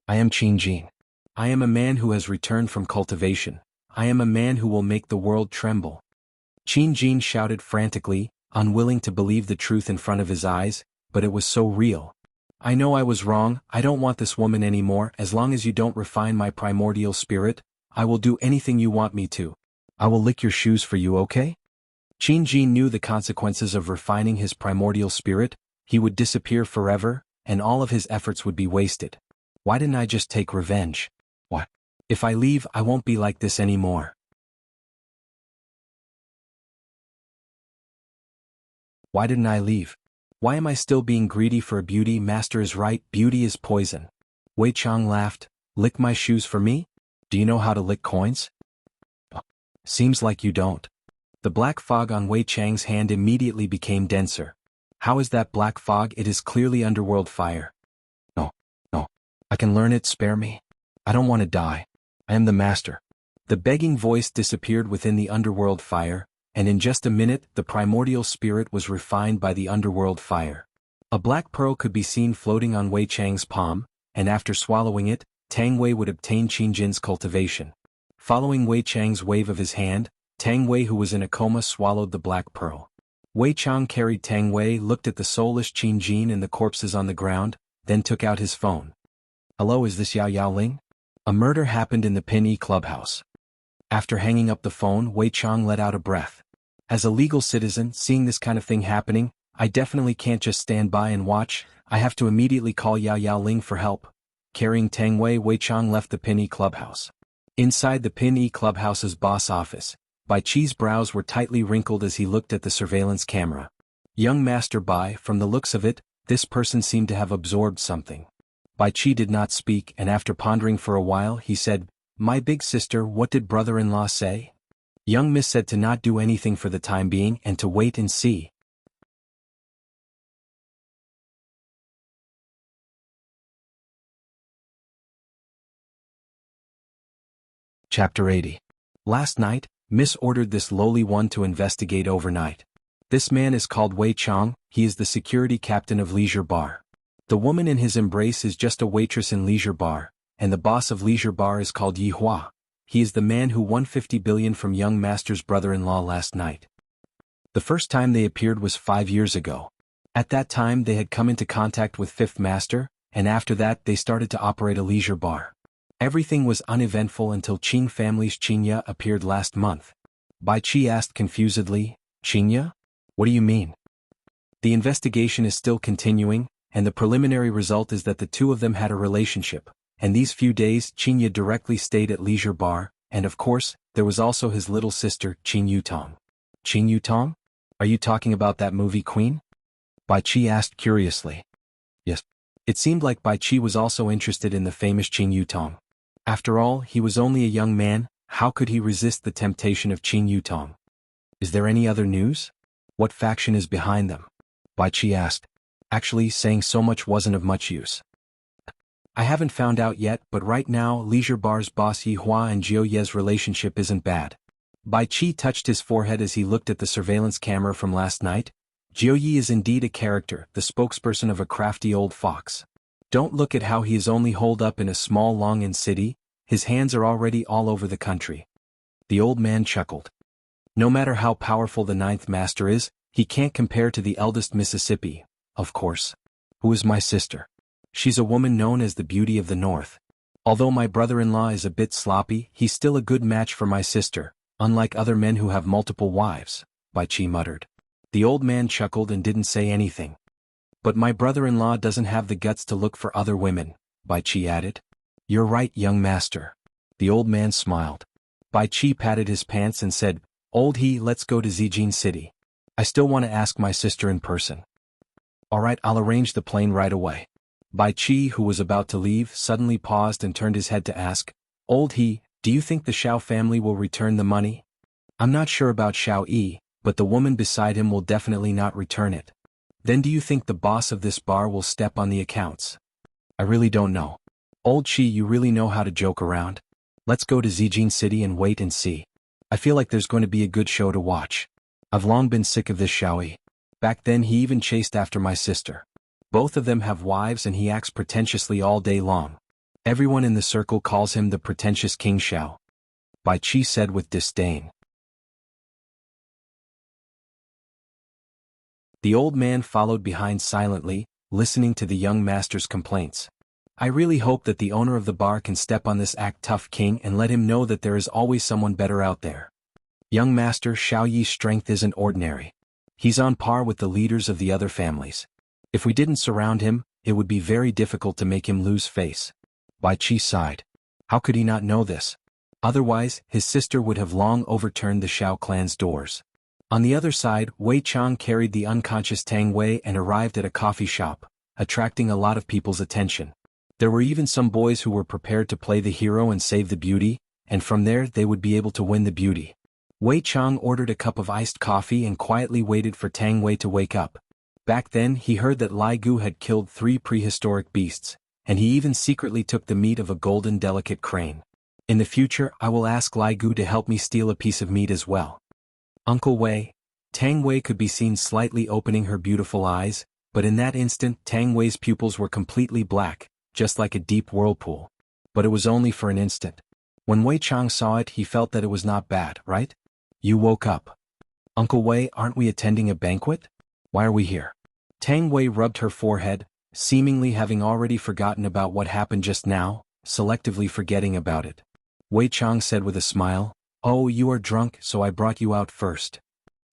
I am Qin Jin. I am a man who has returned from cultivation. I am a man who will make the world tremble. Qin Jin shouted frantically, unwilling to believe the truth in front of his eyes, but it was so real. "I know I was wrong, I don't want this woman anymore. As long as you don't refine my primordial spirit, I will do anything you want me to. I will lick your shoes for you, okay?" Qin Jin knew the consequences of refining his primordial spirit. He would disappear forever, and all of his efforts would be wasted. Why didn't I just take revenge? What? If I leave, I won't be like this anymore. Why didn't I leave? Why am I still being greedy for beauty? Master is right, beauty is poison. Wei Chang laughed. "Lick my shoes for me? Do you know how to lick coins?" Seems like you don't. The black fog on Wei Chang's hand immediately became denser. How is that black fog? It is clearly underworld fire. No. I can learn it, spare me. I don't want to die. I am the master. The begging voice disappeared within the underworld fire, and in just a minute the primordial spirit was refined by the underworld fire. A black pearl could be seen floating on Wei Chang's palm, and after swallowing it, Tang Wei would obtain Qin Jin's cultivation. Following Wei Chang's wave of his hand, Tang Wei, who was in a coma, swallowed the black pearl. Wei Chang carried Tang Wei, looked at the soulless Qin Jin and the corpses on the ground, then took out his phone. "Hello, is this Yao Yao Ling? A murder happened in the Pin E clubhouse." After hanging up the phone, Wei Chang let out a breath. As a legal citizen, seeing this kind of thing happening, I definitely can't just stand by and watch. I have to immediately call Yao Yao Ling for help. Carrying Tang Wei, Wei Chang left the Pin E clubhouse. Inside the Pin E clubhouse's boss office, Bai Chi's brows were tightly wrinkled as he looked at the surveillance camera. Young Master Bai, from the looks of it, this person seemed to have absorbed something. Bai Chi did not speak, and after pondering for a while he said, "My big sister, what did brother-in-law say?" Young Miss said to not do anything for the time being and to wait and see. Chapter 80. Last night, Miss ordered this lowly one to investigate overnight. This man is called Wei Chang, he is the security captain of Leisure Bar. The woman in his embrace is just a waitress in Leisure Bar, and the boss of Leisure Bar is called Yi Hua. He is the man who won 50 billion from young master's brother-in-law last night. The first time they appeared was 5 years ago. At that time they had come into contact with Fifth Master, and after that they started to operate a leisure bar. Everything was uneventful until Qing family's Qinya appeared last month. Bai Qi asked confusedly, Qinya? What do you mean? The investigation is still continuing, and the preliminary result is that the two of them had a relationship, and these few days Qinya directly stayed at Leisure Bar, and of course, there was also his little sister, Qing Yutong. Qing Yutong? Are you talking about that movie Queen? Bai Qi asked curiously. Yes. It seemed like Bai Qi was also interested in the famous Qing Yutong. After all, he was only a young man, how could he resist the temptation of Qing Yutong? Is there any other news? What faction is behind them? Bai Qi asked. Actually, saying so much wasn't of much use. I haven't found out yet, but right now Leisure Bar's boss Yi Hua and Jiu Ye's relationship isn't bad. Bai Qi touched his forehead as he looked at the surveillance camera from last night. Jiu Yi is indeed a character, the spokesperson of a crafty old fox. Don't look at how he is only holed up in a small Long'an city, his hands are already all over the country. The old man chuckled. No matter how powerful the ninth master is, he can't compare to the eldest Mississippi, of course. Who is my sister? She's a woman known as the Beauty of the North. Although my brother-in-law is a bit sloppy, he's still a good match for my sister, unlike other men who have multiple wives, Bai Qi muttered. The old man chuckled and didn't say anything. But my brother-in-law doesn't have the guts to look for other women, Bai Qi added. You're right, young master. The old man smiled. Bai Qi patted his pants and said, Old He, let's go to Zijin City. I still want to ask my sister in person. Alright, I'll arrange the plane right away. Bai Qi, who was about to leave, suddenly paused and turned his head to ask, Old He, do you think the Xiao family will return the money? I'm not sure about Xiao Yi, but the woman beside him will definitely not return it. Then do you think the boss of this bar will step on the accounts? I really don't know. Old Qi, you really know how to joke around? Let's go to Zijin City and wait and see. I feel like there's going to be a good show to watch. I've long been sick of this Xiao Yi. Back then he even chased after my sister. Both of them have wives and he acts pretentiously all day long. Everyone in the circle calls him the pretentious King Xiao. Bai Qi said with disdain. The old man followed behind silently, listening to the young master's complaints. I really hope that the owner of the bar can step on this act tough king and let him know that there is always someone better out there. Young master, Xiao Yi's strength isn't ordinary. He's on par with the leaders of the other families. If we didn't surround him, it would be very difficult to make him lose face. Bai Qi sighed. How could he not know this? Otherwise, his sister would have long overturned the Xiao clan's doors. On the other side, Wei Chang carried the unconscious Tang Wei and arrived at a coffee shop, attracting a lot of people's attention. There were even some boys who were prepared to play the hero and save the beauty, and from there they would be able to win the beauty. Wei Chang ordered a cup of iced coffee and quietly waited for Tang Wei to wake up. Back then he heard that Lai Gu had killed 3 prehistoric beasts, and he even secretly took the meat of a golden delicate crane. In the future I will ask Lai Gu to help me steal a piece of meat as well. Uncle Wei. Tang Wei could be seen slightly opening her beautiful eyes, but in that instant Tang Wei's pupils were completely black, just like a deep whirlpool. But it was only for an instant. When Wei Chang saw it he felt that it was not bad, right? You woke up. Uncle Wei, aren't we attending a banquet? Why are we here? Tang Wei rubbed her forehead, seemingly having already forgotten about what happened just now, selectively forgetting about it. Wei Chang said with a smile, Oh, you are drunk, so I brought you out first.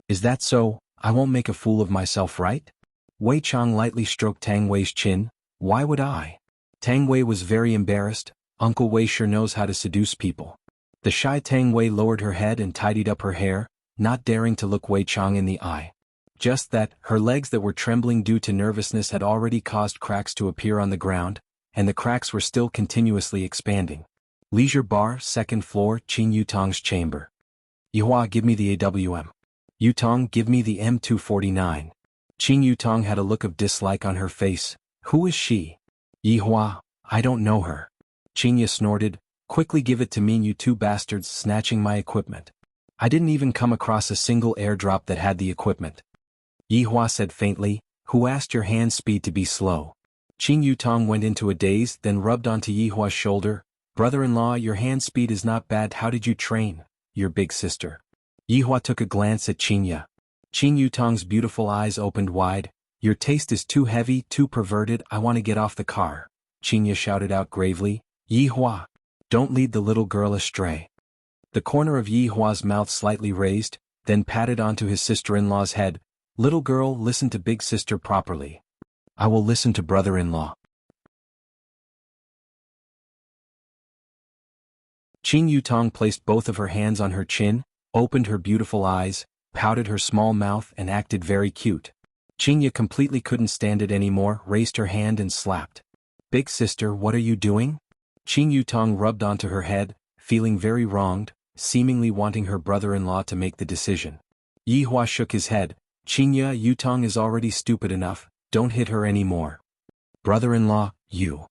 Is that so? I won't make a fool of myself, right? Wei Chang lightly stroked Tang Wei's chin. Why would I? Tang Wei was very embarrassed. Uncle Wei sure knows how to seduce people. The shy Tang Wei lowered her head and tidied up her hair, not daring to look Wei Chang in the eye. Just that, her legs that were trembling due to nervousness had already caused cracks to appear on the ground, and the cracks were still continuously expanding. Leisure Bar, 2nd floor, Qing Yutong's chamber. Yihua, give me the AWM. Yutong, give me the M249. Qing Yutong had a look of dislike on her face. Who is she? Yihua, I don't know her. Qing snorted, quickly give it to me, you two bastards, snatching my equipment. I didn't even come across a single airdrop that had the equipment. Yihua said faintly, who asked your hand speed to be slow? Qing Yutong went into a daze, then rubbed onto Yihua's shoulder. Brother-in-law, your hand speed is not bad. How did you train your big sister? Yihua took a glance at Qing. Qing Yutong's beautiful eyes opened wide. Your taste is too heavy, too perverted. I want to get off the car. Qing shouted out gravely. Yihua. Don't lead the little girl astray. The corner of Yi Hua's mouth slightly raised, then patted onto his sister-in-law's head. Little girl, listen to big sister properly. I will listen to brother-in-law. Qing Yutong placed both of her hands on her chin, opened her beautiful eyes, pouted her small mouth and acted very cute. Qingya completely couldn't stand it anymore, raised her hand and slapped. Big sister, what are you doing? Qing Yutong rubbed onto her head, feeling very wronged, seemingly wanting her brother-in-law to make the decision. Yi Hua shook his head. Qingya, Yutong is already stupid enough, don't hit her anymore. Brother-in-law, you.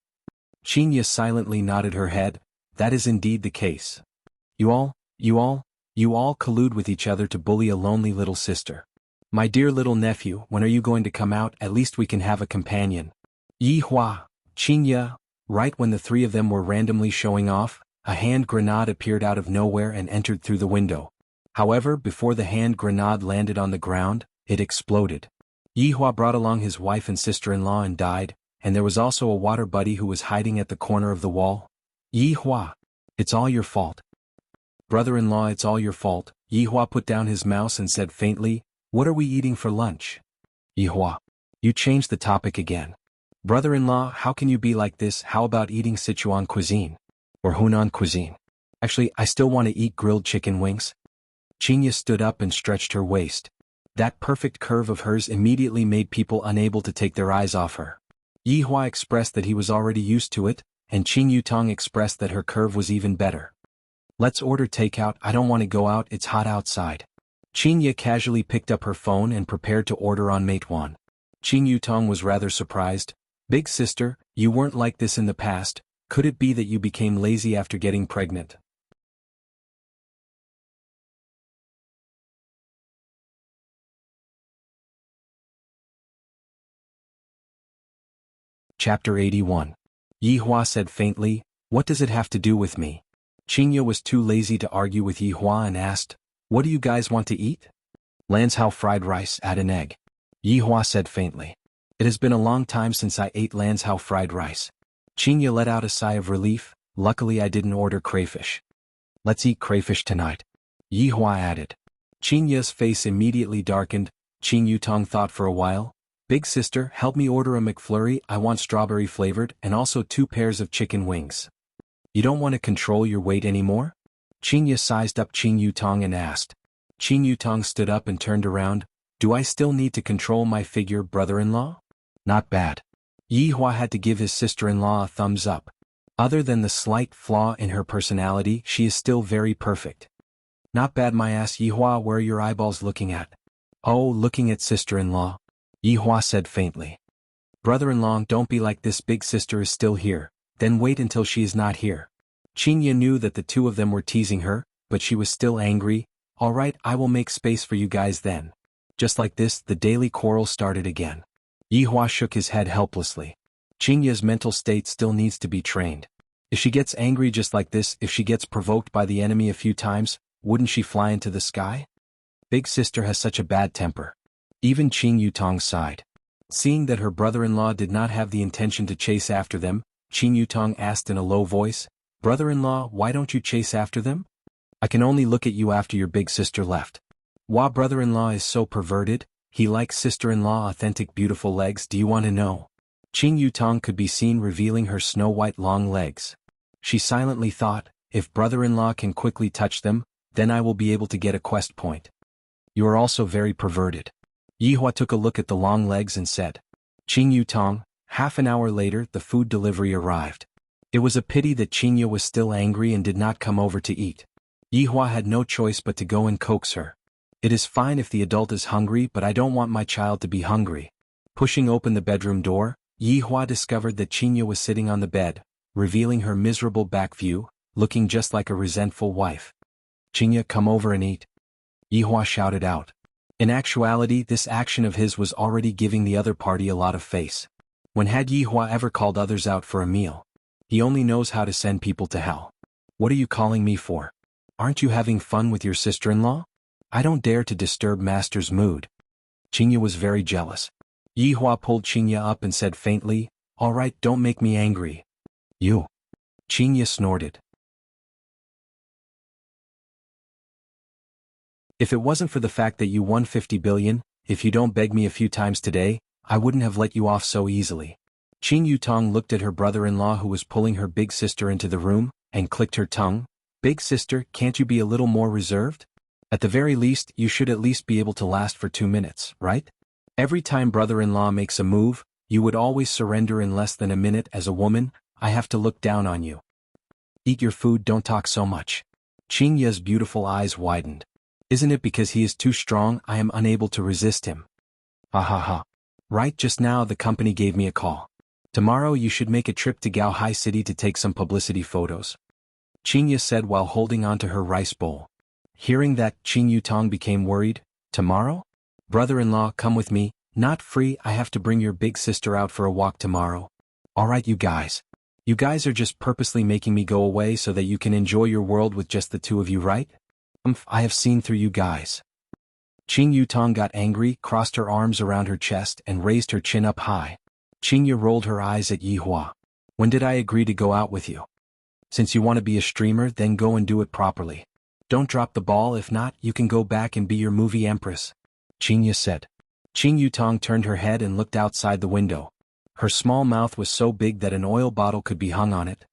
Qingya silently nodded her head. That is indeed the case. You all collude with each other to bully a lonely little sister. My dear little nephew, when are you going to come out? At least we can have a companion. Yi Hua, Qingya. Right when the three of them were randomly showing off, a hand grenade appeared out of nowhere and entered through the window. However, before the hand grenade landed on the ground, it exploded. Yi Hua brought along his wife and sister-in-law and died, and there was also a water buddy who was hiding at the corner of the wall. Yi Hua, it's all your fault. Brother-in-law, it's all your fault. Yi Hua put down his mouse and said faintly, what are we eating for lunch? Yi Hua, you changed the topic again. Brother-in-law, how can you be like this? How about eating Sichuan cuisine? Or Hunan cuisine? Actually, I still want to eat grilled chicken wings. Qingya stood up and stretched her waist. That perfect curve of hers immediately made people unable to take their eyes off her. Yi Hua expressed that he was already used to it, and Qing Yutong expressed that her curve was even better. Let's order takeout, I don't want to go out, it's hot outside. Qingya casually picked up her phone and prepared to order on Meituan. Qing Yutong was rather surprised. Big sister, you weren't like this in the past, could it be that you became lazy after getting pregnant? Chapter 81. Yi Hua said faintly, what does it have to do with me? Qingya was too lazy to argue with Yi Hua and asked, what do you guys want to eat? Lanzhou fried rice, add an egg. Yi Hua said faintly. It has been a long time since I ate Lanzhou fried rice. Qingya let out a sigh of relief, luckily I didn't order crayfish. Let's eat crayfish tonight. Yi Hua added. Qingya's face immediately darkened. Qing Yutong thought for a while. Big sister, help me order a McFlurry, I want strawberry flavored and also 2 pairs of chicken wings. You don't want to control your weight anymore? Qingya sized up Qing Yutong and asked. Qing Yutong stood up and turned around. Do I still need to control my figure, brother-in-law? Not bad. Yi Hua had to give his sister-in-law a thumbs up. Other than the slight flaw in her personality, she is still very perfect. Not bad my ass. Yi Hua, where are your eyeballs looking at? Oh, looking at sister-in-law. Yi Hua said faintly. Brother-in-law, don't be like this, big sister is still here, then wait until she is not here. Qingya knew that the two of them were teasing her, but she was still angry. Alright, I will make space for you guys then. Just like this, the daily quarrel started again. Yi Hua shook his head helplessly. Qingya's mental state still needs to be trained. If she gets angry just like this, if she gets provoked by the enemy a few times, wouldn't she fly into the sky? Big sister has such a bad temper. Even Qing Yutong sighed. Seeing that her brother-in-law did not have the intention to chase after them, Qing Yutong asked in a low voice, Brother-in-law, why don't you chase after them? I can only look at you after your big sister left. Why brother-in-law is so perverted, he likes sister-in-law authentic beautiful legs, do you want to know? Qing Yutong could be seen revealing her snow-white long legs. She silently thought, if brother-in-law can quickly touch them, then I will be able to get a quest point. You are also very perverted. Yi Hua took a look at the long legs and said. Qing Yutong, half an hour later the food delivery arrived. It was a pity that Qingya was still angry and did not come over to eat. Yi Hua had no choice but to go and coax her. It is fine if the adult is hungry, but I don't want my child to be hungry. Pushing open the bedroom door, Yi Hua discovered that Qingya was sitting on the bed, revealing her miserable back view, looking just like a resentful wife. Qingya, come over and eat. Yi Hua shouted out. In actuality, this action of his was already giving the other party a lot of face. When had Yi Hua ever called others out for a meal? He only knows how to send people to hell. What are you calling me for? Aren't you having fun with your sister-in-law? I don't dare to disturb master's mood. Qingya was very jealous. Yi Hua pulled Qingya up and said faintly, all right, don't make me angry. You. Qingya snorted. If it wasn't for the fact that you won 50 billion, if you don't beg me a few times today, I wouldn't have let you off so easily. Qing Yutong looked at her brother-in-law who was pulling her big sister into the room, and clicked her tongue. Big sister, can't you be a little more reserved? At the very least, you should at least be able to last for 2 minutes, right? Every time brother-in-law makes a move, you would always surrender in less than a minute. As a woman, I have to look down on you. Eat your food, don't talk so much. Qing Ye's beautiful eyes widened. Isn't it because he is too strong I am unable to resist him? Ha ha ha. Right, just now the company gave me a call. Tomorrow you should make a trip to Gaohai City to take some publicity photos. Qing Ye said while holding onto her rice bowl. Hearing that, Qing Yutong became worried. Tomorrow? Brother-in-law, come with me. Not free, I have to bring your big sister out for a walk tomorrow. Alright you guys. You guys are just purposely making me go away so that you can enjoy your world with just the two of you, right? I have seen through you guys. Qing Yutong got angry, crossed her arms around her chest and raised her chin up high. Qing Ye rolled her eyes at Yihua. When did I agree to go out with you? Since you want to be a streamer, then go and do it properly. Don't drop the ball, if not, you can go back and be your movie empress. Qing Ye said. Qing Yutong turned her head and looked outside the window. Her small mouth was so big that an oil bottle could be hung on it.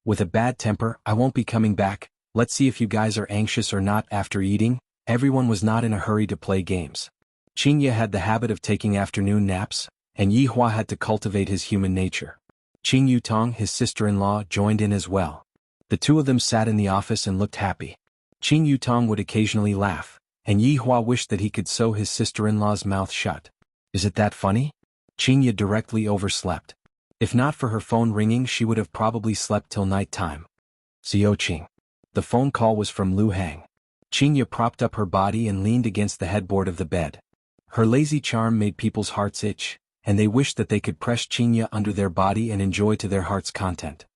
With a bad temper, I won't be coming back. Let's see if you guys are anxious or not. After eating, everyone was not in a hurry to play games. Qing Ye had the habit of taking afternoon naps, and Yihua had to cultivate his human nature. Qing Yutong, his sister-in-law, joined in as well. The two of them sat in the office and looked happy. Qing Yutong would occasionally laugh, and Yihua wished that he could sew his sister-in-law's mouth shut. Is it that funny? Qing Ye directly overslept. If not for her phone ringing, she would have probably slept till night time. Xiao Qing. The phone call was from Lu Hang. Qing Ye propped up her body and leaned against the headboard of the bed. Her lazy charm made people's hearts itch, and they wished that they could press Qing Ye under their body and enjoy to their heart's content.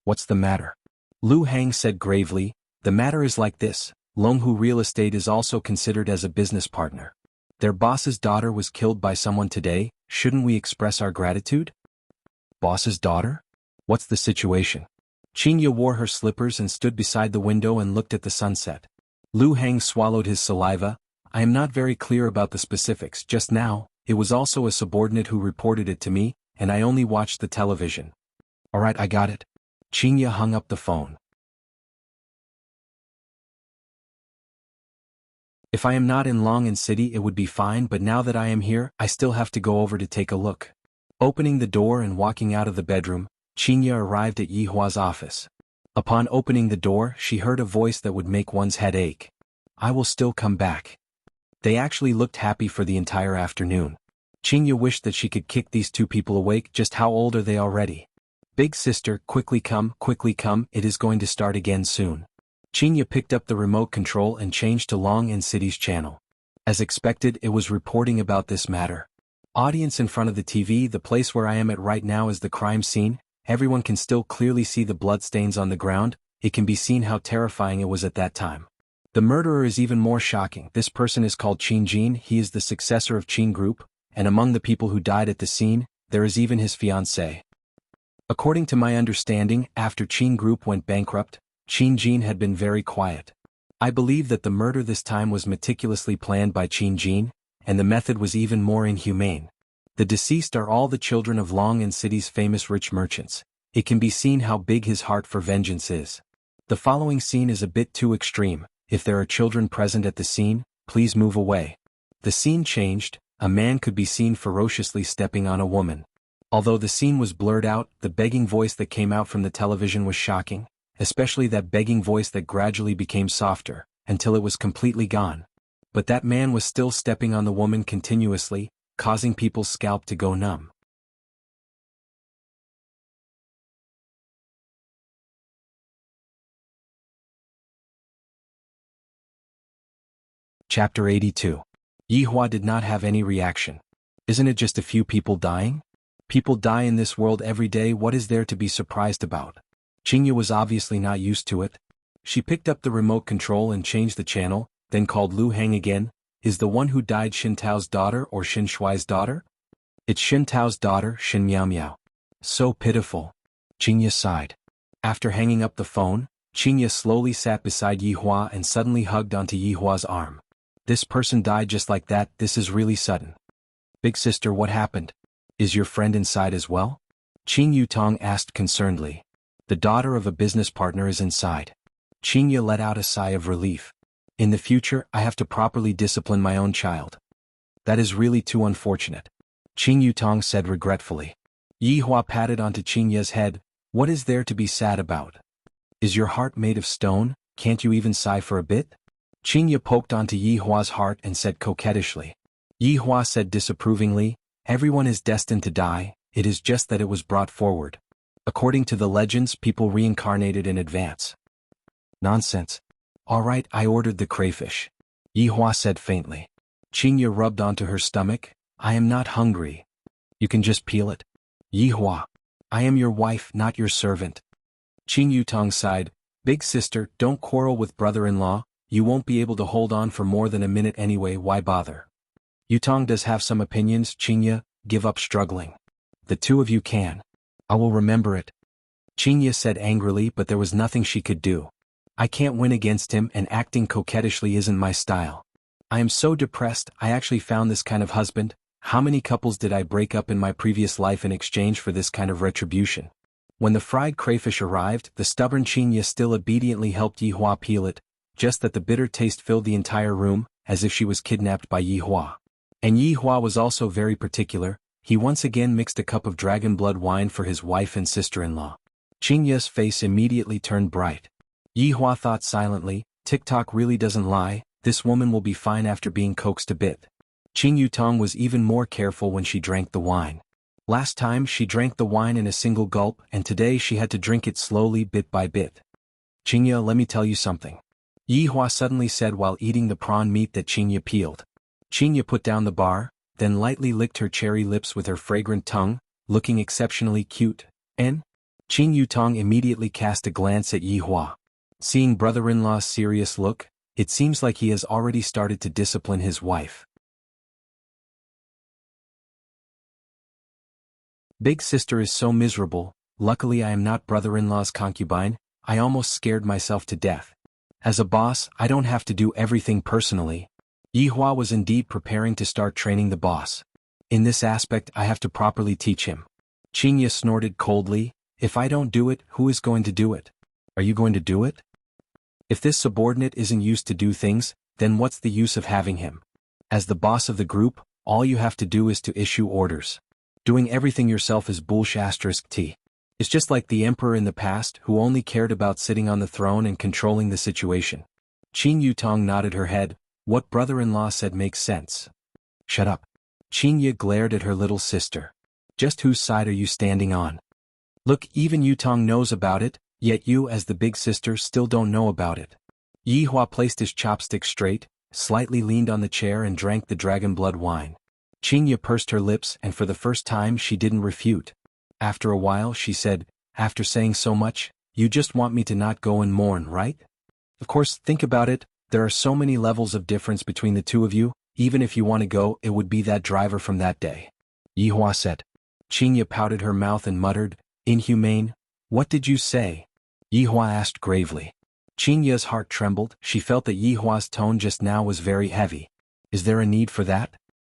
What's the matter? Lu Hang said gravely. The matter is like this. Longhu Real Estate is also considered as a business partner. Their boss's daughter was killed by someone today. Shouldn't we express our gratitude? Boss's daughter? What's the situation? Qing Ye wore her slippers and stood beside the window and looked at the sunset. Lu Hang swallowed his saliva. I am not very clear about the specifics just now. It was also a subordinate who reported it to me, and I only watched the television. Alright, I got it. Qing Ye hung up the phone. If I am not in Long'an City it would be fine, but now that I am here, I still have to go over to take a look. Opening the door and walking out of the bedroom, Qing Ye arrived at Yihua's office. Upon opening the door, she heard a voice that would make one's head ache. I will still come back. They actually looked happy for the entire afternoon. Qing Ye wished that she could kick these two people awake. Just how old are they already? Big sister, quickly come, it is going to start again soon. Qing Ye picked up the remote control and changed to Long'an City's channel. As expected, it was reporting about this matter. Audience in front of the TV, the place where I am at right now is the crime scene. Everyone can still clearly see the bloodstains on the ground. It can be seen how terrifying it was at that time. The murderer is even more shocking. This person is called Qin Jin. He is the successor of Qin Group, and among the people who died at the scene, there is even his fiancée. According to my understanding, after Qin Group went bankrupt, Qin Jin had been very quiet. I believe that the murder this time was meticulously planned by Qin Jin, and the method was even more inhumane. The deceased are all the children of Long'an City's famous rich merchants. It can be seen how big his heart for vengeance is. The following scene is a bit too extreme. If there are children present at the scene, please move away. The scene changed. A man could be seen ferociously stepping on a woman. Although the scene was blurred out, the begging voice that came out from the television was shocking, especially that begging voice that gradually became softer, until it was completely gone. But that man was still stepping on the woman continuously, causing people's scalp to go numb. Chapter 82. Yihua did not have any reaction. Isn't it just a few people dying? People die in this world every day. What is there to be surprised about? Qing Ye was obviously not used to it. She picked up the remote control and changed the channel, then called Lu Hang again. Is the one who died Xin Tao's daughter or Xin Shuai's daughter? It's Xin Tao's daughter, Xin Miao Miao. So pitiful. Qing Ye sighed. After hanging up the phone, Qing Ye slowly sat beside Yihua and suddenly hugged onto Yihua's arm. This person died just like that. This is really sudden. Big sister, what happened? Is your friend inside as well? Qing Yutong asked concernedly. The daughter of a business partner is inside. Qing let out a sigh of relief. In the future, I have to properly discipline my own child. That is really too unfortunate. Qing Yutong said regretfully. Yi Hua patted onto Qing Ye's head. What is there to be sad about? Is your heart made of stone? Can't you even sigh for a bit? Qing Ye poked onto Yi Hua's heart and said coquettishly. Yi Hua said disapprovingly, everyone is destined to die, it is just that it was brought forward. According to the legends, people reincarnated in advance. Nonsense. All right, I ordered the crayfish. Yi Hua said faintly. Qing Ye rubbed onto her stomach. I am not hungry. You can just peel it. Yi Hua. I am your wife, not your servant. Qing Yutong sighed. Big sister, don't quarrel with brother-in-law, you won't be able to hold on for more than a minute anyway, why bother? Yutong does have some opinions, Qing Ye, give up struggling. The two of you can. I will remember it. Qing Ye said angrily, but there was nothing she could do. I can't win against him, and acting coquettishly isn't my style. I am so depressed, I actually found this kind of husband. How many couples did I break up in my previous life in exchange for this kind of retribution? When the fried crayfish arrived, the stubborn Qing Ye still obediently helped Yi Hua peel it, just that the bitter taste filled the entire room, as if she was kidnapped by Yi Hua. And Yi Hua was also very particular. He once again mixed a cup of dragon blood wine for his wife and sister-in-law. Qing Ye's face immediately turned bright. Yi Hua thought silently, TikTok really doesn't lie, this woman will be fine after being coaxed a bit. Qing Yutong was even more careful when she drank the wine. Last time she drank the wine in a single gulp, and today she had to drink it slowly bit by bit. Qing Ye, let me tell you something. Yi Hua suddenly said while eating the prawn meat that Qing Ye peeled. Qing Ye put down the bar, then lightly licked her cherry lips with her fragrant tongue, looking exceptionally cute. And? Qing Yutong immediately cast a glance at Yi Hua. Seeing brother-in-law's serious look, it seems like he has already started to discipline his wife. Big sister is so miserable, luckily I am not brother-in-law's concubine, I almost scared myself to death. As a boss, I don't have to do everything personally. Yi Hua was indeed preparing to start training the boss. In this aspect I have to properly teach him. Qing Ye snorted coldly, if I don't do it, who is going to do it? Are you going to do it? If this subordinate isn't used to do things, then what's the use of having him? As the boss of the group, all you have to do is to issue orders. Doing everything yourself is bullshit. It's just like the emperor in the past who only cared about sitting on the throne and controlling the situation. Qing Yutong nodded her head, what brother-in-law said makes sense. Shut up. Qing Ye glared at her little sister. Just whose side are you standing on? Look, even Yutong knows about it, yet you as the big sister still don't know about it. Yi Hua placed his chopstick straight, slightly leaned on the chair and drank the dragon blood wine. Qing Ye pursed her lips and for the first time she didn't refute. After a while she said, after saying so much, you just want me to not go and mourn, right? Of course, think about it, there are so many levels of difference between the two of you, even if you want to go, it would be that driver from that day. Yi Hua said. Qing Ye pouted her mouth and muttered, inhumane, what did you say? Yi Hua asked gravely. Qing Ye's heart trembled, she felt that Yi Hua's tone just now was very heavy. Is there a need for that?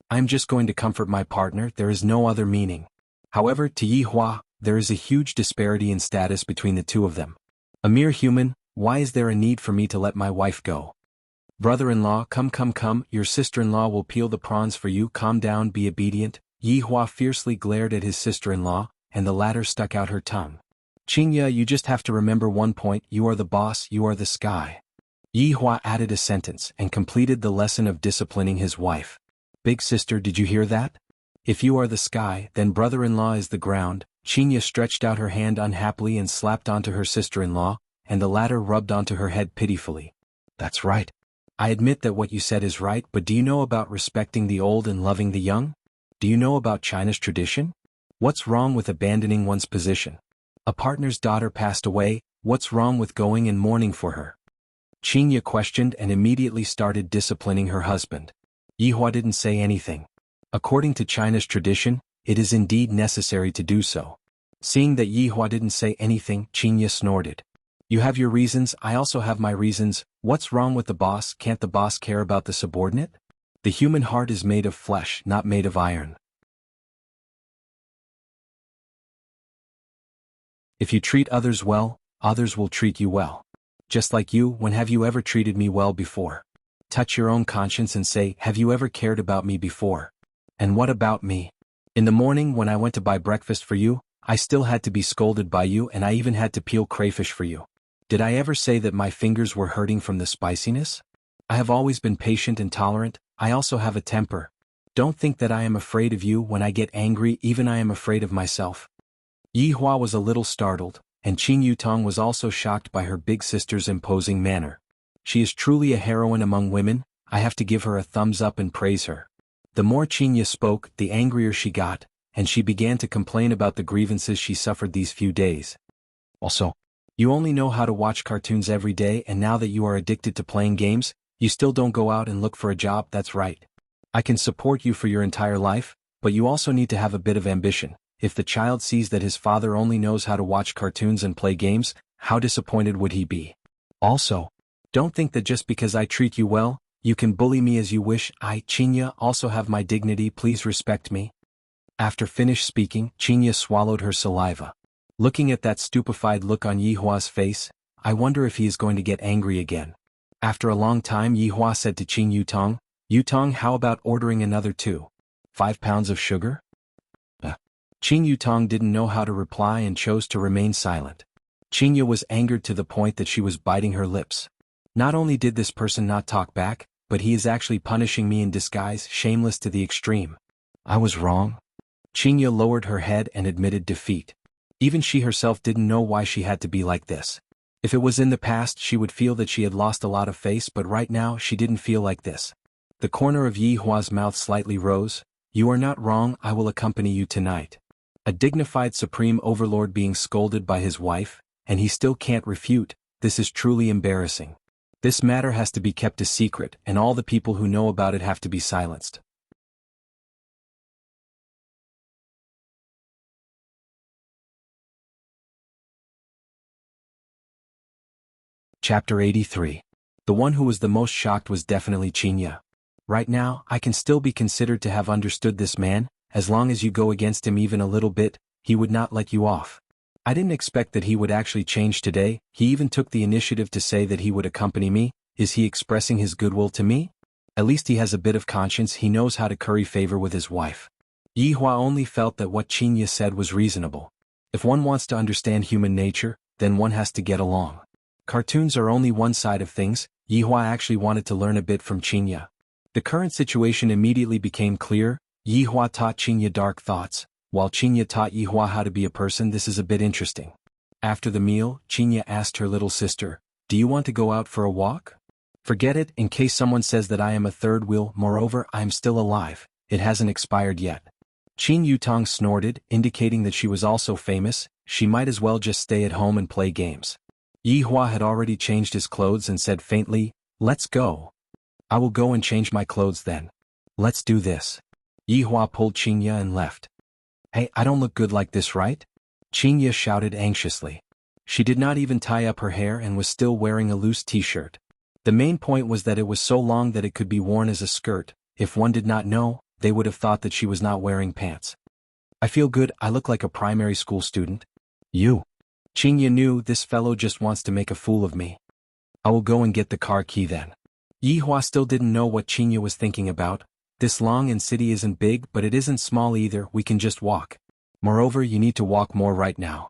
I'm just going to comfort my partner, there is no other meaning. However, to Yi Hua, there is a huge disparity in status between the two of them. A mere human, why is there a need for me to let my wife go? Brother-in-law, come, your sister-in-law will peel the prawns for you, calm down, be obedient. Yi Hua fiercely glared at his sister-in-law, and the latter stuck out her tongue. Qing Ye, you just have to remember one point, you are the boss, you are the sky. Yi Hua added a sentence and completed the lesson of disciplining his wife. Big sister, did you hear that? If you are the sky, then brother-in-law is the ground. Qing Ye stretched out her hand unhappily and slapped onto her sister-in-law, and the latter rubbed onto her head pitifully. That's right. I admit that what you said is right, but do you know about respecting the old and loving the young? Do you know about China's tradition? What's wrong with abandoning one's position? A partner's daughter passed away, what's wrong with going and mourning for her? Qing Ye questioned and immediately started disciplining her husband. Yi Hua didn't say anything. According to China's tradition, it is indeed necessary to do so. Seeing that Yi Hua didn't say anything, Qing Ye snorted. You have your reasons, I also have my reasons, What's wrong with the boss? Can't the boss care about the subordinate? The human heart is made of flesh, not made of iron. If you treat others well, others will treat you well. Just like you, when have you ever treated me well before? Touch your own conscience and say, have you ever cared about me before? And what about me? In the morning when I went to buy breakfast for you, I still had to be scolded by you, and I even had to peel crayfish for you. Did I ever say that my fingers were hurting from the spiciness? I have always been patient and tolerant. I also have a temper. Don't think that I am afraid of you. When I get angry, even I am afraid of myself. Yi Hua was a little startled, and Qin Yutong was also shocked by her big sister's imposing manner. She is truly a heroine among women. I have to give her a thumbs up and praise her. The more Qinya spoke, the angrier she got, and she began to complain about the grievances she suffered these few days. Also, you only know how to watch cartoons every day, and now that you are addicted to playing games, you still don't go out and look for a job. That's right. I can support you for your entire life, but you also need to have a bit of ambition. If the child sees that his father only knows how to watch cartoons and play games, how disappointed would he be? Also, don't think that just because I treat you well, you can bully me as you wish. I, Qinya, also have my dignity. Please respect me. After finished speaking, Qinya swallowed her saliva. Looking at that stupefied look on Yi Hua's face, I wonder if he is going to get angry again. After a long time, Yi Hua said to Qin Yutong, Yutong, how about ordering another 5 pounds of sugar? Qin Yutong didn't know how to reply and chose to remain silent. Qinya was angered to the point that she was biting her lips. Not only did this person not talk back, but he is actually punishing me in disguise, shameless to the extreme. I was wrong. Qinya lowered her head and admitted defeat. Even she herself didn't know why she had to be like this. If it was in the past, she would feel that she had lost a lot of face, but right now she didn't feel like this. The corner of Yi Hua's mouth slightly rose. You are not wrong, I will accompany you tonight. A dignified supreme overlord being scolded by his wife, and he still can't refute. This is truly embarrassing. This matter has to be kept a secret, and all the people who know about it have to be silenced. Chapter 83. The one who was the most shocked was definitely Qinya. Right now, I can still be considered to have understood this man. As long as you go against him even a little bit, he would not let you off. I didn't expect that he would actually change today. He even took the initiative to say that he would accompany me. Is he expressing his goodwill to me? At least he has a bit of conscience. He knows how to curry favor with his wife. Yi Hua only felt that what Qinya said was reasonable. If one wants to understand human nature, then one has to get along. Cartoons are only one side of things. Yi Hua actually wanted to learn a bit from Qinya. The current situation immediately became clear. Yi Hua taught Qinya dark thoughts, while Qinya taught Yi Hua how to be a person. This is a bit interesting. After the meal, Qinya asked her little sister, do you want to go out for a walk? Forget it, in case someone says that I am a third wheel. Moreover, I am still alive. It hasn't expired yet. Qin Yutong snorted, indicating that she was also famous. She might as well just stay at home and play games. Yi Hua had already changed his clothes and said faintly, let's go. I will go and change my clothes then. Let's do this. Yi Hua pulled Qinya and left. Hey, I don't look good like this, right? Qinya shouted anxiously. She did not even tie up her hair and was still wearing a loose t-shirt. The main point was that it was so long that it could be worn as a skirt. If one did not know, they would have thought that she was not wearing pants. I feel good. I look like a primary school student. You. Qinya knew this fellow just wants to make a fool of me. I will go and get the car key then. Yi Hua still didn't know what Qinya was thinking about. This long and city isn't big, but it isn't small either. We can just walk. Moreover, you need to walk more right now.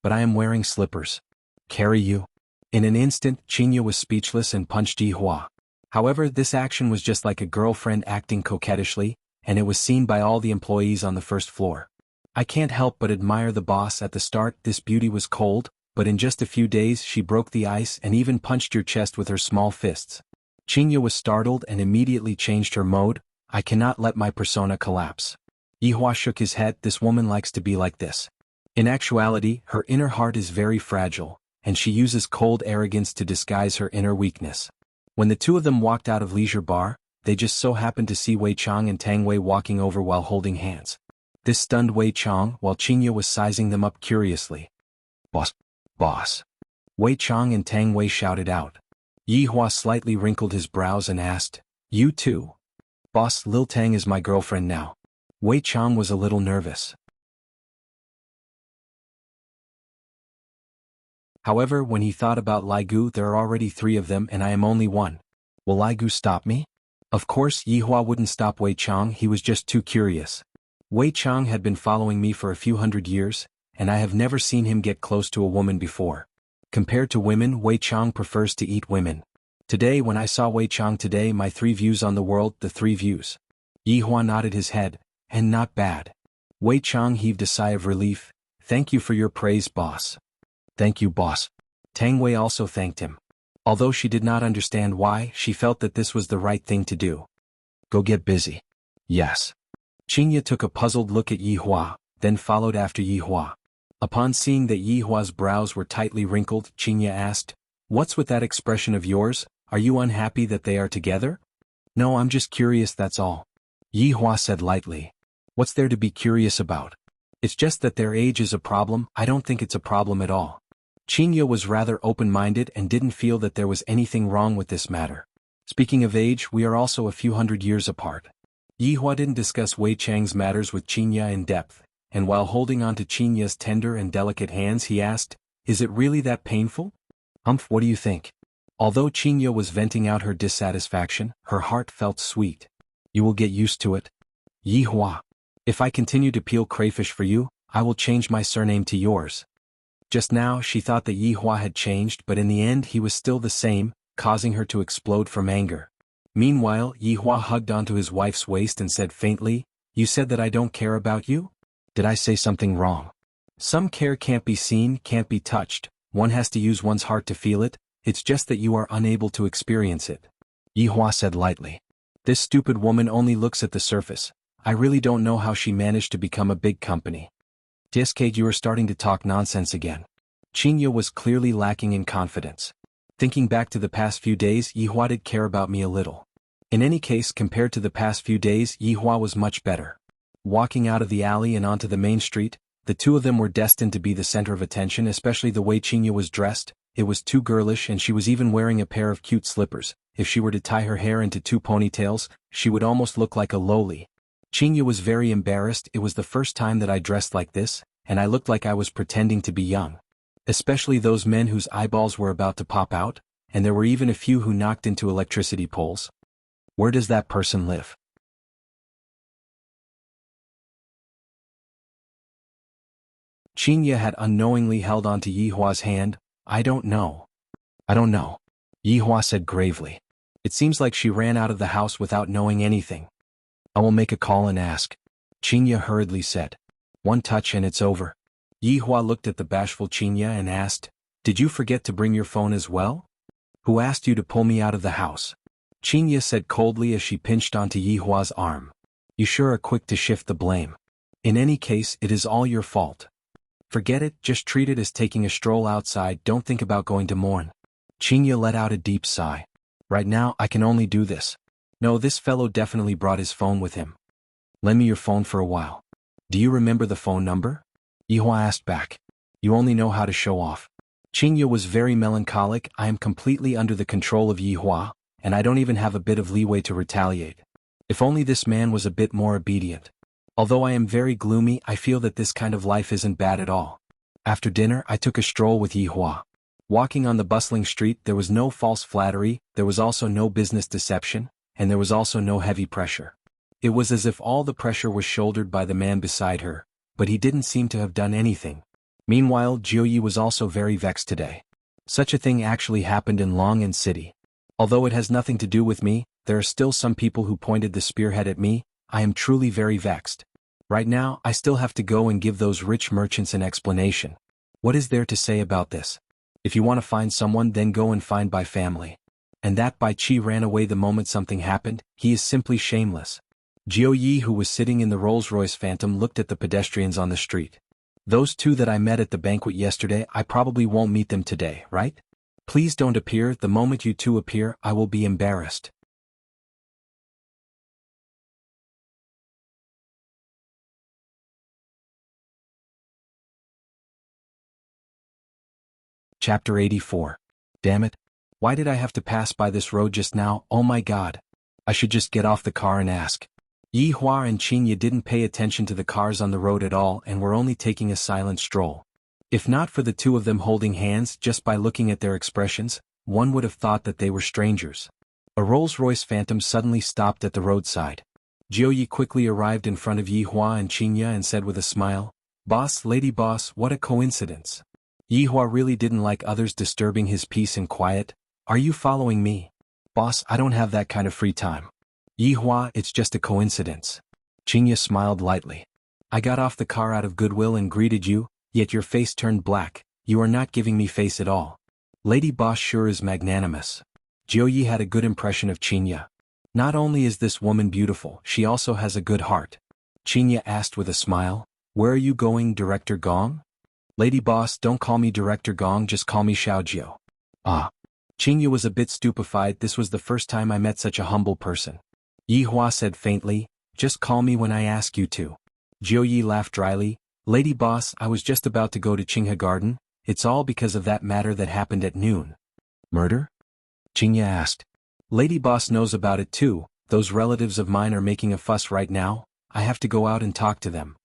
But I am wearing slippers. Carry you. In an instant, Qinya was speechless and punched Yi Hua. However, this action was just like a girlfriend acting coquettishly, and it was seen by all the employees on the first floor. I can't help but admire the boss. At the start, this beauty was cold, but in just a few days she broke the ice and even punched your chest with her small fists. Qinya was startled and immediately changed her mode. I cannot let my persona collapse. Yi Hua shook his head. This woman likes to be like this. In actuality, her inner heart is very fragile, and she uses cold arrogance to disguise her inner weakness. When the two of them walked out of Leisure Bar, they just so happened to see Wei Chang and Tang Wei walking over while holding hands. This stunned Wei Chang while Qinya was sizing them up curiously. Boss. Boss. Wei Chang and Tang Wei shouted out. Yi Hua slightly wrinkled his brows and asked, "You too?" "Boss, Lil Tang is my girlfriend now." Wei Chang was a little nervous. However, when he thought about Lai Gu, there are already 3 of them and I am only one. Will Lai Gu stop me? Of course, Yi Hua wouldn't stop Wei Chang, he was just too curious. Wei Chang had been following me for a few hundred years, and I have never seen him get close to a woman before. Compared to women, Wei Chang prefers to eat women. Today when I saw Wei Chang today, my 3 views on the world, the 3 views. Yi Hua nodded his head, and not bad. Wei Chang heaved a sigh of relief. "Thank you for your praise, boss." "Thank you, boss." Tang Wei also thanked him. Although she did not understand why, she felt that this was the right thing to do. "Go get busy." "Yes." Qingye took a puzzled look at Yi Hua, then followed after Yi Hua. Upon seeing that Yi Hua's brows were tightly wrinkled, Qingye asked, "What's with that expression of yours? Are you unhappy that they are together?" "No, I'm just curious, that's all." Yi Hua said lightly. "What's there to be curious about? It's just that their age is a problem. I don't think it's a problem at all." Qingye was rather open-minded and didn't feel that there was anything wrong with this matter. Speaking of age, we are also a few hundred years apart. Yi Hua didn't discuss Wei Chang's matters with Qingye in depth, and while holding on to Qingye's tender and delicate hands he asked, "Is it really that painful?" What do you think?" Although Qingye was venting out her dissatisfaction, her heart felt sweet. "You will get used to it." "Yi Hua, if I continue to peel crayfish for you, I will change my surname to yours." Just now she thought that Yi Hua had changed, but in the end he was still the same, causing her to explode from anger. Meanwhile, Yi Hua hugged onto his wife's waist and said faintly, "You said that I don't care about you? Did I say something wrong?" "Some care can't be seen, can't be touched, one has to use one's heart to feel it, it's just that you are unable to experience it." Yi Hua said lightly. "This stupid woman only looks at the surface. I really don't know how she managed to become a big company." "Discade, you are starting to talk nonsense again." Qingye was clearly lacking in confidence. Thinking back to the past few days, Yi Hua did care about me a little. In any case, compared to the past few days, Yi Hua was much better. Walking out of the alley and onto the main street, the 2 of them were destined to be the center of attention, especially the way Qingye was dressed. It was too girlish, and she was even wearing a pair of cute slippers. If she were to tie her hair into 2 ponytails, she would almost look like a loli. Qingye was very embarrassed. It was the first time that I dressed like this, and I looked like I was pretending to be young. Especially those men whose eyeballs were about to pop out, and there were even a few who knocked into electricity poles. "Where does that person live?" Qingye had unknowingly held onto Yi Hua's hand. "I don't know." "I don't know," Yi Hua said gravely. "It seems like she ran out of the house without knowing anything." "I will make a call and ask," Qingye hurriedly said. "One touch and it's over." Yi Hua looked at the bashful Qingye and asked, "Did you forget to bring your phone as well?" "Who asked you to pull me out of the house?" Qingye said coldly as she pinched onto Yi Hua's arm. "You sure are quick to shift the blame. In any case, it is all your fault. Forget it, just treat it as taking a stroll outside, don't think about going to mourn." Qingye let out a deep sigh. "Right now, I can only do this. No, this fellow definitely brought his phone with him. Lend me your phone for a while." "Do you remember the phone number?" Yi Hua asked back. "You only know how to show off." Qingye was very melancholic. "I am completely under the control of Yi Hua, and I don't even have a bit of leeway to retaliate. If only this man was a bit more obedient. Although I am very gloomy, I feel that this kind of life isn't bad at all." After dinner, I took a stroll with Yi Hua. Walking on the bustling street, there was no false flattery, there was also no business deception, and there was also no heavy pressure. It was as if all the pressure was shouldered by the man beside her, but he didn't seem to have done anything. Meanwhile, Jiuyi was also very vexed today. Such a thing actually happened in Long'an City. Although it has nothing to do with me, there are still some people who pointed the spearhead at me. I am truly very vexed. Right now, I still have to go and give those rich merchants an explanation. What is there to say about this? If you want to find someone, then go and find Bai family. And that Bai Qi ran away the moment something happened, he is simply shameless. Jiuyi, who was sitting in the Rolls-Royce Phantom, looked at the pedestrians on the street. "Those 2 that I met at the banquet yesterday, I probably won't meet them today, right? Please don't appear. The moment you 2 appear, I will be embarrassed." Chapter 84. Damn it. Why did I have to pass by this road just now? Oh my god. I should just get off the car and ask. Yi Hua and Qingye didn't pay attention to the cars on the road at all and were only taking a silent stroll. If not for the two of them holding hands, just by looking at their expressions, one would have thought that they were strangers. A Rolls-Royce Phantom suddenly stopped at the roadside. Jiu Yi quickly arrived in front of Yi Hua and Qingye and said with a smile, "Boss, lady boss, what a coincidence." Yi Hua really didn't like others disturbing his peace and quiet. "Are you following me?" "Boss, I don't have that kind of free time." "Yi Hua, it's just a coincidence." Qingye smiled lightly. "I got off the car out of goodwill and greeted you, yet your face turned black. You are not giving me face at all." "Lady boss sure is magnanimous." Jiu Yi had a good impression of Qingye. "Not only is this woman beautiful, she also has a good heart." Qingye asked with a smile, "Where are you going, Director Gong?" "Lady boss, don't call me Director Gong, just call me Xiaojiu." "Ah." Qingye was a bit stupefied. This was the first time I met such a humble person. Yi Hua said faintly, "Just call me when I ask you to." Jiu Yi laughed dryly, "Lady boss, I was just about to go to Qinghe Garden. It's all because of that matter that happened at noon." "Murder?" Qingye asked. "Lady boss knows about it too. Those relatives of mine are making a fuss right now. I have to go out and talk to them."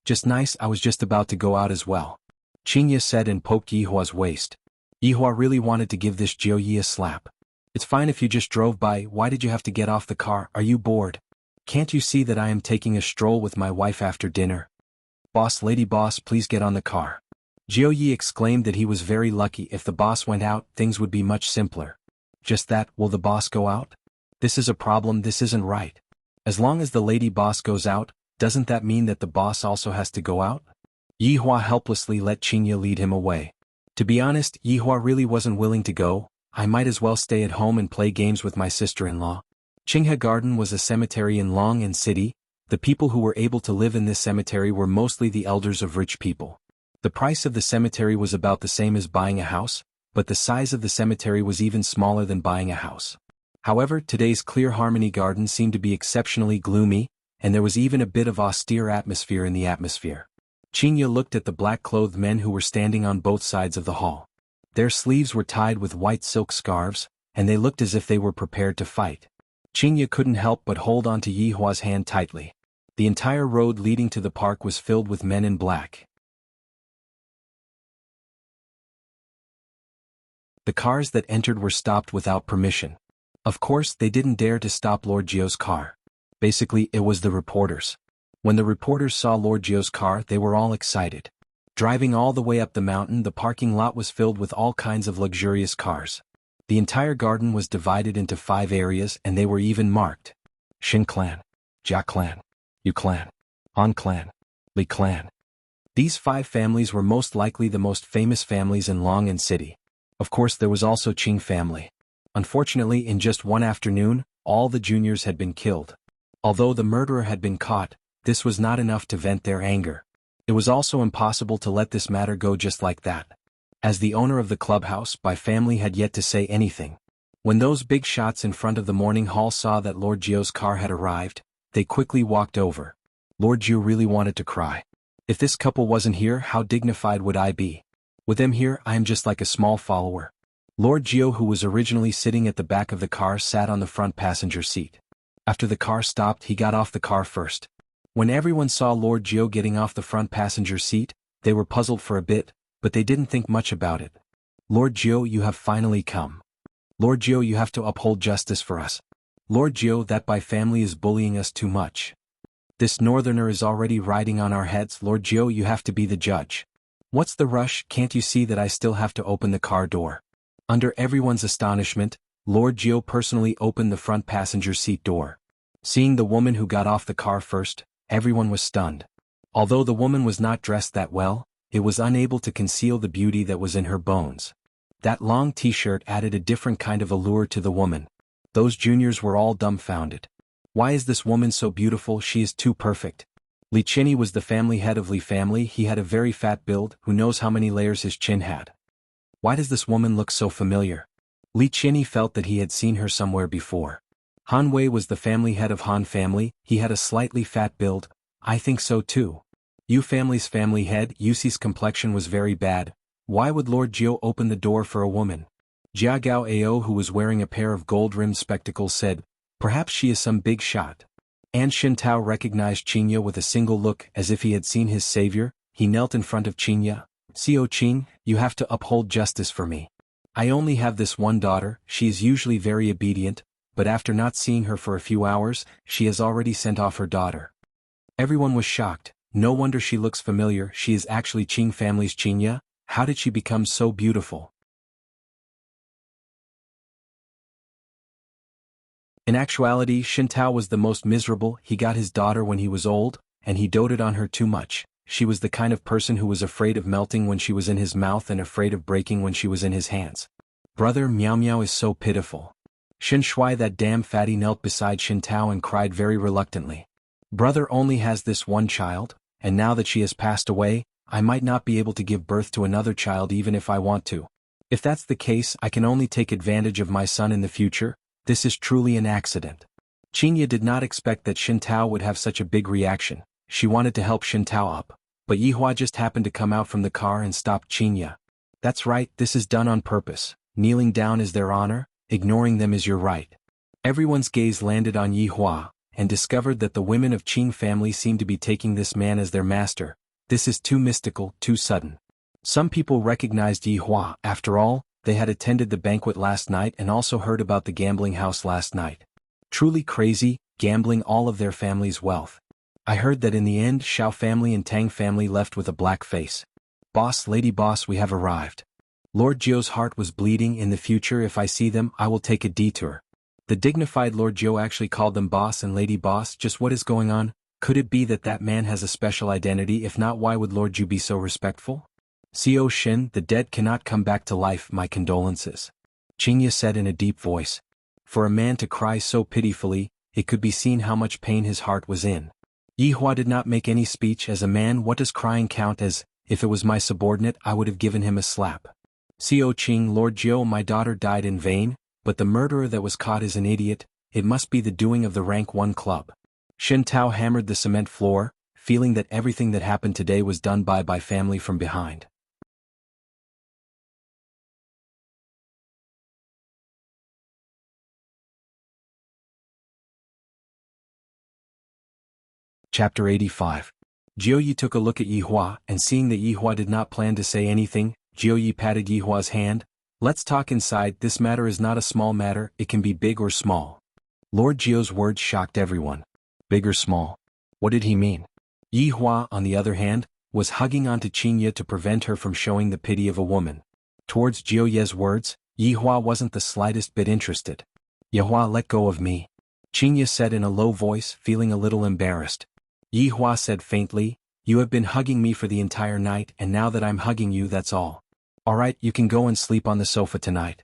"Just nice, I was just about to go out as well." Qingye said and poked Yi Hua's waist. Yi Hua really wanted to give this Jiu Yi a slap. "It's fine if you just drove by, why did you have to get off the car? Are you bored? Can't you see that I am taking a stroll with my wife after dinner?" "Boss, lady boss, please get on the car." Jiu Yi exclaimed that he was very lucky. If the boss went out, things would be much simpler. Just that, will the boss go out? This is a problem, this isn't right. As long as the lady boss goes out, doesn't that mean that the boss also has to go out? Yi Hua helplessly let Qingye lead him away. To be honest, Yi Hua really wasn't willing to go. I might as well stay at home and play games with my sister-in-law. Qinghe Garden was a cemetery in Long City. The people who were able to live in this cemetery were mostly the elders of rich people. The price of the cemetery was about the same as buying a house, but the size of the cemetery was even smaller than buying a house. However, today's Clear Harmony Garden seemed to be exceptionally gloomy, and there was even a bit of austere atmosphere in the atmosphere. Qingye looked at the black-clothed men who were standing on both sides of the hall. Their sleeves were tied with white silk scarves, and they looked as if they were prepared to fight. Qingye couldn't help but hold on to Yi Hua's hand tightly. The entire road leading to the park was filled with men in black. The cars that entered were stopped without permission. Of course, they didn't dare to stop Lord Jiu's car. Basically, it was the reporters. When the reporters saw Lord Jiu's car, they were all excited. Driving all the way up the mountain, the parking lot was filled with all kinds of luxurious cars. The entire garden was divided into 5 areas, and they were even marked. Shin Clan, Jia Clan, Yu Clan, Han Clan, Li Clan. These 5 families were most likely the most famous families in Long City. Of course, there was also Qing family. Unfortunately, in just one afternoon, all the juniors had been killed. Although the murderer had been caught, this was not enough to vent their anger. It was also impossible to let this matter go just like that. As the owner of the clubhouse, Bai family had yet to say anything. When those big shots in front of the morning hall saw that Lord Jiu's car had arrived, they quickly walked over. Lord Jiu really wanted to cry. If this couple wasn't here, how dignified would I be? With them here, I am just like a small follower. Lord Jiu, who was originally sitting at the back of the car, sat on the front passenger seat. After the car stopped, he got off the car first. When everyone saw Lord Jiu getting off the front passenger seat, they were puzzled for a bit, but they didn't think much about it. "Lord Jiu, you have finally come. Lord Jiu, you have to uphold justice for us. Lord Jiu, that Bai family is bullying us too much. This northerner is already riding on our heads. Lord Jiu, you have to be the judge. What's the rush? Can't you see that I still have to open the car door?" Under everyone's astonishment, Lord Jiu personally opened the front passenger seat door. Seeing the woman who got off the car first, everyone was stunned. Although the woman was not dressed that well, it was unable to conceal the beauty that was in her bones. That long t-shirt added a different kind of allure to the woman. Those juniors were all dumbfounded. Why is this woman so beautiful? She is too perfect. Li Chinny was the family head of Li family. He had a very fat build. Who knows how many layers his chin had? Why does this woman look so familiar? Li Chinny felt that he had seen her somewhere before. Han Wei was the family head of Han family. He had a slightly fat build. I think so too. Yu family's family head, Yuxi's complexion was very bad. Why would Lord Jiu open the door for a woman? Jianghu Ao, who was wearing a pair of gold-rimmed spectacles, said, "Perhaps she is some big shot." And Shintao recognized Qinya with a single look as if he had seen his savior. He knelt in front of Qinya. "Xiao Qing, you have to uphold justice for me. I only have this one daughter, she is usually very obedient, but after not seeing her for a few hours, she has already sent off her daughter." Everyone was shocked. No wonder she looks familiar, she is actually Qing family's Qinya. How did she become so beautiful? In actuality, Shintao was the most miserable. He got his daughter when he was old, and he doted on her too much. She was the kind of person who was afraid of melting when she was in his mouth and afraid of breaking when she was in his hands. Brother Miao Miao is so pitiful. Shin Shui, that damn fatty, knelt beside Shintao and cried very reluctantly. Brother only has this one child, and now that she has passed away, I might not be able to give birth to another child even if I want to. If that's the case, I can only take advantage of my son in the future. This is truly an accident. Qinya did not expect that Shintao would have such a big reaction. She wanted to help Shintao up, but Yihua just happened to come out from the car and stopped Qinya. "That's right, this is done on purpose. Kneeling down is their honor, ignoring them is your right." Everyone's gaze landed on Yihua, and discovered that the women of Qing family seemed to be taking this man as their master. This is too mystical, too sudden. Some people recognized Yihua. After all, they had attended the banquet last night and also heard about the gambling house last night. Truly crazy, gambling all of their family's wealth. I heard that in the end Xiao family and Tang family left with a black face. "Boss, lady boss, we have arrived." Lord Zhou's heart was bleeding. "In the future, if I see them, I will take a detour." The dignified Lord Zhou actually called them boss and lady boss. Just what is going on? Could it be that that man has a special identity? If not, why would Lord Zhou be so respectful? "Xiao Shin, the dead cannot come back to life, my condolences," Qinya said in a deep voice. For a man to cry so pitifully, it could be seen how much pain his heart was in. Yihua did not make any speech. As a man, what does crying count as? If it was my subordinate, I would have given him a slap. "Xiao Qing, Lord Zhou, my daughter died in vain, but the murderer that was caught is an idiot. It must be the doing of the Rank 1 club." Shintao hammered the cement floor, feeling that everything that happened today was done by family from behind. Chapter 85. Jiuyi took a look at Yihua, and seeing that Yihua did not plan to say anything, Jiuyi patted Yihua's hand. "Let's talk inside. This matter is not a small matter, it can be big or small." Lord Jiu's words shocked everyone. Big or small? What did he mean? Yihua, on the other hand, was hugging onto Qinya to prevent her from showing the pity of a woman. Towards Jiuye's words, Yihua wasn't the slightest bit interested. "Yihua, let go of me," Qinya said in a low voice, feeling a little embarrassed. Yihua said faintly, "You have been hugging me for the entire night, and now that I'm hugging you, that's all. Alright, you can go and sleep on the sofa tonight."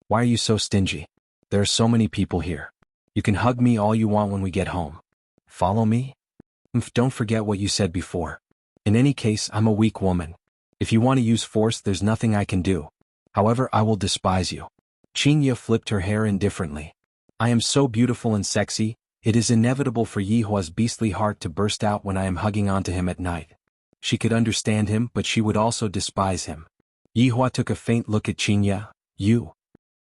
"Why are you so stingy? There are so many people here. You can hug me all you want when we get home. Follow me?" Don't forget what you said before. In any case, I'm a weak woman. If you want to use force, there's nothing I can do. However, I will despise you." Qinya flipped her hair indifferently. "I am so beautiful and sexy, it is inevitable for Yihua's beastly heart to burst out when I am hugging onto him at night." She could understand him, but she would also despise him. Yihua took a faint look at Qinya. "You.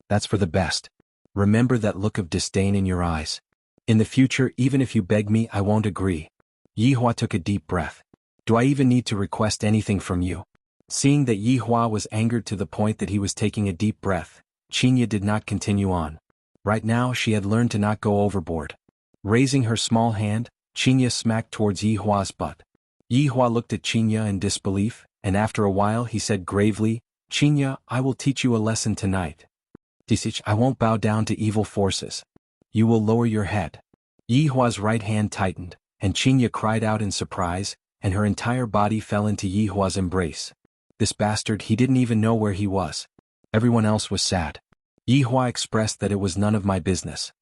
That's for the best. Remember that look of disdain in your eyes. In the future, even if you beg me, I won't agree." Yihua took a deep breath. "Do I even need to request anything from you?" Seeing that Yihua was angered to the point that he was taking a deep breath, Qinya did not continue on. Right now she had learned to not go overboard. Raising her small hand, Qinya smacked towards Yihua's butt. Yihua looked at Qinya in disbelief, and after a while he said gravely, "Qinya, I will teach you a lesson tonight. I won't bow down to evil forces. You will lower your head." Yihua's right hand tightened, and Qinya cried out in surprise, and her entire body fell into Yihua's embrace. This bastard, he didn't even know where he was. Everyone else was sad. Yihua expressed that it was none of my business.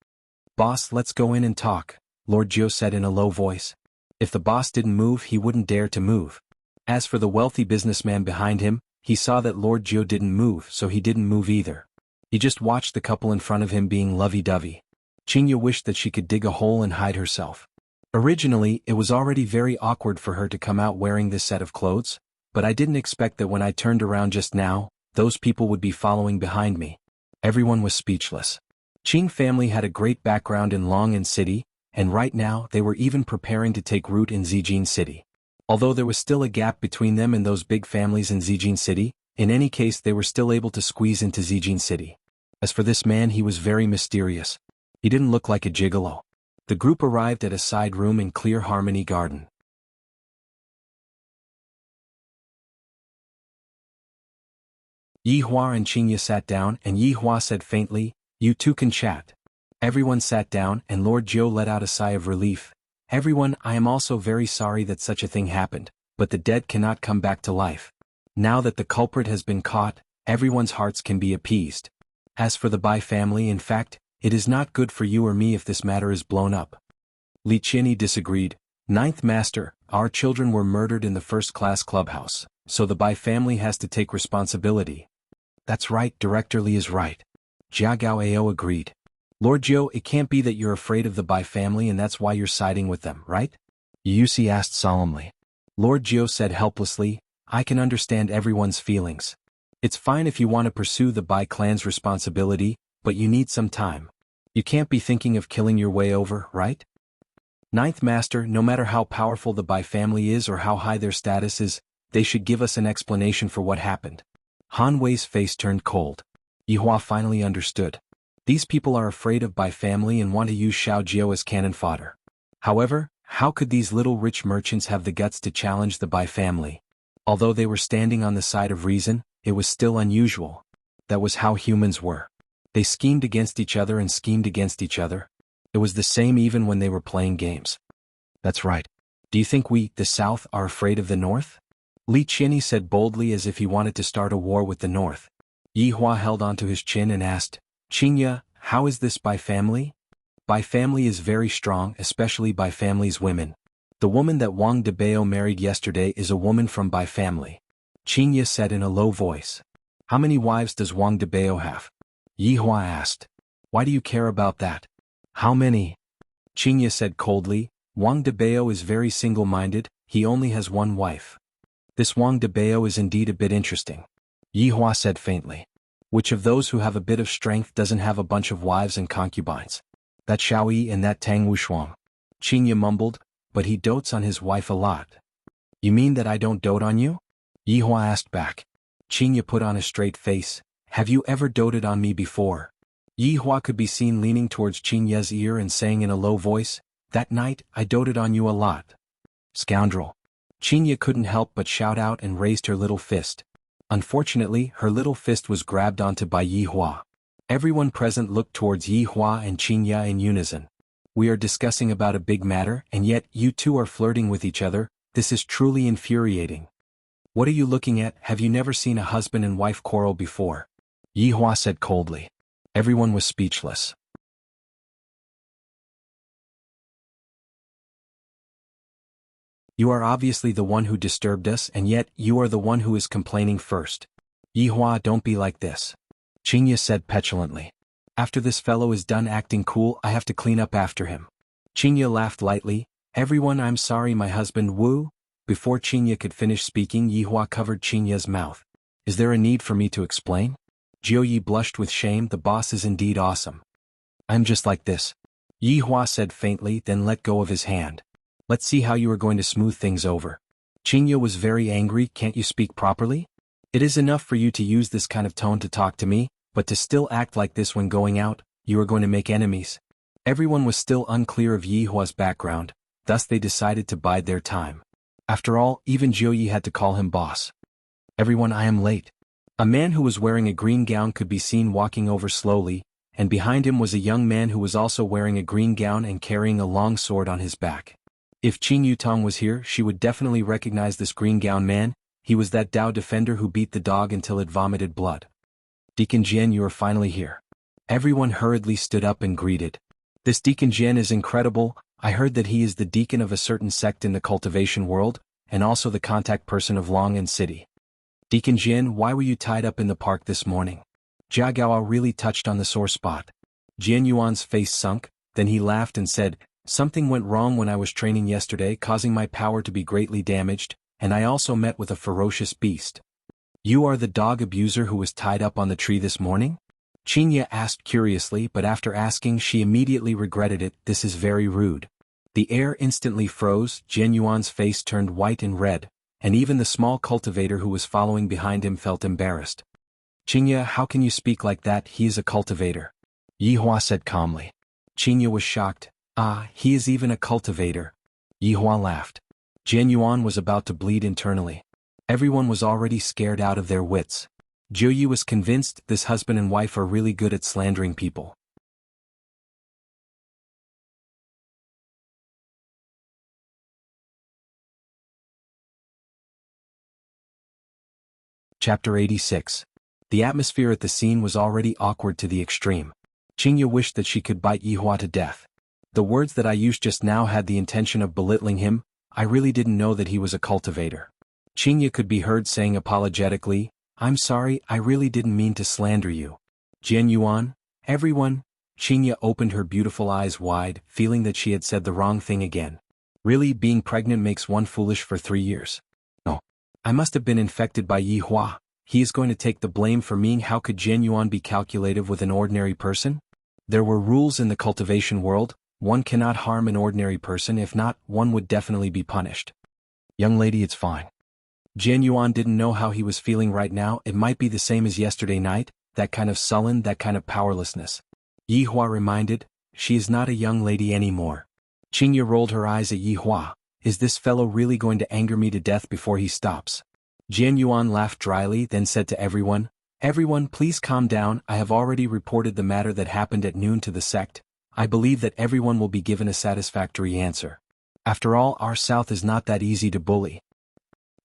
"Boss, let's go in and talk," Lord Zhou said in a low voice. If the boss didn't move, he wouldn't dare to move. As for the wealthy businessman behind him, he saw that Lord Zhou didn't move, so he didn't move either. He just watched the couple in front of him being lovey-dovey. Qinya wished that she could dig a hole and hide herself. Originally, it was already very awkward for her to come out wearing this set of clothes, but I didn't expect that when I turned around just now, those people would be following behind me. Everyone was speechless. Qing family had a great background in Long'an City, and right now they were even preparing to take root in Zijin City. Although there was still a gap between them and those big families in Zijin City, in any case they were still able to squeeze into Zijin City. As for this man, he was very mysterious. He didn't look like a gigolo. The group arrived at a side room in Clear Harmony Garden. Yihua and Qingya sat down, and Yihua said faintly, "You two can chat." Everyone sat down, and Lord Jiu let out a sigh of relief. "Everyone, I am also very sorry that such a thing happened, but the dead cannot come back to life. Now that the culprit has been caught, everyone's hearts can be appeased. As for the Bai family, in fact, it is not good for you or me if this matter is blown up." Li Qianyi disagreed. "Ninth Master, our children were murdered in the first-class clubhouse, so the Bai family has to take responsibility." "That's right, Director Li is right." Jia Gao agreed. "Lord Jiu, it can't be that you're afraid of the Bai family and that's why you're siding with them, right?" Yusi asked solemnly. Lord Jiu said helplessly, "I can understand everyone's feelings. It's fine if you want to pursue the Bai clan's responsibility, but you need some time. You can't be thinking of killing your way over, right? Ninth Master, no matter how powerful the Bai family is or how high their status is, they should give us an explanation for what happened." Han Wei's face turned cold. Yihua finally understood. These people are afraid of Bai family and want to use Xiao Jiao as cannon fodder. However, how could these little rich merchants have the guts to challenge the Bai family? Although they were standing on the side of reason, it was still unusual. That was how humans were. They schemed against each other and schemed against each other. It was the same even when they were playing games. "That's right. Do you think we, the South, are afraid of the North?" Li Qianyi said boldly as if he wanted to start a war with the North. Yihua held onto his chin and asked, "Qingya, how is this Bai family?" "Bai family is very strong, especially Bai family's women. The woman that Wang Debao married yesterday is a woman from Bai family," Qingya said in a low voice. "How many wives does Wang Debao have?" Yihua asked. "Why do you care about that?" "How many?" Qingya said coldly. "Wang Debao is very single-minded, he only has one wife." "This Wang Debao is indeed a bit interesting," Yihua said faintly. "Which of those who have a bit of strength doesn't have a bunch of wives and concubines?" "That Xiao Yi and that Tang Wushuang," Qingya mumbled, "but he dotes on his wife a lot." "You mean that I don't dote on you?" Yihua asked back. Qingya put on a straight face. "Have you ever doted on me before?" Yihua could be seen leaning towards Qingya's ear and saying in a low voice, "That night, I doted on you a lot." "Scoundrel." Qingya couldn't help but shout out and raised her little fist. Unfortunately, her little fist was grabbed onto by Yihua. Everyone present looked towards Yihua and Qingya in unison. "We are discussing about a big matter, and yet you two are flirting with each other. This is truly infuriating." "What are you looking at? Have you never seen a husband and wife quarrel before?" Yihua said coldly. Everyone was speechless. "You are obviously the one who disturbed us, and yet you are the one who is complaining first." "Yihua, don't be like this," Qingya said petulantly. "After this fellow is done acting cool, I have to clean up after him." Qingya laughed lightly. "Everyone, I'm sorry my husband Wu." Before Qingya could finish speaking, Yihua covered Qingya's mouth. "Is there a need for me to explain?" Jiuyi blushed with shame. "The boss is indeed awesome." "I'm just like this," Yihua said faintly, then let go of his hand. "Let's see how you are going to smooth things over." Qingya was very angry. "Can't you speak properly? It is enough for you to use this kind of tone to talk to me, but to still act like this when going out, you are going to make enemies." Everyone was still unclear of Yihua's background, thus they decided to bide their time. After all, even Jiuyi had to call him boss. "Everyone, I am late." A man who was wearing a green gown could be seen walking over slowly, and behind him was a young man who was also wearing a green gown and carrying a long sword on his back. If Qing Yutong was here, she would definitely recognize this green gown man. He was that Dao defender who beat the dog until it vomited blood. "Deacon Jian, you are finally here." Everyone hurriedly stood up and greeted. "This Deacon Jian is incredible. I heard that he is the deacon of a certain sect in the cultivation world, and also the contact person of Long'an City." "Deacon Jian, why were you tied up in the park this morning?" Jia Gao really touched on the sore spot. Jian Yuan's face sunk, then he laughed and said, "Something went wrong when I was training yesterday, causing my power to be greatly damaged, and I also met with a ferocious beast." You are the dog abuser who was tied up on the tree this morning? Qingye asked curiously, but after asking she immediately regretted it. This is very rude. The air instantly froze, Jian Yuan's face turned white and red, and even the small cultivator who was following behind him felt embarrassed. Qingye, how can you speak like that? He is a cultivator. Yihua said calmly. Qingye was shocked. Ah, he is even a cultivator. Yihua laughed. Jian Yuan was about to bleed internally. Everyone was already scared out of their wits. Zhou Yi was convinced this husband and wife are really good at slandering people. Chapter 86. The atmosphere at the scene was already awkward to the extreme. Qingye wished that she could bite Yihua to death. The words that I used just now had the intention of belittling him. I really didn't know that he was a cultivator. Qingye could be heard saying apologetically, I'm sorry, I really didn't mean to slander you. Jian Yuan, everyone. Qingye opened her beautiful eyes wide, feeling that she had said the wrong thing again. Really, being pregnant makes one foolish for 3 years. No. I must have been infected by Yihua. He is going to take the blame for me. How could Jian Yuan be calculative with an ordinary person? There were rules in the cultivation world. One cannot harm an ordinary person, if not, one would definitely be punished. Young lady, it's fine. Jian Yuan didn't know how he was feeling right now. It might be the same as yesterday night, that kind of sullen, that kind of powerlessness. Yihua reminded, she is not a young lady anymore. Qingye rolled her eyes at Yihua. Is this fellow really going to anger me to death before he stops? Jian Yuan laughed dryly, then said to everyone, everyone, please calm down. I have already reported the matter that happened at noon to the sect. I believe that everyone will be given a satisfactory answer. After all, our south is not that easy to bully.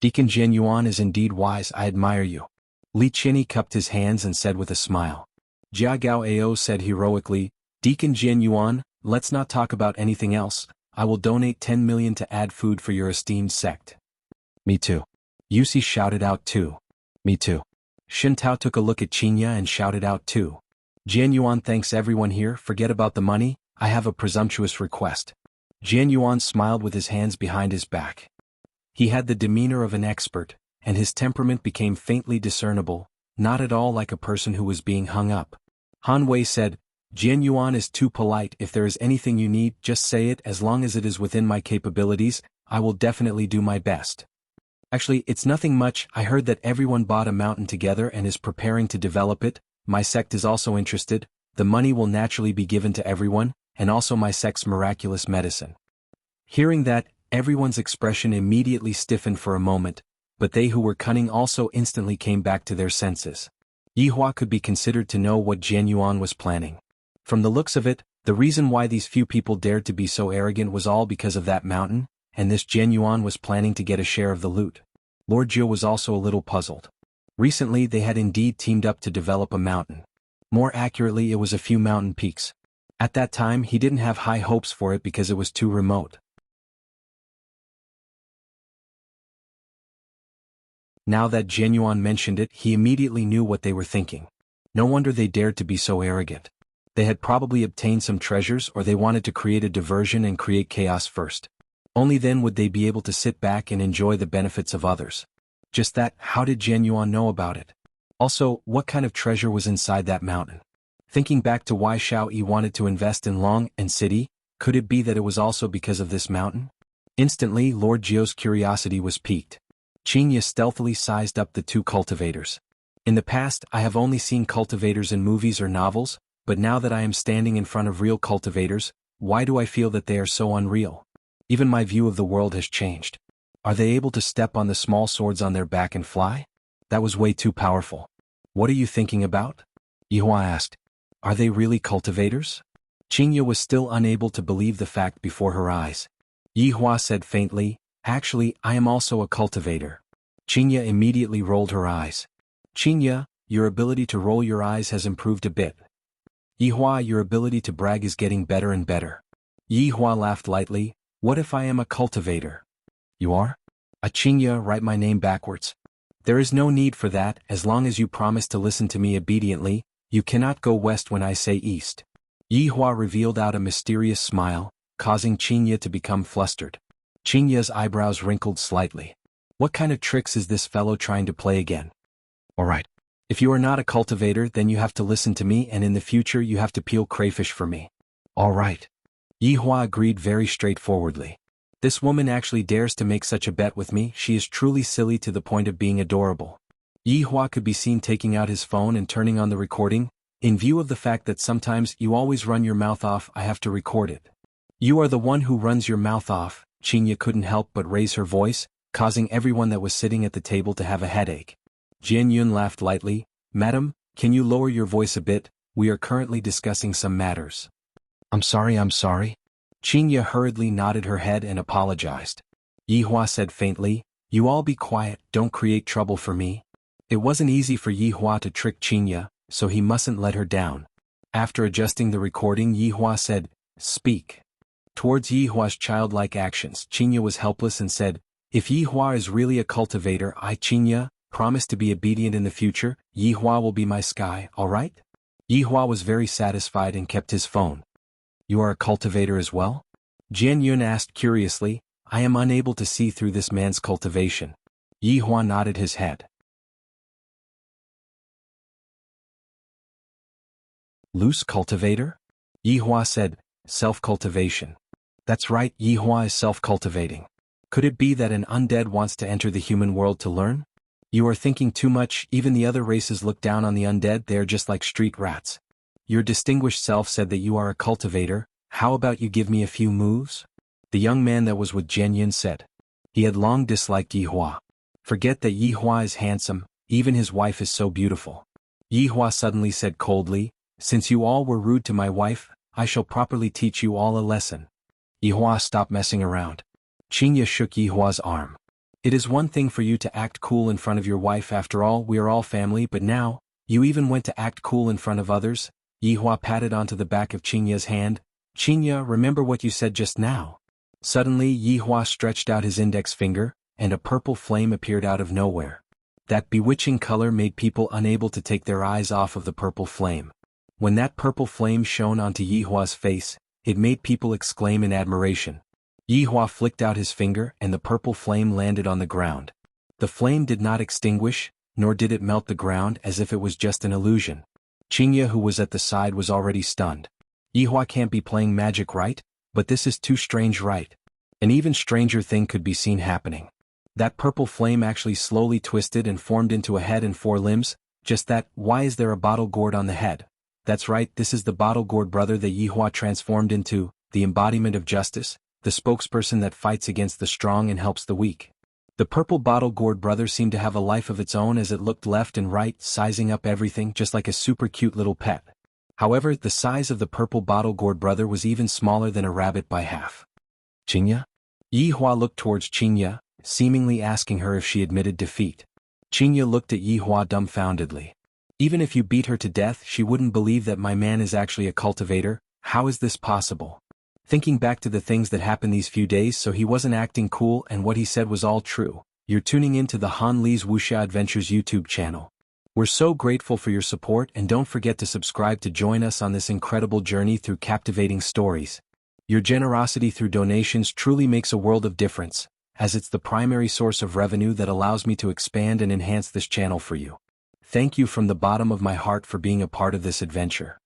Deacon Jian Yuan is indeed wise. I admire you. Li Qinyi cupped his hands and said with a smile. Jia Gao Ao said heroically, Deacon Jian Yuan, let's not talk about anything else. I will donate 10 million to add food for your esteemed sect. Me too. Yusi shouted out too. Me too. Shin Tao took a look at Qingye and shouted out too. Jian Yuan thanks everyone here. Forget about the money. I have a presumptuous request. Jian Yuan smiled with his hands behind his back. He had the demeanor of an expert, and his temperament became faintly discernible, not at all like a person who was being hung up. Han Wei said, Jian Yuan is too polite. If there is anything you need, just say it. As long as it is within my capabilities, I will definitely do my best. Actually, it's nothing much. I heard that everyone bought a mountain together and is preparing to develop it. My sect is also interested. The money will naturally be given to everyone, and also my sect's miraculous medicine. Hearing that, everyone's expression immediately stiffened for a moment, but they who were cunning also instantly came back to their senses. Yihua could be considered to know what Jian Yuan was planning. From the looks of it, the reason why these few people dared to be so arrogant was all because of that mountain, and this Jian Yuan was planning to get a share of the loot. Lord Zhou was also a little puzzled. Recently they had indeed teamed up to develop a mountain. More accurately, it was a few mountain peaks. At that time he didn't have high hopes for it because it was too remote. Now that Jian Yuan mentioned it, he immediately knew what they were thinking. No wonder they dared to be so arrogant. They had probably obtained some treasures, or they wanted to create a diversion and create chaos first. Only then would they be able to sit back and enjoy the benefits of others. Just that, how did Jian Yuan know about it? Also, what kind of treasure was inside that mountain? Thinking back to why Xiao Yi wanted to invest in Long and City, could it be that it was also because of this mountain? Instantly, Lord Zhou's curiosity was piqued. Qingye stealthily sized up the two cultivators. In the past, I have only seen cultivators in movies or novels, but now that I am standing in front of real cultivators, why do I feel that they are so unreal? Even my view of the world has changed. Are they able to step on the small swords on their back and fly? That was way too powerful. What are you thinking about? Yihua asked. Are they really cultivators? Qingye was still unable to believe the fact before her eyes. Yihua said faintly, actually, I am also a cultivator. Qingye immediately rolled her eyes. Qingye, your ability to roll your eyes has improved a bit. Yihua, your ability to brag is getting better and better. Yihua laughed lightly. What if I am a cultivator? You are? A Qingye, write my name backwards. There is no need for that. As long as you promise to listen to me obediently, you cannot go west when I say east. Yihua revealed out a mysterious smile, causing Qingye to become flustered. Qingye's eyebrows wrinkled slightly. What kind of tricks is this fellow trying to play again? Alright. If you are not a cultivator, then you have to listen to me, and in the future you have to peel crayfish for me. Alright. Yihua agreed very straightforwardly. This woman actually dares to make such a bet with me. She is truly silly to the point of being adorable. Yihua could be seen taking out his phone and turning on the recording. In view of the fact that sometimes you always run your mouth off, I have to record it. You are the one who runs your mouth off. Qinya couldn't help but raise her voice, causing everyone that was sitting at the table to have a headache. Jian Yun laughed lightly. Madam, can you lower your voice a bit? We are currently discussing some matters. I'm sorry. Qinya hurriedly nodded her head and apologized. Yihua said faintly, you all be quiet, don't create trouble for me. It wasn't easy for Yihua to trick Qinya, so he mustn't let her down. After adjusting the recording, Yihua said, speak. Towards Yihua's childlike actions, Qinya was helpless and said, if Yihua is really a cultivator, I, Qinya, promise to be obedient in the future. Yihua will be my sky, alright? Yihua was very satisfied and kept his phone. You are a cultivator as well? Jian Yun asked curiously. I am unable to see through this man's cultivation. Yihua nodded his head. Loose cultivator? Yihua said, self-cultivation. That's right, Yihua is self-cultivating. Could it be that an undead wants to enter the human world to learn? You are thinking too much. Even the other races look down on the undead. They are just like street rats. Your distinguished self said that you are a cultivator. How about you give me a few moves? The young man that was with Jian Yun said. He had long disliked Yihua. Forget that Yihua is handsome, even his wife is so beautiful. Yihua suddenly said coldly, since you all were rude to my wife, I shall properly teach you all a lesson. Yihua, stop messing around. Qinya shook Yihua's arm. It is one thing for you to act cool in front of your wife. After all, we are all family, but now, you even went to act cool in front of others. Yihua patted onto the back of Qinya's hand. Qinya, remember what you said just now. Suddenly, Yihua stretched out his index finger, and a purple flame appeared out of nowhere. That bewitching color made people unable to take their eyes off of the purple flame. When that purple flame shone onto Yihua's face, it made people exclaim in admiration. Yihua flicked out his finger and the purple flame landed on the ground. The flame did not extinguish, nor did it melt the ground as if it was just an illusion. Qinya, who was at the side, was already stunned. Yihua can't be playing magic, right? But this is too strange, right? An even stranger thing could be seen happening. That purple flame actually slowly twisted and formed into a head and 4 limbs. Just that, why is there a bottle gourd on the head? That's right, this is the bottle gourd brother that Yihua transformed into, the embodiment of justice, the spokesperson that fights against the strong and helps the weak. The purple bottle gourd brother seemed to have a life of its own as it looked left and right, sizing up everything just like a super cute little pet. However, the size of the purple bottle gourd brother was even smaller than a rabbit by half. Qinya? Yihua looked towards Qinya, seemingly asking her if she admitted defeat. Qinya looked at Yihua dumbfoundedly. Even if you beat her to death, she wouldn't believe that my man is actually a cultivator. How is this possible? Thinking back to the things that happened these few days, so he wasn't acting cool and what he said was all true. You're tuning in to the Han Li's Wuxia Adventures YouTube channel. We're so grateful for your support, and don't forget to subscribe to join us on this incredible journey through captivating stories. Your generosity through donations truly makes a world of difference, as it's the primary source of revenue that allows me to expand and enhance this channel for you. Thank you from the bottom of my heart for being a part of this adventure.